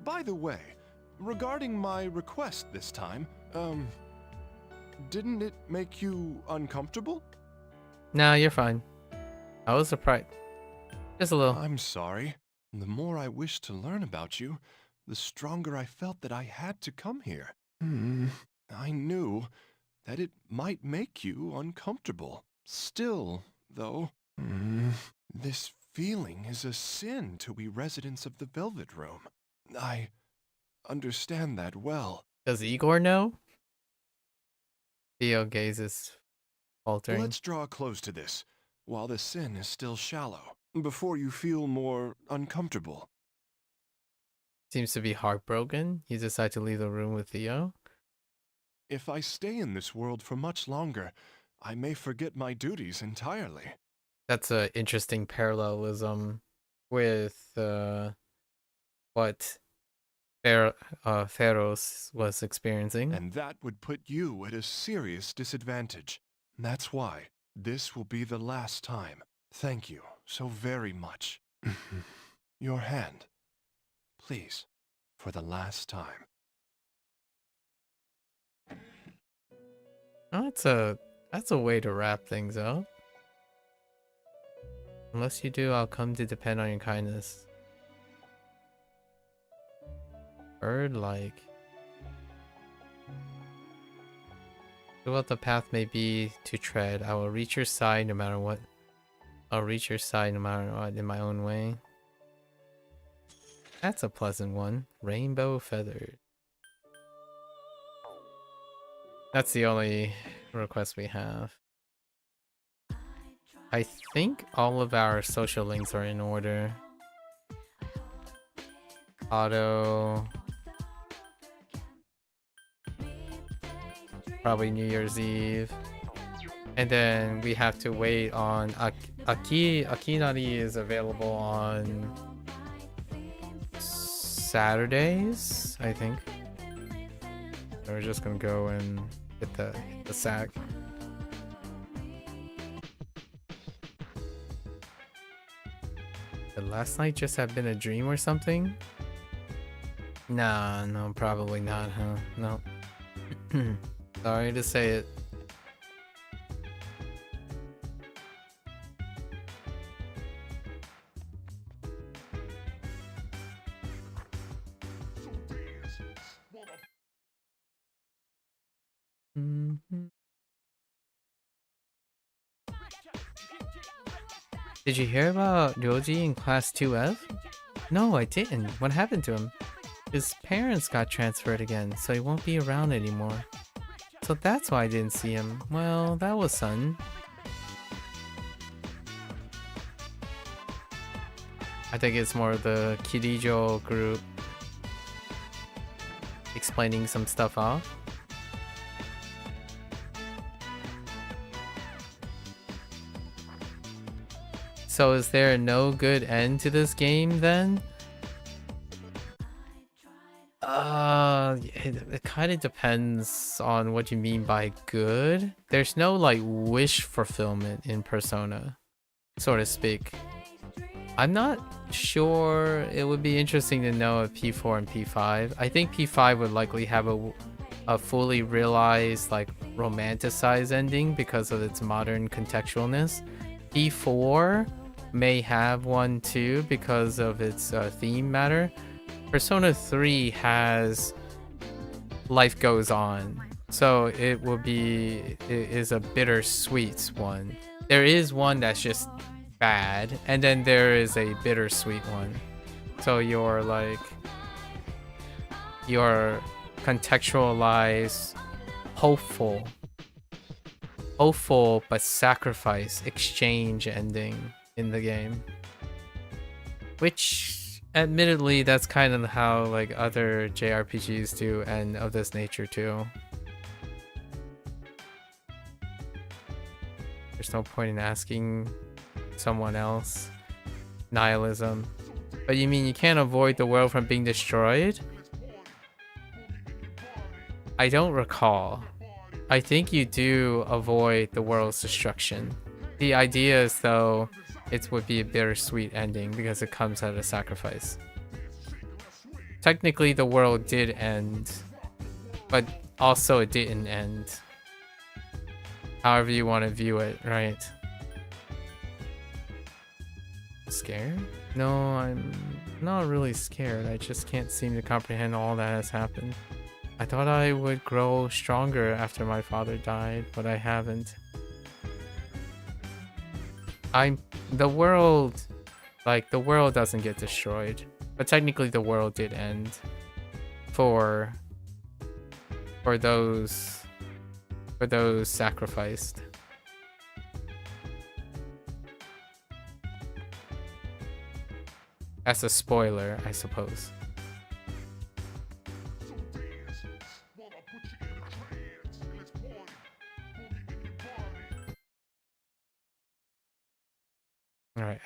By the way, regarding my request this time, didn't it make you uncomfortable? Nah, you're fine. I was surprised. Just a little. I'm sorry. The more I wished to learn about you, the stronger I felt that I had to come here. I knew that it might make you uncomfortable. Still, though, this feeling is a sin to we residents of the Velvet Room. I understand that well. Does Igor know? Theo gazes faltering. Let's draw close to this, while the sin is still shallow, before you feel more uncomfortable. Seems to be heartbroken. You decide to leave the room with Theo. If I stay in this world for much longer, I may forget my duties entirely. That's an interesting parallelism with what Pharaohs was experiencing. And that would put you at a serious disadvantage. That's why this will be the last time. Thank you so very much. Your hand, please, for the last time. Oh, that's a way to wrap things up. Unless you do, I'll come to depend on your kindness. Bird-like. What the path may be to tread, I will reach your side no matter what. I'll reach your side no matter what in my own way. That's a pleasant one. Rainbow feathers. That's the only request we have. I think all of our social links are in order. Auto. Probably New Year's Eve. And then we have to wait on Akinari is available on Saturdays, I think. So we're just gonna go and hit the sack. Did last night just have been a dream or something? Nah, no, probably not, huh? No. Sorry to say it. Did you hear about Ryoji in class 2F? No, I didn't. What happened to him? His parents got transferred again, so he won't be around anymore. So that's why I didn't see him. Well, that was sudden. I think it's more of the Kirijo group explaining some stuff off. So is there no good end to this game then? It kind of depends on what you mean by good. There's no like wish fulfillment in Persona, so to speak. I'm not sure. It would be interesting to know if P4 and P5. I think P5 would likely have a fully realized, like romanticized ending because of its modern contextualness. P4 may have one too because of its theme matter. Persona 3 has life goes on, so it is a bittersweet one. There is one that's just bad, and then there is a bittersweet one. So you're contextualized, hopeful but sacrifice exchange ending in the game, which admittedly that's kind of how like other JRPGs do end of this nature too. There's no point in asking someone else. Nihilism. But you mean you can't avoid the world from being destroyed? I don't recall. I think you do avoid the world's destruction. The idea is though it would be a bittersweet ending because it comes at a sacrifice. Technically the world did end, but also it didn't end. However you want to view it, right? Scared? No, I'm not really scared. I just can't seem to comprehend all that has happened. I thought I would grow stronger after my father died, but I haven't. The world like the world doesn't get destroyed, but technically the world did end for those sacrificed. That's a spoiler, I suppose. All right.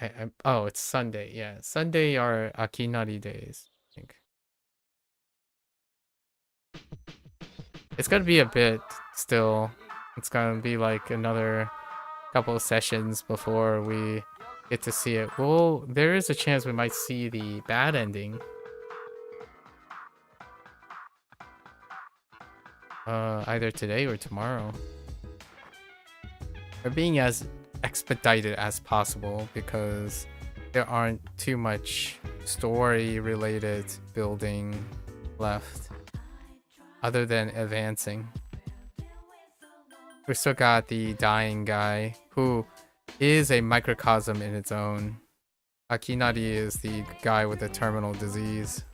Oh, it's Sunday. Yeah, Sunday are Akinari days, I think. It's gonna be a bit still. It's gonna be like another couple of sessions before we get to see it. Well, there is a chance we might see the bad ending. Either today or tomorrow. We're being as expedited as possible because there aren't too much story related building left other than advancing. We still got the dying guy who is a microcosm in its own. Akinari is the guy with the terminal disease.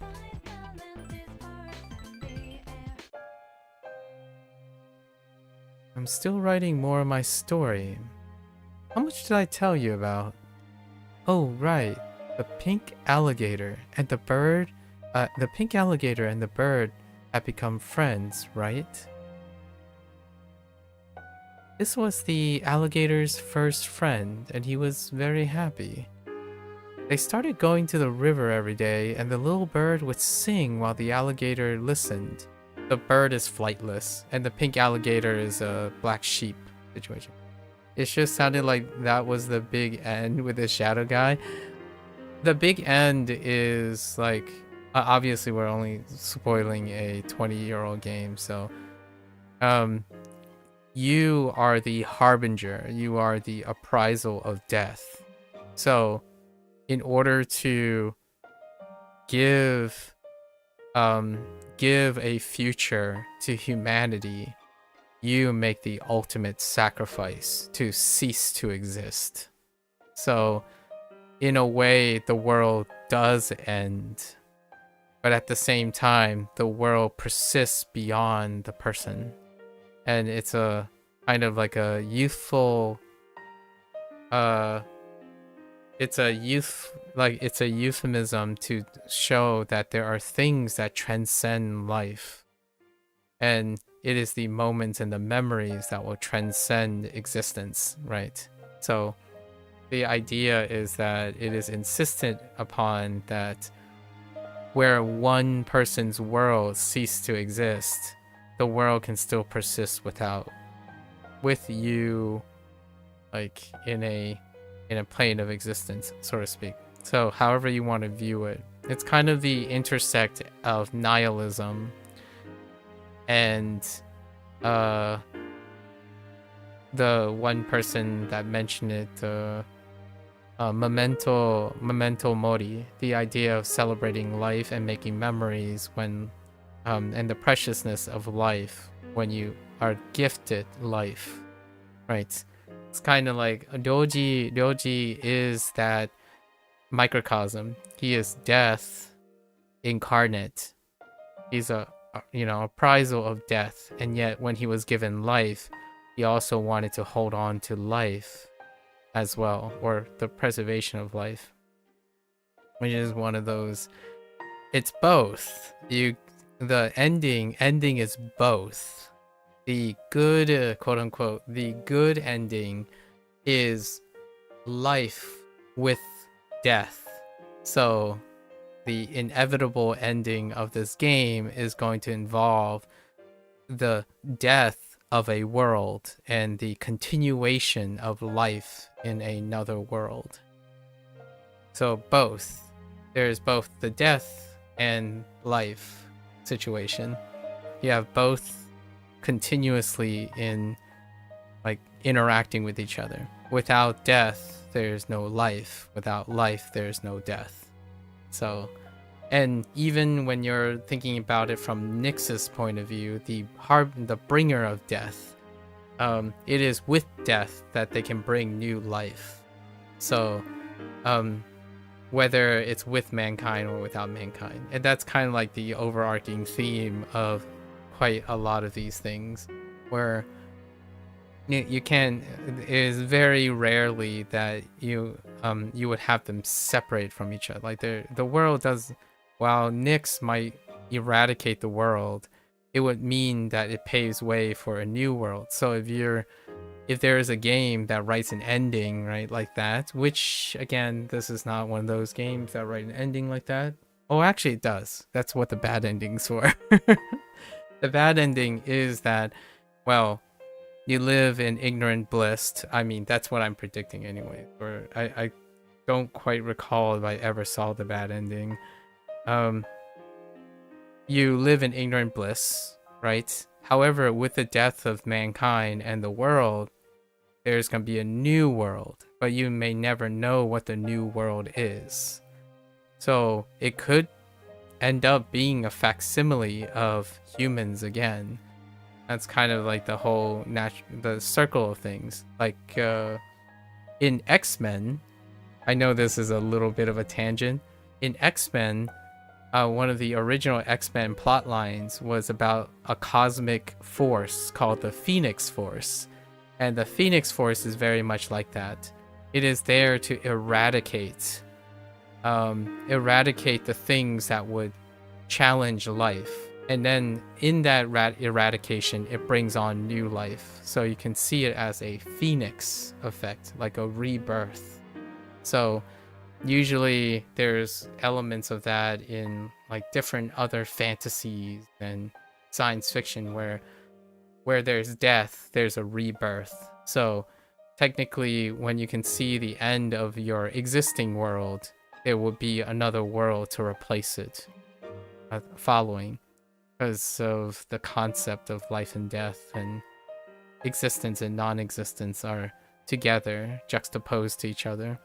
I'm still writing more of my story. How much did I tell you about? Oh, right. The pink alligator and the bird. The pink alligator and the bird have become friends, right? This was the alligator's first friend, and he was very happy. They started going to the river every day, and the little bird would sing while the alligator listened. The bird is flightless, and the pink alligator is a black sheep situation. It just sounded like that was the big end with the shadow guy. The big end is like, obviously we're only spoiling a 20-year-old game, so you are the harbinger, you are the appraisal of death. So in order to give a future to humanity, you make the ultimate sacrifice to cease to exist. So in a way, the world does end, but at the same time, the world persists beyond the person. And it's a kind of like a youthful, it's a euphemism to show that there are things that transcend life. And it is the moments and the memories that will transcend existence, right? So the idea is that it is insistent upon that where one person's world ceased to exist, the world can still persist with you, like in a plane of existence, so to speak. So however you want to view it, it's kind of the intersect of nihilism and the one person that mentioned it, memento mori, the idea of celebrating life and making memories when and the preciousness of life when you are gifted life, right? It's kind of like Ryoji is that microcosm. He is death incarnate. He's a appraisal of death, and yet when he was given life, he also wanted to hold on to life as well, or the preservation of life, which is one of those. It's both. The ending is both. The good, quote unquote, the good ending is life with death. So the inevitable ending of this game is going to involve the death of a world and the continuation of life in another world. So both. There's both the death and life situation. You have both continuously interacting with each other. Without death, there's no life. Without life, there's no death. So, and even when you're thinking about it from Nyx's point of view, the bringer of death, it is with death that they can bring new life. So, whether it's with mankind or without mankind. And that's kind of like the overarching theme of quite a lot of these things, where you can, it is very rarely that you would have them separate from each other. Like the world does, while Nyx might eradicate the world, it would mean that it paves way for a new world. So if there is a game that writes an ending, right, like that, which again, this is not one of those games that write an ending like that. Oh, actually it does. That's what the bad ending's for. The bad ending is that, well, you live in ignorant bliss. I mean, that's what I'm predicting anyway. Or I don't quite recall if I ever saw the bad ending. You live in ignorant bliss, right? However, with the death of mankind and the world, there's going to be a new world, but you may never know what the new world is. So it could end up being a facsimile of humans again. That's kind of like the whole the circle of things. Like in X-Men, I know this is a little bit of a tangent. In X-Men, one of the original X-Men plot lines was about a cosmic force called the Phoenix Force. And the Phoenix Force is very much like that. It is there to eradicate the things that would challenge life. And then in that eradication, it brings on new life. So you can see it as a phoenix effect, like a rebirth. So usually there's elements of that in like different other fantasies and science fiction where there's death, there's a rebirth. So technically, when you can see the end of your existing world, there will be another world to replace it following, because of the concept of life and death and existence and non-existence are together, juxtaposed to each other.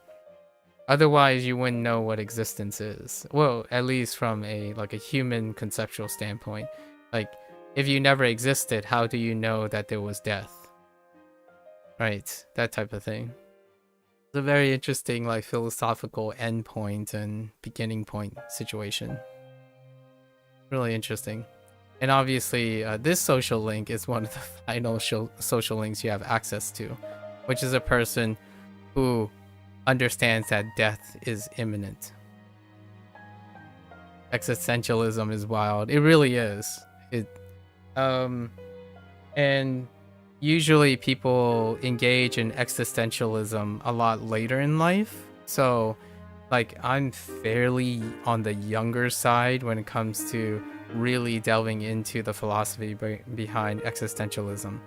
Otherwise, you wouldn't know what existence is. Well, at least from a human conceptual standpoint. Like, if you never existed, how do you know that there was death? Right, that type of thing. It's a very interesting, like, philosophical endpoint and beginning point situation. Really interesting. And obviously, this social link is one of the final social links you have access to, which is a person who understands that death is imminent. Existentialism is wild. It really is. And usually people engage in existentialism a lot later in life. So, like, I'm fairly on the younger side when it comes to really delving into the philosophy behind existentialism.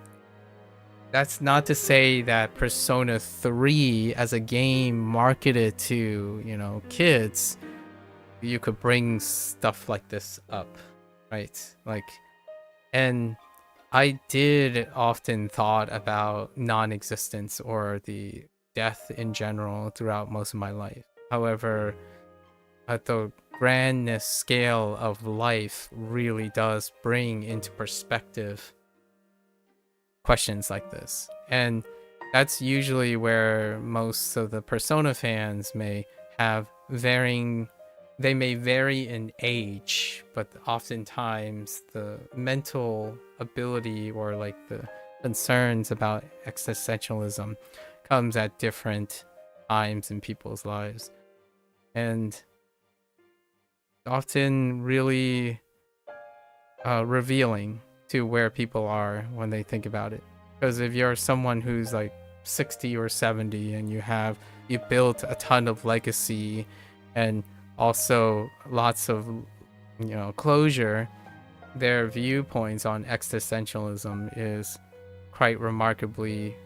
That's not to say that Persona 3 as a game marketed to, kids, you could bring stuff like this up, right? Like, and I did often thought about non-existence or the death in general throughout most of my life. However, at the grandness scale of life really does bring into perspective questions like this. And that's usually where most of the Persona fans may have they may vary in age, but oftentimes the mental ability or like the concerns about existentialism comes at different times in people's lives. And often really revealing to where people are when they think about it. Because if you're someone who's like 60 or 70 and you built a ton of legacy and also lots of closure, their viewpoints on existentialism is quite remarkably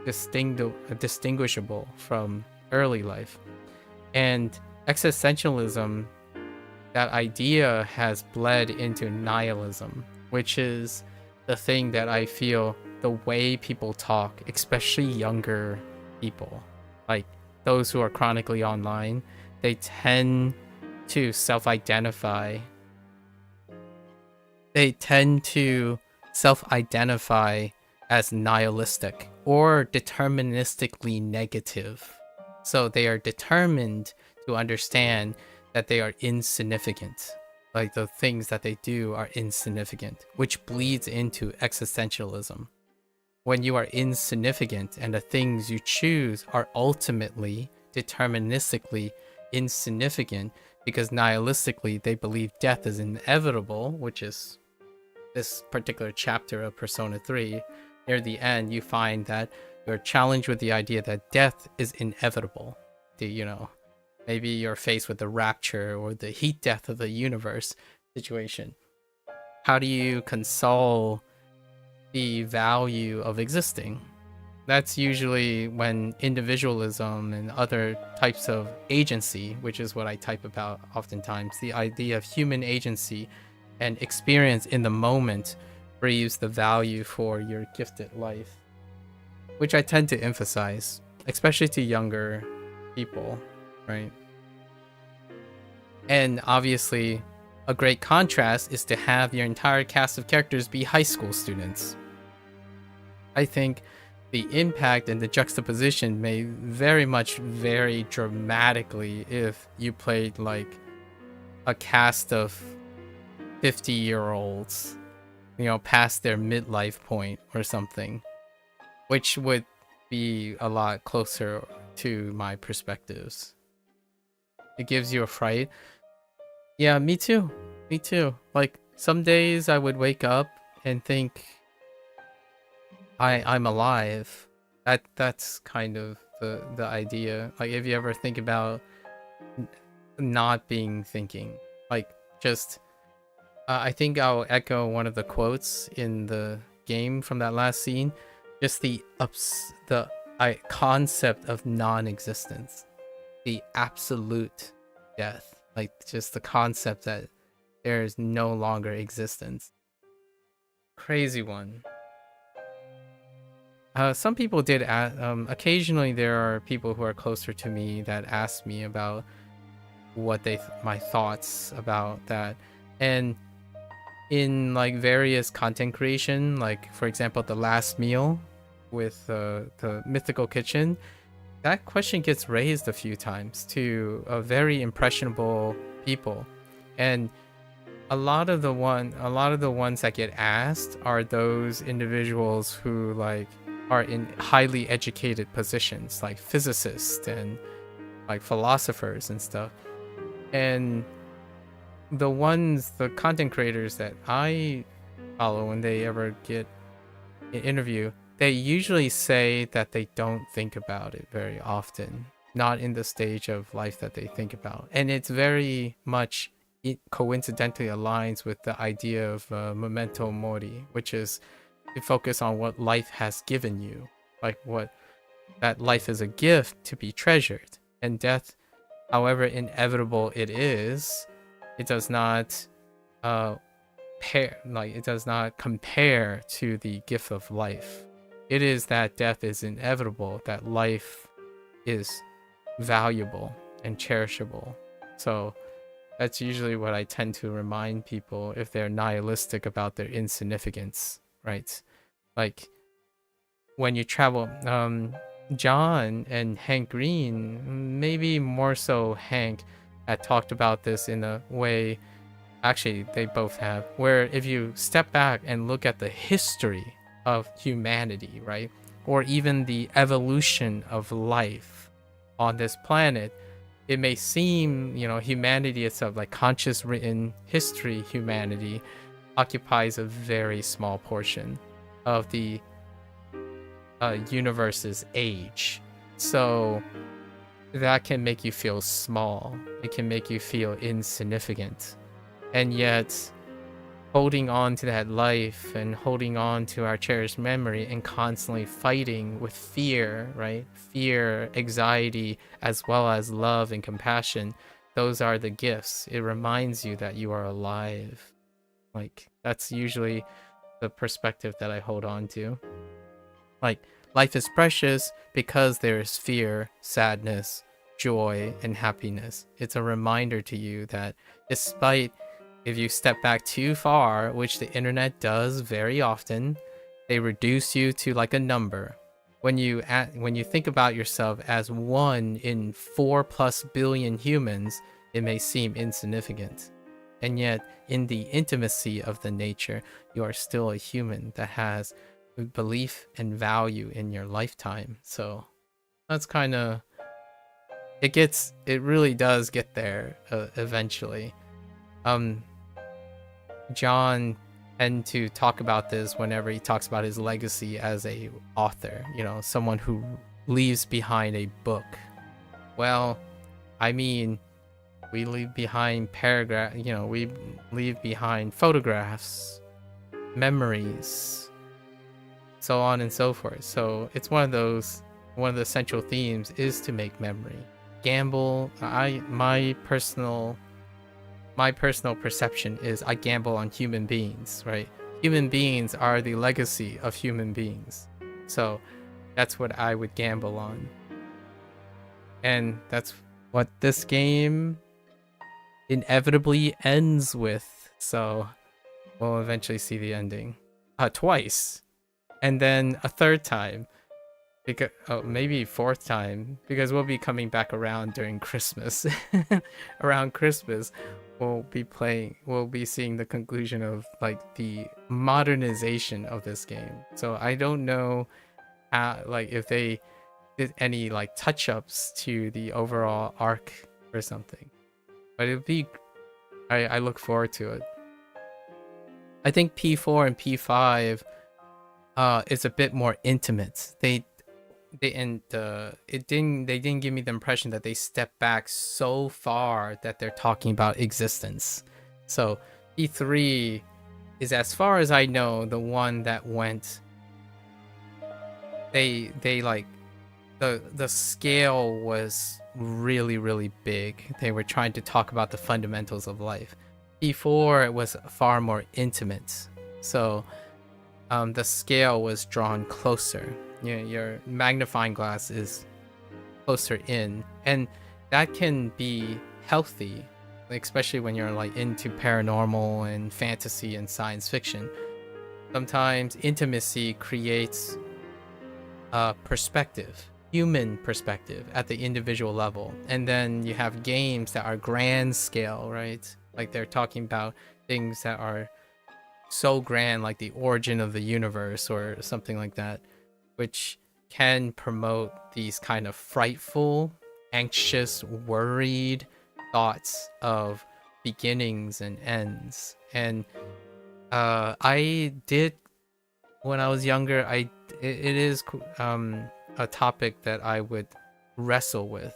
distinguishable from early life. And existentialism, that idea has bled into nihilism, which is the thing that I feel the way people talk, especially younger people, like those who are chronically online, they tend to self-identify. They tend to self-identify as nihilistic or deterministically negative. So they are determined to understand that they are insignificant. Like the things that they do are insignificant, which bleeds into existentialism. When you are insignificant and the things you choose are ultimately, deterministically insignificant, because nihilistically they believe death is inevitable, which is this particular chapter of Persona 3. Near the end, you find that you're challenged with the idea that death is inevitable. Maybe you're faced with the rapture or the heat death of the universe situation. How do you console the value of existing? That's usually when individualism and other types of agency, which is what I type about oftentimes, the idea of human agency and experience in the moment breathes the value for your gifted life, which I tend to emphasize, especially to younger people, right? And obviously, a great contrast is to have your entire cast of characters be high school students. I think the impact and the juxtaposition may very much vary dramatically if you played like a cast of 50-year-olds, past their midlife point or something, which would be a lot closer to my perspectives. It gives you a fright. Yeah, me too. Me too. Like, some days I would wake up and think I'm alive. That's kind of the idea. Like, if you ever think about not being thinking, like, just I think I'll echo one of the quotes in the game from that last scene. Just the concept of non-existence, the absolute death, like just the concept that there is no longer existence. Crazy one. Some people did ask, occasionally there are people who are closer to me that ask me about what my thoughts about that. And in like various content creation, like for example, The Last Meal with the Mythical Kitchen, that question gets raised a few times to very impressionable people. And a lot of the ones that get asked are those individuals who like are in highly educated positions, like physicists and like philosophers and stuff. And the content creators that I follow, when they ever get an interview, they usually say that they don't think about it very often, not in the stage of life that they think about. And it's very much, it coincidentally aligns with the idea of memento mori, which is to focus on what life has given you, like what that life is a gift to be treasured. And death, however inevitable it is, it does not compare to the gift of life. It is that death is inevitable, that life is valuable and cherishable. So that's usually what I tend to remind people if they're nihilistic about their insignificance, right? Like when you travel, John and Hank Green, maybe more so Hank, had talked about this in a way, actually they both have, where if you step back and look at the history of humanity, right, or even the evolution of life on this planet, it may seem, humanity itself, like conscious written history, humanity occupies a very small portion of the universe's age. So that can make you feel small. It can make you feel insignificant. And yet, holding on to that life and holding on to our cherished memory and constantly fighting with fear, right? Fear, anxiety, as well as love and compassion. Those are the gifts. It reminds you that you are alive. Like, that's usually the perspective that I hold on to. Like, life is precious because there is fear, sadness, joy, and happiness. It's a reminder to you that despite, if you step back too far, which the internet does very often, they reduce you to like a number. when you think about yourself as one in 4+ billion humans, it may seem insignificant. And yet, in the intimacy of the nature, you are still a human that has belief and value in your lifetime. So that's kind of, it really does get there eventually. John tend to talk about this whenever he talks about his legacy as a author, you know, someone who leaves behind a book. Well, I mean, we leave behind we leave behind photographs, memories, so on and so forth. So it's one of the central themes is to make memory. Gamble, my personal perception is I gamble on human beings, right? Human beings are the legacy of human beings. So that's what I would gamble on. And that's what this game inevitably ends with. So we'll eventually see the ending. Twice. And then a third time. Because maybe fourth time, because we'll be coming back around during Christmas. Around Christmas, we'll be seeing the conclusion of like the modernization of this game. So I don't know how, like, if they did any like touch-ups to the overall arc or something, but it'd be, I look forward to it. I think P4 and P5 is a bit more intimate. They didn't give me the impression that they stepped back so far that they're talking about existence. So P3 is, as far as I know, the one that went, they like the scale was really, really big. They were trying to talk about the fundamentals of life. P4 was far more intimate. So the scale was drawn closer. Your magnifying glass is closer in, and that can be healthy, especially when you're like into paranormal and fantasy and science fiction. Sometimes intimacy creates perspective, human perspective at the individual level, and then you have games that are grand scale, right? Like they're talking about things that are so grand, like the origin of the universe or something like that, which can promote these kind of frightful, anxious, worried thoughts of beginnings and ends. And I did, when I was younger, it is a topic that I would wrestle with,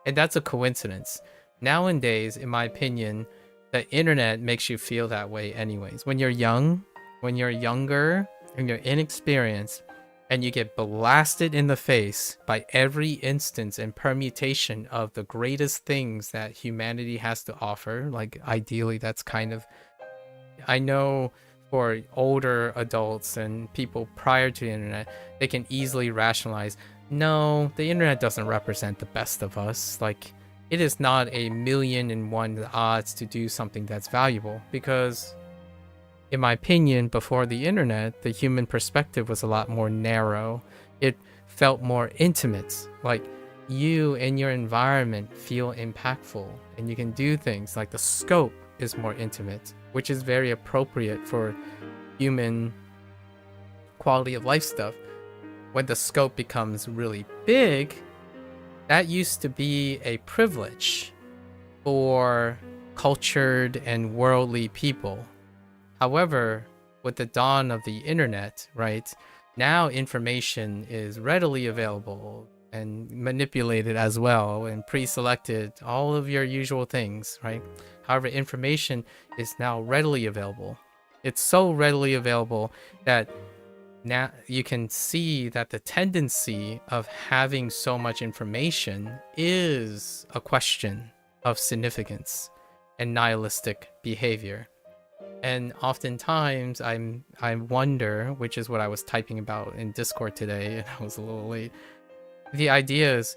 and that's a coincidence. Nowadays, in my opinion, the internet makes you feel that way anyways. When you're young, when you're younger, and you're inexperienced, and you get blasted in the face by every instance and permutation of the greatest things that humanity has to offer, like ideally that's kind of, I know for older adults and people prior to the internet, they can easily rationalize, no, the internet doesn't represent the best of us. Like, it is not 1,000,000 odds to do something that's valuable, because in my opinion, before the internet, the human perspective was a lot more narrow. It felt more intimate. Like, you and your environment feel impactful, and you can do things. Like, the scope is more intimate, which is very appropriate for human quality of life stuff. When the scope becomes really big, that used to be a privilege for cultured and worldly people. However, with the dawn of the internet, right, now information is readily available and manipulated as well, and pre-selected, all of your usual things, right? However, information is now readily available. It's so readily available that now you can see that the tendency of having so much information is a question of significance and nihilistic behavior. And oftentimes I wonder, which is what I was typing about in Discord today, and I was a little late. The idea is,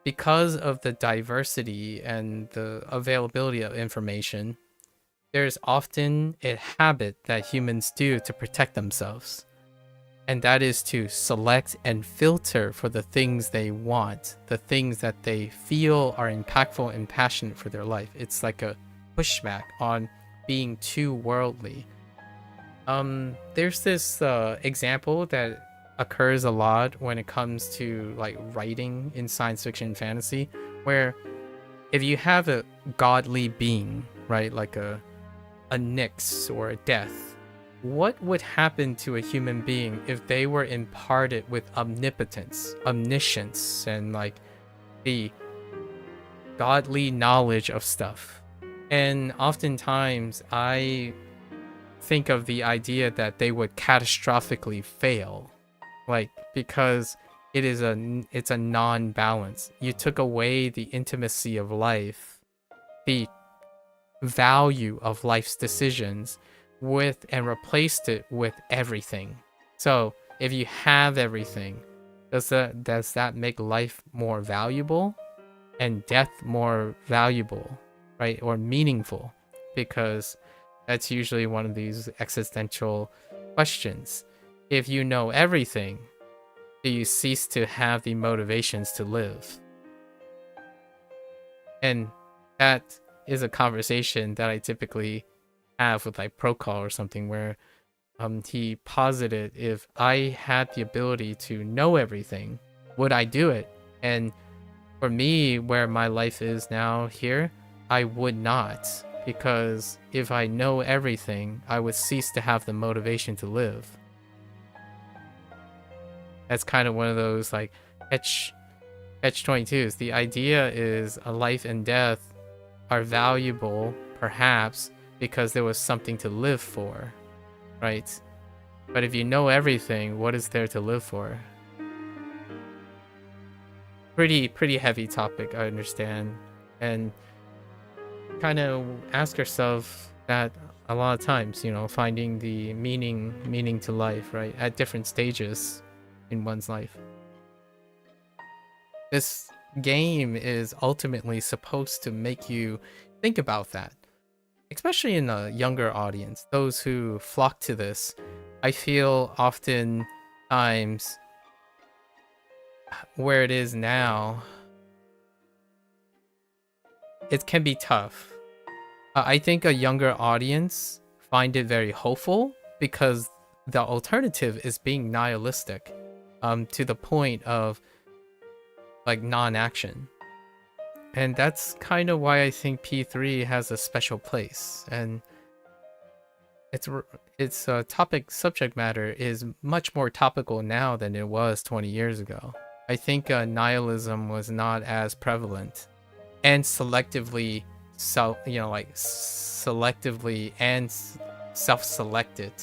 because of the diversity and the availability of information, there's often a habit that humans do to protect themselves. and that is to select and filter for the things they want, the things that they feel are impactful and passionate for their life. It's like a pushback on being too worldly. There's this example that occurs a lot when it comes to like writing in science fiction and fantasy, where if you have a godly being, right, like a Nyx or a Death, what would happen to a human being if they were imparted with omnipotence, omniscience, and like the godly knowledge of stuff? And oftentimes I think of the idea that they would catastrophically fail, like, because it's a non-balance. You took away the intimacy of life, the value of life's decisions, with and replaced it with everything. So if you have everything, does that make life more valuable and death more valuable, right, or meaningful? Because that's usually one of these existential questions. If you know everything, do you cease to have the motivations to live? And that is a conversation that I typically have with like Procol or something, where he posited, if I had the ability to know everything, would I do it? And for me, where my life is now here, I would not, because if I know everything, I would cease to have the motivation to live. That's kind of one of those like catch-22s. The idea is a life and death are valuable, perhaps, because there was something to live for, right? But if you know everything, what is there to live for? Pretty heavy topic, I understand. And kind of ask yourself that a lot of times, you know, finding the meaning to life, right? At different stages in one's life. This game is ultimately supposed to make you think about that, especially in a younger audience. Those who flock to this, I feel oftentimes where it is now, it can be tough. I think a younger audience find it very hopeful because the alternative is being nihilistic, to the point of like non-action. And that's kind of why I think P3 has a special place. And its subject matter is much more topical now than it was 20 years ago. I think nihilism was not as prevalent and selectively and self-selected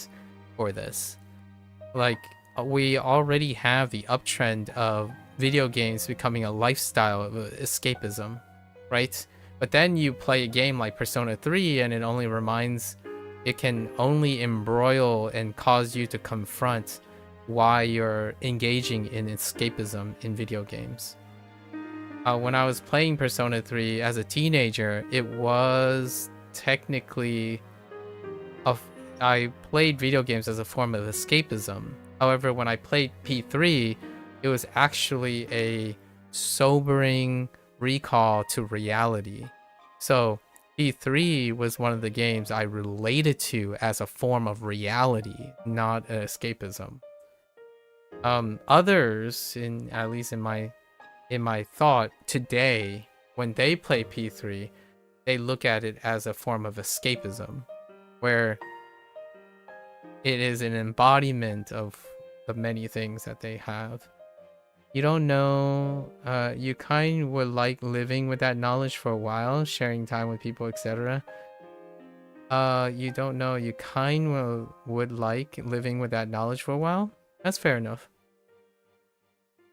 for this. Like, we already have the uptrend of video games becoming a lifestyle of escapism, right? But then you play a game like Persona 3 and it can only embroil and cause you to confront why you're engaging in escapism in video games. When I was playing Persona 3 as a teenager, it was technically I played video games as a form of escapism. However, when I played P3, it was actually a sobering recall to reality. So P3 was one of the games I related to as a form of reality, not an escapism. Others, at least in my thought today, when they play P3, they look at it as a form of escapism, where it is an embodiment of the many things that they have. You don't know, you kind of would like living with that knowledge for a while, sharing time with people, etc. You don't know, you kind of would like living with that knowledge for a while. That's fair enough.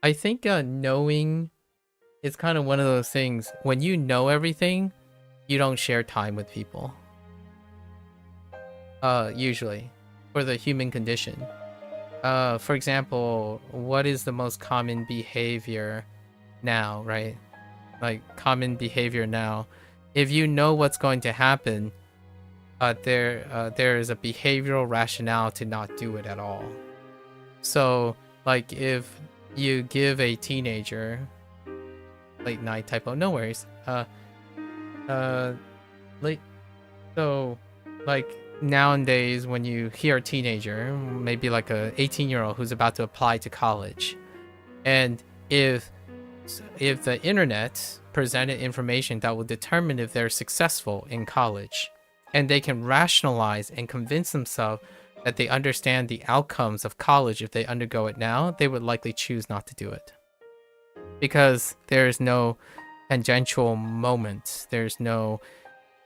I think knowing is kind of one of those things. When you know everything, you don't share time with people. Usually, for the human condition. For example, what is the most common behavior now, right? Like, common behavior now. If you know what's going to happen, there is a behavioral rationale to not do it at all. So, like, if you give a teenager late night typo, no worries. Late. So, like nowadays, when you hear a teenager, maybe like a 18-year-old who's about to apply to college, and if the internet presented information that will determine if they're successful in college, and they can rationalize and convince themselves that they understand the outcomes of college if they undergo it now, they would likely choose not to do it. Because there's no tangential moment, there's no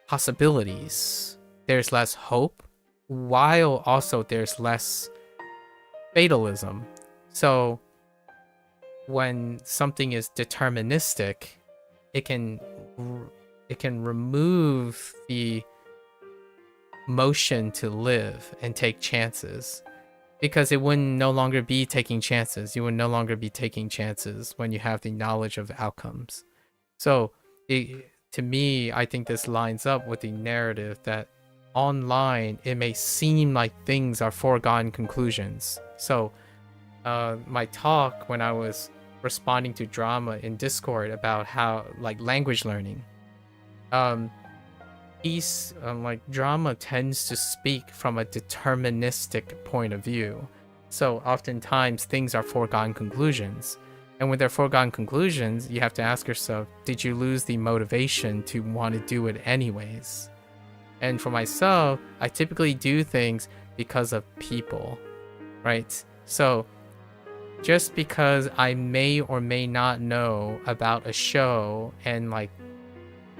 possibilities, there's less hope, while also there's less fatalism. So when something is deterministic, it can remove the motion to live and take chances, because it wouldn't no longer be taking chances. You would no longer be taking chances when you have the knowledge of outcomes. So to me, I think this lines up with the narrative that online it may seem like things are foregone conclusions. So my talk when I was responding to drama in Discord about how like language learning, like drama tends to speak from a deterministic point of view. So oftentimes things are foregone conclusions. And when they're foregone conclusions, you have to ask yourself, did you lose the motivation to want to do it anyways? And for myself, I typically do things because of people, right? So just because I may or may not know about a show and like,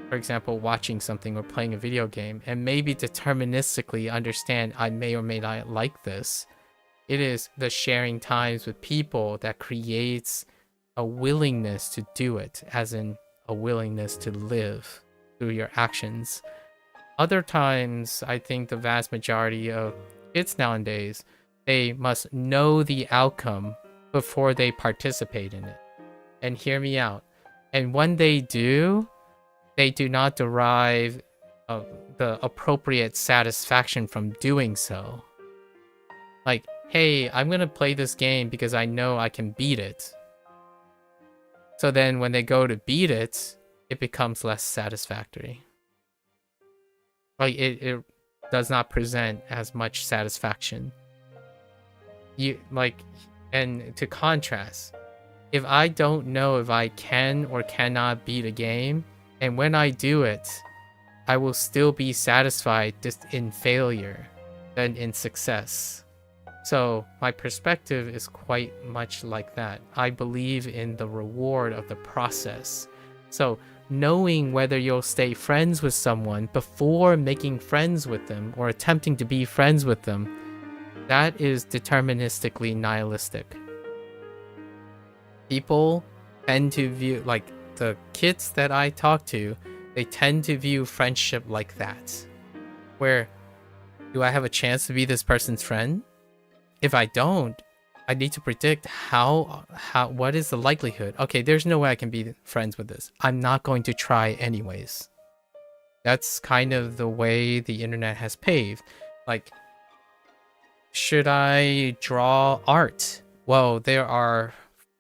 for example, watching something or playing a video game, and maybe deterministically understand I may or may not like this, it is the sharing times with people that creates a willingness to do it, as in a willingness to live through your actions. Other times, I think the vast majority of kids nowadays, they must know the outcome before they participate in it. And hear me out. And when they do not derive the appropriate satisfaction from doing so. Like, hey, I'm gonna play this game because I know I can beat it. So then when they go to beat it, it becomes less satisfactory. Like, it does not present as much satisfaction. And to contrast, if I don't know if I can or cannot beat a game, and when I do it, I will still be satisfied just in failure than in success. So my perspective is quite much like that. I believe in the reward of the process. So knowing whether you'll stay friends with someone before making friends with them or attempting to be friends with them, that is deterministically nihilistic. People tend to view, like the kids that I talk to, they tend to view friendship like that. Where, do I have a chance to be this person's friend? If I don't, I need to predict what is the likelihood? Okay, there's no way I can be friends with this. I'm not going to try anyways. That's kind of the way the internet has paved. Like, should I draw art? Well, there are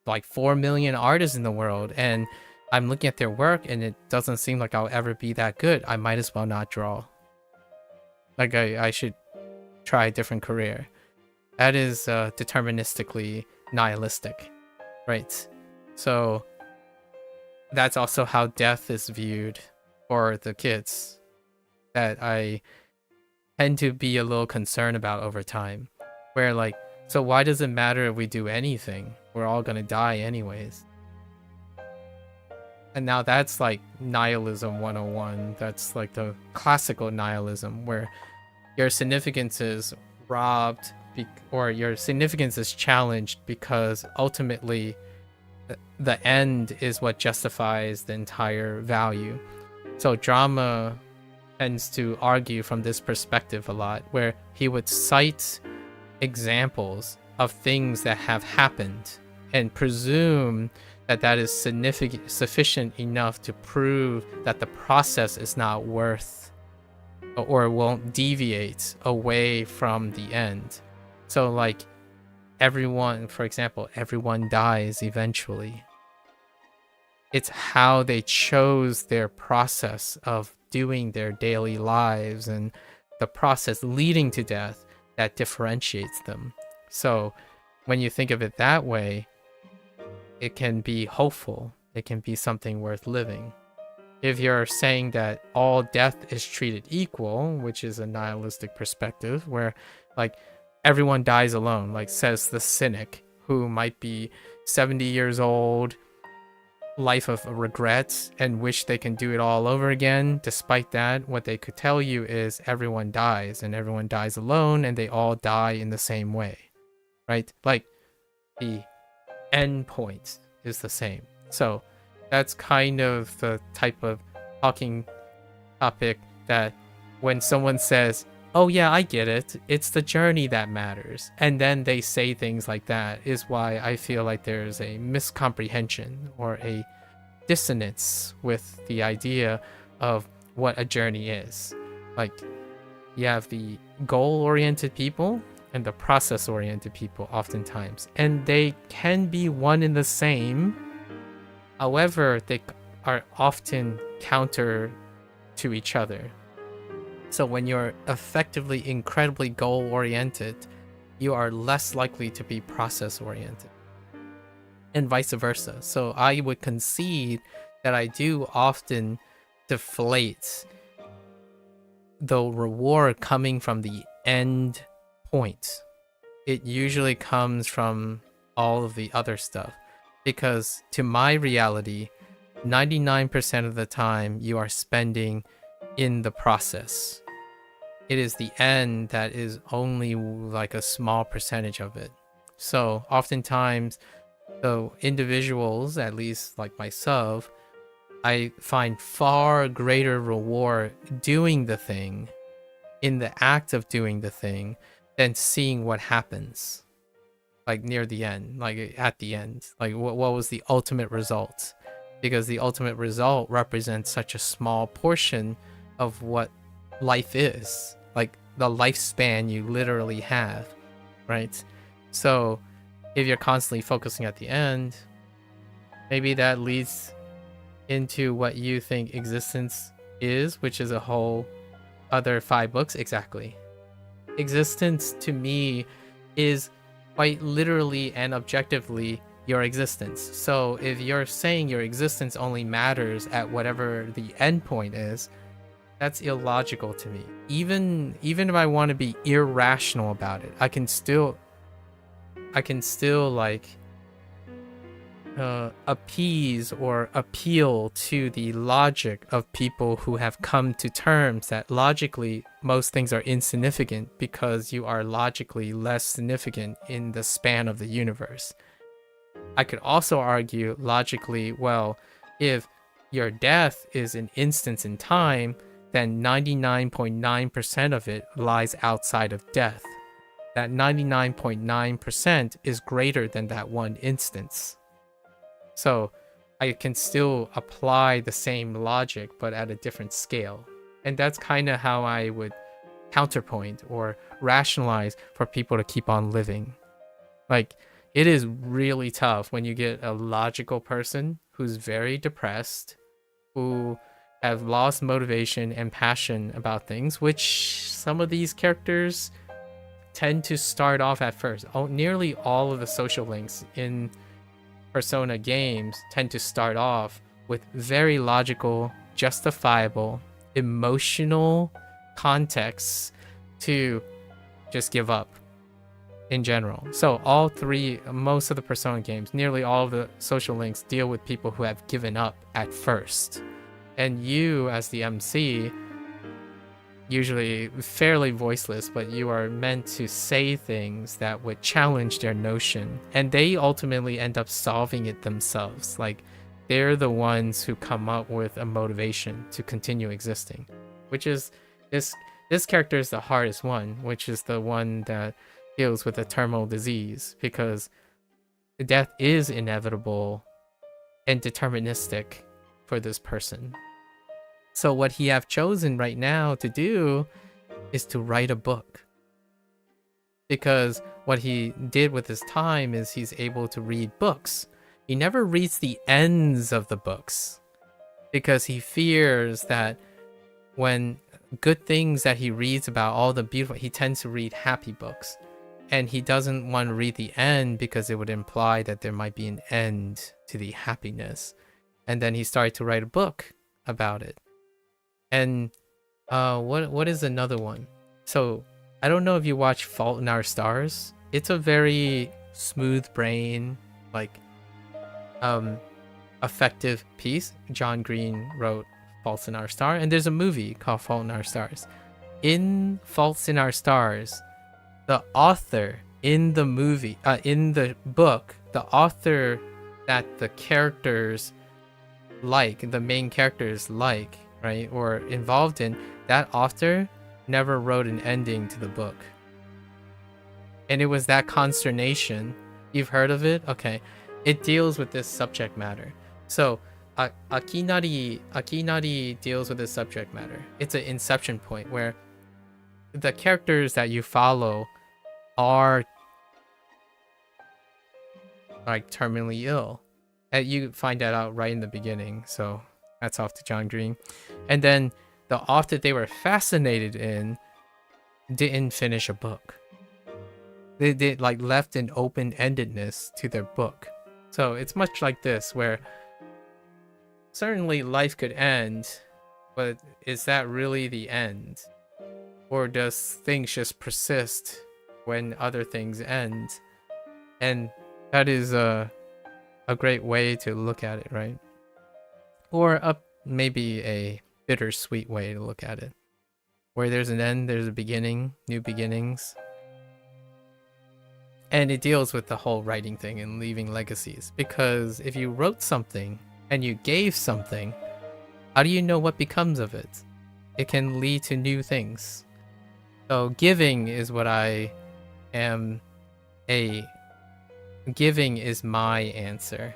like 4 million artists in the world, and I'm looking at their work and it doesn't seem like I'll ever be that good. I might as well not draw. Like, I should try a different career. That is deterministically nihilistic, right? So that's also how death is viewed for the kids, that I tend to be a little concerned about over time. Where like, so why does it matter if we do anything? We're all gonna die anyways. And now that's like nihilism 101. That's like the classical nihilism, where your significance is robbed or your significance is challenged because ultimately the end is what justifies the entire value. So drama tends to argue from this perspective a lot, where he would cite examples of things that have happened and presume that that is sufficient enough to prove that the process is not worth or won't deviate away from the end. So like, everyone, for example, everyone dies eventually. It's how they chose their process of doing their daily lives and the process leading to death that differentiates them. So when you think of it that way, it can be hopeful. It can be something worth living. If you're saying that all death is treated equal, which is a nihilistic perspective where like everyone dies alone, like says the cynic who might be 70 years old, life of regrets, and wish they can do it all over again. Despite that, what they could tell you is everyone dies, and everyone dies alone, and they all die in the same way, right? Like the end point is the same. So that's kind of the type of talking topic that when someone says, oh yeah, I get it, it's the journey that matters, and then they say things like that, is why I feel like there's a miscomprehension or a dissonance with the idea of what a journey is. Like, you have the goal-oriented people and the process-oriented people oftentimes, and they can be one and the same. However, they are often counter to each other. So when you're effectively incredibly goal-oriented, you are less likely to be process-oriented, and vice versa. So I would concede that I do often deflate the reward coming from the end point. It usually comes from all of the other stuff, because to my reality, 99% of the time you are spending in the process. It is the end that is only like a small percentage of it. So oftentimes, the individuals, at least like myself, I find far greater reward doing the thing, in the act of doing the thing, than seeing what happens, like near the end, like at the end, like what was the ultimate result, because the ultimate result represents such a small portion of what life is, like the lifespan you literally have, right? So if you're constantly focusing at the end, maybe that leads into what you think existence is, which is a whole other 5 books. Exactly. Existence to me is quite literally and objectively your existence. So if you're saying your existence only matters at whatever the end point is, that's illogical to me. Even if I want to be irrational about it, I can still like appease or appeal to the logic of people who have come to terms that logically most things are insignificant because you are logically less significant in the span of the universe. I could also argue logically, well, if your death is an instance in time, then 99.9% of it lies outside of death. That 99.9% is greater than that one instance. So I can still apply the same logic, but at a different scale. And that's kind of how I would counterpoint or rationalize for people to keep on living. Like, it is really tough when you get a logical person who's very depressed, who have lost motivation and passion about things, which some of these characters tend to start off at first. Nearly all of the social links in Persona games tend to start off with very logical, justifiable, emotional contexts to just give up in general. So most of the Persona games, nearly all of the social links deal with people who have given up at first. And you, as the MC, usually fairly voiceless, but you are meant to say things that would challenge their notion. And they ultimately end up solving it themselves. Like, they're the ones who come up with a motivation to continue existing. Which is, this character is the hardest one, which is the one that deals with a terminal disease, because death is inevitable and deterministic for this person. So what he have chosen right now to do is to write a book. because what he did with his time is he's able to read books. He never reads the ends of the books because he fears that when good things that he reads about, all the beautiful, he tends to read happy books. And he doesn't want to read the end because it would imply that there might be an end to the happiness. And then he started to write a book about it. And what is another one? So I don't know if you watch Fault in Our Stars. It's a very smooth brain, like effective piece. John Green wrote Faults in Our Stars, and there's a movie called Fault in Our Stars. In Faults in Our Stars, the author in the movie, in the book, the author that the characters like, the main characters like, right, or involved in, that author never wrote an ending to the book. And it was that consternation. You've heard of it? Okay. It deals with this subject matter. So Akinari deals with this subject matter. It's an inception point where the characters that you follow are like terminally ill. And you find that out right in the beginning. So that's off to John Green. And then the author they were fascinated in didn't finish a book. They did like left an open-endedness to their book. So it's much like this, where certainly life could end, but is that really the end? Or does things just persist when other things end? And that is a great way to look at it, right? Or maybe a bittersweet way to look at it. Where there's an end, there's a beginning, new beginnings. And it deals with the whole writing thing and leaving legacies. Because if you wrote something and you gave something, how do you know what becomes of it? It can lead to new things. So giving is what giving is my answer.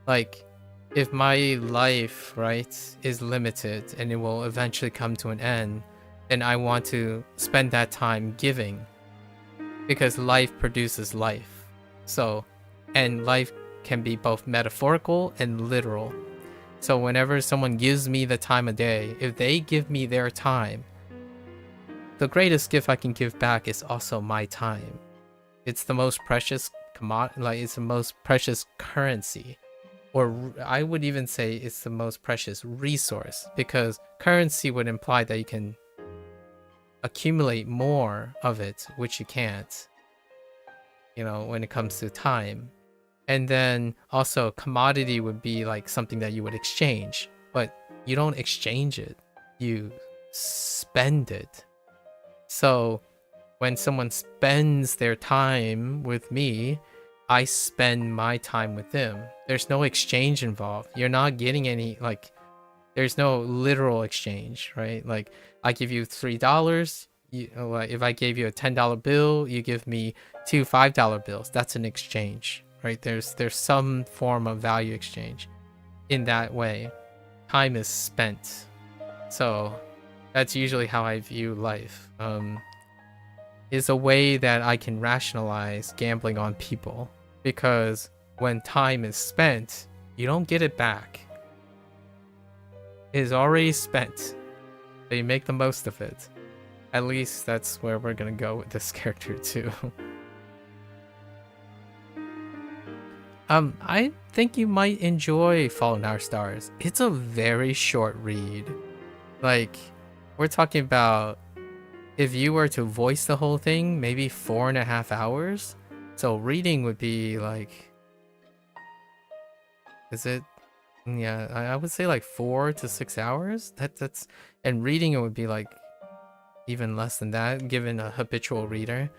Like, if my life, right, is limited and it will eventually come to an end, then I want to spend that time giving. Because life produces life. So, and life can be both metaphorical and literal. So whenever someone gives me the time of day, if they give me their time, the greatest gift I can give back is also my time. It's the most precious commodity, like it's the most precious currency. Or I would even say it's the most precious resource, because currency would imply that you can accumulate more of it, which you can't, you know, when it comes to time. And then also commodity would be like something that you would exchange, but you don't exchange it, you spend it. So when someone spends their time with me, I spend my time with them. There's no exchange involved. You're not getting any, like, there's no literal exchange, right? Like, I give you $3. If I gave you a $10 bill, you give me two $5 bills. That's an exchange, right? There's some form of value exchange. In that way, time is spent. So that's usually how I view life. Is a way that I can rationalize gambling on people, because when time is spent, you don't get it back. It is already spent, so you make the most of it. At least that's where we're gonna go with this character too. I think you might enjoy Fault in Our Stars. It's a very short read. Like, we're talking about, if you were to voice the whole thing, maybe 4.5 hours. So reading would be like, is it? Yeah, I would say like 4 to 6 hours. That's and reading it would be like even less than that, given a habitual reader.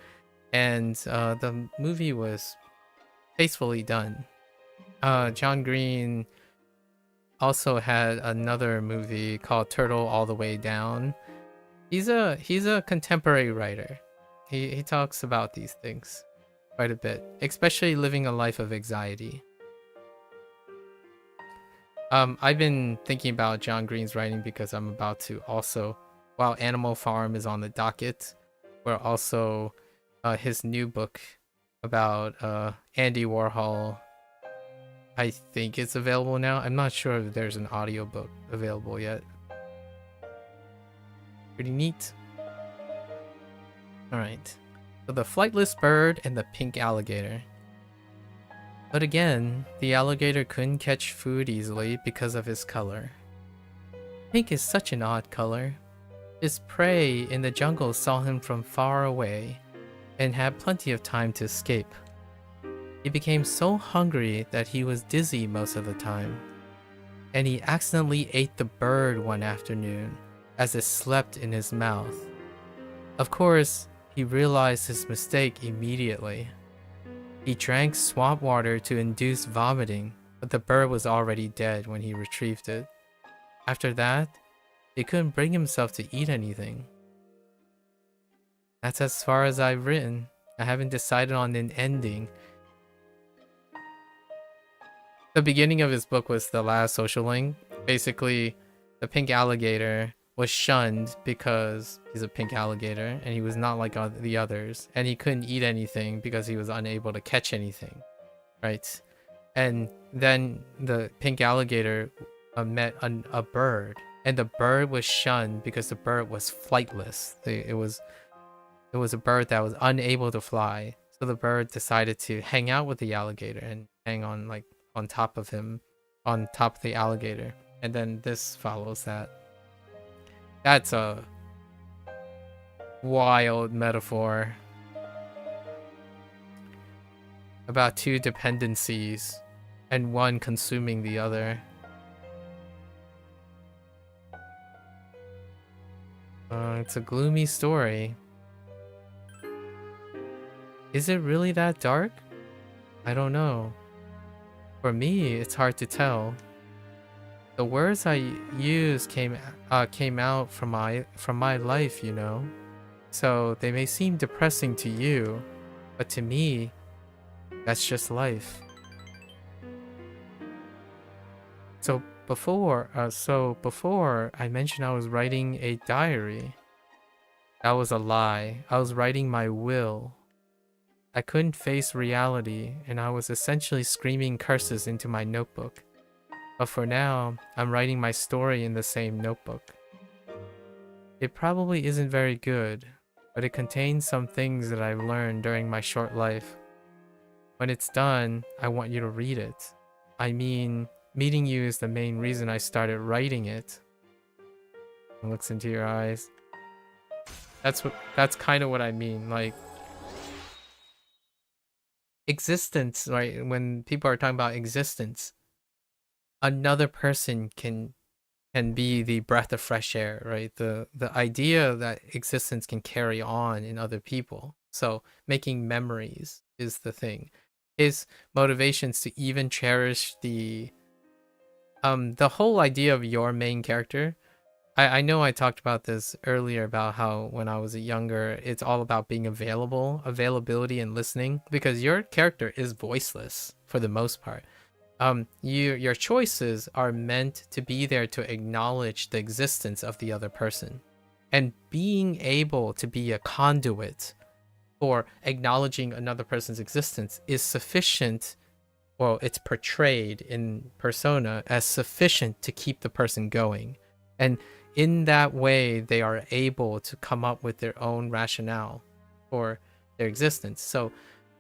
And the movie was tastefully done. John Green also had another movie called Turtle All the Way Down. He's a contemporary writer. He talks about these things quite a bit, especially living a life of anxiety. I've been thinking about John Green's writing because I'm about to also, while Animal Farm is on the docket, we're also his new book about Andy Warhol. I think it's available now. I'm not sure if there's an audiobook available yet. Pretty neat. Alright. So the flightless bird and the pink alligator. But again, the alligator couldn't catch food easily because of his color. Pink is such an odd color. His prey in the jungle saw him from far away and had plenty of time to escape. He became so hungry that he was dizzy most of the time, and he accidentally ate the bird one afternoon as it slept in his mouth. Of course, he realized his mistake immediately. He drank swamp water to induce vomiting, but the bird was already dead when he retrieved it. After that, he couldn't bring himself to eat anything. That's as far as I've written. I haven't decided on an ending. The beginning of his book was the last social link. Basically, the pink alligator was shunned because he's a pink alligator and he was not like the others, and he couldn't eat anything because he was unable to catch anything, right? And then the pink alligator met a bird, and the bird was shunned because the bird was flightless. It was a bird that was unable to fly, so the bird decided to hang out with the alligator and hang on like on top of him, on top of the alligator. And then this follows that. That's a wild metaphor about two dependencies and one consuming the other. It's a gloomy story. Is it really that dark? I don't know. For me, it's hard to tell. The words I used came out from my life, you know. So they may seem depressing to you, but to me, that's just life. So before I mentioned I was writing a diary. That was a lie. I was writing my will. I couldn't face reality, and I was essentially screaming curses into my notebook. But for now, I'm writing my story in the same notebook. It probably isn't very good, but it contains some things that I've learned during my short life. When it's done, I want you to read it. I mean, meeting you is the main reason I started writing it. It looks into your eyes. That's kind of what I mean, like existence, right? When people are talking about existence, another person can be the breath of fresh air, right? The idea that existence can carry on in other people. So making memories is the thing. His motivations to even cherish the whole idea of your main character. I know I talked about this earlier about how when I was younger, it's all about being availability and listening, because your character is voiceless for the most part. Your choices are meant to be there to acknowledge the existence of the other person, and being able to be a conduit for acknowledging another person's existence is sufficient. Well, it's portrayed in persona as sufficient to keep the person going, and in that way they are able to come up with their own rationale for their existence. So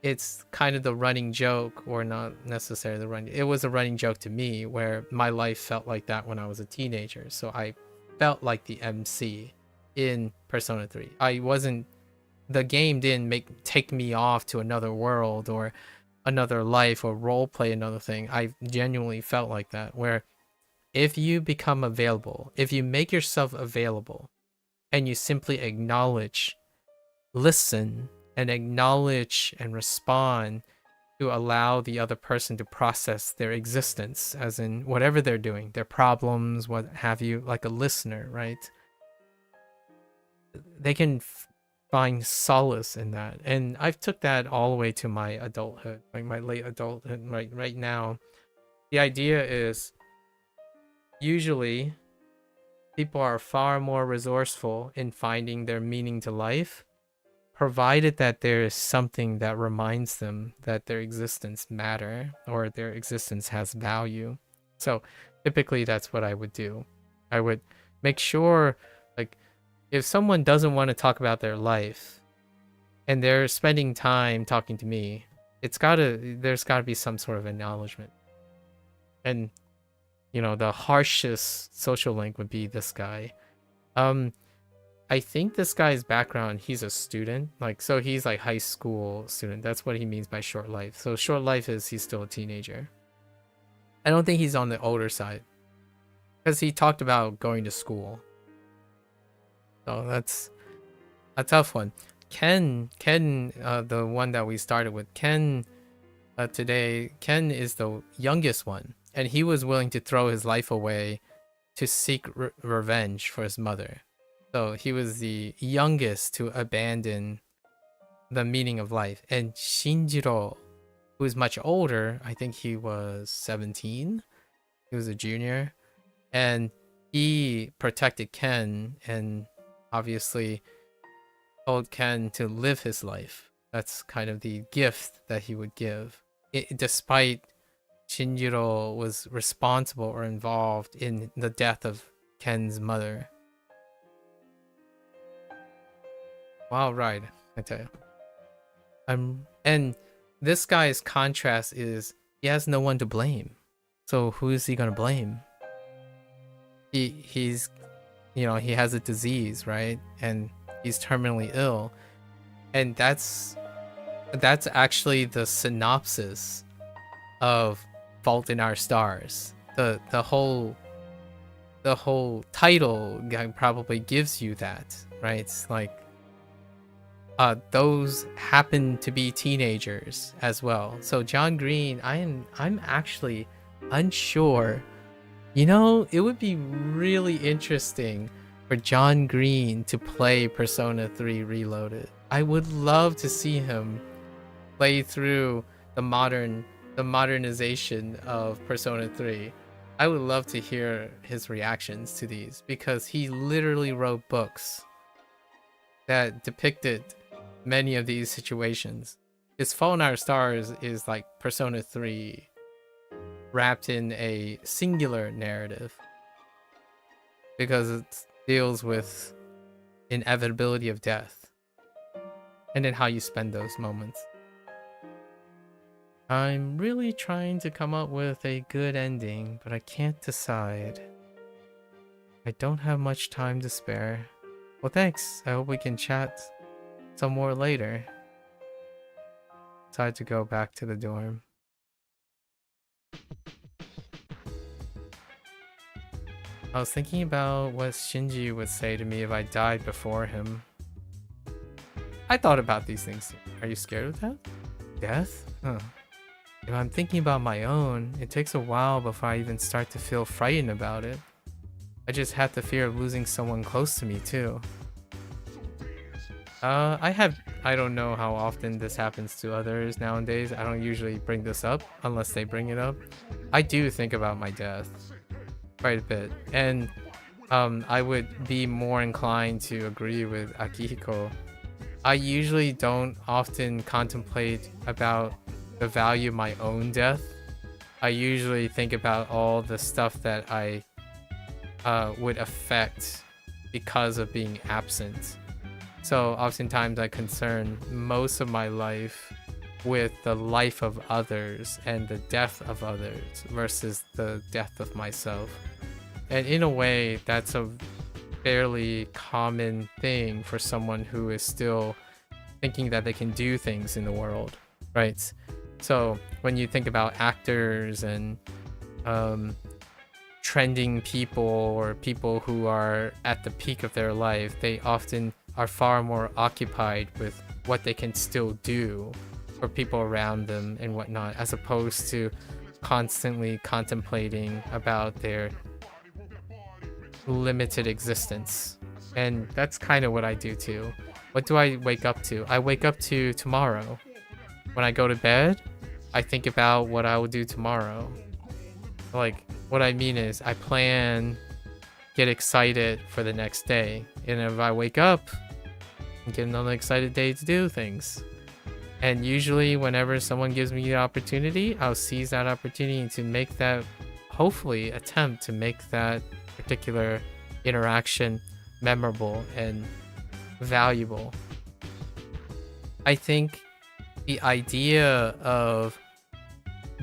it's kind of the running joke, or not necessarily the running, it was a running joke to me where my life felt like that when I was a teenager. So I felt like the MC in Persona 3. The game didn't take me off to another world or another life or role play another thing. I genuinely felt like that, where if you become available, if you make yourself available and you simply acknowledge, listen, and acknowledge and respond to allow the other person to process their existence, as in whatever they're doing, their problems, what have you, like a listener, right? They can find solace in that. And I've took that all the way to my adulthood, like my late adulthood. Right now, the idea is usually people are far more resourceful in finding their meaning to life provided that there is something that reminds them that their existence matter or their existence has value. So typically that's what I would do. I would make sure, like, if someone doesn't want to talk about their life and they're spending time talking to me, there's gotta be some sort of acknowledgement. And the harshest social link would be this guy. I think this guy's background, he's a student, so he's like high school student. That's what he means by short life. So short life is he's still a teenager. I don't think he's on the older side because he talked about going to school. So that's a tough one. Ken, the one that we started with, Ken today, Ken is the youngest one, and he was willing to throw his life away to seek revenge for his mother. So he was the youngest to abandon the meaning of life. And Shinjiro, who is much older, I think he was 17. He was a junior. And he protected Ken and obviously told Ken to live his life. That's kind of the gift that he would give. Despite Shinjiro was responsible or involved in the death of Ken's mother. Wild ride, I tell you. And this guy's contrast is he has no one to blame. So who is he gonna blame? He's he has a disease, right? And he's terminally ill. And that's actually the synopsis of Fault in Our Stars. The whole title probably gives you that, right? It's like those happen to be teenagers as well. So John Green, I'm actually unsure. It would be really interesting for John Green to play Persona 3 Reloaded. I would love to see him play through the modernization of Persona 3. I would love to hear his reactions to these because he literally wrote books that depicted many of these situations. His Fault in Our Stars is like Persona 3 wrapped in a singular narrative because it deals with inevitability of death and then how you spend those moments. I'm really trying to come up with a good ending, but I can't decide. I don't have much time to spare. Well, thanks. I hope we can chat some more later. Decided to go back to the dorm. I was thinking about what Shinji would say to me if I died before him. I thought about these things. Are you scared of that? Death? Huh. If I'm thinking about my own, it takes a while before I even start to feel frightened about it. I just have the fear of losing someone close to me too. I don't know how often this happens to others nowadays. I don't usually bring this up unless they bring it up. I do think about my death quite a bit, and I would be more inclined to agree with Akihiko. I usually don't often contemplate about the value of my own death. I usually think about all the stuff that I would affect because of being absent. So oftentimes I concern most of my life with the life of others and the death of others versus the death of myself. And in a way, that's a fairly common thing for someone who is still thinking that they can do things in the world, right? So when you think about actors and trending people or people who are at the peak of their life, they often are far more occupied with what they can still do for people around them and whatnot, as opposed to constantly contemplating about their limited existence. And that's kind of what I do too. What do I wake up to? I wake up to tomorrow. When I go to bed, I think about what I will do tomorrow. Like, what I mean is I plan, get excited for the next day. And if I wake up get another excited day to do things. And usually whenever someone gives me the opportunity, I'll seize that opportunity to make that, hopefully attempt to make that particular interaction memorable and valuable. I think the idea of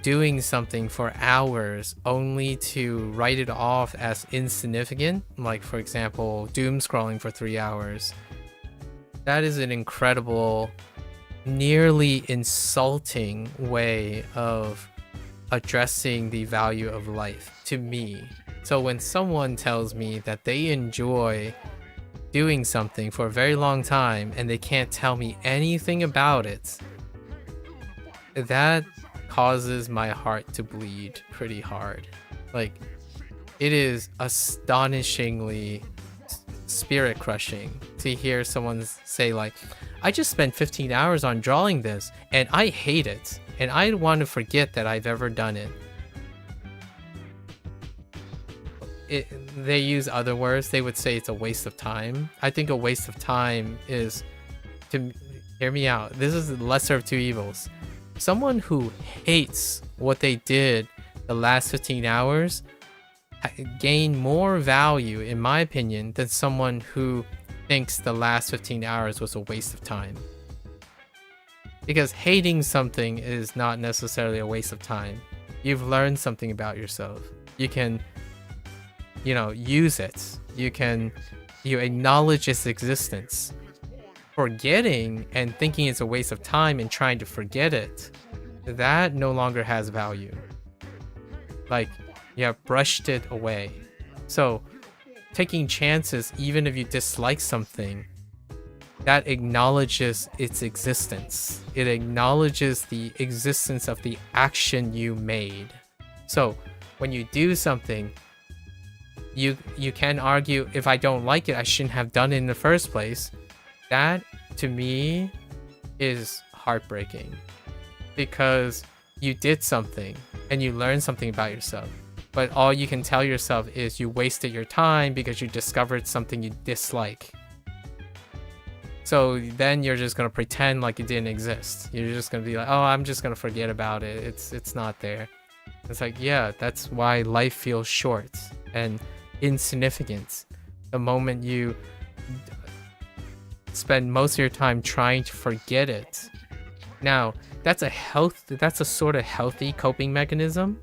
doing something for hours only to write it off as insignificant, like for example, doom scrolling for 3 hours, that is an incredible, nearly insulting way of addressing the value of life to me. So when someone tells me that they enjoy doing something for a very long time and they can't tell me anything about it, that causes my heart to bleed pretty hard. Like, it is astonishingly spirit crushing to hear someone say like, I just spent 15 hours on drawing this and I hate it and I want to forget that I've ever done it. They use other words. They would say it's a waste of time. I think a waste of time is, to hear me out, this is the lesser of two evils. Someone who hates what they did the last 15 hours gain more value, in my opinion, than someone who thinks the last 15 hours was a waste of time. Because hating something is not necessarily a waste of time. You've learned something about yourself. You can, use it. You acknowledge its existence. Forgetting and thinking it's a waste of time and trying to forget it, that no longer has value. Like, you have brushed it away. So taking chances, even if you dislike something, that acknowledges its existence. It acknowledges the existence of the action you made. So when you do something, you can argue, if I don't like it, I shouldn't have done it in the first place. That, to me, is heartbreaking. Because you did something and you learned something about yourself. But all you can tell yourself is you wasted your time because you discovered something you dislike. So then you're just going to pretend like it didn't exist. You're just going to be like, oh, I'm just going to forget about it. It's not there. It's like, yeah, that's why life feels short and insignificant. The moment you spend most of your time trying to forget it. Now, that's a sort of healthy coping mechanism.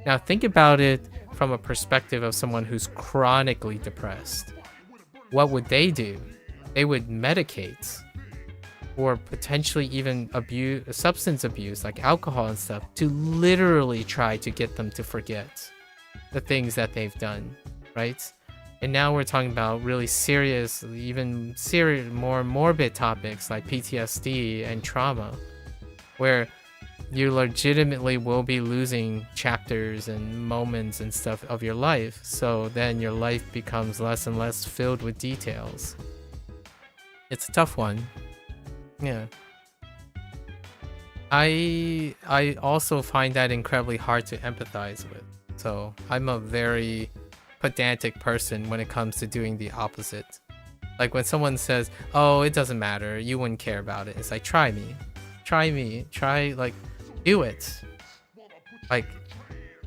Now think about it from a perspective of someone who's chronically depressed. What would they do? They would medicate or potentially even substance abuse like alcohol and stuff to literally try to get them to forget the things that they've done, right? And now we're talking about really serious, more morbid topics like PTSD and trauma, where you legitimately will be losing chapters and moments and stuff of your life. So then your life becomes less and less filled with details. It's a tough one. Yeah. I also find that incredibly hard to empathize with. So I'm a very pedantic person when it comes to doing the opposite. Like when someone says, oh, it doesn't matter, you wouldn't care about it. It's like, try like, do it. Like,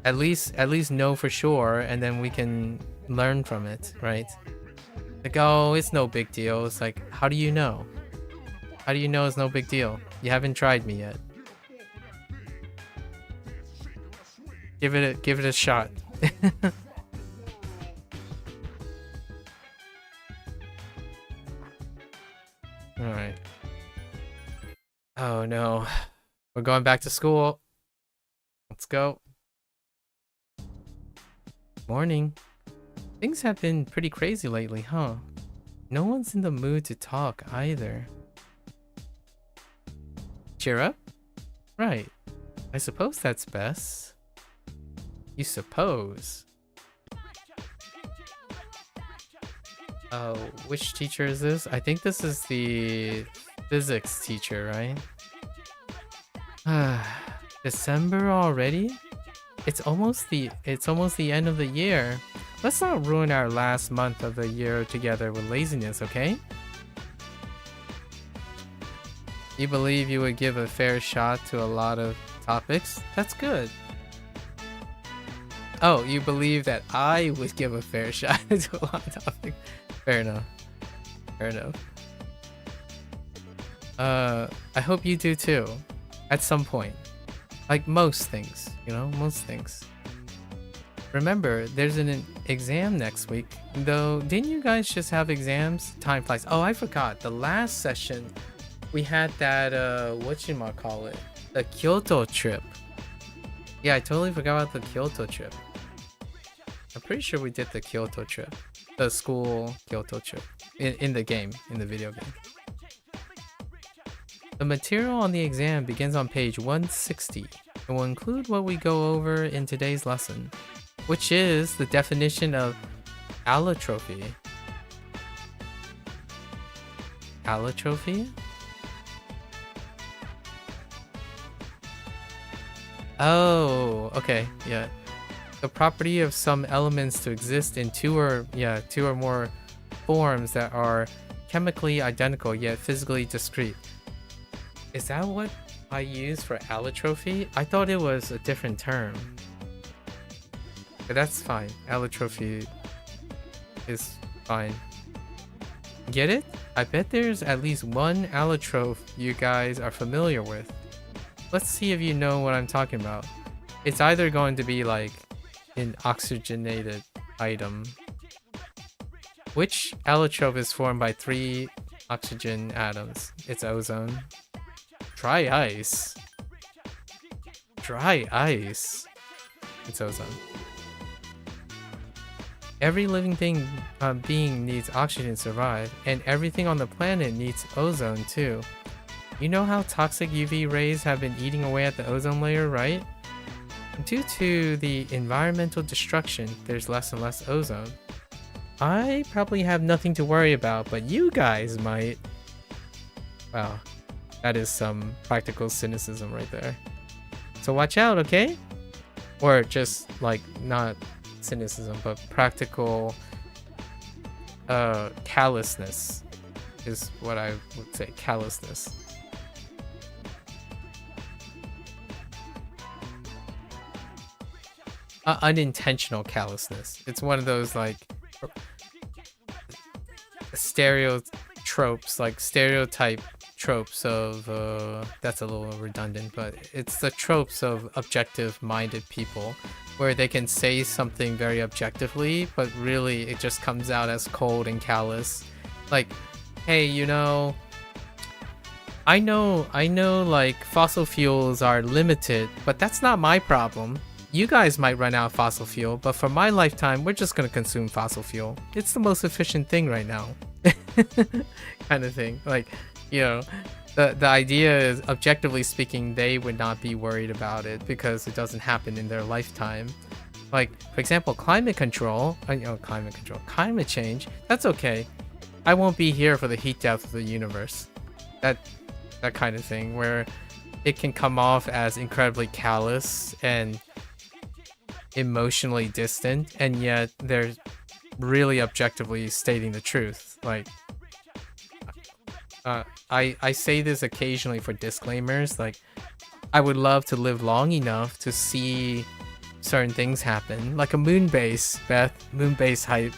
at least know for sure, and then we can learn from it, right? Like, oh, it's no big deal. It's like, how do you know? How do you know it's no big deal? You haven't tried me yet. Give it a shot. All right. Oh no. We're going back to school. Let's go. Morning. Things have been pretty crazy lately, huh? No one's in the mood to talk either. Cheer up? Right. I suppose that's best. You suppose? Oh, which teacher is this? I think this is the physics teacher, right? December already? It's almost the end of the year. Let's not ruin our last month of the year together with laziness, okay? You believe you would give a fair shot to a lot of topics? That's good. Oh, you believe that I would give a fair shot to a lot of topics? Fair enough. Fair enough. I hope you do too. At some point. Like most things, you know, most things. Remember, there's an exam next week. Though, didn't you guys just have exams? Time flies. Oh, I forgot. The last session, we had that, whatchamacallit? The Kyoto trip. Yeah, I totally forgot about the Kyoto trip. I'm pretty sure we did the Kyoto trip. The school Kyoto trip. In the game, in the video game. The material on the exam begins on page 160 and will include what we go over in today's lesson, which is the definition of allotrophy. Allotrophy? Oh, okay, yeah. The property of some elements to exist in two or more forms that are chemically identical yet physically discrete. Is that what I use for allotrophy? I thought it was a different term. But that's fine. Allotrophy is fine. Get it? I bet there's at least one allotrope you guys are familiar with. Let's see if you know what I'm talking about. It's either going to be like an oxygenated item. Which allotrope is formed by 3 oxygen atoms? It's ozone. Dry ice. Dry ice. It's ozone. Every living being needs oxygen to survive, and everything on the planet needs ozone too. You know how toxic UV rays have been eating away at the ozone layer, right? Due to the environmental destruction, there's less and less ozone. I probably have nothing to worry about, but you guys might. Wow, that is some practical cynicism right there. So watch out, okay? Or just like not cynicism, but practical callousness is what I would say. Callousness. Unintentional callousness. It's one of those like stereotype tropes of that's a little redundant, but it's the tropes of objective-minded people where they can say something very objectively, but really it just comes out as cold and callous. Like, hey, you know, I know like fossil fuels are limited, but that's not my problem. You guys might run out of fossil fuel, but for my lifetime, we're just gonna consume fossil fuel. It's the most efficient thing right now. Kind of thing. Like, you know, the idea is, objectively speaking, they would not be worried about it because it doesn't happen in their lifetime. Like, for example, climate change, that's okay. I won't be here for the heat death of the universe. That kind of thing, where it can come off as incredibly callous and emotionally distant, and yet they're really objectively stating the truth. Like, I say this occasionally for disclaimers, like, I would love to live long enough to see certain things happen, like a moon base, Beth, moon base hype.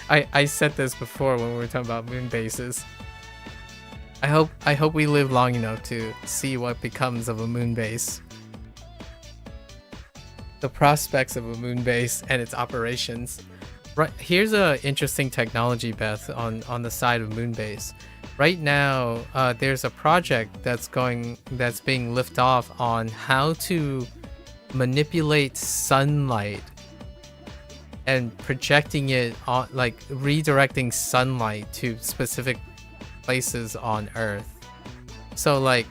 I said this before when we were talking about moon bases. I hope we live long enough to see what becomes of a moon base. The prospects of a moon base and its operations. Right, here's a interesting technology, Beth, on the side of Moonbase. Right now, there's a project that's being lifted off on how to manipulate sunlight and projecting it on, like redirecting sunlight to specific places on Earth. So like,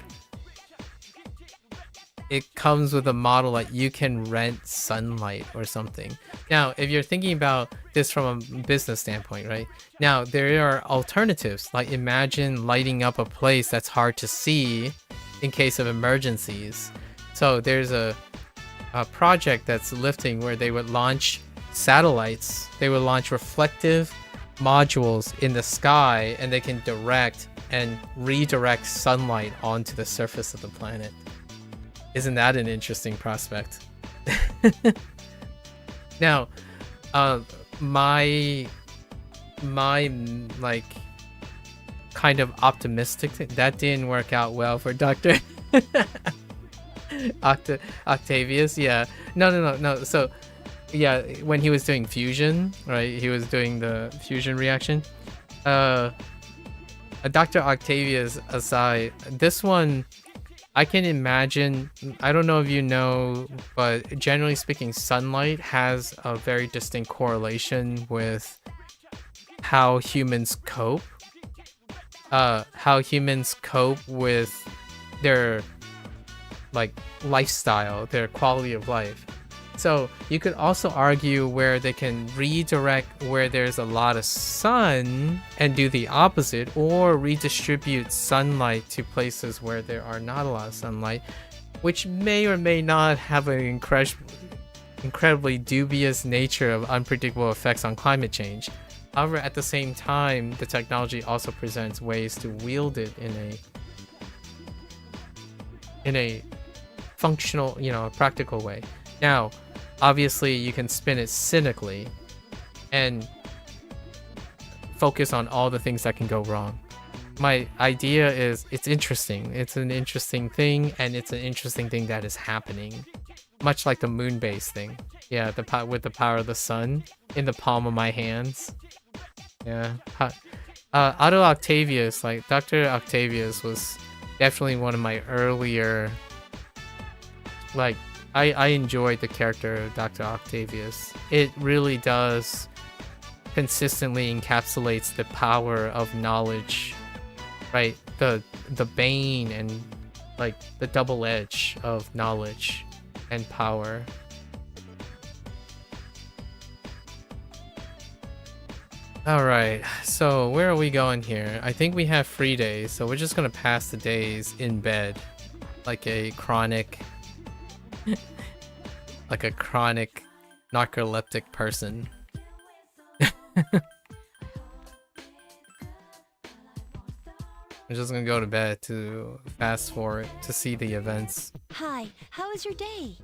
it comes with a model that you can rent sunlight or something. Now, if you're thinking about this from a business standpoint, right? Now, there are alternatives, like imagine lighting up a place that's hard to see in case of emergencies. So there's a project that's lifting where they would launch satellites. They would launch reflective modules in the sky, and they can direct and redirect sunlight onto the surface of the planet. Isn't that an interesting prospect? Now, my like kind of optimistic thing, that didn't work out well for Dr. Octavius. Yeah, no. So yeah, when he was doing fusion, right, he was doing the fusion reaction. Dr. Octavius aside, this one I can imagine, I don't know if you know, but generally speaking, sunlight has a very distinct correlation with how humans cope. How humans cope with their like lifestyle, their quality of life. So you could also argue where they can redirect where there's a lot of sun and do the opposite, or redistribute sunlight to places where there are not a lot of sunlight, which may or may not have an incredibly dubious nature of unpredictable effects on climate change. However, at the same time, the technology also presents ways to wield it in a functional, practical way. Now, obviously, you can spin it cynically and focus on all the things that can go wrong. My idea is it's interesting. It's an interesting thing, and it's an interesting thing that is happening. Much like the moon base thing. Yeah, with the power of the sun in the palm of my hands. Yeah. Otto Octavius, like Dr. Octavius was definitely one of my earlier, like, I enjoyed the character of Dr. Octavius. It really does consistently encapsulates the power of knowledge, right? The bane and like the double edge of knowledge and power. Alright, so where are we going here? I think we have free days, so we're just gonna pass the days in bed. Like a chronic narcoleptic person. I'm just gonna go to bed to fast forward to see the events. Hi, how was your day?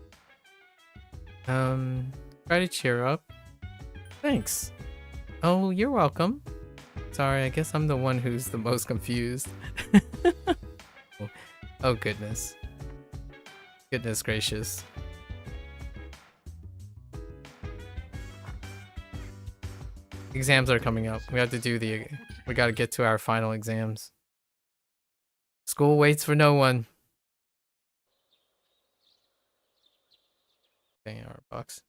Try to cheer up. Thanks. Oh, you're welcome. Sorry, I guess I'm the one who's the most confused. Oh goodness. Goodness gracious. Exams are coming up. We have to do we gotta get to our final exams. School waits for no one. Okay, our box.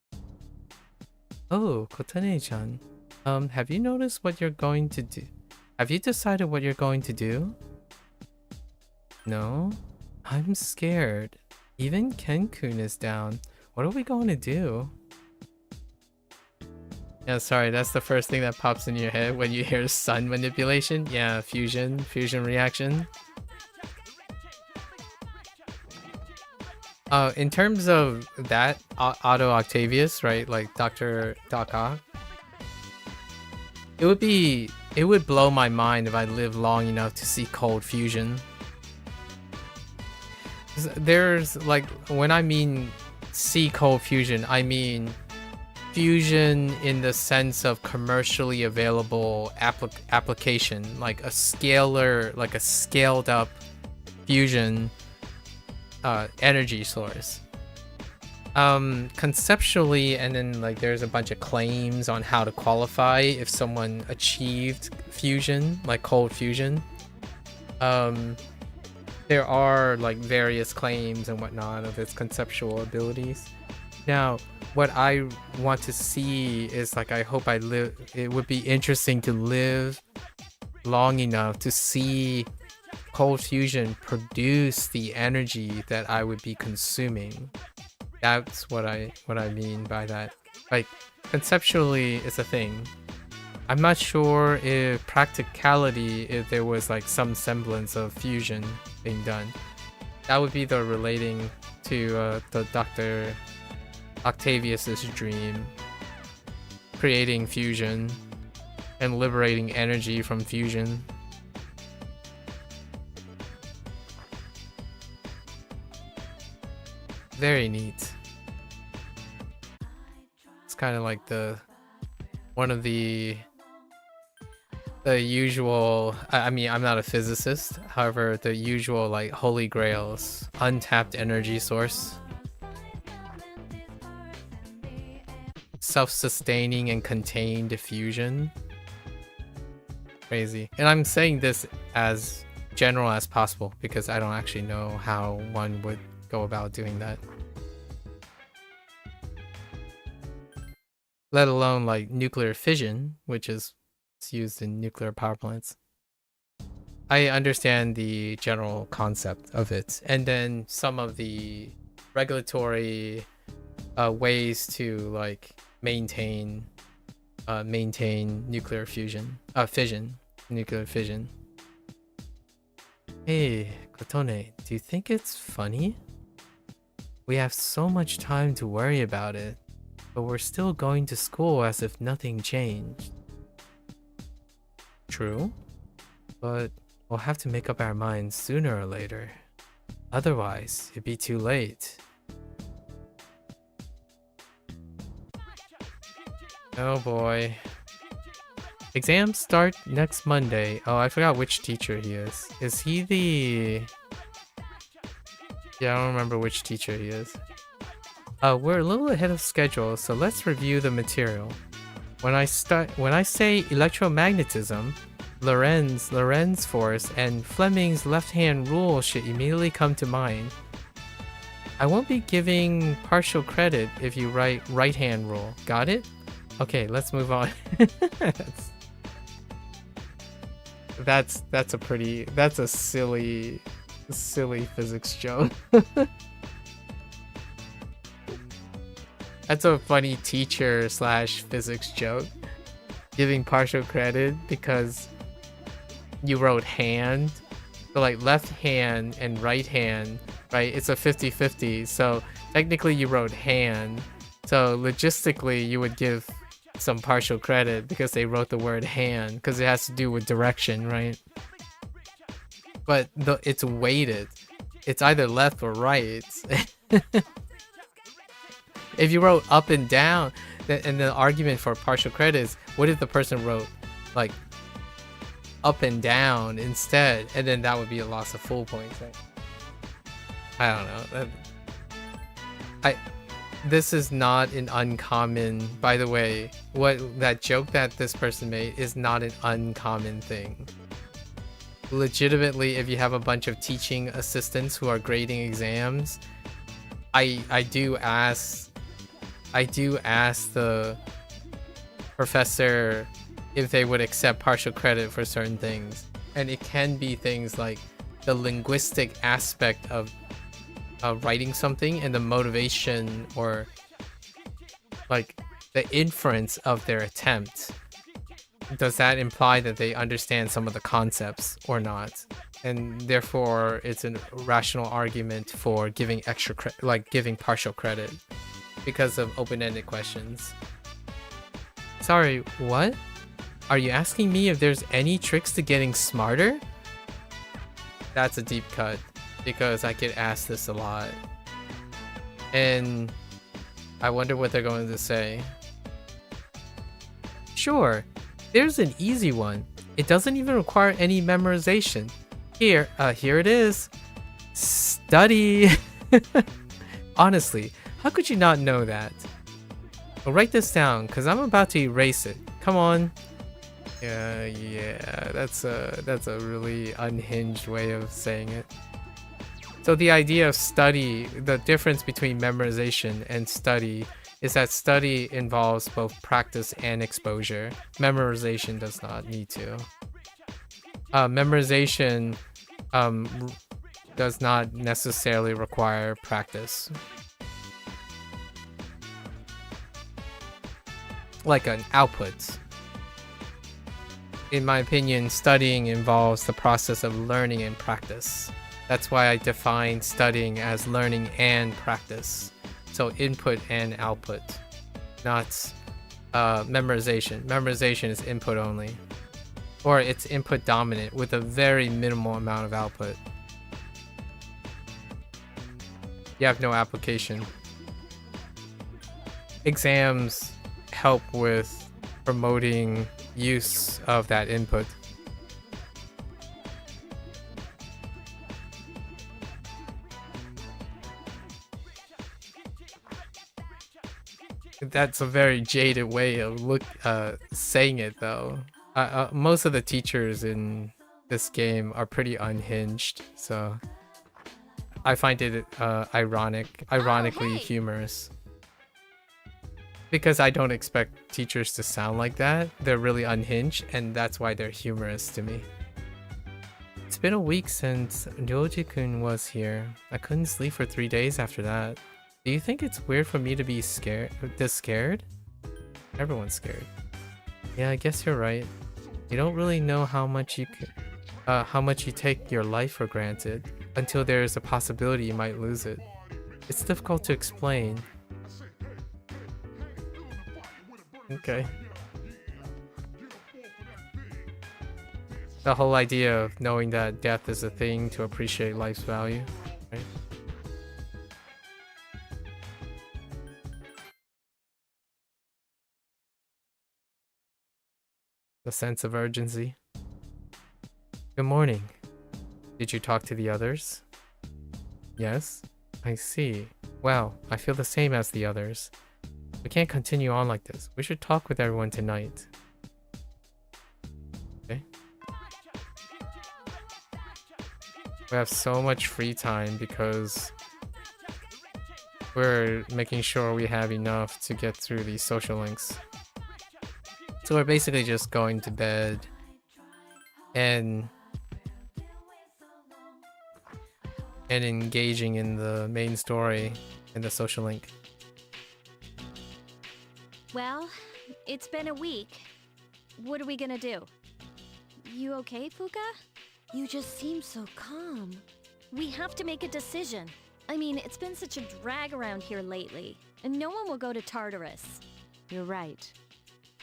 Oh, Kotane-chan. Have you noticed what you're going to do? Have you decided what you're going to do? No? I'm scared. Even Ken-kun is down. What are we going to do? Yeah, sorry, that's the first thing that pops in your head when you hear sun manipulation. Yeah, fusion reaction. In terms of that, Otto Octavius, right? Like Dr. Doc Ock. It would blow my mind if I lived long enough to see cold fusion. There's like, when I mean see cold fusion, I mean fusion in the sense of commercially available application, like a scaled up fusion energy source. Conceptually, and then like there's a bunch of claims on how to qualify if someone achieved fusion, like cold fusion. There are like various claims and whatnot of its conceptual abilities. Now, what I want to see is like, I hope it would be interesting to live long enough to see cold fusion produce the energy that I would be consuming. That's what I mean by that. Like, conceptually, it's a thing. I'm not sure if practicality, if there was like some semblance of fusion being done. That would be the relating to the Dr. Octavius's dream. Creating fusion. and liberating energy from fusion. Very neat. It's kind of like one of the usual, I mean, I'm not a physicist, however, the usual like holy grails, untapped energy source, self-sustaining and contained diffusion. Crazy. And I'm saying this as general as possible because I don't actually know how one would go about doing that. Let alone like nuclear fission, which is used in nuclear power plants. I understand the general concept of it, and then some of the regulatory ways to like maintain nuclear fission. Hey, Kotone, do you think it's funny? We have so much time to worry about it, but we're still going to school as if nothing changed. True, but we'll have to make up our minds sooner or later. Otherwise, it'd be too late. Oh boy. Exams start next Monday. Oh, I forgot which teacher he is. Is he the... Yeah, I don't remember which teacher he is. We're a little ahead of schedule, so let's review the material. When I say electromagnetism, Lorentz force, and Fleming's left-hand rule should immediately come to mind. I won't be giving partial credit if you write right-hand rule. Got it? Okay, let's move on. That's a silly physics joke. That's a funny teacher / physics joke. Giving partial credit because you wrote hand. So like left hand and right hand, right? It's a 50-50. So technically you wrote hand. So logistically you would give some partial credit because they wrote the word hand because it has to do with direction, right? But it's weighted. It's either left or right. If you wrote up and down, and the argument for partial credit is, what if the person wrote like up and down instead, and then that would be a loss of full points, right? I don't know. This is not an uncommon, by the way, that joke that this person made is not an uncommon thing. Legitimately, if you have a bunch of teaching assistants who are grading exams, I do ask the professor if they would accept partial credit for certain things. And it can be things like the linguistic aspect of writing something and the motivation or like the inference of their attempt. Does that imply that they understand some of the concepts or not? And therefore it's a rational argument for giving giving partial credit because of open-ended questions. Sorry, what? Are you asking me if there's any tricks to getting smarter? That's a deep cut because I get asked this a lot. And I wonder what they're going to say. Sure, there's an easy one. It doesn't even require any memorization. Here it is. Study. Honestly, how could you not know that? Well, write this down, because I'm about to erase it. Come on. Yeah, that's a really unhinged way of saying it. So the idea of study, the difference between memorization and study is that study involves both practice and exposure. Memorization does not need to. Memorization does not necessarily require practice. Like an output. In my opinion, studying involves the process of learning and practice. That's why I define studying as learning and practice. So input and output, not memorization. Memorization is input only. Or it's input dominant with a very minimal amount of output. You have no application. Exams help with promoting use of that input. That's a very jaded way of saying it, though. Most of the teachers in this game are pretty unhinged, so I find it ironically humorous. Because I don't expect teachers to sound like that. They're really unhinged, and that's why they're humorous to me. It's been a week since Ryoji-kun was here. I couldn't sleep for 3 days after that. Do you think it's weird for me to be scared? Everyone's scared. Yeah, I guess you're right. You don't really know how much you take your life for granted until there is a possibility you might lose it. It's difficult to explain. Okay. The whole idea of knowing that death is a thing to appreciate life's value, right? The sense of urgency. Good morning. Did you talk to the others? Yes? I see. Well, I feel the same as the others. We can't continue on like this. We should talk with everyone tonight. Okay. We have so much free time because we're making sure we have enough to get through these social links. So we're basically just going to bed and engaging in the main story and the social link. Well, it's been a week. What are we gonna do? You okay, Fuka? You just seem so calm. We have to make a decision. I mean, it's been such a drag around here lately, and no one will go to Tartarus. You're right.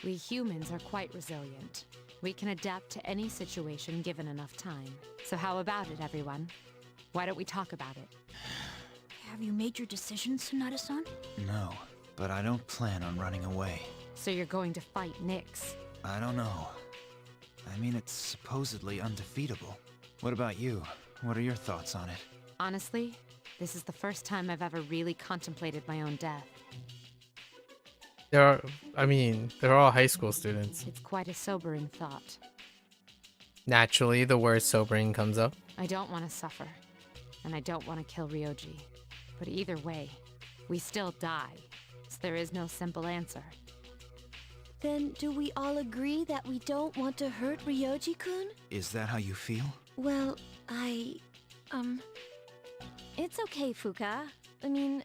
We humans are quite resilient. We can adapt to any situation given enough time. So how about it, everyone? Why don't we talk about it? Have you made your decision, Sonata-san? No, but I don't plan on running away. So you're going to fight Nyx? I don't know. I mean, it's supposedly undefeatable. What about you? What are your thoughts on it? Honestly, this is the first time I've ever really contemplated my own death. They're all high school students. It's quite a sobering thought. Naturally, the word sobering comes up. I don't want to suffer, and I don't want to kill Ryoji. But either way, we still die, so there is no simple answer. Then do we all agree that we don't want to hurt Ryoji-kun? Is that how you feel? Well, It's okay, Fuka. I mean,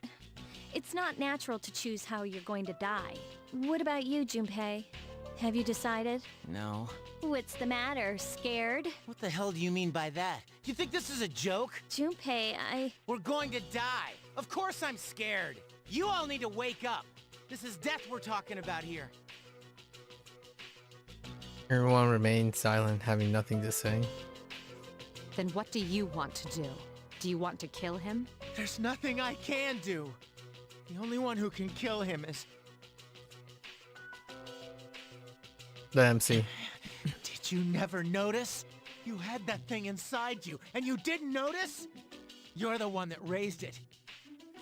it's not natural to choose how you're going to die. What about you, Junpei? Have you decided? No. What's the matter? Scared? What the hell do you mean by that? You think this is a joke? Junpei, We're going to die. Of course I'm scared. You all need to wake up. This is death we're talking about here. Everyone remained silent, having nothing to say. Then what do you want to do? Do you want to kill him? There's nothing I can do. The only one who can kill him is... The MC. Did you never notice? You had that thing inside you, and you didn't notice? You're the one that raised it.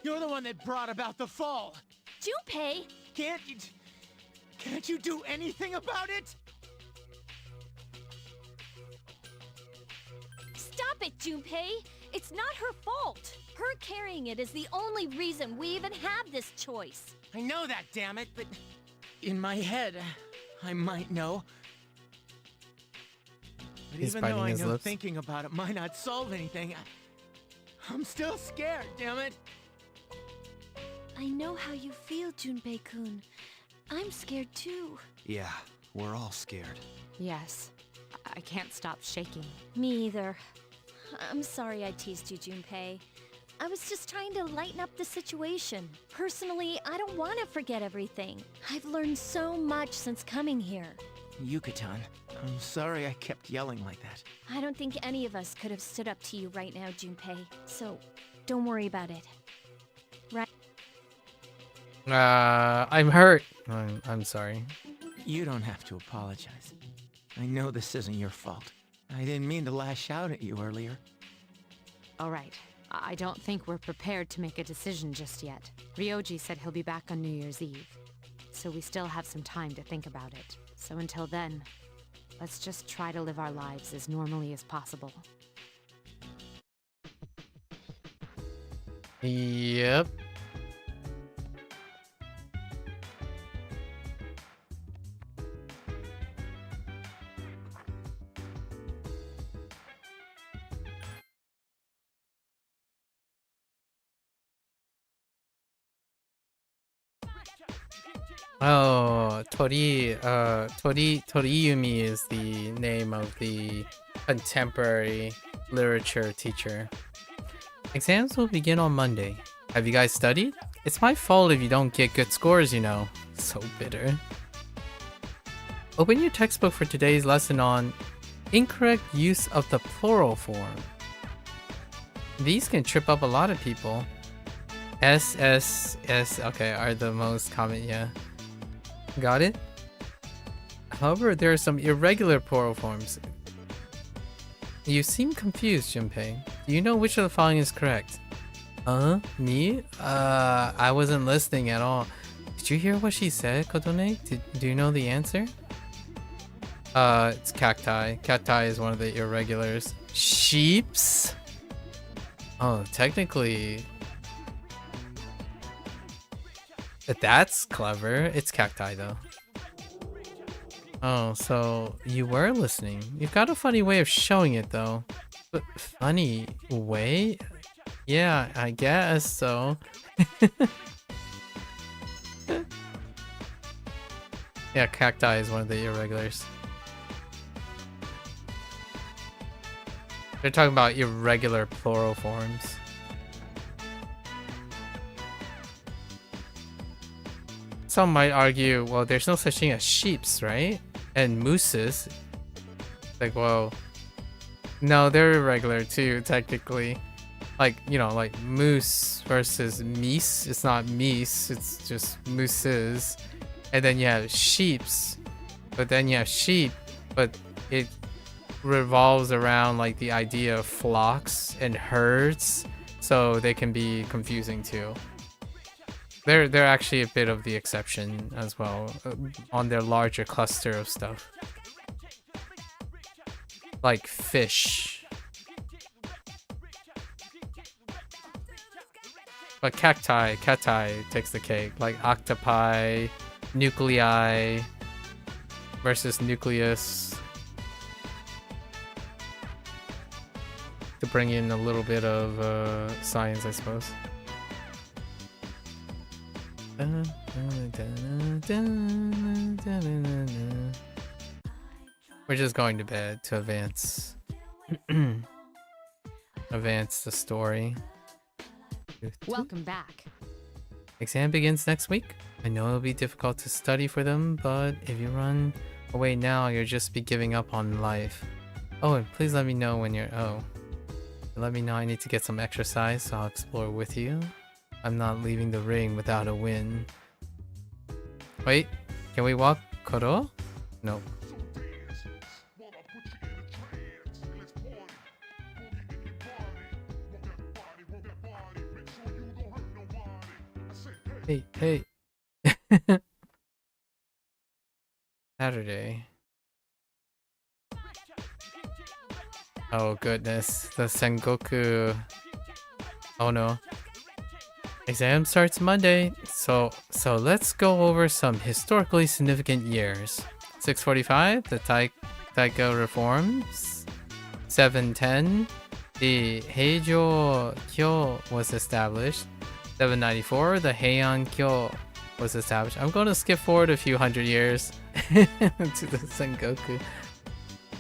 You're the one that brought about the fall. Junpei! Can't you do anything about it? Stop it, Junpei! It's not her fault! Her carrying it is the only reason we even have this choice. I know that, damn it, but in my head, I might know. But He's even though biting I his know lips. thinking about it might not solve anything, I'm still scared, damn it. I know how you feel, Junpei-kun. I'm scared too. Yeah, we're all scared. Yes. I can't stop shaking. Me either. I'm sorry I teased you, Junpei. I was just trying to lighten up the situation. Personally, I don't want to forget everything. I've learned so much since coming here. Yucatan, I'm sorry I kept yelling like that. I don't think any of us could have stood up to you right now, Junpei. So, don't worry about it. Right? I'm hurt. I'm sorry. You don't have to apologize. I know this isn't your fault. I didn't mean to lash out at you earlier. All right. I don't think we're prepared to make a decision just yet. Ryoji said he'll be back on New Year's Eve. So we still have some time to think about it. So until then, let's just try to live our lives as normally as possible. Yep. Oh, Toriyumi is the name of the contemporary literature teacher. Exams will begin on Monday. Have you guys studied? It's my fault if you don't get good scores, you know. So bitter. Open your textbook for today's lesson on incorrect use of the plural form. These can trip up a lot of people. SSS, okay, are the most common, yeah. Got it? However, there are some irregular plural forms. You seem confused, Junpei. Do you know which of the following is correct? Me? I wasn't listening at all. Did you hear what she said, Kodone? Do you know the answer? It's cacti. Cacti is one of the irregulars. Sheeps? Oh, technically... That's clever. It's cacti, though. Oh, so you were listening. You've got a funny way of showing it, though. But funny way? Yeah, I guess so. Yeah, cacti is one of the irregulars. They're talking about irregular plural forms. Some might argue, well, there's no such thing as sheeps, right? And mooses. Like, well, no, they're irregular too, technically. Like, you know, like moose versus meese. It's not meese, it's just mooses. And then you have sheeps, but then you have sheep, but it revolves around like the idea of flocks and herds, so they can be confusing too. They're actually a bit of the exception as well, on their larger cluster of stuff. Like fish. But cacti takes the cake. Like octopi, nuclei versus nucleus. To bring in a little bit of science, I suppose. We're just going to bed to advance the story. Welcome back. Exam begins next week. I know it'll be difficult to study for them, but if you run away now, you'll just be giving up on life. Oh, and please let me know when you're... Let me know I need to get some exercise, so I'll explore with you. I'm not leaving the ring without a win. Wait, can we walk Koro? No. Hey. Saturday. Oh goodness, the Sengoku. Oh no. Exam starts Monday, so let's go over some historically significant years. 645, the Taika reforms. 710, the Heijo Kyo was established. 794, the Heian Kyo was established. I'm going to skip forward a few hundred years to the Sengoku.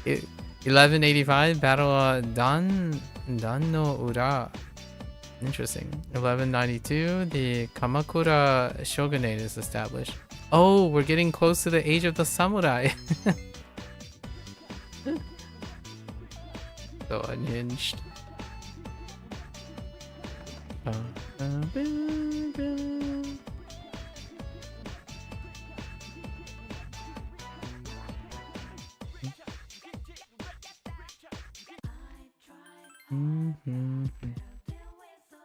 1185, Battle of Dan no Ura. Interesting. 1192, the Kamakura shogunate is established. Oh, we're getting close to the age of the samurai. So unhinged.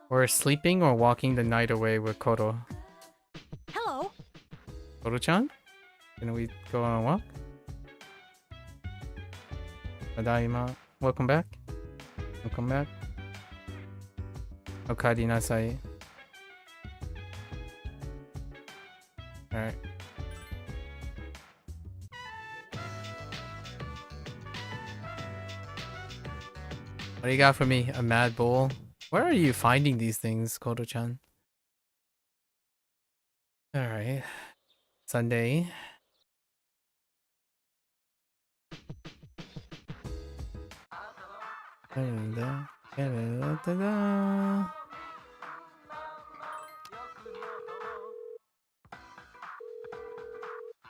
We're sleeping or walking the night away with Koro. Hello. Koro-chan? Can we go on a walk? Tadaima. Welcome back. Welcome back. Okaeri nasai. Alright. What do you got for me? A mad bull? Where are you finding these things, Koto-chan? Alright. Sunday.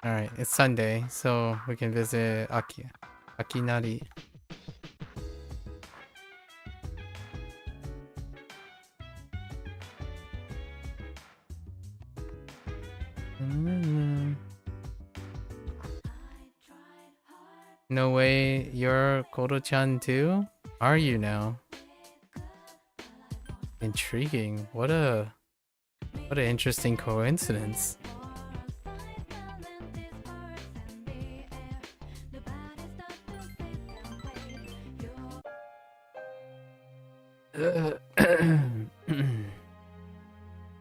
Alright, it's Sunday, so we can visit Akinari. No way, you're Koro-chan too? Are you now? Intriguing. What an interesting coincidence.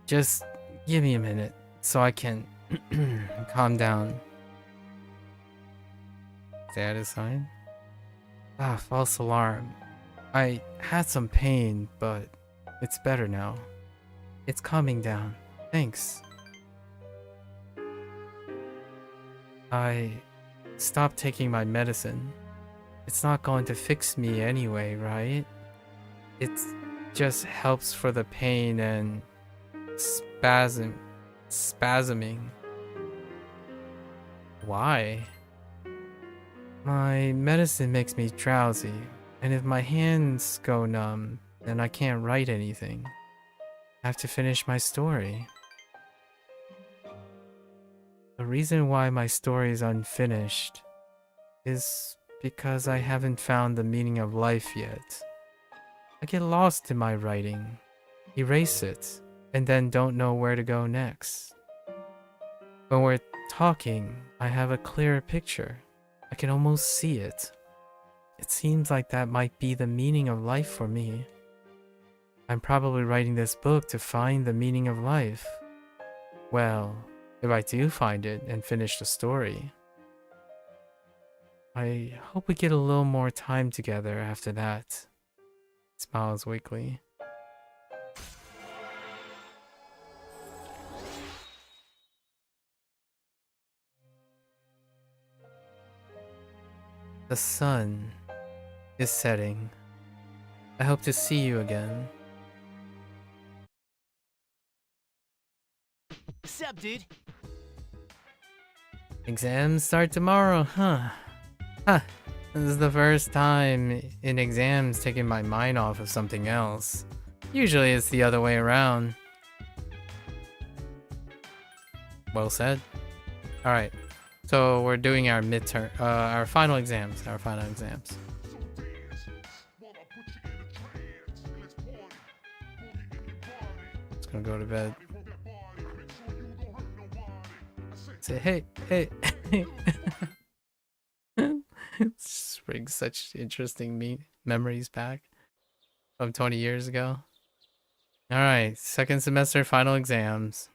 Just give me a minute so I can calm down. Status sign? Ah, false alarm. I had some pain, but it's better now. It's calming down. Thanks. I stopped taking my medicine. It's not going to fix me anyway, right? It just helps for the pain and spasming. Why? My medicine makes me drowsy, and if my hands go numb, then I can't write anything. I have to finish my story. The reason why my story is unfinished is because I haven't found the meaning of life yet. I get lost in my writing, erase it, and then don't know where to go next. When we're talking, I have a clearer picture. I can almost see it. It seems like that might be the meaning of life for me. I'm probably writing this book to find the meaning of life. Well, if I do find it and finish the story, I hope we get a little more time together after that. Smiles weakly. The sun is setting. I hope to see you again. What's up, dude? Exams start tomorrow, huh? Huh. This is the first time in exams taking my mind off of something else. Usually it's the other way around. Well said. Alright. So we're doing our midterm, our final exams. Just gonna go to bed. Say hey, hey, hey. Just brings such interesting memories back from 20 years ago. Alright, second semester final exams.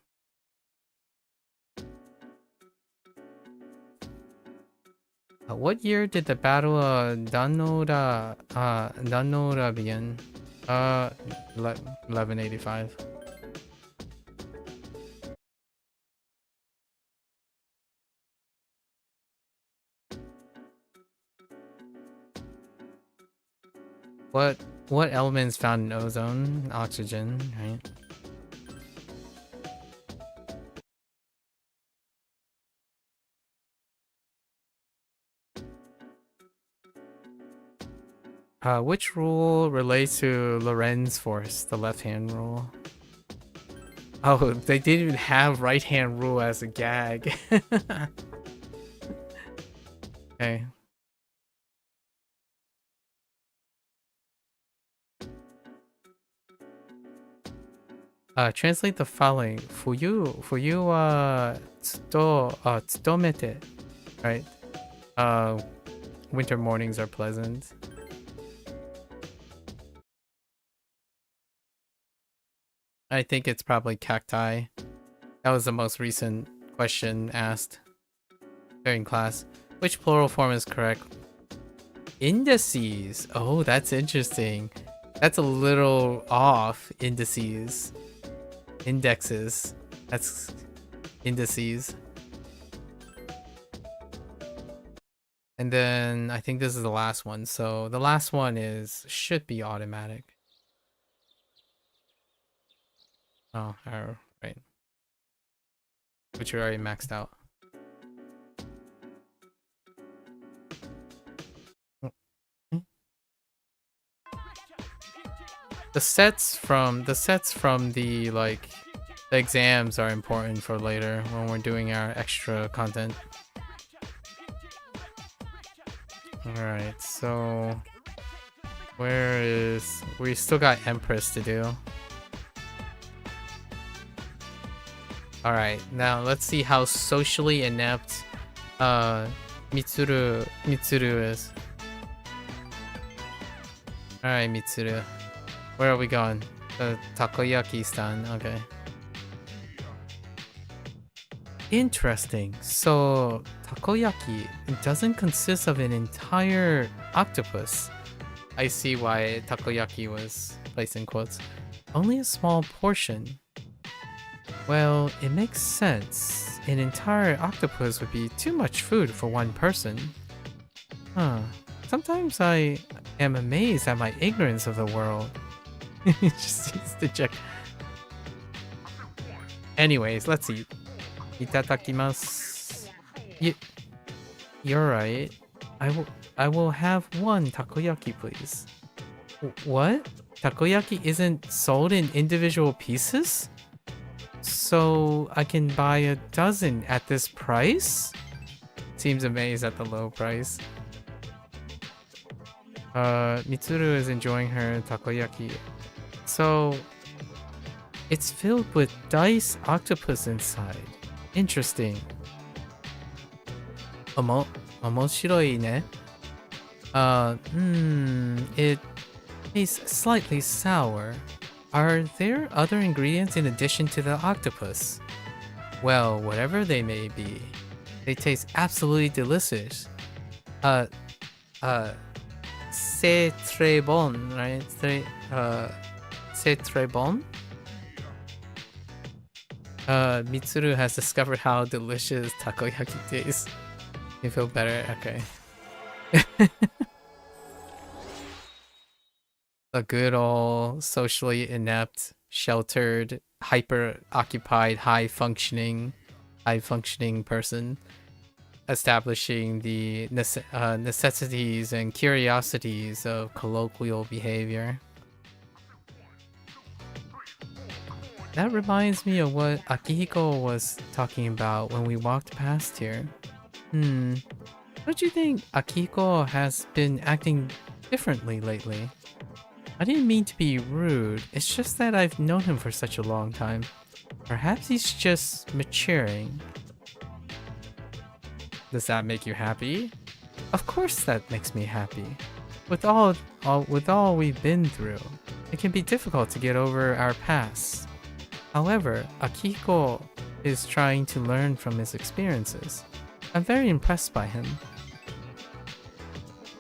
What year did the Battle of Danora begin? 1185. What What elements found in ozone? Oxygen, right? Which rule relates to Lorentz force? The left-hand rule. Oh, they didn't even have right-hand rule as a gag. Okay. Translate the following. Fuyu tsutomete. Right? Winter mornings are pleasant. I think it's probably cacti. That was the most recent question asked during class. Which plural form is correct? Indices. Oh, that's interesting. That's a little off. Indices. Indexes. That's indices. And then I think this is the last one. So the last one should be automatic. Oh, arrow, right. Which are already maxed out. The sets from the like the exams are important for later when we're doing our extra content. Alright, so we still got Empress to do. Alright, now let's see how socially inept Mitsuru is. Alright, Mitsuru. Where are we going? The takoyaki stand, okay. Interesting. So takoyaki doesn't consist of an entire octopus. I see why takoyaki was placed in quotes. Only a small portion. Well, it makes sense. An entire octopus would be too much food for one person. Huh. Sometimes I am amazed at my ignorance of the world. Just needs to check. Anyways, let's see. Itadakimasu. You're right. I will have one takoyaki, please. What? Takoyaki isn't sold in individual pieces? So I can buy a dozen at this price? Seems amazed at the low price. Mitsuru is enjoying her takoyaki. So it's filled with diced octopus inside. Interesting. Omoshiroi ne. It tastes slightly sour. Are there other ingredients in addition to the octopus? Well, whatever they may be, they taste absolutely delicious. C'est très bon, right? C'est très bon? Mitsuru has discovered how delicious takoyaki tastes. You feel better? Okay. A good old socially inept, sheltered, hyper-occupied, high-functioning person establishing the necessities and curiosities of colloquial behavior. That reminds me of what Akihiko was talking about when we walked past here. Don't you think Akihiko has been acting differently lately? I didn't mean to be rude, it's just that I've known him for such a long time. Perhaps he's just maturing. Does that make you happy? Of course that makes me happy. With all we've been through, it can be difficult to get over our past. However, Akihiko is trying to learn from his experiences. I'm very impressed by him.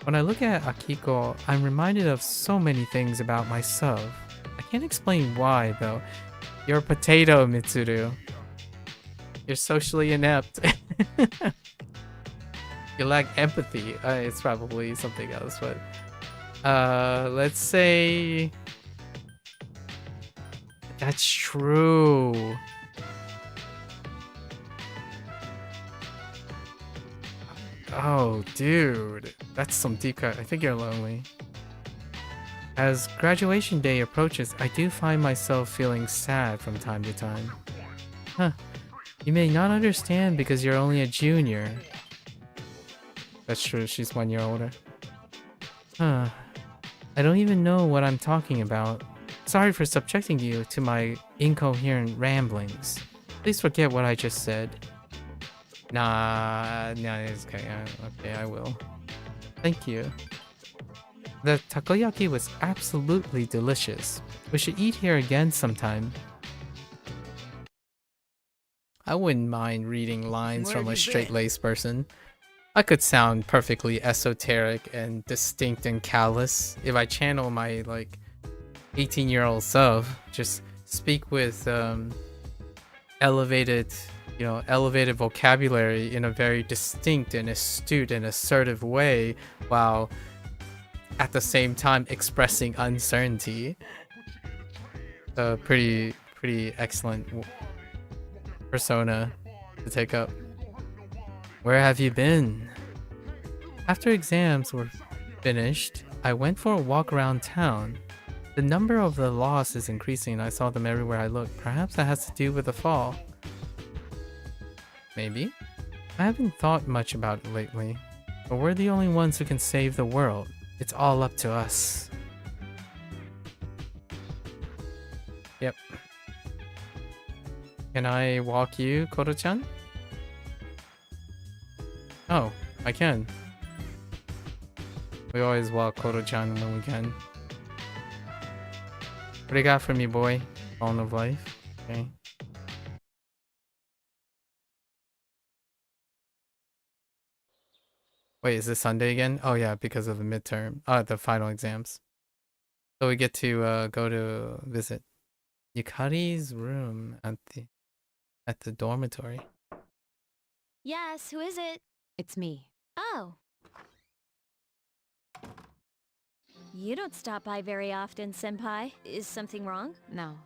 When I look at Akihiko, I'm reminded of so many things about myself. I can't explain why, though. You're a potato, Mitsuru. You're socially inept. You lack empathy. It's probably something else, but Let's say that's true. Oh, dude, that's some deep cut. I think you're lonely. As graduation day approaches, I do find myself feeling sad from time to time. Huh. You may not understand because you're only a junior. That's true, she's 1 year older. Huh. I don't even know what I'm talking about. Sorry for subjecting you to my incoherent ramblings. Please forget what I just said. Nah, it's okay. Okay, I will. Thank you. The takoyaki was absolutely delicious. We should eat here again sometime. I wouldn't mind reading lines from a straight-laced person. I could sound perfectly esoteric and distinct and callous if I channel my, like, 18-year-old self. Just speak with, elevated vocabulary in a very distinct and astute and assertive way, while at the same time expressing uncertainty. Pretty excellent persona to take up. Where have you been? After exams were finished, I went for a walk around town. The number of the lost is increasing and I saw them everywhere I looked. Perhaps that has to do with the fall. Maybe. I haven't thought much about it lately, but we're the only ones who can save the world. It's all up to us. Yep. Can I walk you, Koro-chan? Oh, I can. We always walk Koro-chan when we can. What do you got for me, boy? Bone of life. Okay. Wait, is this Sunday again? Oh yeah, because of the midterm. The final exams. So we get to go to visit Yukari's room at the dormitory. Yes, who is it? It's me. Oh. You don't stop by very often, Senpai. Is something wrong? No,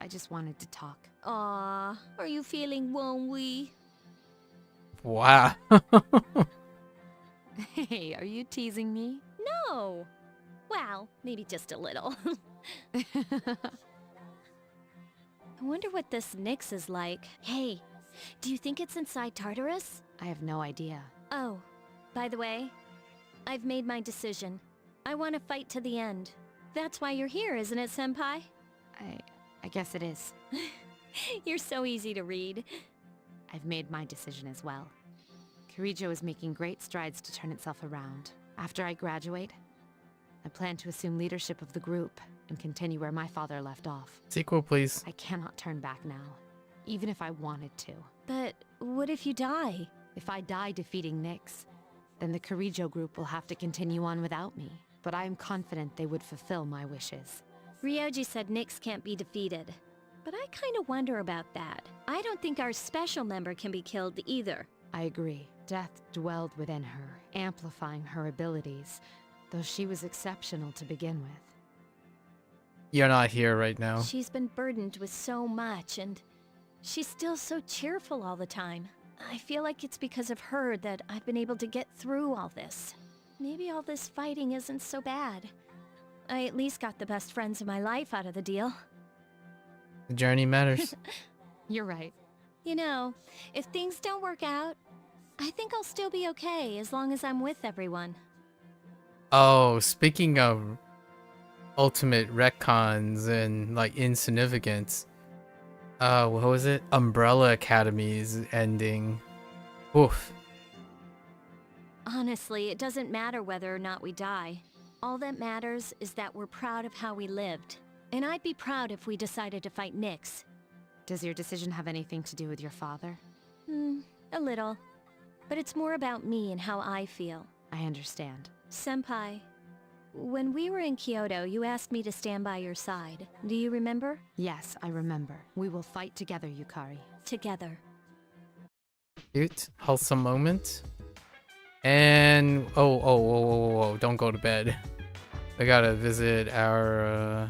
I just wanted to talk. Aw, are you feeling lonely? Wow. Hey, are you teasing me? No. Well, maybe just a little. I wonder what this Nyx is like. Hey, do you think it's inside Tartarus? I have no idea. Oh, by the way, I've made my decision. I want to fight to the end. That's why you're here, isn't it, Senpai? I guess it is. You're so easy to read. I've made my decision as well. Kirijo is making great strides to turn itself around. After I graduate, I plan to assume leadership of the group and continue where my father left off. Sequel, please. I cannot turn back now, even if I wanted to. But what if you die? If I die defeating Nyx, then the Kirijo group will have to continue on without me. But I am confident they would fulfill my wishes. Ryoji said Nyx can't be defeated. But I kind of wonder about that. I don't think our special member can be killed either. I agree. Death dwelled within her, amplifying her abilities, though she was exceptional to begin with. You're not here right now. She's been burdened with so much, and she's still so cheerful all the time. I feel like it's because of her that I've been able to get through all this. Maybe all this fighting isn't so bad. I at least got the best friends of my life out of the deal. The journey matters. You're right. You know, if things don't work out, I think I'll still be okay as long as I'm with everyone. Oh, speaking of ultimate retcons and like insignificance, what was it? Umbrella Academy's ending. Oof. Honestly, it doesn't matter whether or not we die. All that matters is that we're proud of how we lived. And I'd be proud if we decided to fight Nyx. Does your decision have anything to do with your father? A little. But it's more about me and how I feel. I understand. Senpai, when we were in Kyoto, you asked me to stand by your side. Do you remember? Yes, I remember. We will fight together, Yukari. Together. Cute, wholesome moment. And oh, don't go to bed. We gotta visit our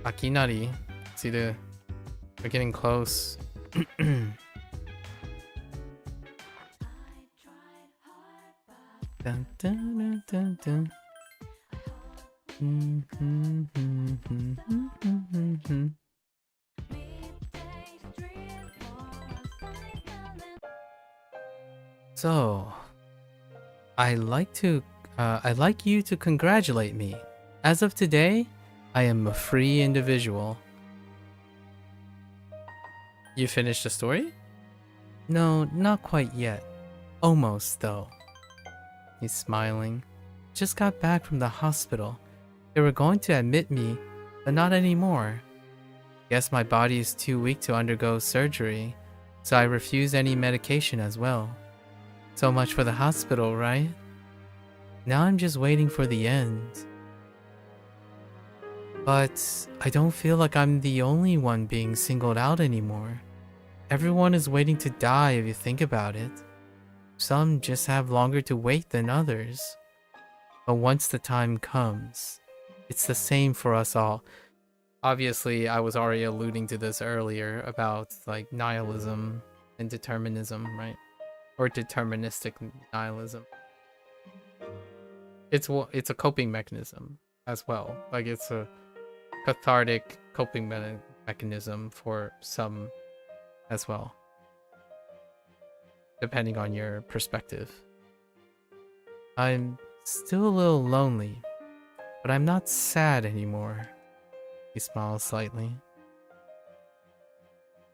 Akinari. See we're getting close. Dun, dun, dun, dun, dun. So, I'd like you to congratulate me. As of today, I am a free individual. You finished the story? No, not quite yet. Almost, though. He's smiling. Just got back from the hospital. They were going to admit me, but not anymore. Guess my body is too weak to undergo surgery, so I refuse any medication as well. So much for the hospital, right? Now I'm just waiting for the end. But I don't feel like I'm the only one being singled out anymore. Everyone is waiting to die if you think about it. Some just have longer to wait than others. But once the time comes, it's the same for us all. Obviously, I was already alluding to this earlier about like nihilism and determinism, right? Or deterministic nihilism. It's a coping mechanism as well. Like it's a cathartic coping mechanism for some as well, depending on your perspective. I'm still a little lonely, but I'm not sad anymore. He smiles slightly.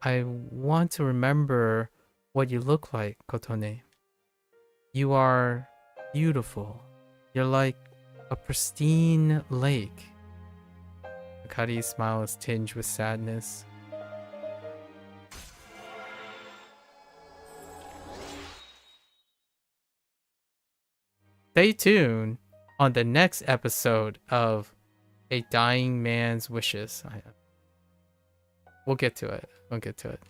I want to remember what you look like, Kotone. You are beautiful. You're like a pristine lake. Akari's smile is tinged with sadness. Stay tuned on the next episode of A Dying Man's Wishes. We'll get to it. We'll get to it.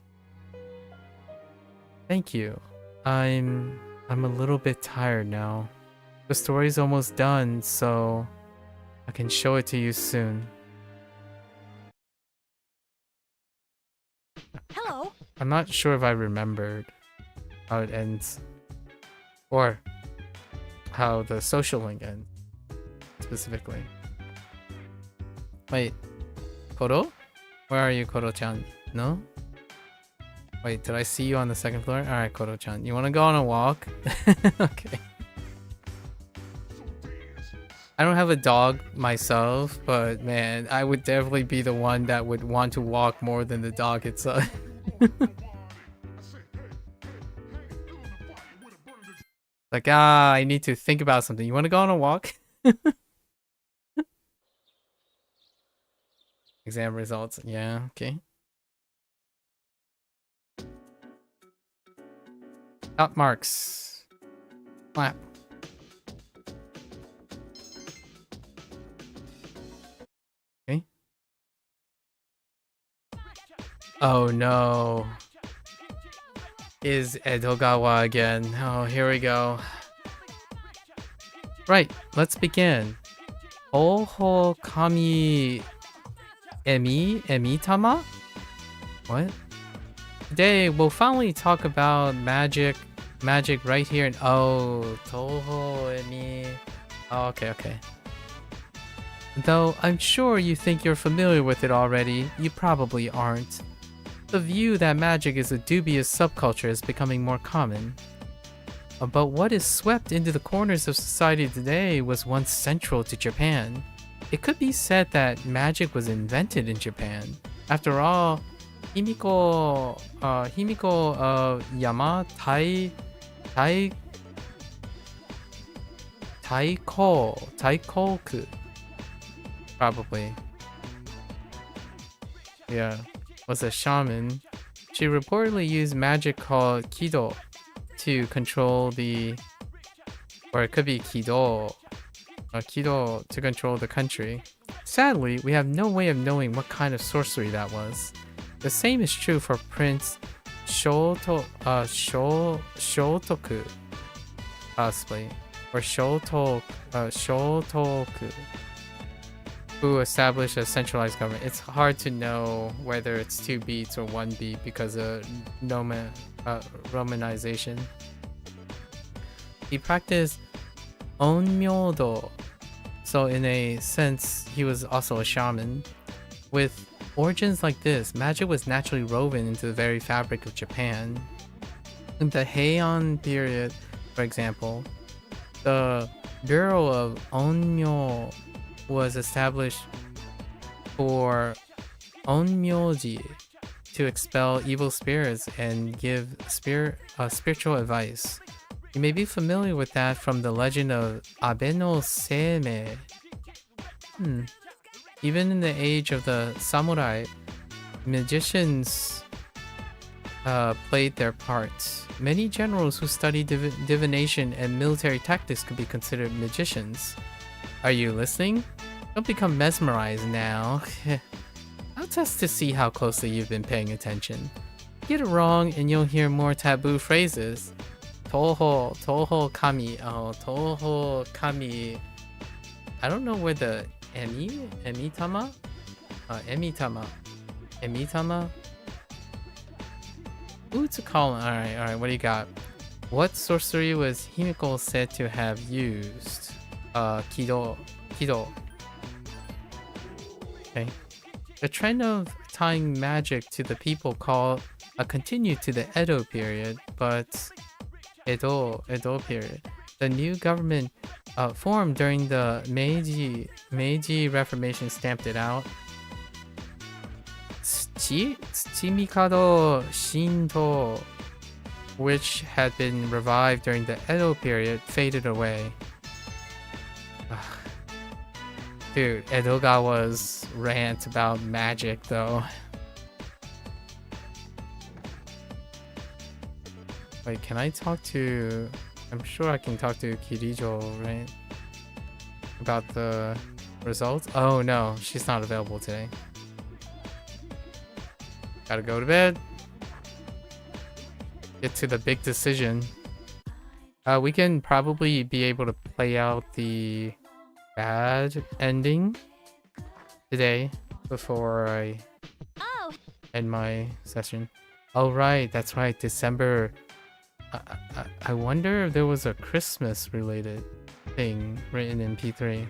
Thank you. I'm a little bit tired now. The story's almost done, so I can show it to you soon. Hello. I'm not sure if I remembered how it ends. Or how the social link ends, specifically. Wait. Koro? Where are you, Koro-chan? No? Wait, did I see you on the second floor? Alright, Koro-chan. You wanna go on a walk? Okay. I don't have a dog myself, but man, I would definitely be the one that would want to walk more than the dog itself. Like, I need to think about something. You wanna go on a walk? Exam results. Yeah, okay. Top marks. Clap. Okay. Oh no. Is Edogawa again. Oh, here we go. Right, let's begin. Oho Kami Emi-tama? What? Today we'll finally talk about magic right here in Toho Emi. Oh, okay. Though I'm sure you think you're familiar with it already, you probably aren't. The view that magic is a dubious subculture is becoming more common. But what is swept into the corners of society today was once central to Japan. It could be said that magic was invented in Japan. After all, Himiko Yama Taikoku, probably. Yeah, was a shaman. She reportedly used magic called Kido to control or it could be Kido to control the country. Sadly, we have no way of knowing what kind of sorcery that was. The same is true for Prince Shotoku, possibly, or Shotoku. who established a centralized government. It's hard to know whether it's 2 beats or 1 beat because of Romanization. He practiced onmyodo, so in a sense, he was also a shaman. With origins like this, magic was naturally woven into the very fabric of Japan. In the Heian period, for example, the Bureau of Onmyo was established for onmyoji, to expel evil spirits and give spiritual advice. You may be familiar with that from the legend of Abe no Seimei. Even in the age of the samurai, magicians played their parts. Many generals who studied divination and military tactics could be considered magicians. Are you listening? Don't become mesmerized now. I'll test to see how closely you've been paying attention. Get it wrong and you'll hear more taboo phrases. Toho kami. Oh, Toho kami. I don't know where the emitama? Emitama? Ooh, to call. Alright, what do you got? What sorcery was Himiko said to have used? Kido. Okay. The trend of tying magic to the people continued to the Edo period, but Edo period. The new government formed during the Meiji Reformation stamped it out. Tsuchimikado Shinto, which had been revived during the Edo period, faded away. Dude, Edogawa's rant about magic, though. Wait, can I talk to... I'm sure I can talk to Kirijo, right? About the results? Oh, no, she's not available today. Gotta go to bed. Get to the big decision. We can probably be able to play out the bad ending today before I end my session. Oh right, that's right, December. I wonder if there was a Christmas related thing written in P3.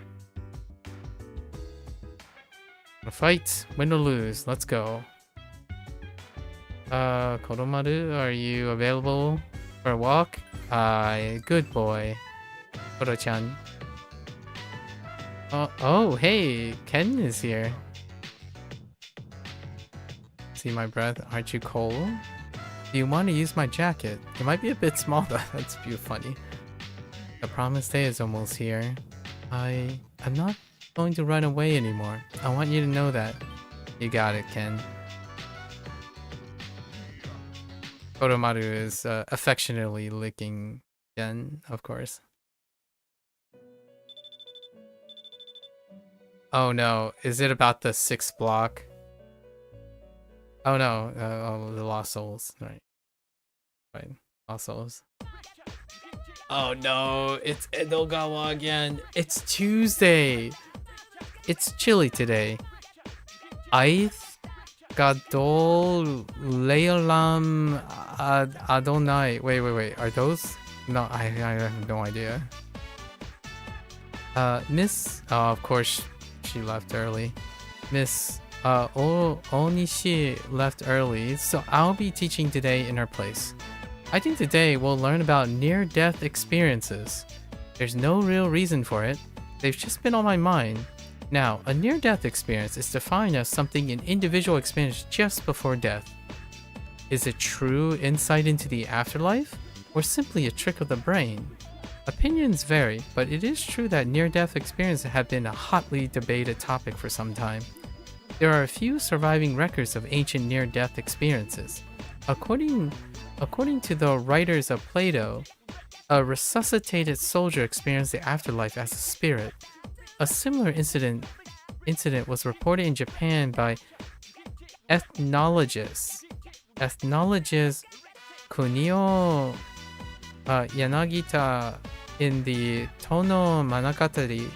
A fight, win or lose, let's go. Kodomaru, are you available for a walk? Good boy. Kodo-chan. Oh, hey, Ken is here. See my breath, aren't you cold? Do you want to use my jacket? It might be a bit small though, that's funny. The promised day is almost here. I'm not going to run away anymore. I want you to know that. You got it, Ken. Kodomaru is affectionately licking Ken, of course. Oh no, is it about the 6th block? Oh no, the Lost Souls, right. Lost Souls. Oh no, it's Edogawa again. It's Tuesday. It's chilly today. Aith Gadol Leolam Adonai. Wait, are those? No, I have no idea. Miss, of course, she left early. Miss Onishi left early, so I'll be teaching today in her place. I think today we'll learn about near-death experiences. There's no real reason for it. They've just been on my mind. Now, a near-death experience is defined as something an individual experienced just before death. Is it true insight into the afterlife, or simply a trick of the brain? Opinions vary, but it is true that near-death experiences have been a hotly debated topic for some time. There are a few surviving records of ancient near-death experiences. According to the writers of Plato, a resuscitated soldier experienced the afterlife as a spirit. A similar incident was reported in Japan by ethnologist Kunio Yanagita in the Tono Monogatari.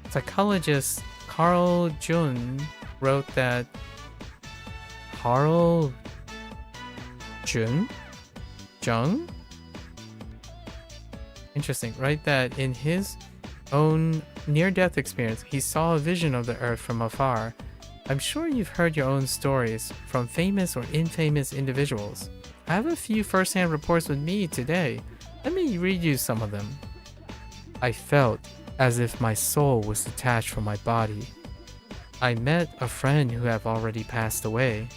Psychologist Carl Jun wrote that Carl Jun? Jung? Interesting, right? That in his own near-death experience, he saw a vision of the Earth from afar. I'm sure you've heard your own stories from famous or infamous individuals. I have a few first-hand reports with me today. Let me read you some of them. I felt as if my soul was detached from my body. I met a friend who had already passed away.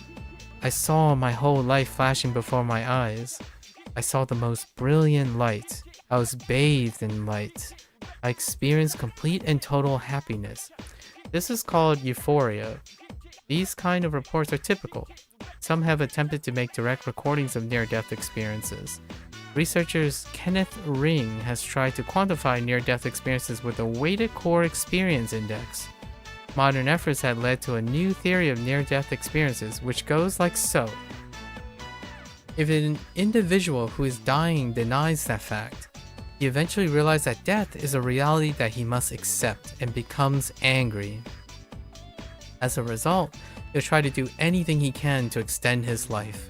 I saw my whole life flashing before my eyes. I saw the most brilliant light. I was bathed in light. I experienced complete and total happiness. This is called euphoria. These kind of reports are typical. Some have attempted to make direct recordings of near-death experiences. Researchers Kenneth Ring has tried to quantify near-death experiences with a weighted core experience index. Modern efforts had led to a new theory of near-death experiences, which goes like so. If an individual who is dying denies that fact, he eventually realizes that death is a reality that he must accept and becomes angry. As a result, he'll try to do anything he can to extend his life.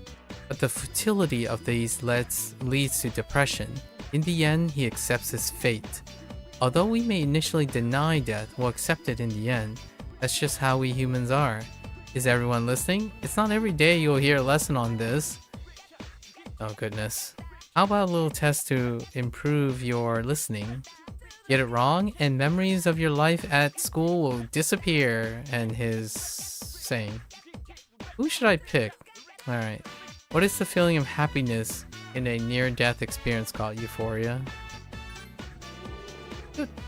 But the futility of these leads to depression. In the end, he accepts his fate. Although we may initially deny death, we'll accept it in the end. That's just how we humans are. Is everyone listening? It's not every day you'll hear a lesson on this. Oh goodness. How about a little test to improve your listening? Get it wrong, and memories of your life at school will disappear. And his saying. Who should I pick? Alright. What is the feeling of happiness in a near-death experience called euphoria?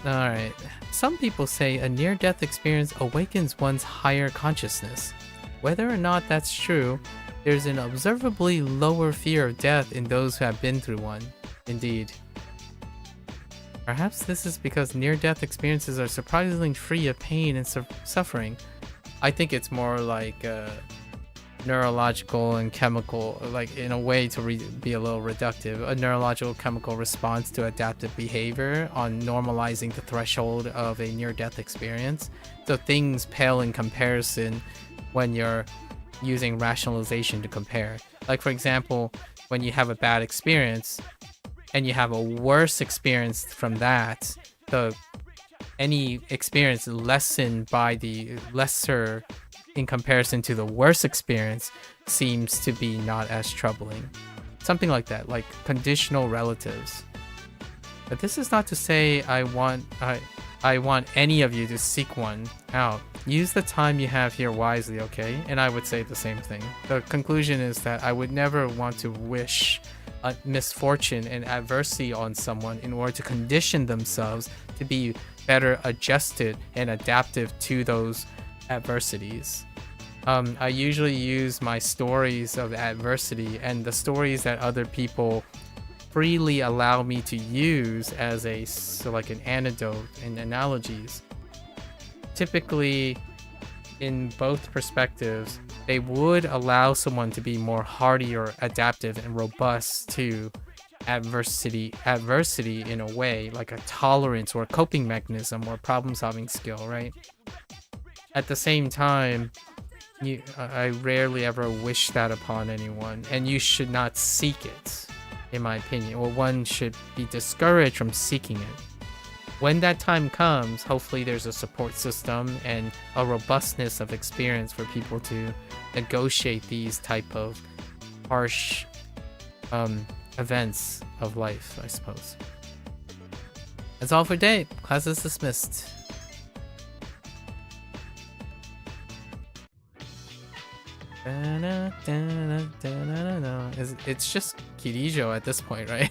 Alright. Some people say a near-death experience awakens one's higher consciousness. Whether or not that's true, there's an observably lower fear of death in those who have been through one. Indeed. Perhaps this is because near-death experiences are surprisingly free of pain and suffering. I think it's more like neurological and chemical, like in a way to be a little reductive, a neurological chemical response to adaptive behavior on normalizing the threshold of a near-death experience. So things pale in comparison when you're using rationalization to compare. Like for example, when you have a bad experience and you have a worse experience from that, any experience lessened by the lesser in comparison to the worst experience seems to be not as troubling. Something like that, like conditional relatives. But this is not to say I want any of you to seek one out. Use the time you have here wisely, okay? And I would say the same thing. The conclusion is that I would never want to wish a misfortune and adversity on someone in order to condition themselves to be better adjusted and adaptive to those adversities. I usually use my stories of adversity and the stories that other people freely allow me to use as like an antidote and analogies. Typically, in both perspectives, they would allow someone to be more hardy or adaptive and robust to adversity in a way, like a tolerance or a coping mechanism or problem-solving skill, right? At the same time, I rarely ever wish that upon anyone, and you should not seek it, in my opinion, or one should be discouraged from seeking it. When that time comes, hopefully there's a support system and a robustness of experience for people to negotiate these type of harsh events of life, I suppose. That's all for today. Class is dismissed. It's just Kirijo at this point, right?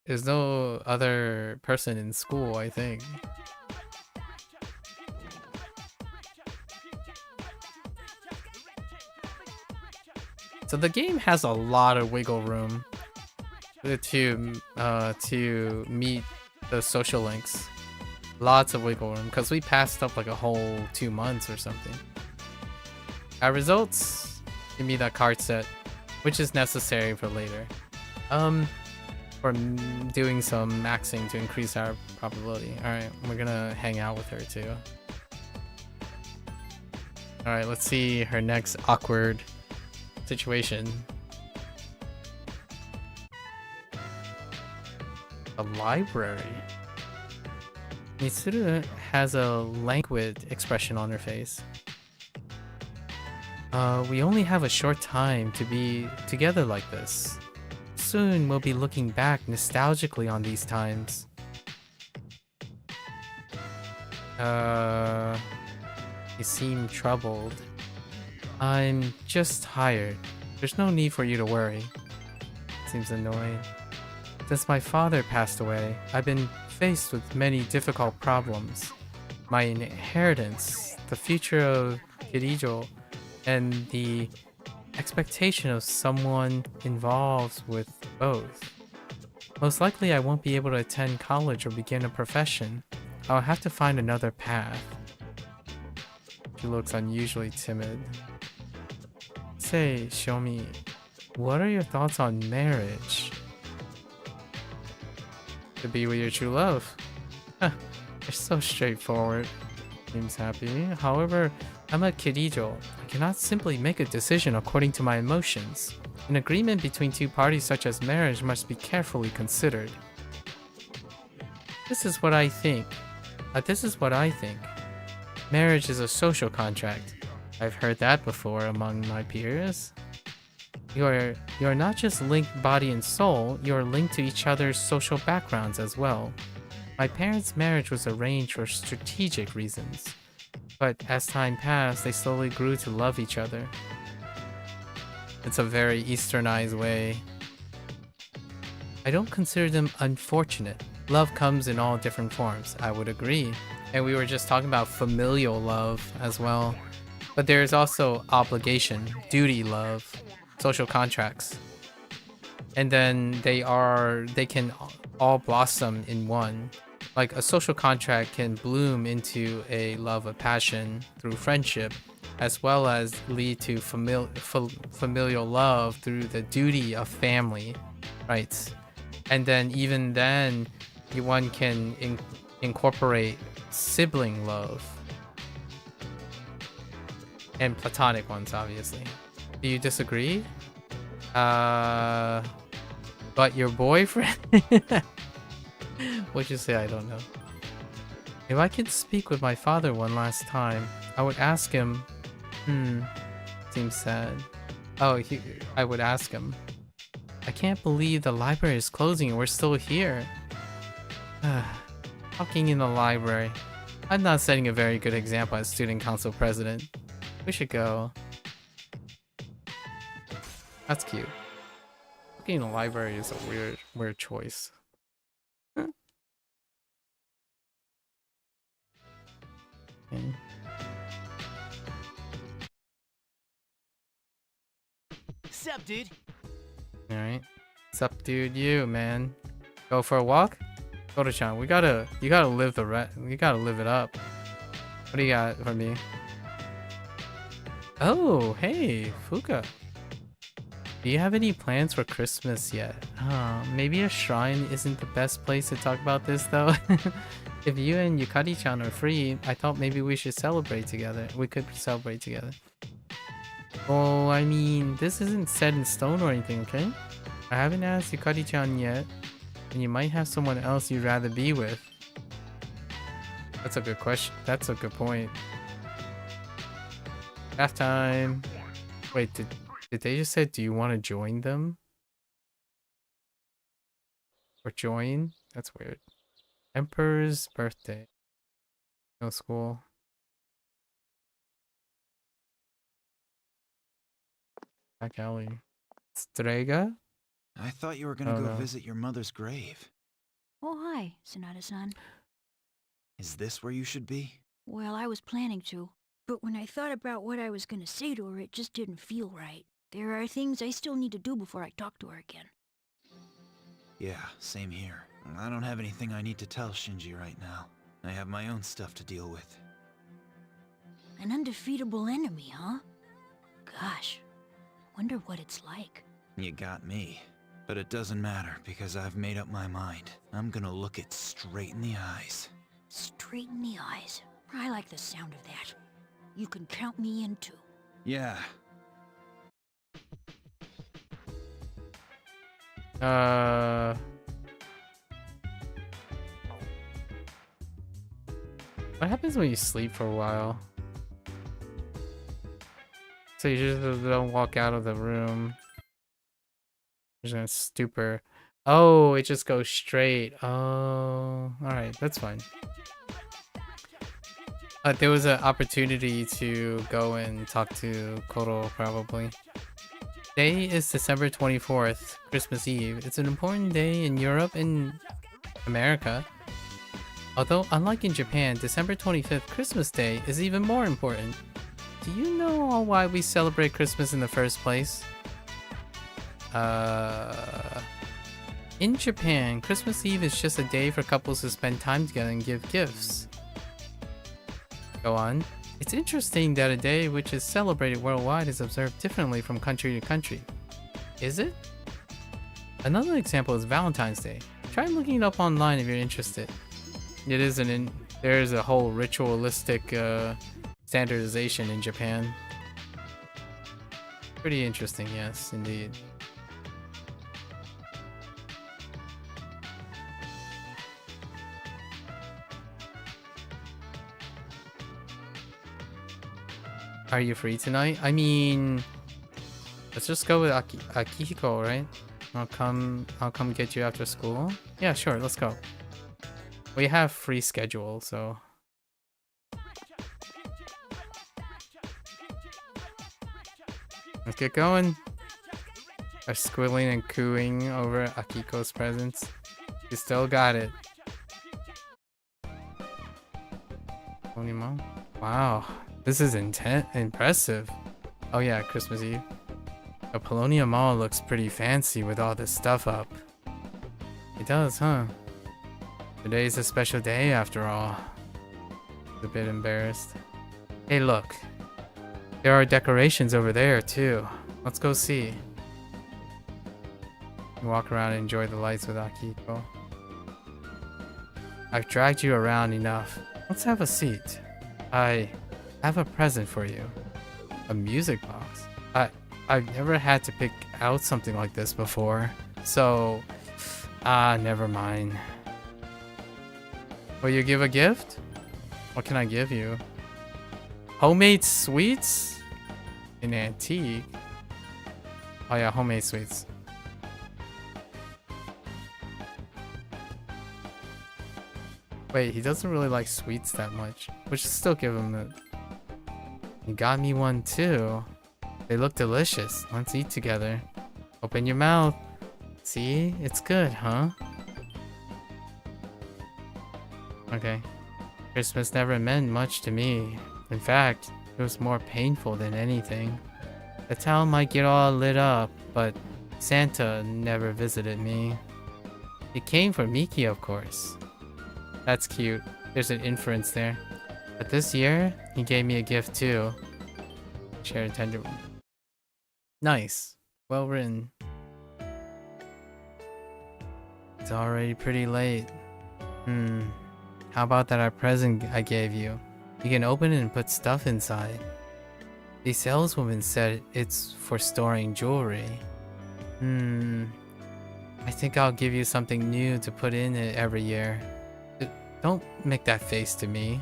There's no other person in school, I think. So the game has a lot of wiggle room to meet the social links. Lots of wiggle room, because we passed up like a whole 2 months or something. Our results, give me that card set, which is necessary for later. Or doing some maxing to increase our probability. Alright, we're gonna hang out with her too. Alright, let's see her next awkward situation. A library. Mitsuru has a languid expression on her face. We only have a short time to be together like this. Soon we'll be looking back nostalgically on these times. You seem troubled. I'm just tired. There's no need for you to worry. Seems annoying. Since my father passed away, I've been faced with many difficult problems. My inheritance, the future of Kirijo, and the expectation of someone involved with both. Most likely I won't be able to attend college or begin a profession. I'll have to find another path. She looks unusually timid. Say, Shomi, what are your thoughts on marriage? To be with your true love. Huh, you're so straightforward. Seems happy. However, I'm a Kirijo. I cannot simply make a decision according to my emotions. An agreement between two parties such as marriage must be carefully considered. This is what I think. Marriage is a social contract. I've heard that before among my peers. You're not just linked body and soul, you're linked to each other's social backgrounds as well. My parents' marriage was arranged for strategic reasons. But as time passed, they slowly grew to love each other. It's a very Easternized way. I don't consider them unfortunate. Love comes in all different forms, I would agree. And we were just talking about familial love as well. But there's also obligation, duty love, social contracts. And then they can all blossom in one. Like a social contract can bloom into a love of passion through friendship, as well as lead to familial love through the duty of family, right? And then even then, one can incorporate sibling love. And platonic ones, obviously. Do you disagree? But your boyfriend? What'd you say? I don't know. If I could speak with my father one last time, I would ask him. Seems sad. Oh, I would ask him. I can't believe the library is closing and we're still here. Talking in the library. I'm not setting a very good example as student council president. We should go. That's cute. Talking in the library is a weird choice. Okay. Sup, dude? Alright. Sup, dude, you, man. Go for a walk? Koto-chan, you gotta live you gotta live it up. What do you got for me? Oh, hey, Fuka. Do you have any plans for Christmas yet? Maybe a shrine isn't the best place to talk about this though. If you and Yukari-chan are free, I thought maybe we should celebrate together. We could celebrate together. Oh, I mean, this isn't set in stone or anything, okay? I haven't asked Yukari-chan yet, and you might have someone else you'd rather be with. That's a good question. That's a good point. Bath time. Wait, did they just say, do you want to join them? Or join? That's weird. Emperor's birthday. No school. Back alley. Strega? I thought you were gonna go visit your mother's grave. Oh, hi, Sonata-san. Is this where you should be? Well, I was planning to, but when I thought about what I was gonna say to her, it just didn't feel right. There are things I still need to do before I talk to her again. Yeah, same here. I don't have anything I need to tell Shinji right now. I have my own stuff to deal with. An undefeatable enemy, huh? Gosh, wonder what it's like. You got me. But it doesn't matter because I've made up my mind. I'm gonna look it straight in the eyes. Straight in the eyes. I like the sound of that. You can count me in too. Yeah. What happens when you sleep for a while? So you just don't walk out of the room. You're just gonna stupor. Oh, it just goes straight. Oh, alright, that's fine. There was an opportunity to go and talk to Koro, probably. Today is December 24th, Christmas Eve. It's an important day in Europe and America. Although, unlike in Japan, December 25th, Christmas Day, is even more important. Do you know why we celebrate Christmas in the first place? In Japan, Christmas Eve is just a day for couples to spend time together and give gifts. Go on. It's interesting that a day which is celebrated worldwide is observed differently from country to country. Is it? Another example is Valentine's Day. Try looking it up online if you're interested. There's a whole ritualistic standardization in Japan. Pretty interesting, yes, indeed. Are you free tonight? I mean, let's just go with Akihiko, right? I'll come get you after school. Yeah, sure, let's go. We have free schedule, so let's get going. Are squilling and cooing over Akiko's presence. You still got it. Onimo? Wow, this is impressive. Oh yeah, Christmas Eve. The Polonia Mall looks pretty fancy with all this stuff up. It does, huh? Today's a special day after all. A bit embarrassed. Hey look. There are decorations over there too. Let's go see. You walk around and enjoy the lights with Akiko. I've dragged you around enough. Let's have a seat. I have a present for you. A music box. I've never had to pick out something like this before. So, never mind. Will you give a gift? What can I give you? Homemade sweets? An antique? Oh yeah, homemade sweets. Wait, he doesn't really like sweets that much. We should still give him it. You got me one too. They look delicious. Let's eat together. Open your mouth. See? It's good, huh? Okay. Christmas never meant much to me. In fact, it was more painful than anything. The town might get all lit up, but Santa never visited me. He came for Miki, of course. That's cute. There's an inference there. But this year, he gave me a gift too. Share a tender. Nice. Well written. It's already pretty late. How about that present I gave you? You can open it and put stuff inside. The saleswoman said it's for storing jewelry. I think I'll give you something new to put in it every year. Don't make that face to me.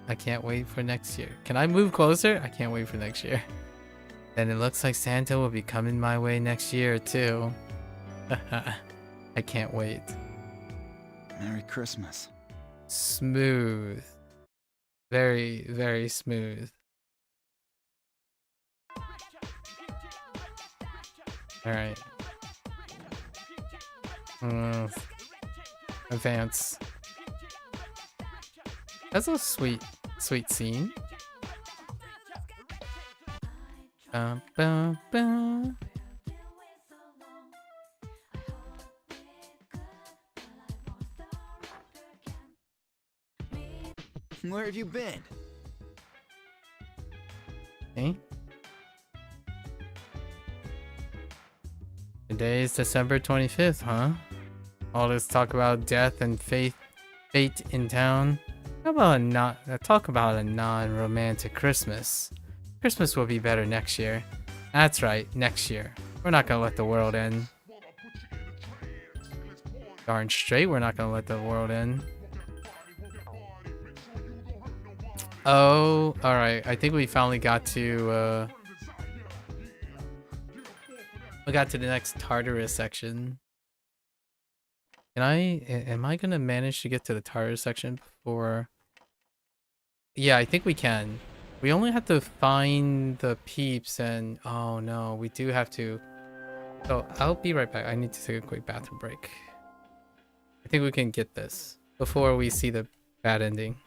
I can't wait for next year. Can I move closer? I can't wait for next year. Then it looks like Santa will be coming my way next year too. I can't wait. Merry Christmas. Smooth. Very, very smooth. Alright. Advance. That's a sweet scene. Bum, bum, bum. Where have you been? Hey? Today's December 25th, huh? All this talk about death and fate in town. How about talk about a non-romantic Christmas? Christmas will be better next year. That's right, next year. We're not gonna let the world end. Darn straight, we're not gonna let the world end. Oh, alright. I think we finally got to, we got to the next Tartarus section. Am I gonna manage to get to the Tartarus section before? Yeah, I think we can. We only have to find the peeps and, oh no, we do have to. So I'll be right back. I need to take a quick bathroom break. I think we can get this before we see the bad ending.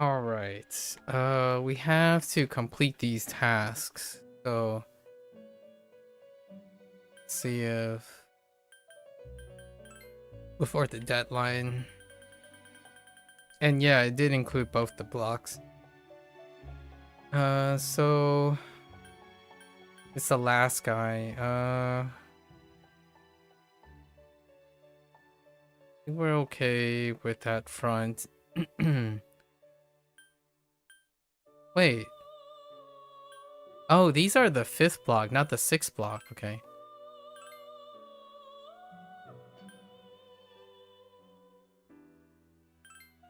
All right. We have to complete these tasks. So let's see if before the deadline. And yeah, it did include both the blocks. So it's the last guy. I think we're okay with that front. Wait. Oh, these are the 5th block, not the 6th block. Okay.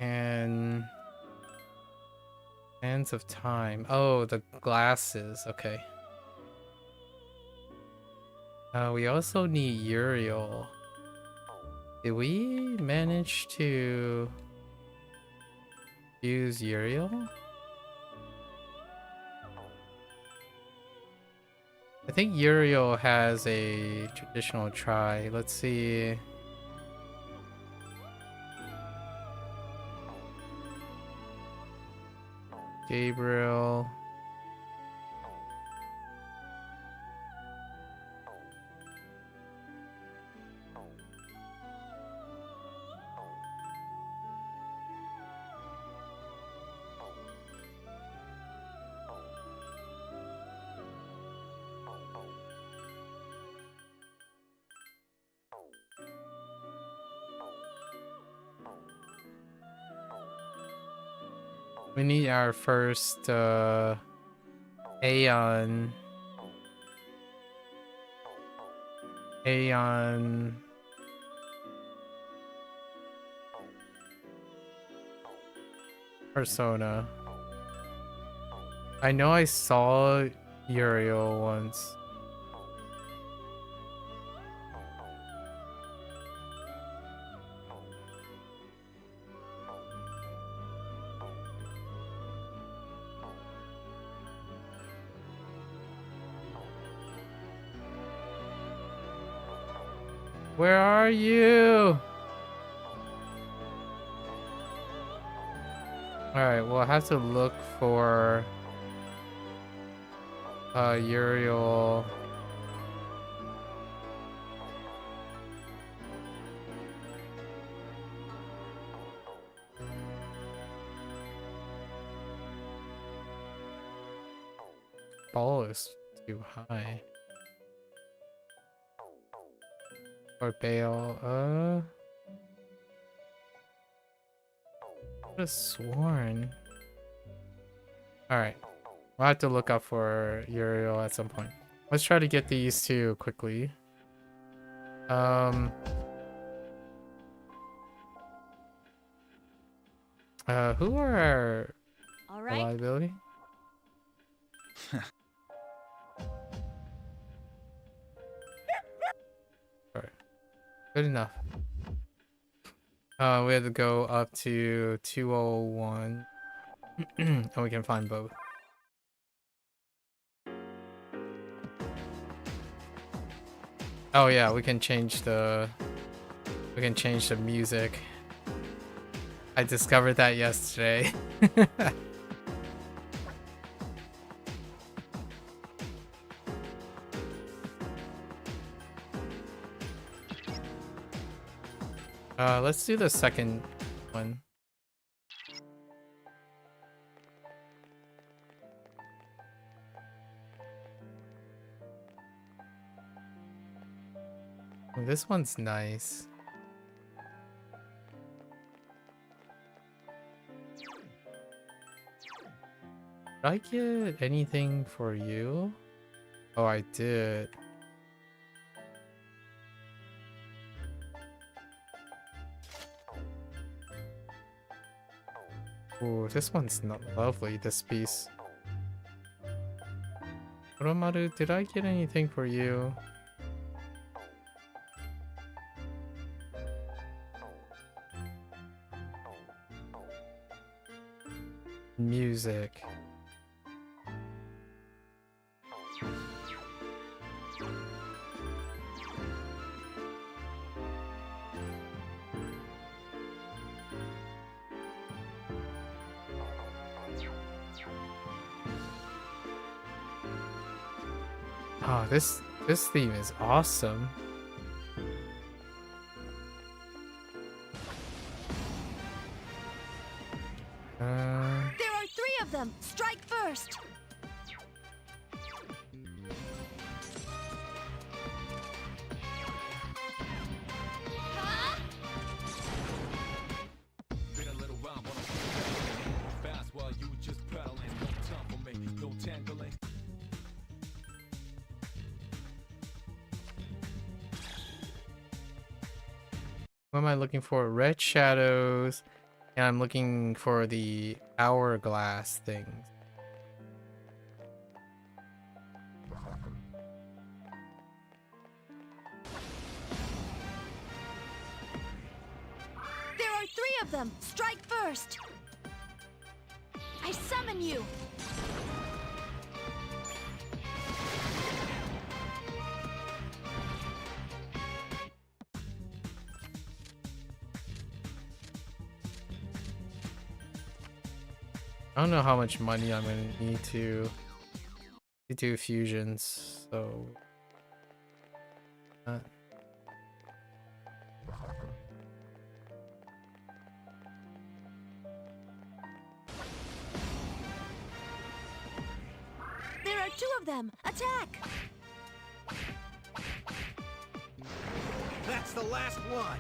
And Hands of Time. Oh, the glasses. Okay. We also need Uriel. Did we manage to use Uriel? I think Uriel has a traditional try. Let's see. Gabriel. We need our first Aeon persona. I know I saw Uriel once. Where are you? Alright, we'll have to look for Uriel. Ball is too high. Or Bale, I could have sworn. Alright. We'll have to look up for Uriel at some point. Let's try to get these two quickly. Who are our reliability? Alright. Good enough. We have to go up to 201. And we can find both. Oh yeah, we can change the music. I discovered that yesterday. Let's do the second one. Oh, this one's nice. Did I get anything for you? Oh, I did. Ooh, this one's not lovely, this piece. Oromaru, did I get anything for you? Music. Oh, this theme is awesome. There are 3 of them. Strike first. What am I looking for? Red shadows. And I'm looking for the hourglass things. There are 3 of them. Strike first. I summon you. I don't know how much money I'm gonna need to do fusions, so There are 2 of them. Attack! That's the last one.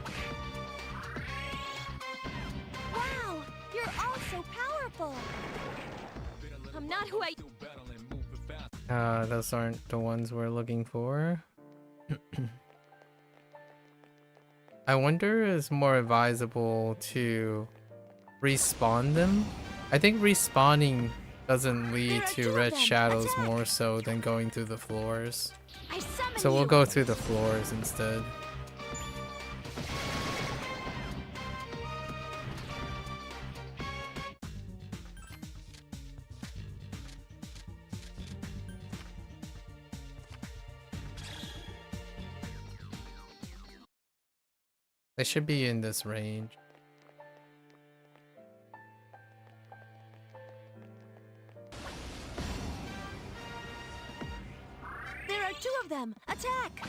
Wow! You're You're all so powerful! I'm not who I... Those aren't the ones we're looking for. I wonder if it's more advisable to respawn them. I think respawning doesn't lead to red shadows more so than going through the floors. So we'll go through the floors instead. They should be in this range. There are 2 of them! Attack!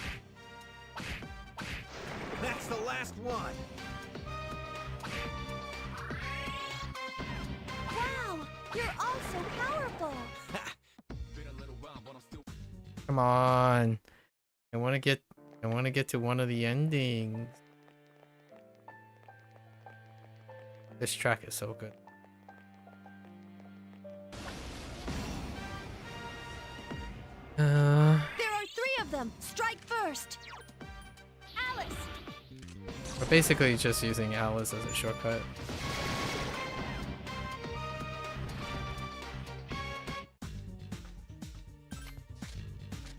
That's the last one! Wow! You're all so powerful! Come on. I want to get to one of the endings. This track is so good. There are 3 of them! Strike first! Alice! We're basically just using ATLUS as a shortcut.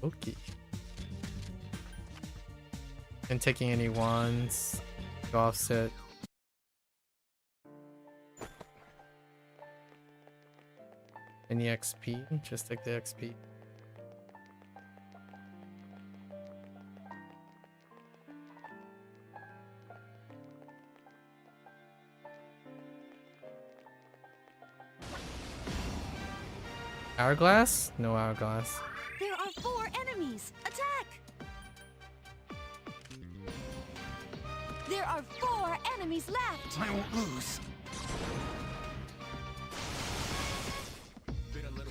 Okay. And taking any wands to offset. Any XP? Just take the XP. Hourglass? No hourglass. There are 4 enemies! Attack! There are 4 enemies left! I won't lose.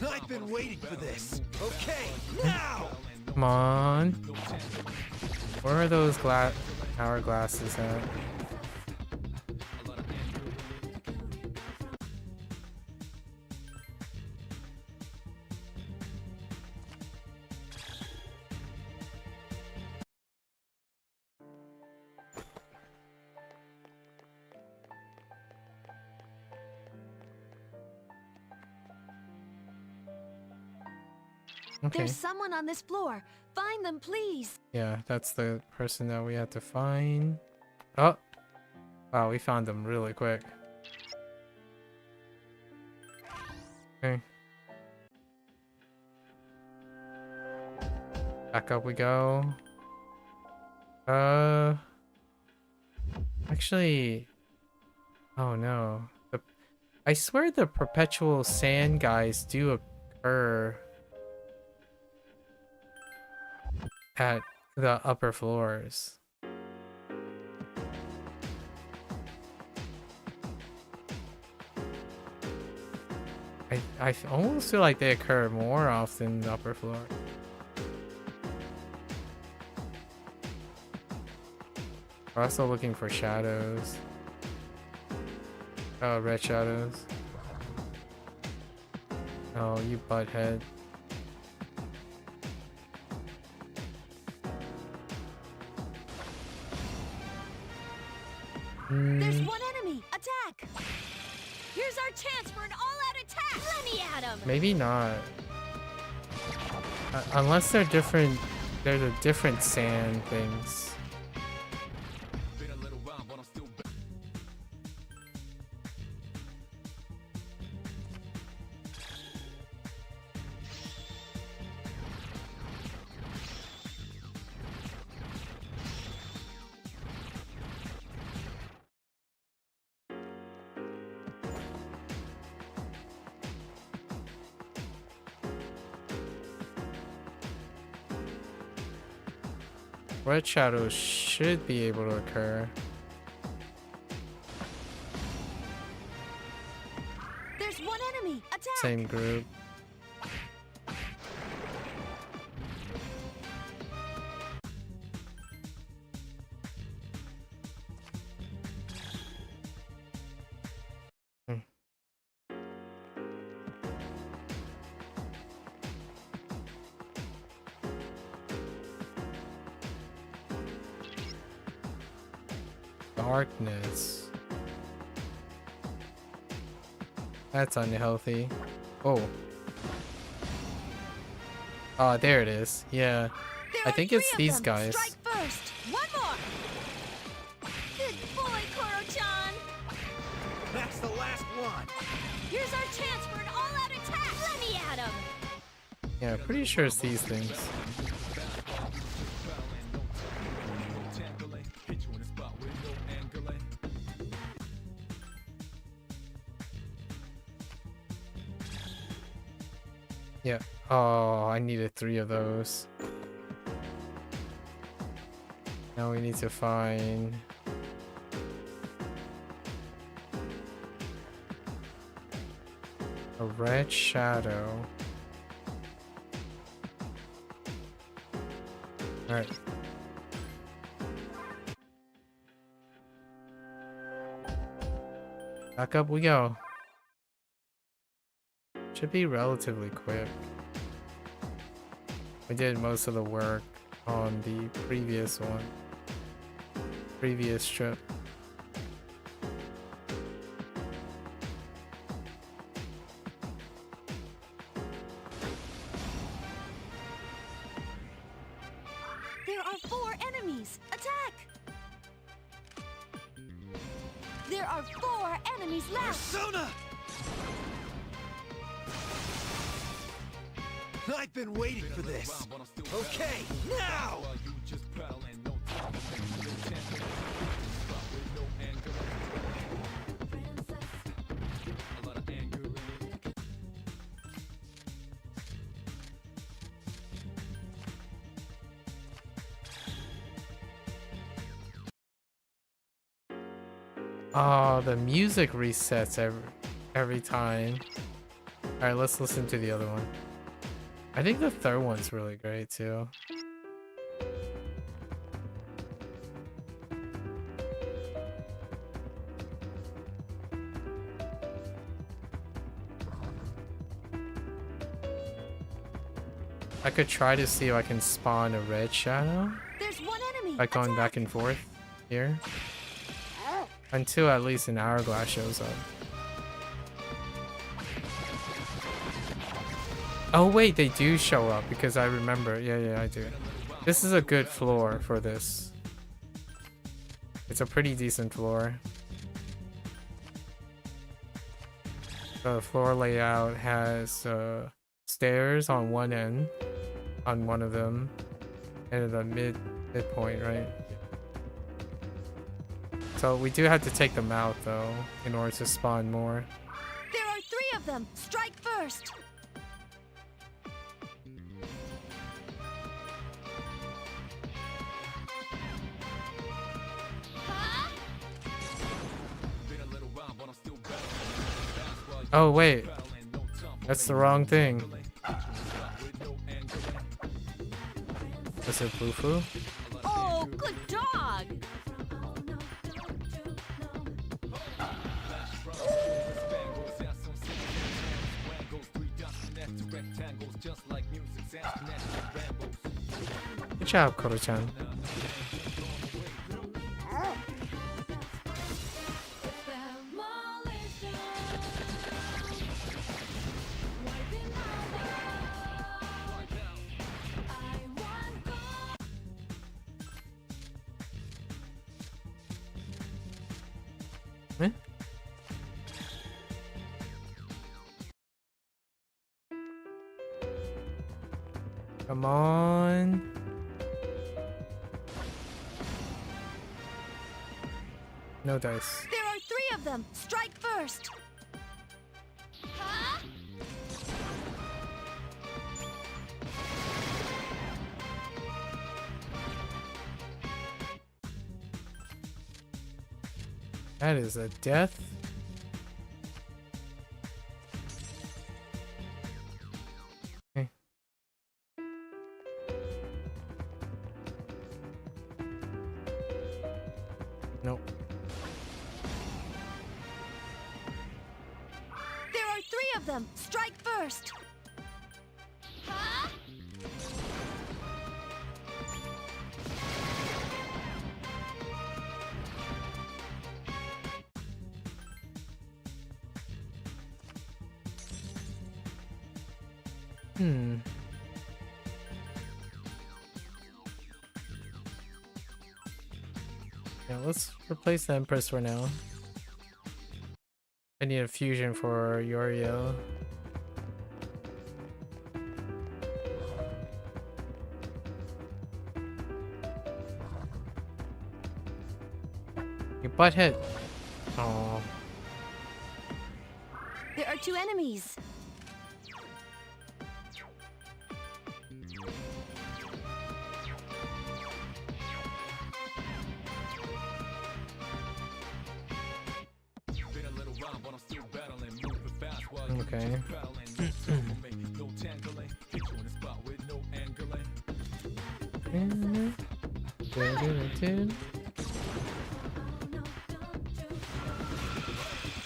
I've been waiting for this. Okay, now! Come on. Where are those hourglasses at? Okay. There's someone on this floor. Find them, please. Yeah, that's the person that we had to find. Oh! Wow, we found them really quick. Okay. Back up we go. Actually... Oh no. I swear the perpetual sand guys do occur at the upper floors. I almost feel like they occur more often in the upper floor. We're also looking for shadows. Oh, red shadows. Oh, you butthead. There's one enemy! Attack! Here's our chance for an all-out attack! Let me at him! Maybe not. Unless they're different. They're the different sand things. Red shadows should be able to occur. There's one enemy! Attack! Same group. darkness. That's unhealthy. Oh. Oh, there it is. Yeah. I think it's these guys. Strike first. One more. Good boy, Koro-chan. That's the last one. Here's our chance for an all-out attack. Let me at him. Yeah, pretty sure it's these things. Yeah. Oh, I needed 3 of those. Now we need to find... a red shadow. Alright. Back up we go. Should be relatively quick. We did most of the work on the previous one. Previous trip. There are 4 enemies. Attack! There are 4 enemies left. Persona! I've been waiting for this. Okay, now! Oh, the music resets every time. Alright, let's listen to the other one. I think the third one's really great too. I could try to see if I can spawn a red shadow There's 1 enemy. by going back and forth here. Until at least an hourglass shows up. Oh wait, they do show up because I remember. Yeah, I do. This is a good floor for this. It's a pretty decent floor. The floor layout has stairs on one end, on one of them, and the midpoint, right? So we do have to take them out though in order to spawn more. There are 3 of them. Strike first. Oh wait, that's the wrong thing. Was it Bufu? Oh, good dog. Good job, Koro-chan. Come on. No dice. There are 3 of them. Strike first. Huh? That is a death. Okay. Nope. There are 3 of them. Strike first. Huh? Yeah, let's replace the Empress for now. I need a fusion for Yorio. Your butthead. Oh. There are 2 enemies. Okay.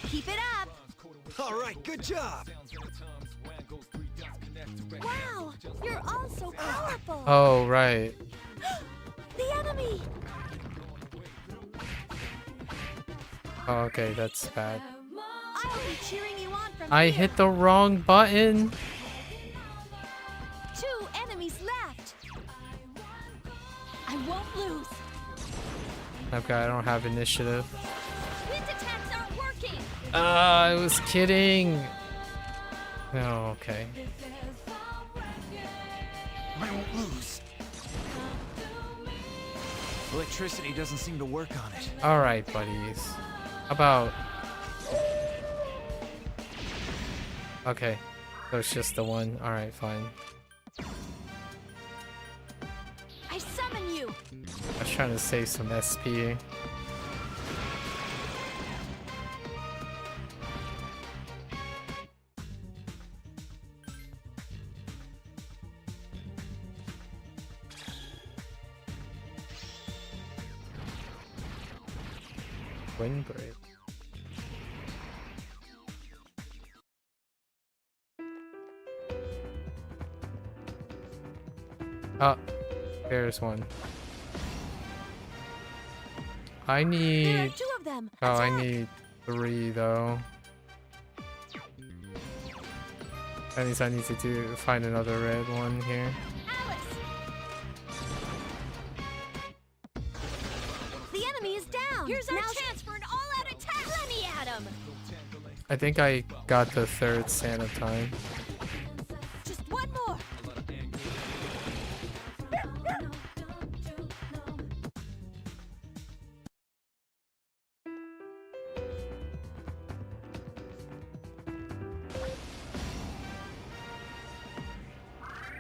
Keep it up. All right, good job. Wow, you're all so powerful. Oh, right. The enemy. Oh, okay, that's bad. I'll be cheering you on from I here. hit the wrong button. 2 enemies left. I won't lose. Okay, I don't have initiative. Wind attacks aren't working. I was kidding. Oh, okay. I won't lose. Electricity doesn't seem to work on it. All right, buddies. How about? Okay, so it's just the one. All right, fine. I summon you. I was trying to save some SP. Windbreak. Oh, there's one. I There are need. 2 of them. Oh, I Attack. need 3 though. That means I need to find another red one here. ATLUS. The enemy is down. Here's our chance for an all-out attack. Let me at him. I think I got the 3rd Santa time. Just one more.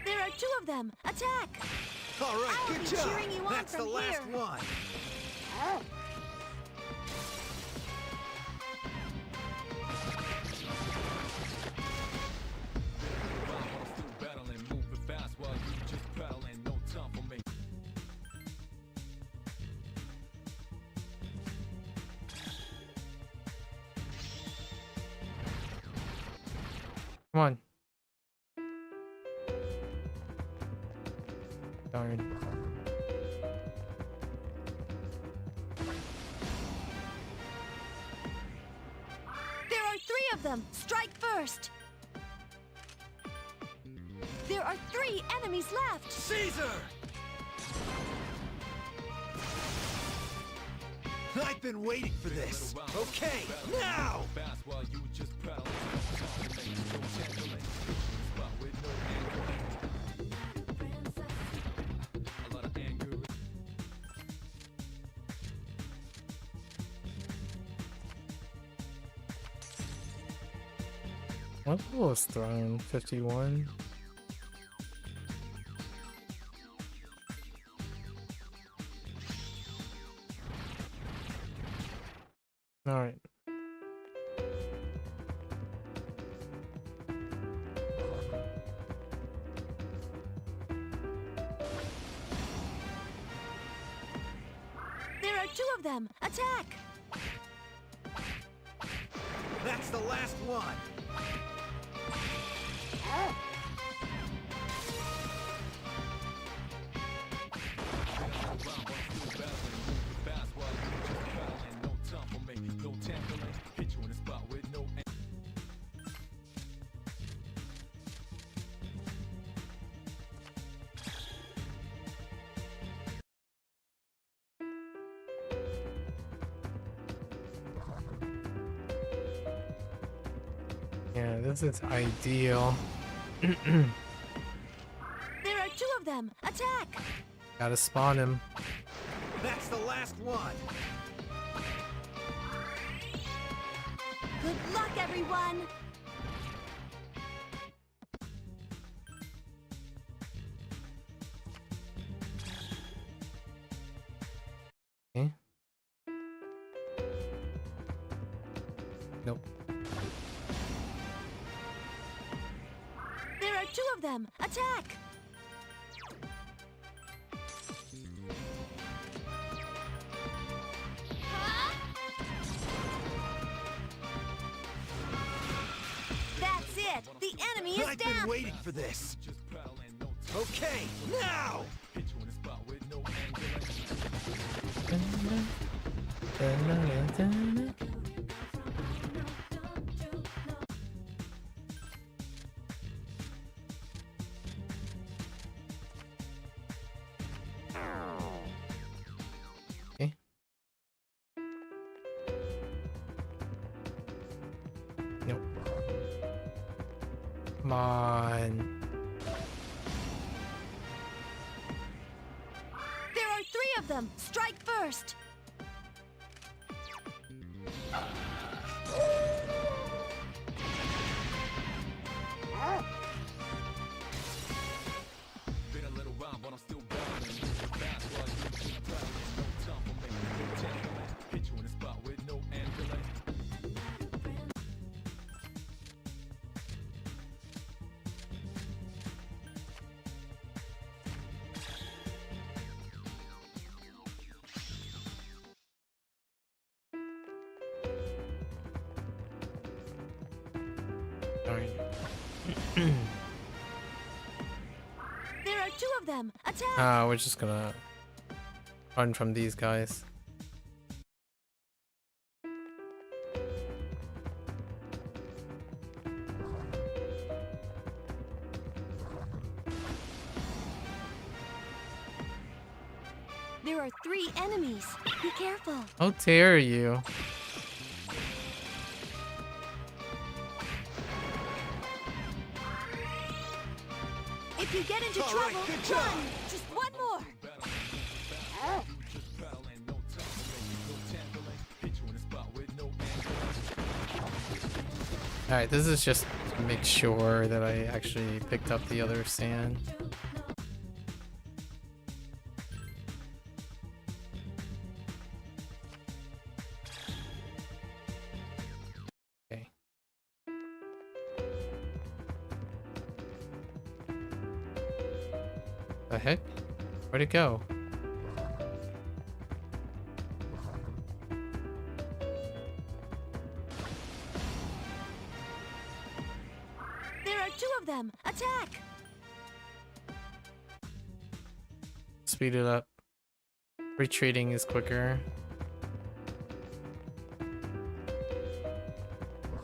There are 2 of them. Attack. All right, I'll good be job. cheering you on That's the from last here. one. Come on. Darn. There are 3 of them. Strike first. There are 3 enemies left. Caesar! I've been waiting for this. Okay, now! What level is Throne? 51? Alright. There are 2 of them. Attack. That's the last one. Yeah, this is ideal. There are 2 of them! Attack! Gotta spawn him. That's the last one. Good luck, everyone! Okay. Nope. There are 2 of them! Attack! That's it! The enemy is I've down! been waiting for this. Okay, now! Okay. Nope. Come on. There are 3 of them! Strike first! Darn. There are 2 of them! Attack! We're just gonna run from these guys. There are 3 enemies! Be careful! How dare you? If you get into All trouble, right, good job. run! Just one more! Alright, this is just to make sure that I actually picked up the other sand. Okay. The heck? Where'd it go? There are 2 of them! Attack! Speed it up. Retreating is quicker.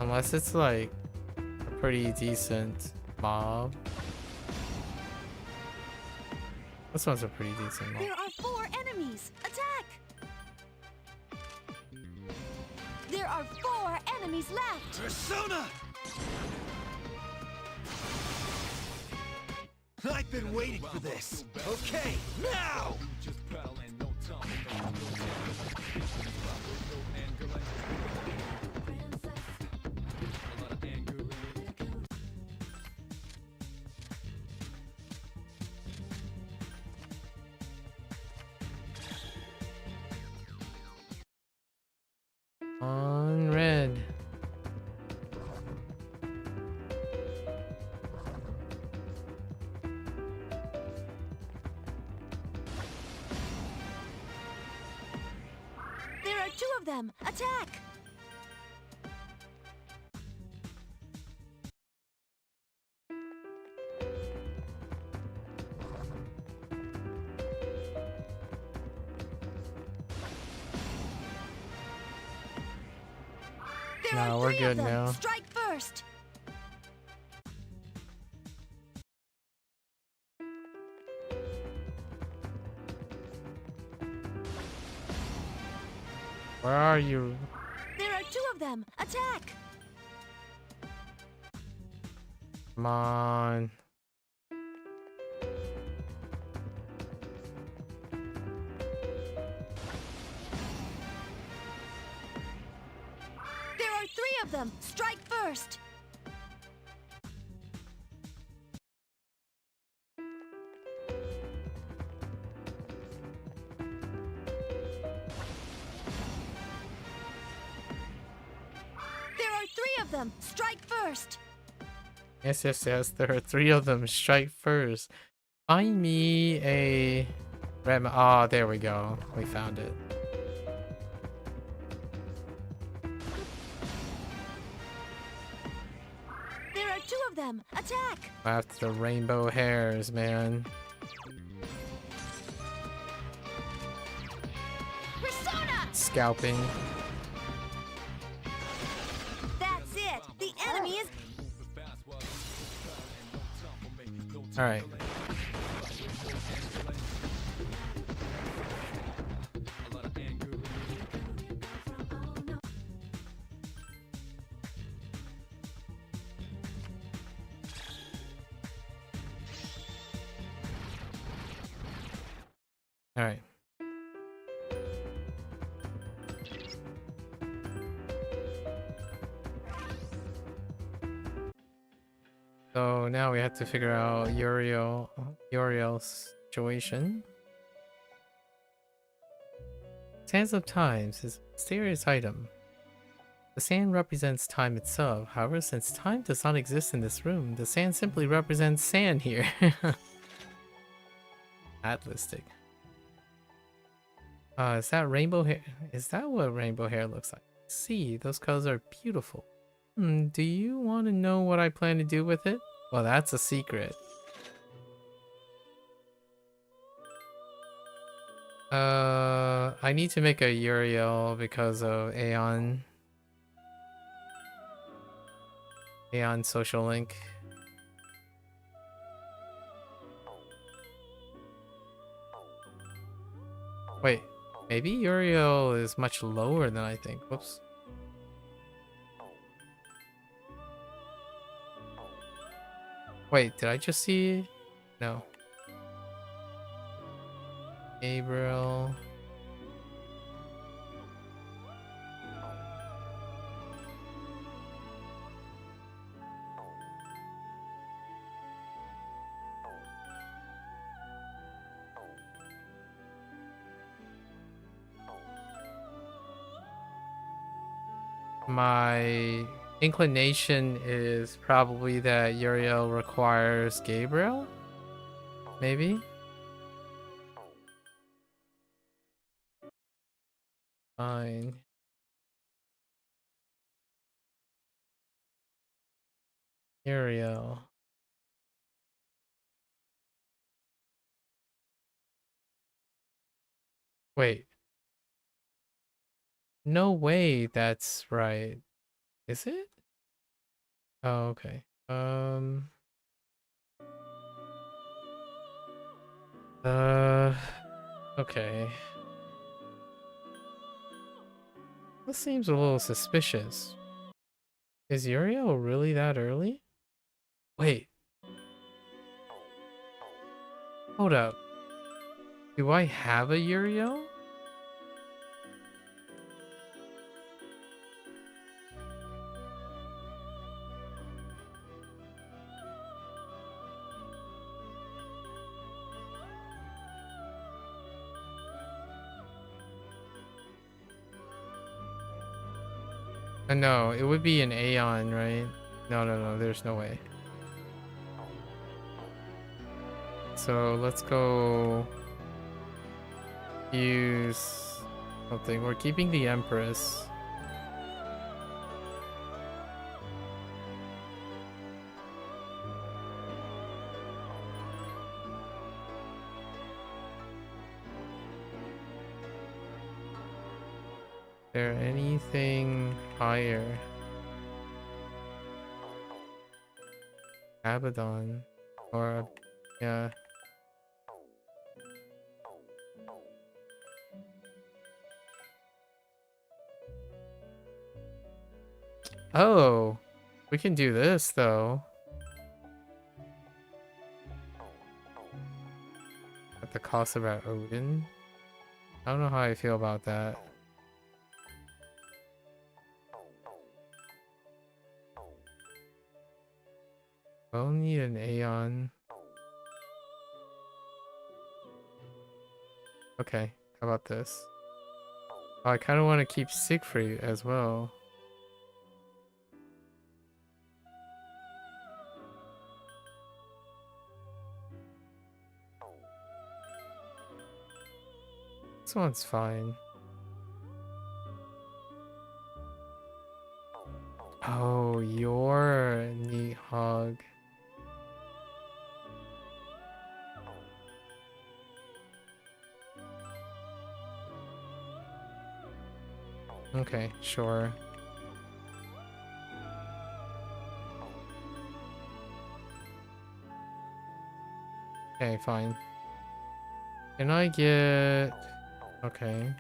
Unless it's like a pretty decent mob. This one's a pretty decent mob. There are 4 enemies! Attack! There are 4 enemies left! Persona! I've been waiting for this. Okay, now! On red. There are 2 of them! Attack! There No, are we're 3 good of them! now. Strike first! Where are you? There are 2 of them! Attack! Come on. There are 3 of them! Strike first! There are 3 of them! Strike first! Yes, yes, yes. There are 3 of them. Strike first. Find me a red. Oh, there we go. We found it. There are 2 of them! Attack! After the rainbow hairs, man. Persona! Scalping. That's it! The enemy is... Alright. Alright. So now we have to figure out Uriel's situation. Sands of Times is a mysterious item. The sand represents time itself. However, since time does not exist in this room, the sand simply represents sand here. Atlastic. Is that rainbow hair? Is that what rainbow hair looks like? See, those colors are beautiful. Do you want to know what I plan to do with it? Well, that's a secret. I need to make a Uriel because of Aeon social link. Wait, maybe Uriel is much lower than I think. Whoops. Wait, did I just see? No. Gabriel. My inclination is probably that Uriel requires Gabriel? Maybe? Fine. Uriel. Wait. No way that's right. Is it? Oh, okay. Okay. This seems a little suspicious. Is Uriel really that early? Wait. Hold up. Do I have a Uriel? No, it would be an Aeon, right? No, there's no way. So let's go use something. We're keeping the Empress. There anything higher? Abaddon or yeah. Oh, we can do this though. cost about Odin. I don't know how I feel about that. We'll need an Aeon. Okay, how about this? Oh, I kind of want to keep Siegfried as well. This one's fine. Oh, you're Nihog. Okay, sure. Okay, fine. Can I get... Okay.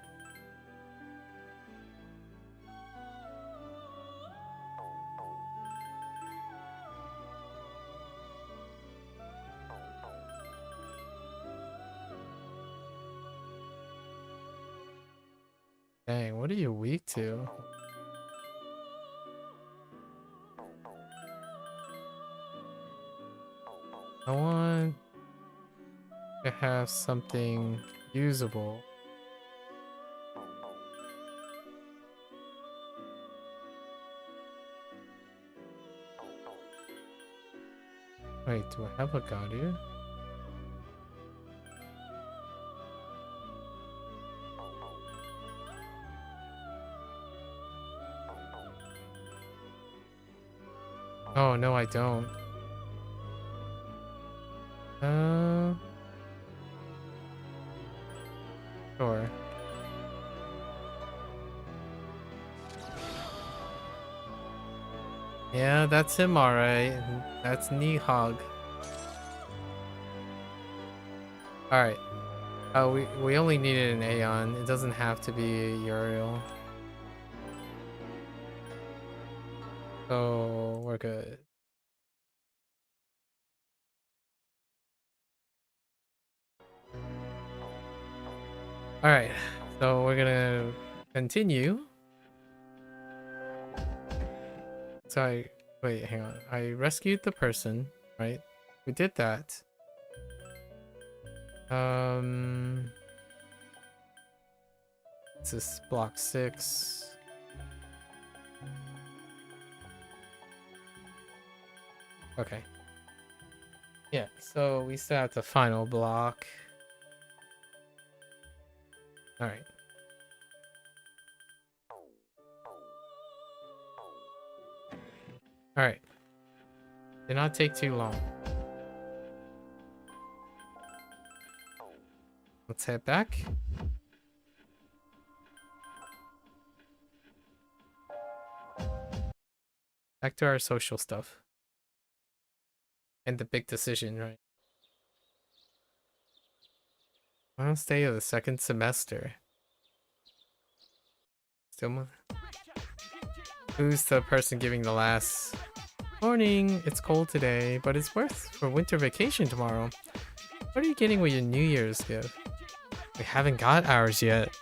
Dang, what are you weak to? I want to have something usable. Wait, do I have a Garu? Oh, no, I don't. Sure. Yeah, that's him, alright. That's Nihog. Alright. We only needed an Aeon. It doesn't have to be Uriel. So we're good. Alright, so we're gonna continue. So wait, hang on. I rescued the person, right? We did that. This is block 6. Okay. Yeah, so we still have the final block. Alright. Alright. Did not take too long. Let's head back. Back to our social stuff. And the big decision, right? Last day of the second semester. Still, who's the person giving the last morning? It's cold today, but it's worth for winter vacation tomorrow. What are you getting with your New Year's gift? We haven't got ours yet,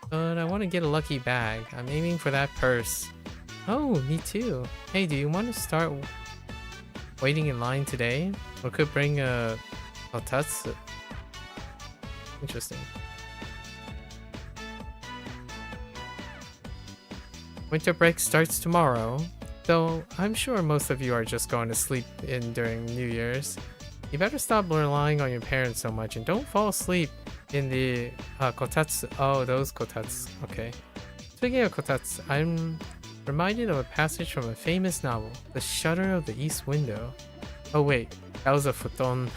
but I want to get a lucky bag. I'm aiming for that purse. Oh, me too. Hey, do you want to start waiting in line today? Or could bring a Otatsu. Interesting. Winter break starts tomorrow, though I'm sure most of you are just going to sleep in during New Year's. You better stop relying on your parents so much and don't fall asleep in the kotatsu. Oh, those kotatsu. Okay. Speaking of kotatsu, I'm reminded of a passage from a famous novel, The Shutter of the East Window. Oh wait, that was a futon.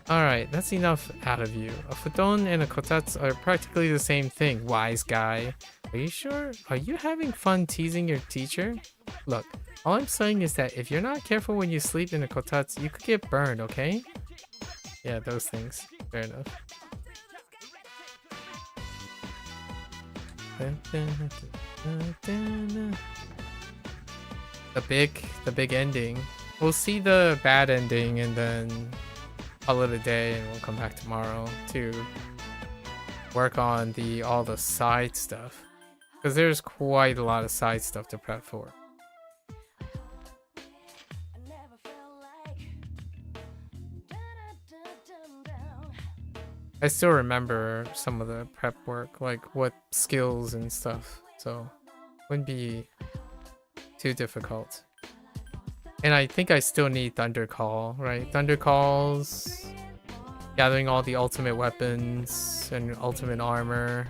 Alright, that's enough out of you. A futon and a kotatsu are practically the same thing, wise guy. Are you sure? Are you having fun teasing your teacher? Look, all I'm saying is that if you're not careful when you sleep in a kotatsu, you could get burned, okay? Yeah, those things. Fair enough. The big ending. We'll see the bad ending and then call it a day and we'll come back tomorrow to work on all the side stuff. Because there's quite a lot of side stuff to prep for. I still remember some of the prep work, like what skills and stuff, so wouldn't be too difficult. And I think I still need Thunder Call, right? Thunder Calls, gathering all the ultimate weapons and ultimate armor.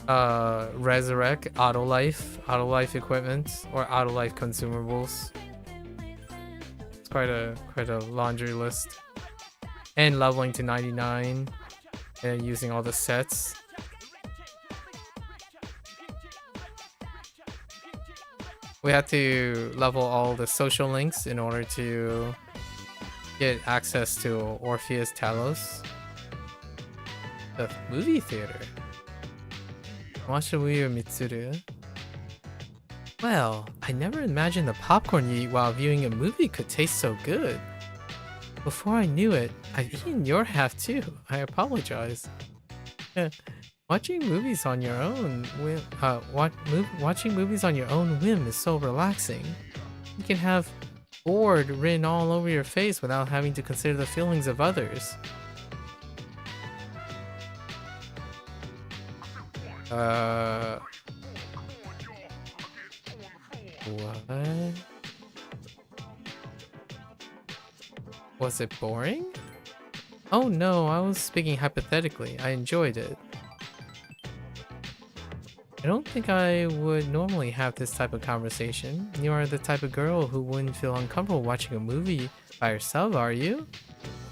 Resurrect, auto life equipment, or auto life consumables. It's quite a laundry list. And leveling to 99 and using all the sets. We had to level all the social links in order to get access to Orpheus Talos. The movie theater. Mashawiyu Mitsuru. Well, I never imagined the popcorn you eat while viewing a movie could taste so good. Before I knew it, I've eaten your half too. I apologize. Watching movies on your own watching movies on your own whim is so relaxing. You can have bored written all over your face without having to consider the feelings of others. What? Was it boring? Oh no, I was speaking hypothetically. I enjoyed it. I don't think I would normally have this type of conversation. You are the type of girl who wouldn't feel uncomfortable watching a movie by herself, are you?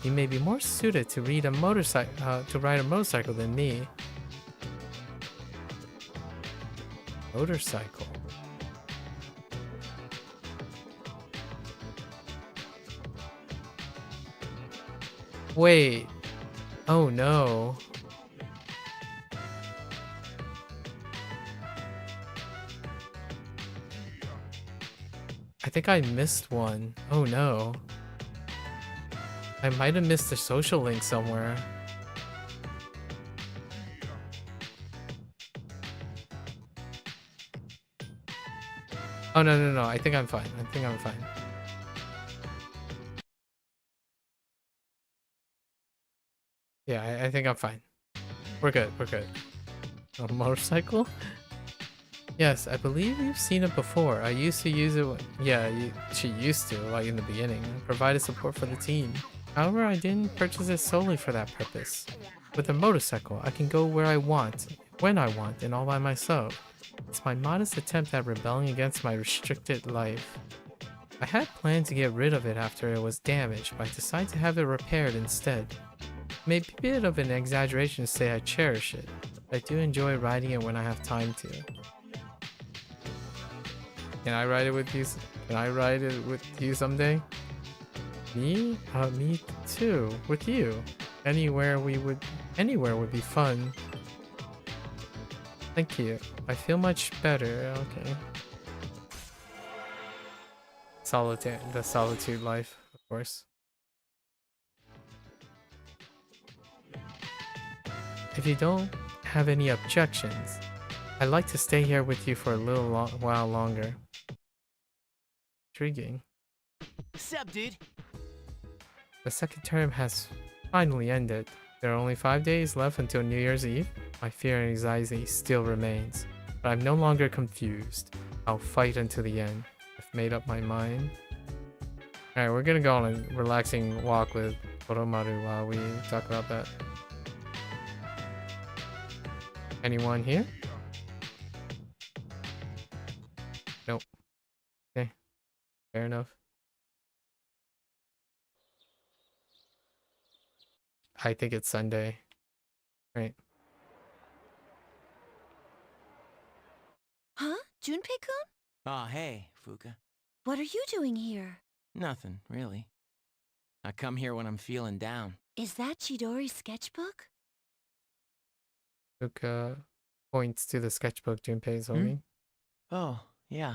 You may be more suited to ride a motorcycle than me. Motorcycle. Wait. Oh no. I think I missed one. Oh no. I might have missed a social link somewhere. Oh no. I think I'm fine. Yeah, I think I'm fine. We're good. A motorcycle? Yes, I believe you've seen it before. I used to use it she used to, like in the beginning, provided support for the team. However, I didn't purchase it solely for that purpose. With a motorcycle, I can go where I want, when I want, and all by myself. It's my modest attempt at rebelling against my restricted life. I had planned to get rid of it after it was damaged, but I decided to have it repaired instead. It may be a bit of an exaggeration to say I cherish it, but I do enjoy riding it when I have time to. Can I ride it with you? Can I ride it with you someday? Me? Me too. With you. Anywhere would be fun. Thank you. I feel much better. Okay. The solitude life, of course. If you don't have any objections, I'd like to stay here with you for a while longer. Intriguing. Sup, dude? The second term has finally ended. There are only 5 days left until New Year's Eve. My fear and anxiety still remains, but I'm no longer confused. I'll fight until the end. I've made up my mind. Alright, we're gonna go on a relaxing walk with Oromaru while we talk about that. Anyone here? Nope. Okay. Fair enough. I think it's Sunday. Right. Huh? Junpei-kun? Aw, hey, Fuka. What are you doing here? Nothing, really. I come here when I'm feeling down. Is that Chidori's sketchbook? Fuka points to the sketchbook Junpei is holding. Oh, yeah.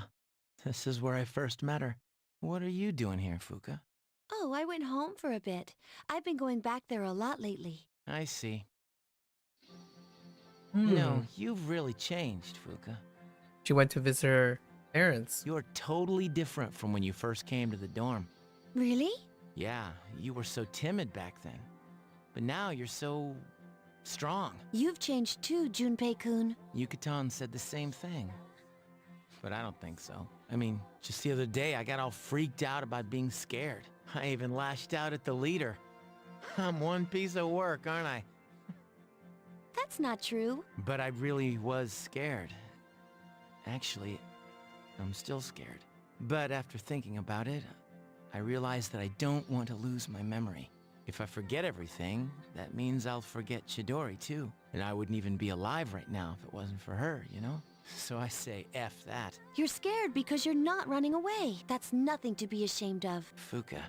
This is where I first met her. What are you doing here, Fuka? Oh, No, I went home for a bit. I've been going back there a lot lately. I see. Hmm. You know, you've really changed, Fuka. She went to visit her parents. You're totally different from when you first came to the dorm. Really? Yeah, you were so timid back then. But now you're so strong. You've changed too, Junpei-kun. Yucatan said the same thing. But I don't think so. I mean, just the other day I got all freaked out about being scared. I even lashed out at the leader. I'm one piece of work, aren't I? That's not true. But I really was scared. Actually, I'm still scared. But after thinking about it, I realized that I don't want to lose my memory. If I forget everything, that means I'll forget Chidori too. And I wouldn't even be alive right now if it wasn't for her, you know? So I say F that. You're scared because you're not running away. That's nothing to be ashamed of. Fuka.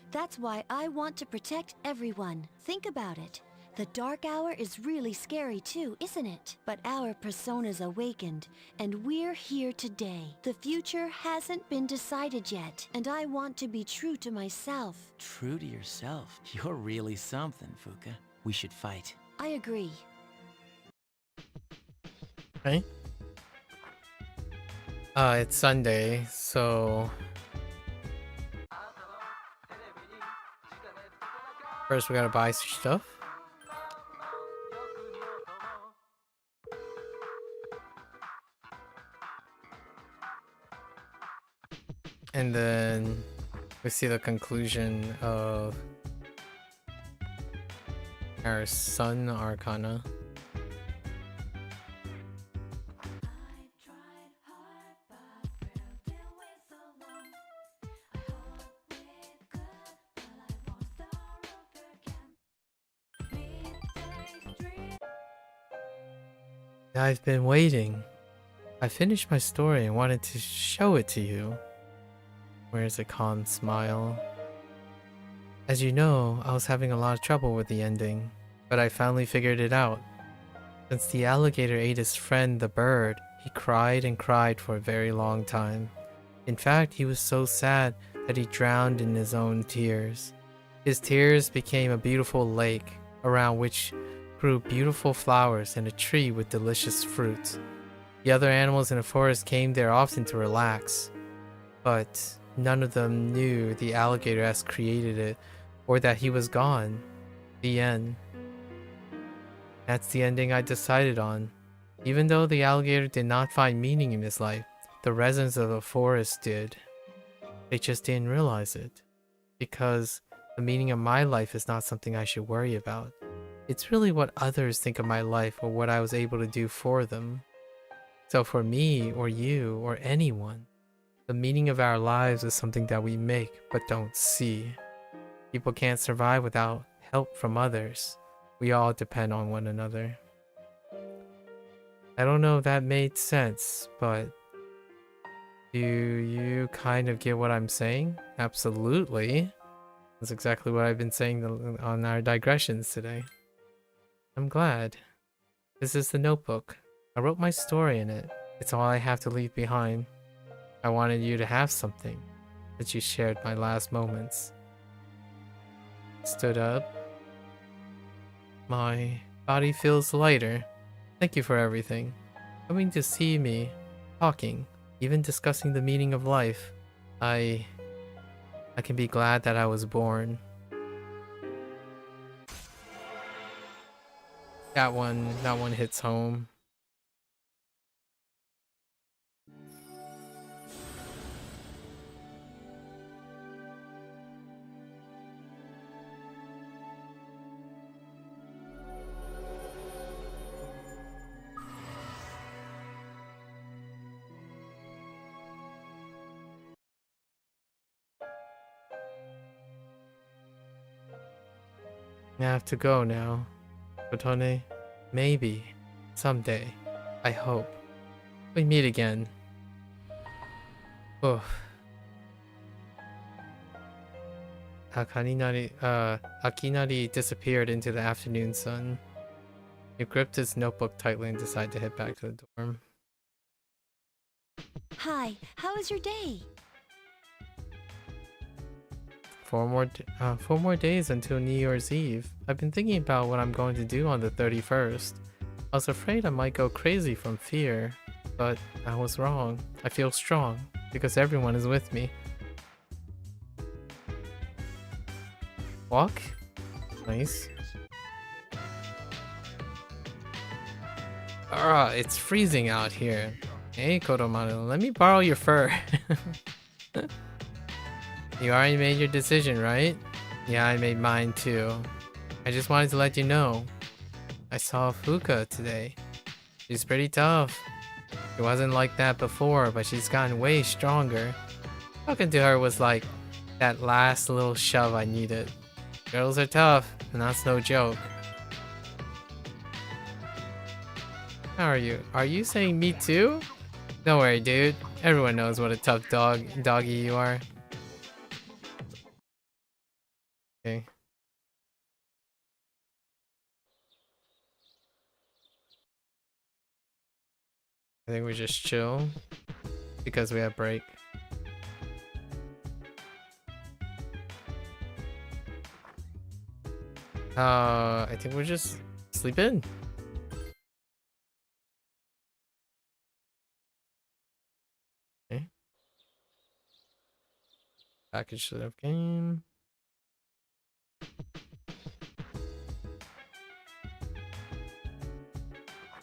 That's why I want to protect everyone. Think about it. The dark hour is really scary too, isn't it? But our persona's awakened, and we're here today. The future hasn't been decided yet, and I want to be true to myself. True to yourself. You're really something, Fuka. We should fight. I agree. Okay. It's Sunday, so first we gotta buy some stuff. And then we see the conclusion of our Sun Arcana. I've been waiting. I finished my story and wanted to show it to you. Where's a calm smile? As you know, I was having a lot of trouble with the ending, but I finally figured it out. Since the alligator ate his friend the bird, he cried and cried for a very long time. In fact, he was so sad that he drowned in his own tears. His tears became a beautiful lake, around which grew beautiful flowers and a tree with delicious fruits. The other animals in the forest came there often to relax, but none of them knew the alligator has created it or that he was gone. The end. That's the ending I decided on. Even though the alligator did not find meaning in his life, the residents of the forest did. They just didn't realize it. Because the meaning of my life is not something I should worry about. It's really what others think of my life or what I was able to do for them. So for me, or you, or anyone, the meaning of our lives is something that we make but don't see. People can't survive without help from others. We all depend on one another. I don't know if that made sense, but do you kind of get what I'm saying? Absolutely. That's exactly what I've been saying on our digressions today. I'm glad. This is the notebook. I wrote my story in it. It's all I have to leave behind. I wanted you to have something that you shared my last moments. Stood up. My body feels lighter. Thank you for everything. Coming to see me, talking, even discussing the meaning of life. I can be glad that I was born. That one hits home. I have to go now. Otone, maybe, someday, I hope, we meet again. Oh. Akinari disappeared into the afternoon sun. He gripped his notebook tightly and decided to head back to the dorm. Hi, how was your day? 4 more days until New Year's Eve. I've been thinking about what I'm going to do on the 31st. I was afraid I might go crazy from fear, but I was wrong. I feel strong because everyone is with me. Walk? Nice. It's freezing out here. Hey, Kodomaru, let me borrow your fur. You already made your decision, right? Yeah, I made mine too. I just wanted to let you know. I saw Fuka today. She's pretty tough. She wasn't like that before, but she's gotten way stronger. Talking to her was like that last little shove I needed. Girls are tough, and that's no joke. How are you? Are you saying me too? Don't worry, dude. Everyone knows what a tough doggy you are. Okay. I think we just chill because we have break. I think we're just sleep in. Okay. Package of game.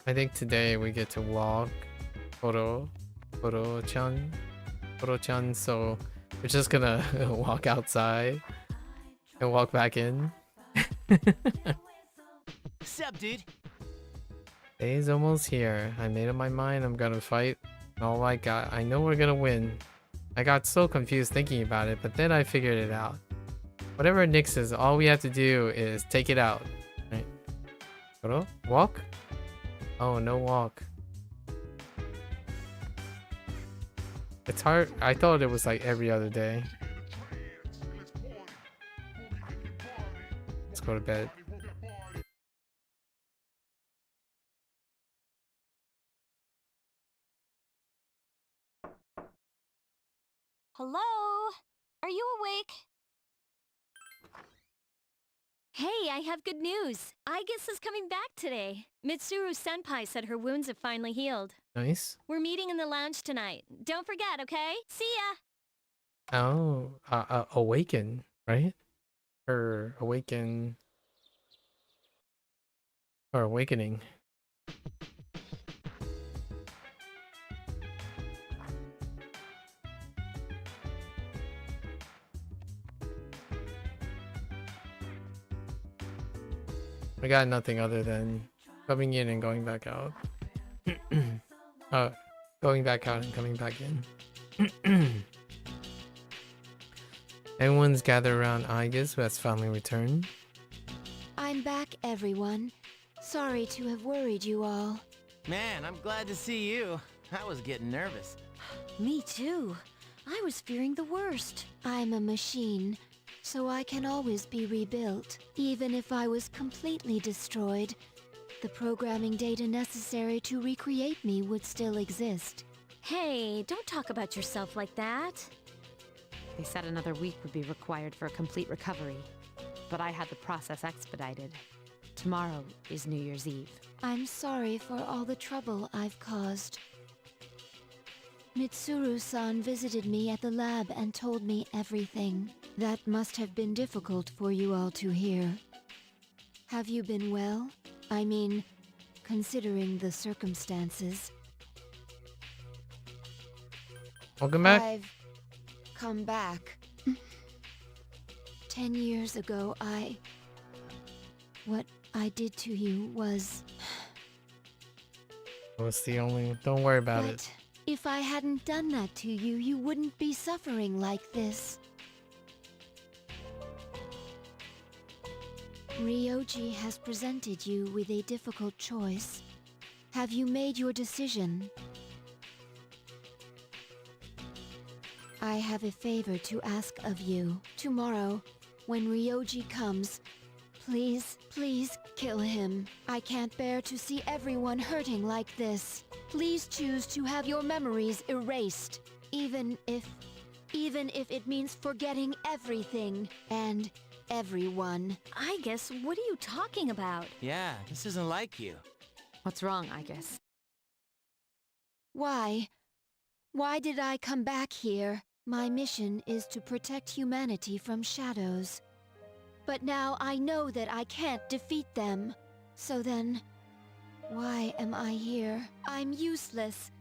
I think today we get to walk Koro-chan, so we're just gonna walk outside and walk back in. Sup, dude? Day's almost here. I made up my mind I'm gonna fight all I got. I know we're gonna win. I got so confused thinking about it, but then I figured it out. Whatever Nyx is, all we have to do is take it out. Right. Koro, walk? Oh, no walk. It's hard. I thought it was like every other day. Let's go to bed. Hello? Are you awake? Hey, I have good news. Aigis is coming back today. Mitsuru-senpai said her wounds have finally healed. Nice. We're meeting in the lounge tonight. Don't forget, okay? See ya! Oh, awaken, right? Or awaken. Or awakening. I got nothing other than coming in and going back out. Going back out and coming back in. Everyone's gathered around Aigis, who has finally returned. I'm back, everyone. Sorry to have worried you all. Man, I'm glad to see you. I was getting nervous. Me too. I was fearing the worst. I'm a machine, so I can always be rebuilt. Even if I was completely destroyed, the programming data necessary to recreate me would still exist. Hey, don't talk about yourself like that. They said another week would be required for a complete recovery, but I had the process expedited. Tomorrow is New Year's Eve. I'm sorry for all the trouble I've caused. Mitsuru-san visited me at the lab and told me everything. That must have been difficult for you all to hear. Have you been well? I mean, considering the circumstances. Welcome back. I've come back. 10 years ago, what I did to you was... What's the only... Don't worry about but it. If I hadn't done that to you, you wouldn't be suffering like this. Ryoji has presented you with a difficult choice. Have you made your decision? I have a favor to ask of you. Tomorrow, when Ryoji comes, please, please kill him. I can't bear to see everyone hurting like this. Please choose to have your memories erased, even if even if it means forgetting everything and everyone. I guess, what are you talking about? Yeah, this isn't like you. What's wrong, I guess? Why? Why did I come back here? My mission is to protect humanity from shadows. But now I know that I can't defeat them. So then, why am I here? I'm useless.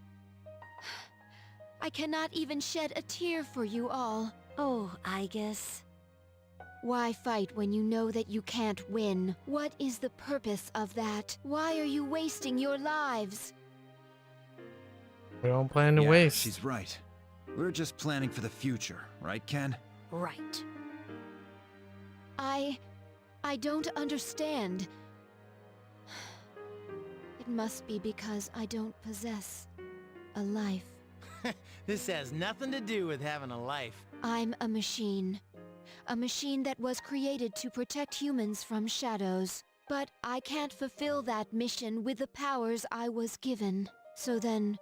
I cannot even shed a tear for you all. Oh, I guess. Why fight when you know that you can't win? What is the purpose of that? Why are you wasting your lives? We don't plan to Yeah, waste. she's right. We're just planning for the future, right, Ken? Right. I don't understand. It must be because I don't possess a life. This has nothing to do with having a life. I'm a machine. A machine that was created to protect humans from shadows. But I can't fulfill that mission with the powers I was given. So then,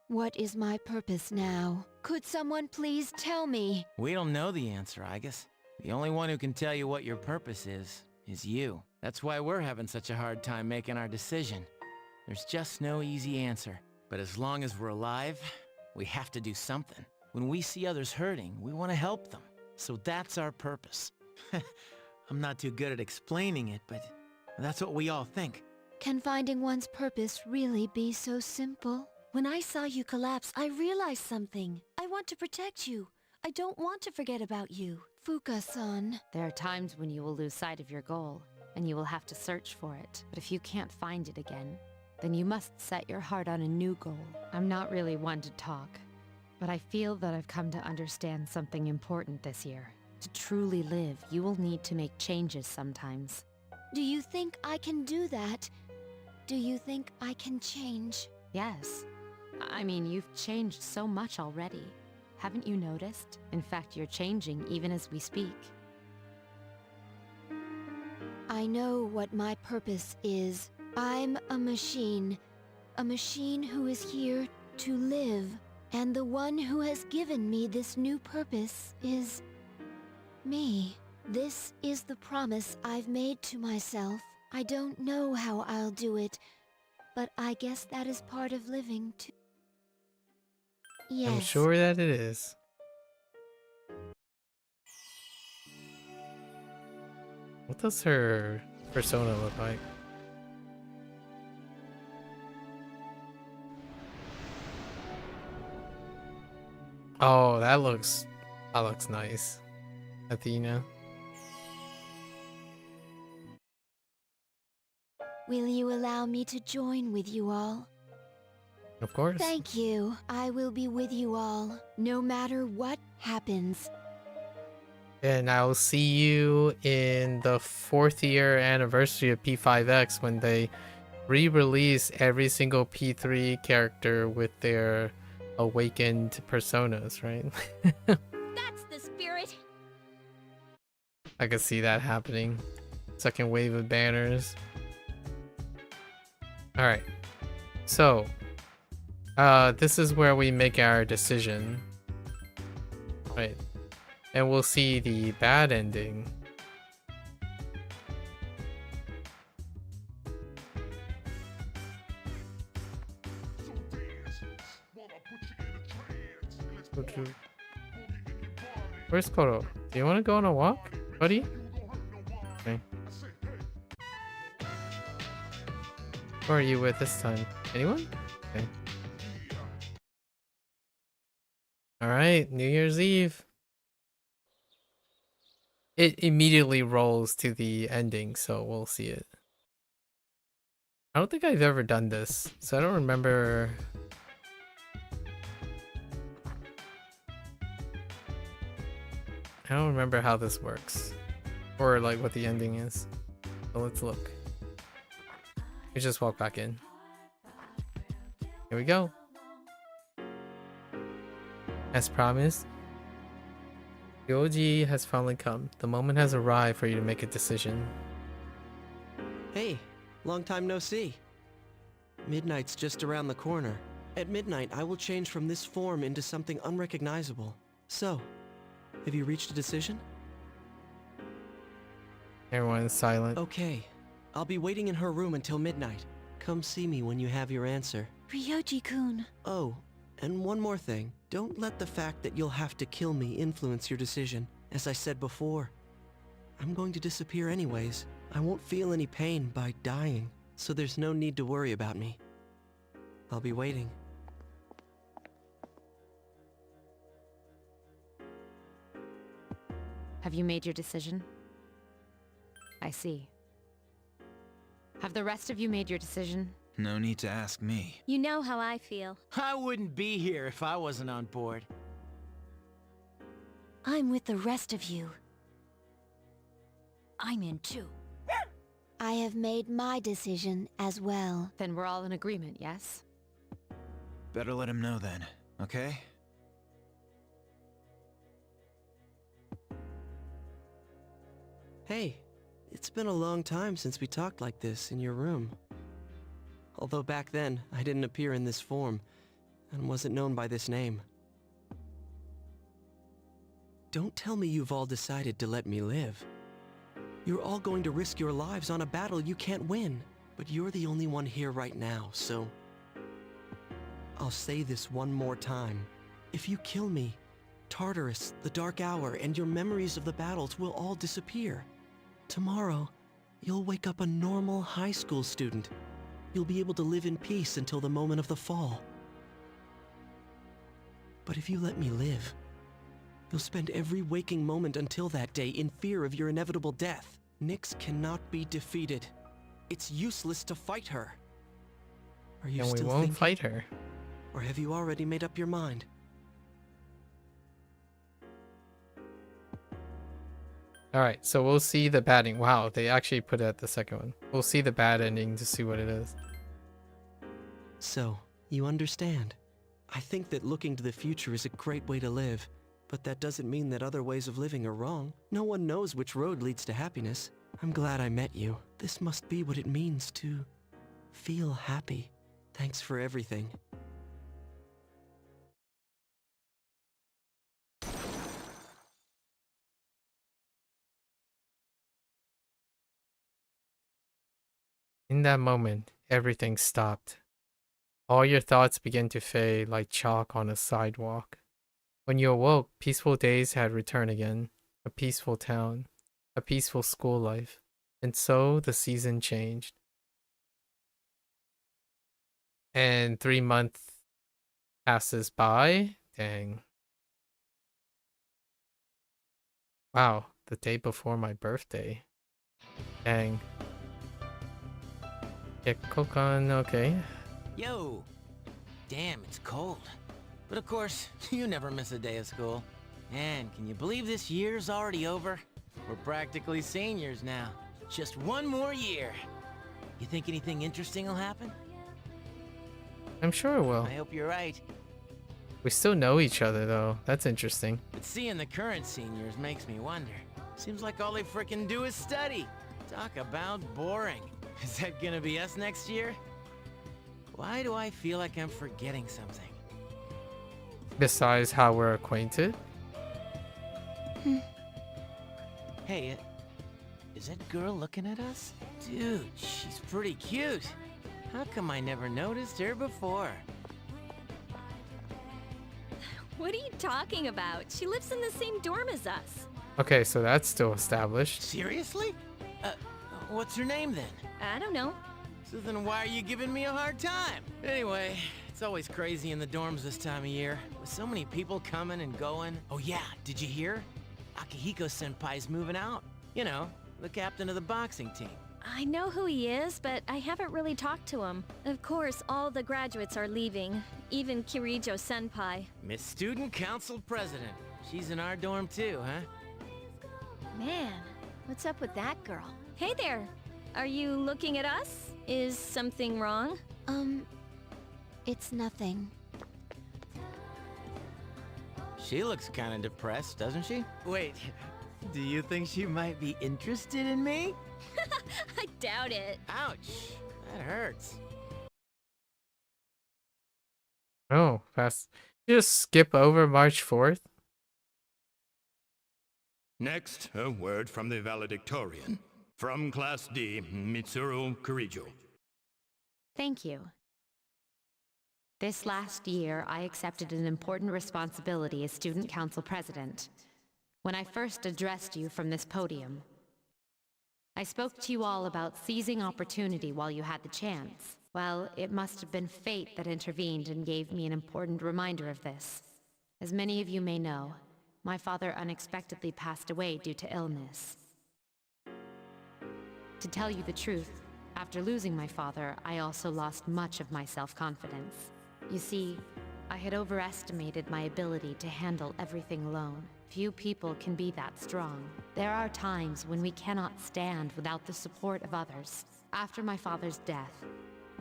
what is my purpose now? Could someone please tell me? We don't know the answer, I guess. The only one who can tell you what your purpose is you. That's why we're having such a hard time making our decision. There's just no easy answer. But as long as we're alive, we have to do something. When we see others hurting, we want to help them. So that's our purpose. I'm not too good at explaining it, but that's what we all think. Can finding one's purpose really be so simple? When I saw you collapse, I realized something. I want to protect you. I don't want to forget about you. Fuka-san. There are times when you will lose sight of your goal, and you will have to search for it. But if you can't find it again, then you must set your heart on a new goal. I'm not really one to talk, but I feel that I've come to understand something important this year. To truly live, you will need to make changes sometimes. Do you think I can do that? Do you think I can change? Yes. I mean, you've changed so much already. Haven't you noticed? In fact, you're changing even as we speak. I know what my purpose is. I'm a machine who is here to live. And the one who has given me this new purpose is me. This is the promise I've made to myself. I don't know how I'll do it, but I guess that is part of living too. Yes. I'm sure that it is. What does her persona look like? Oh, that looks nice. Athena. Will you allow me to join with you all? Of course. Thank you. I will be with you all, no matter what happens. And I'll see you in the 4th year anniversary of P5X when they re-release every single P3 character with their awakened personas, right? That's the spirit. I could see that happening. Second wave of banners. Alright. So, this is where we make our decision. Right. And we'll see the bad ending. Where's Koro? Do you want to go on a walk, buddy? Okay. Who are you with this time? Anyone? Okay. Alright, New Year's Eve. It immediately rolls to the ending, so we'll see it. I don't think I've ever done this, so I don't remember. I don't remember how this works, or like what the ending is. So let's look. We just walk back in. Here we go. As promised, Yoji has finally come. The moment has arrived for you to make a decision. Hey, long time no see. Midnight's just around the corner. At midnight, I will change from this form into something unrecognizable. So, have you reached a decision? Everyone's silent. Okay. I'll be waiting in her room until midnight. Come see me when you have your answer. Ryoji-kun. Oh, and one more thing. Don't let the fact that you'll have to kill me influence your decision. As I said before, I'm going to disappear anyways. I won't feel any pain by dying, so there's no need to worry about me. I'll be waiting. Have you made your decision? I see. Have the rest of you made your decision? No need to ask me. You know how I feel. I wouldn't be here if I wasn't on board. I'm with the rest of you. I'm in too. I have made my decision as well. Then we're all in agreement, yes? Better let him know then, okay? Hey, it's been a long time since we talked like this in your room. Although back then, I didn't appear in this form, and wasn't known by this name. Don't tell me you've all decided to let me live. You're all going to risk your lives on a battle you can't win. But you're the only one here right now, so... I'll say this one more time. If you kill me, Tartarus, the Dark Hour, and your memories of the battles will all disappear. Tomorrow, you'll wake up a normal high school student. You'll be able to live in peace until the moment of the fall. But if you let me live, you'll spend every waking moment until that day in fear of your inevitable death. Nyx cannot be defeated. It's useless to fight her. Are you And we still won't thinking? fight her. Or have you already made up your mind? Alright, so we'll see the bad ending. Wow, they actually put it at the second one. We'll see the bad ending to see what it is. So, you understand. I think that looking to the future is a great way to live, but that doesn't mean that other ways of living are wrong. No one knows which road leads to happiness. I'm glad I met you. This must be what it means to feel happy. Thanks for everything. In that moment, everything stopped. All your thoughts began to fade like chalk on a sidewalk. When you awoke, peaceful days had returned again. A peaceful town. A peaceful school life. And so the season changed. And 3 months passes by. Dang. Wow, the day before my birthday. Dang. Yeah, Kokon, okay. Yo! Damn, it's cold. But of course, you never miss a day of school. Man, can you believe this year's already over? We're practically seniors now. Just one more year. You think anything interesting will happen? I'm sure it will. I hope you're right. We still know each other though. That's interesting. But seeing the current seniors makes me wonder. Seems like all they frickin' do is study. Talk about boring. Is that gonna be us next year? Why do I feel like I'm forgetting something? Besides how we're acquainted. Hey, is that girl looking at us? Dude, she's pretty cute. How come I never noticed her before? What are you talking about? She lives in the same dorm as us. Okay, so that's still established. Seriously? What's her name then? I don't know. So then why are you giving me a hard time? Anyway, it's always crazy in the dorms this time of year, with so many people coming and going. Oh yeah, did you hear? Akihiko-senpai's moving out. You know, the captain of the boxing team. I know who he is, but I haven't really talked to him. Of course, all the graduates are leaving, even Kirijo-senpai. Miss Student Council President. She's in our dorm too, huh? Man, what's up with that girl? Hey there! Are you looking at us? Is something wrong? It's nothing. She looks kind of depressed, doesn't she? Wait, do you think she might be interested in me? I doubt it. Ouch, that hurts. Oh, fast. You just skip over March 4th? Next, a word from the valedictorian. From Class D, Mitsuru Kurijo. Thank you. This last year, I accepted an important responsibility as Student Council President. When I first addressed you from this podium, I spoke to you all about seizing opportunity while you had the chance. Well, it must have been fate that intervened and gave me an important reminder of this. As many of you may know, my father unexpectedly passed away due to illness. To tell you the truth, after losing my father, I also lost much of my self-confidence. You see, I had overestimated my ability to handle everything alone. Few people can be that strong. There are times when we cannot stand without the support of others. After my father's death,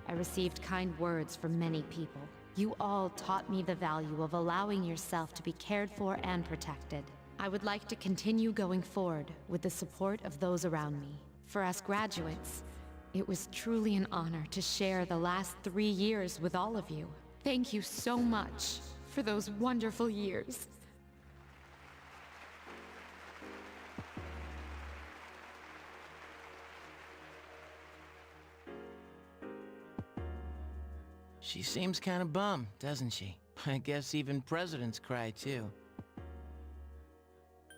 I received kind words from many people. You all taught me the value of allowing yourself to be cared for and protected. I would like to continue going forward with the support of those around me. For us graduates, it was truly an honor to share the last 3 years with all of you. Thank you so much for those wonderful years. She seems kind of bummed, doesn't she? I guess even presidents cry too.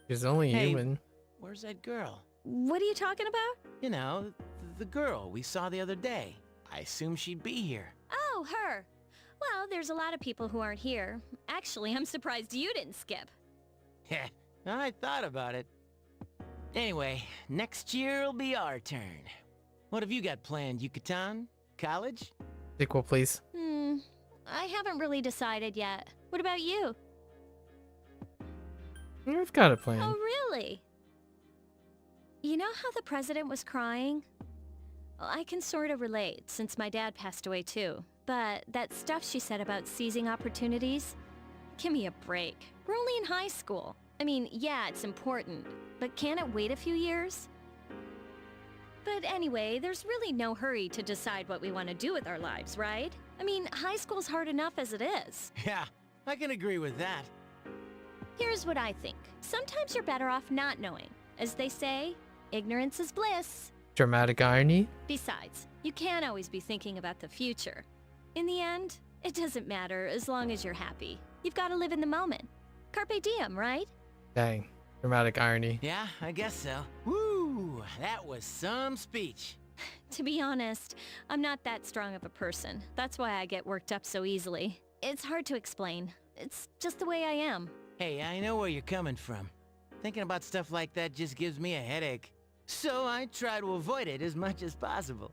She's only human. Where's that girl? What are you talking about? You know, the girl we saw the other day. I assume she'd be here. Oh, her. Well, there's a lot of people who aren't here. Actually, I'm surprised you didn't skip. Heh, I thought about it. Anyway, next year'll be our turn. What have you got planned, Yucatan? College? Sequel, please. I haven't really decided yet. What about you? I've got a plan. Oh, really? You know how the president was crying? Well, I can sort of relate, since my dad passed away too. But that stuff she said about seizing opportunities? Give me a break. We're only in high school. I mean, yeah, it's important, but can't it wait a few years? But anyway, there's really no hurry to decide what we want to do with our lives, right? I mean, high school's hard enough as it is. Yeah, I can agree with that. Here's what I think. Sometimes you're better off not knowing. As they say, ignorance is bliss. Dramatic irony? Besides, you can't always be thinking about the future. In the end, it doesn't matter as long as you're happy. You've got to live in the moment. Carpe diem, right? Dang. Dramatic irony. Yeah, I guess so. Woo! That was some speech. To be honest, I'm not that strong of a person. That's why I get worked up so easily. It's hard to explain. It's just the way I am. Hey, I know where you're coming from. Thinking about stuff like that just gives me a headache. So I try to avoid it as much as possible.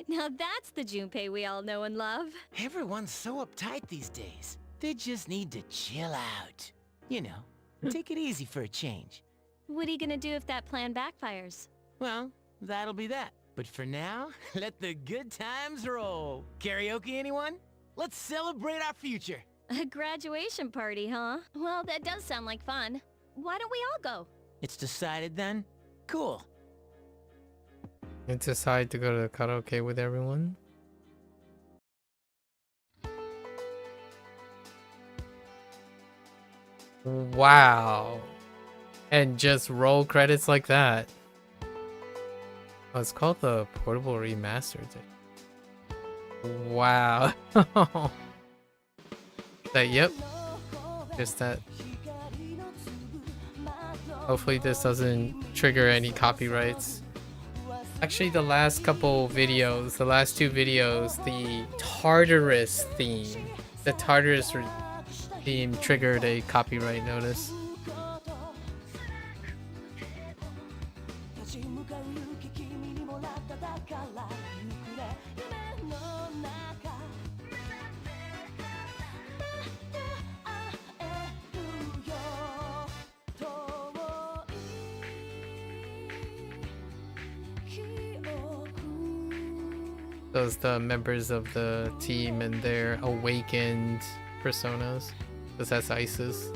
Now that's the Junpei we all know and love. Everyone's so uptight these days. They just need to chill out. You know, take it easy for a change. What are you gonna do if that plan backfires? Well, that'll be that. But for now, let the good times roll. Karaoke, anyone? Let's celebrate our future. A graduation party, huh? Well, that does sound like fun. Why don't we all go? It's decided then? Cool. You decide to go to karaoke with everyone? Wow. And just roll credits like that. Oh, it's called the Portable Remastered. Wow. Yep. Just that. Hopefully this doesn't trigger any copyrights. Actually, the last couple videos, the last 2 videos, the Tartarus theme, theme triggered a copyright notice. Those the members of the team and their awakened personas. Because that's ISIS.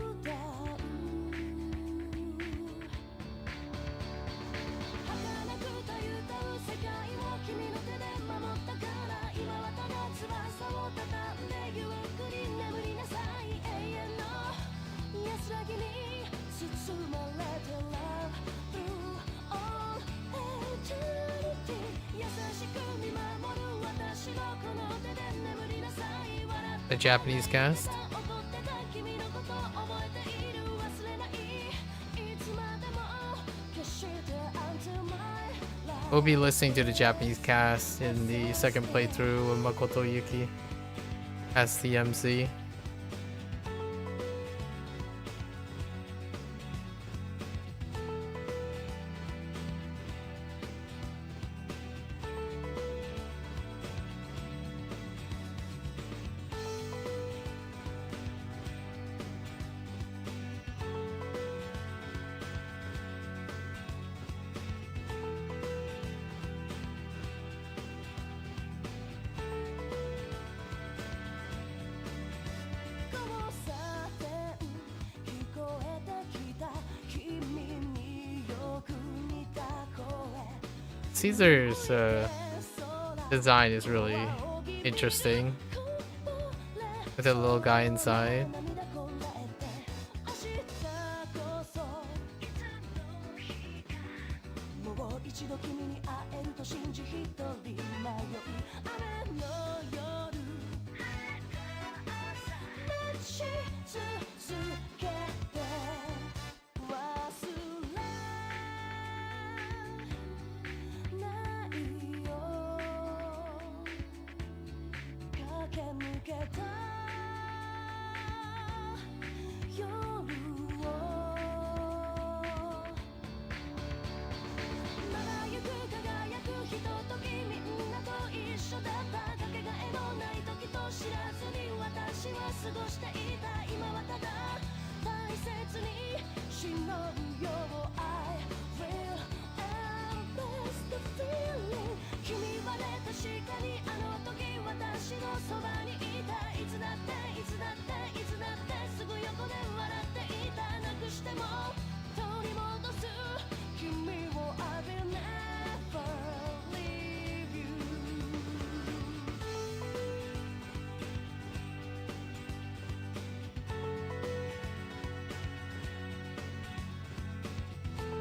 the Japanese cast. We'll be listening to the Japanese cast in the second playthrough of Makoto Yuki as the MC. Caesar's design is really interesting with the little guy inside.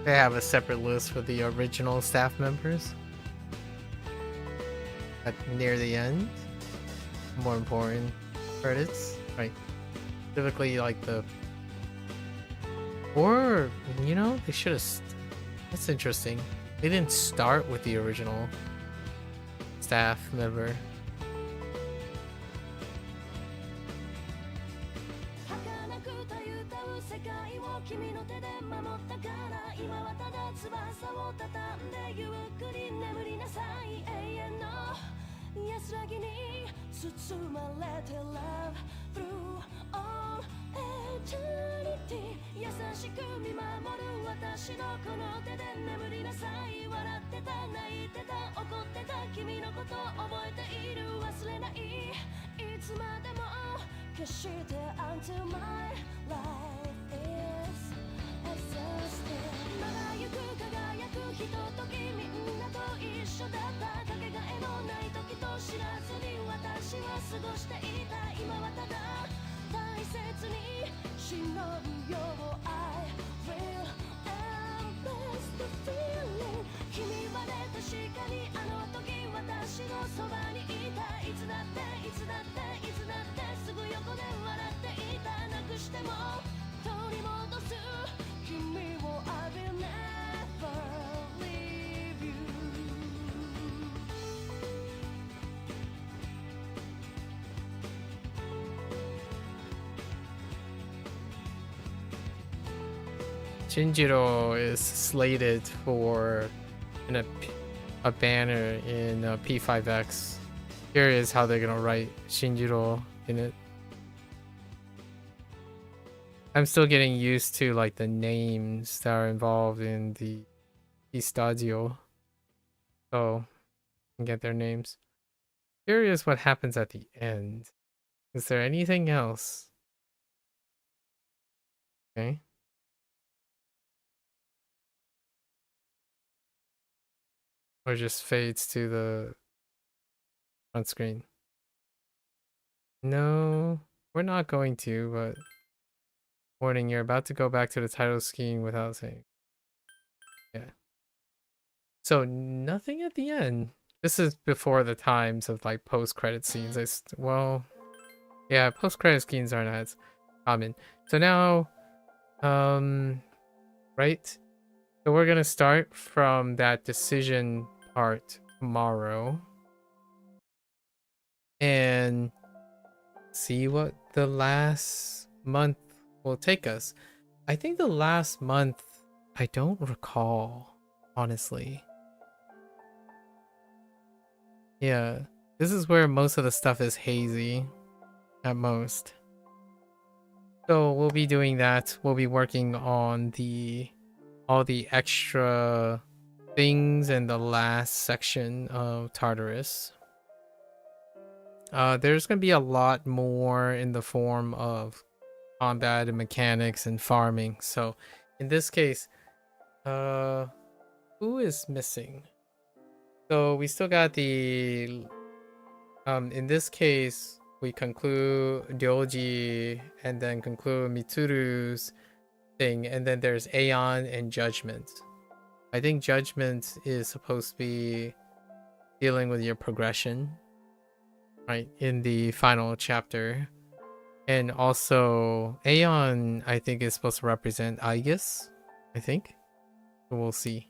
They have a separate list for the original staff members at near the end. More important credits, right? Typically, like the, or you know, they should have. That's interesting. They didn't start with the original staff member. Shinjiro is slated for a banner in P5X. Curious how they're gonna write Shinjiro in it. I'm still getting used to like the names that are involved in the Stadio, so I can get their names. Curious what happens at the end. Is there anything else? Okay. Or just fades to the front screen. No, we're not going to, but warning, you're about to go back to the title screen without saying. Yeah. So nothing at the end. This is before the times of like post-credit scenes. Well, Yeah, post-credit scenes aren't as common. So now, right? So we're gonna start from that decision part tomorrow and see what the last month will take us. I think the last month, I don't recall, honestly. Yeah, this is where most of the stuff is hazy at most. So we'll be doing that. We'll be working on all the extra things in the last section of Tartarus. There's gonna be a lot more in the form of combat and mechanics and farming. So in this case, who is missing? So we still got the in this case we conclude Ryoji and then conclude Mitsuru's thing, and then there's Aeon and Judgment. I think Judgment is supposed to be dealing with your progression, right, in the final chapter. And also Aeon, I think, is supposed to represent Aegis, I think. So we'll see.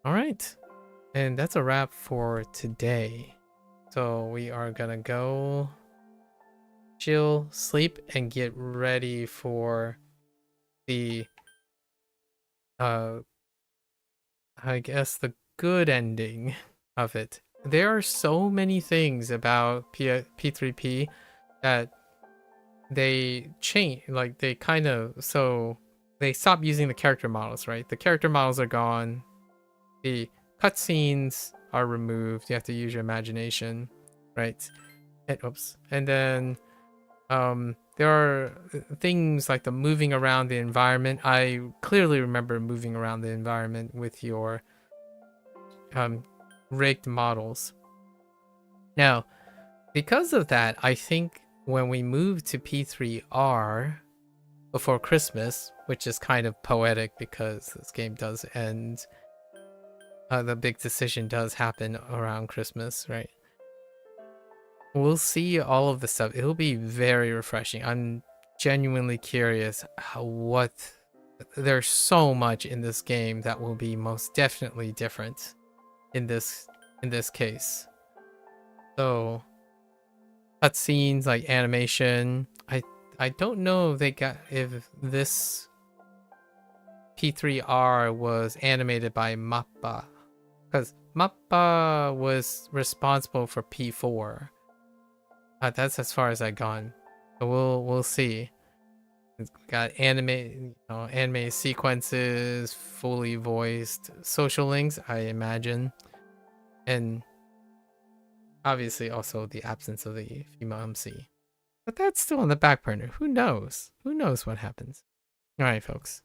All right. And that's a wrap for today. So we are gonna go chill, sleep, and get ready for the I guess the good ending of it. There are so many things about P3P that they change, like they kind of, so they stop using the character models, right? The character models are gone. The cutscenes are removed. You have to use your imagination, right? And, oops. And then there are things like the moving around the environment. I clearly remember moving around the environment with your rigged models. Now, because of that, I think when we move to P3R before Christmas, which is kind of poetic because this game does end, the big decision does happen around Christmas, right? We'll see all of the stuff. It'll be very refreshing. I'm genuinely curious there's so much in this game that will be most definitely different in this case. So cutscenes, like animation, I don't know if this P3R was animated by Mappa, because Mappa was responsible for P4. That's as far as I've gone. So we'll see. It's got anime sequences, fully voiced social links, I imagine, and obviously also the absence of the female MC. But that's still on the back burner. Who knows? Who knows what happens? All right, folks.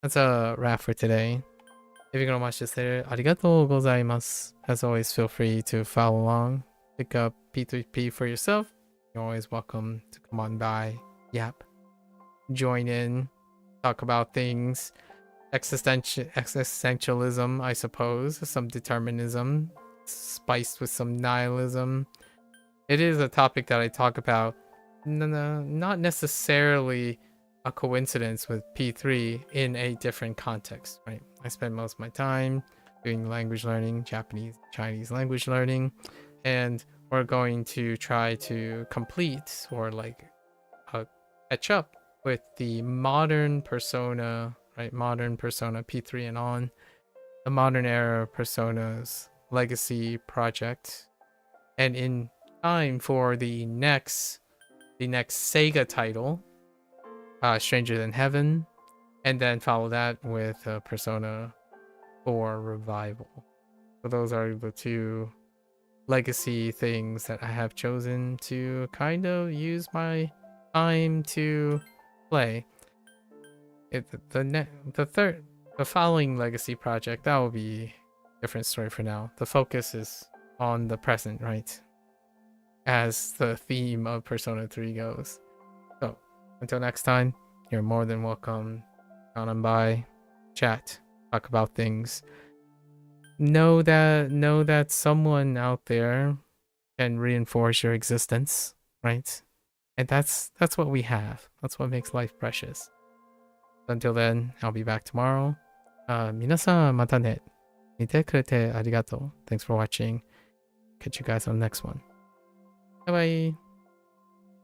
That's a wrap for today. If you're gonna watch this later, arigatou gozaimasu. As always, feel free to follow along. Pick up P3P for yourself. You're always welcome to come on by, yap, join in, talk about things, existentialism, I suppose, some determinism, spiced with some nihilism. It is a topic that I talk about, not necessarily a coincidence with P3 in a different context, right? I spend most of my time doing language learning, Japanese, Chinese language learning, and we're going to try to complete or catch up with the modern Persona, right? Modern Persona P3 and on, the modern era Persona's legacy project, and in time for the next SEGA title, Stranger Than Heaven, and then follow that with Persona 4 Revival. So those are the two legacy things that I have chosen to kind of use my time to play. The following legacy project, that will be a different story for now. The focus is on the present, right? As the theme of Persona 3 goes. So until next time, you're more than welcome. Come on by, chat, talk about things. Know that someone out there can reinforce your existence, right? And that's what we have. That's what makes life precious. Until then, I'll be back tomorrow. 皆さんまたね。見てくれてありがとう. Thanks for watching. Catch you guys on the next one. Bye bye.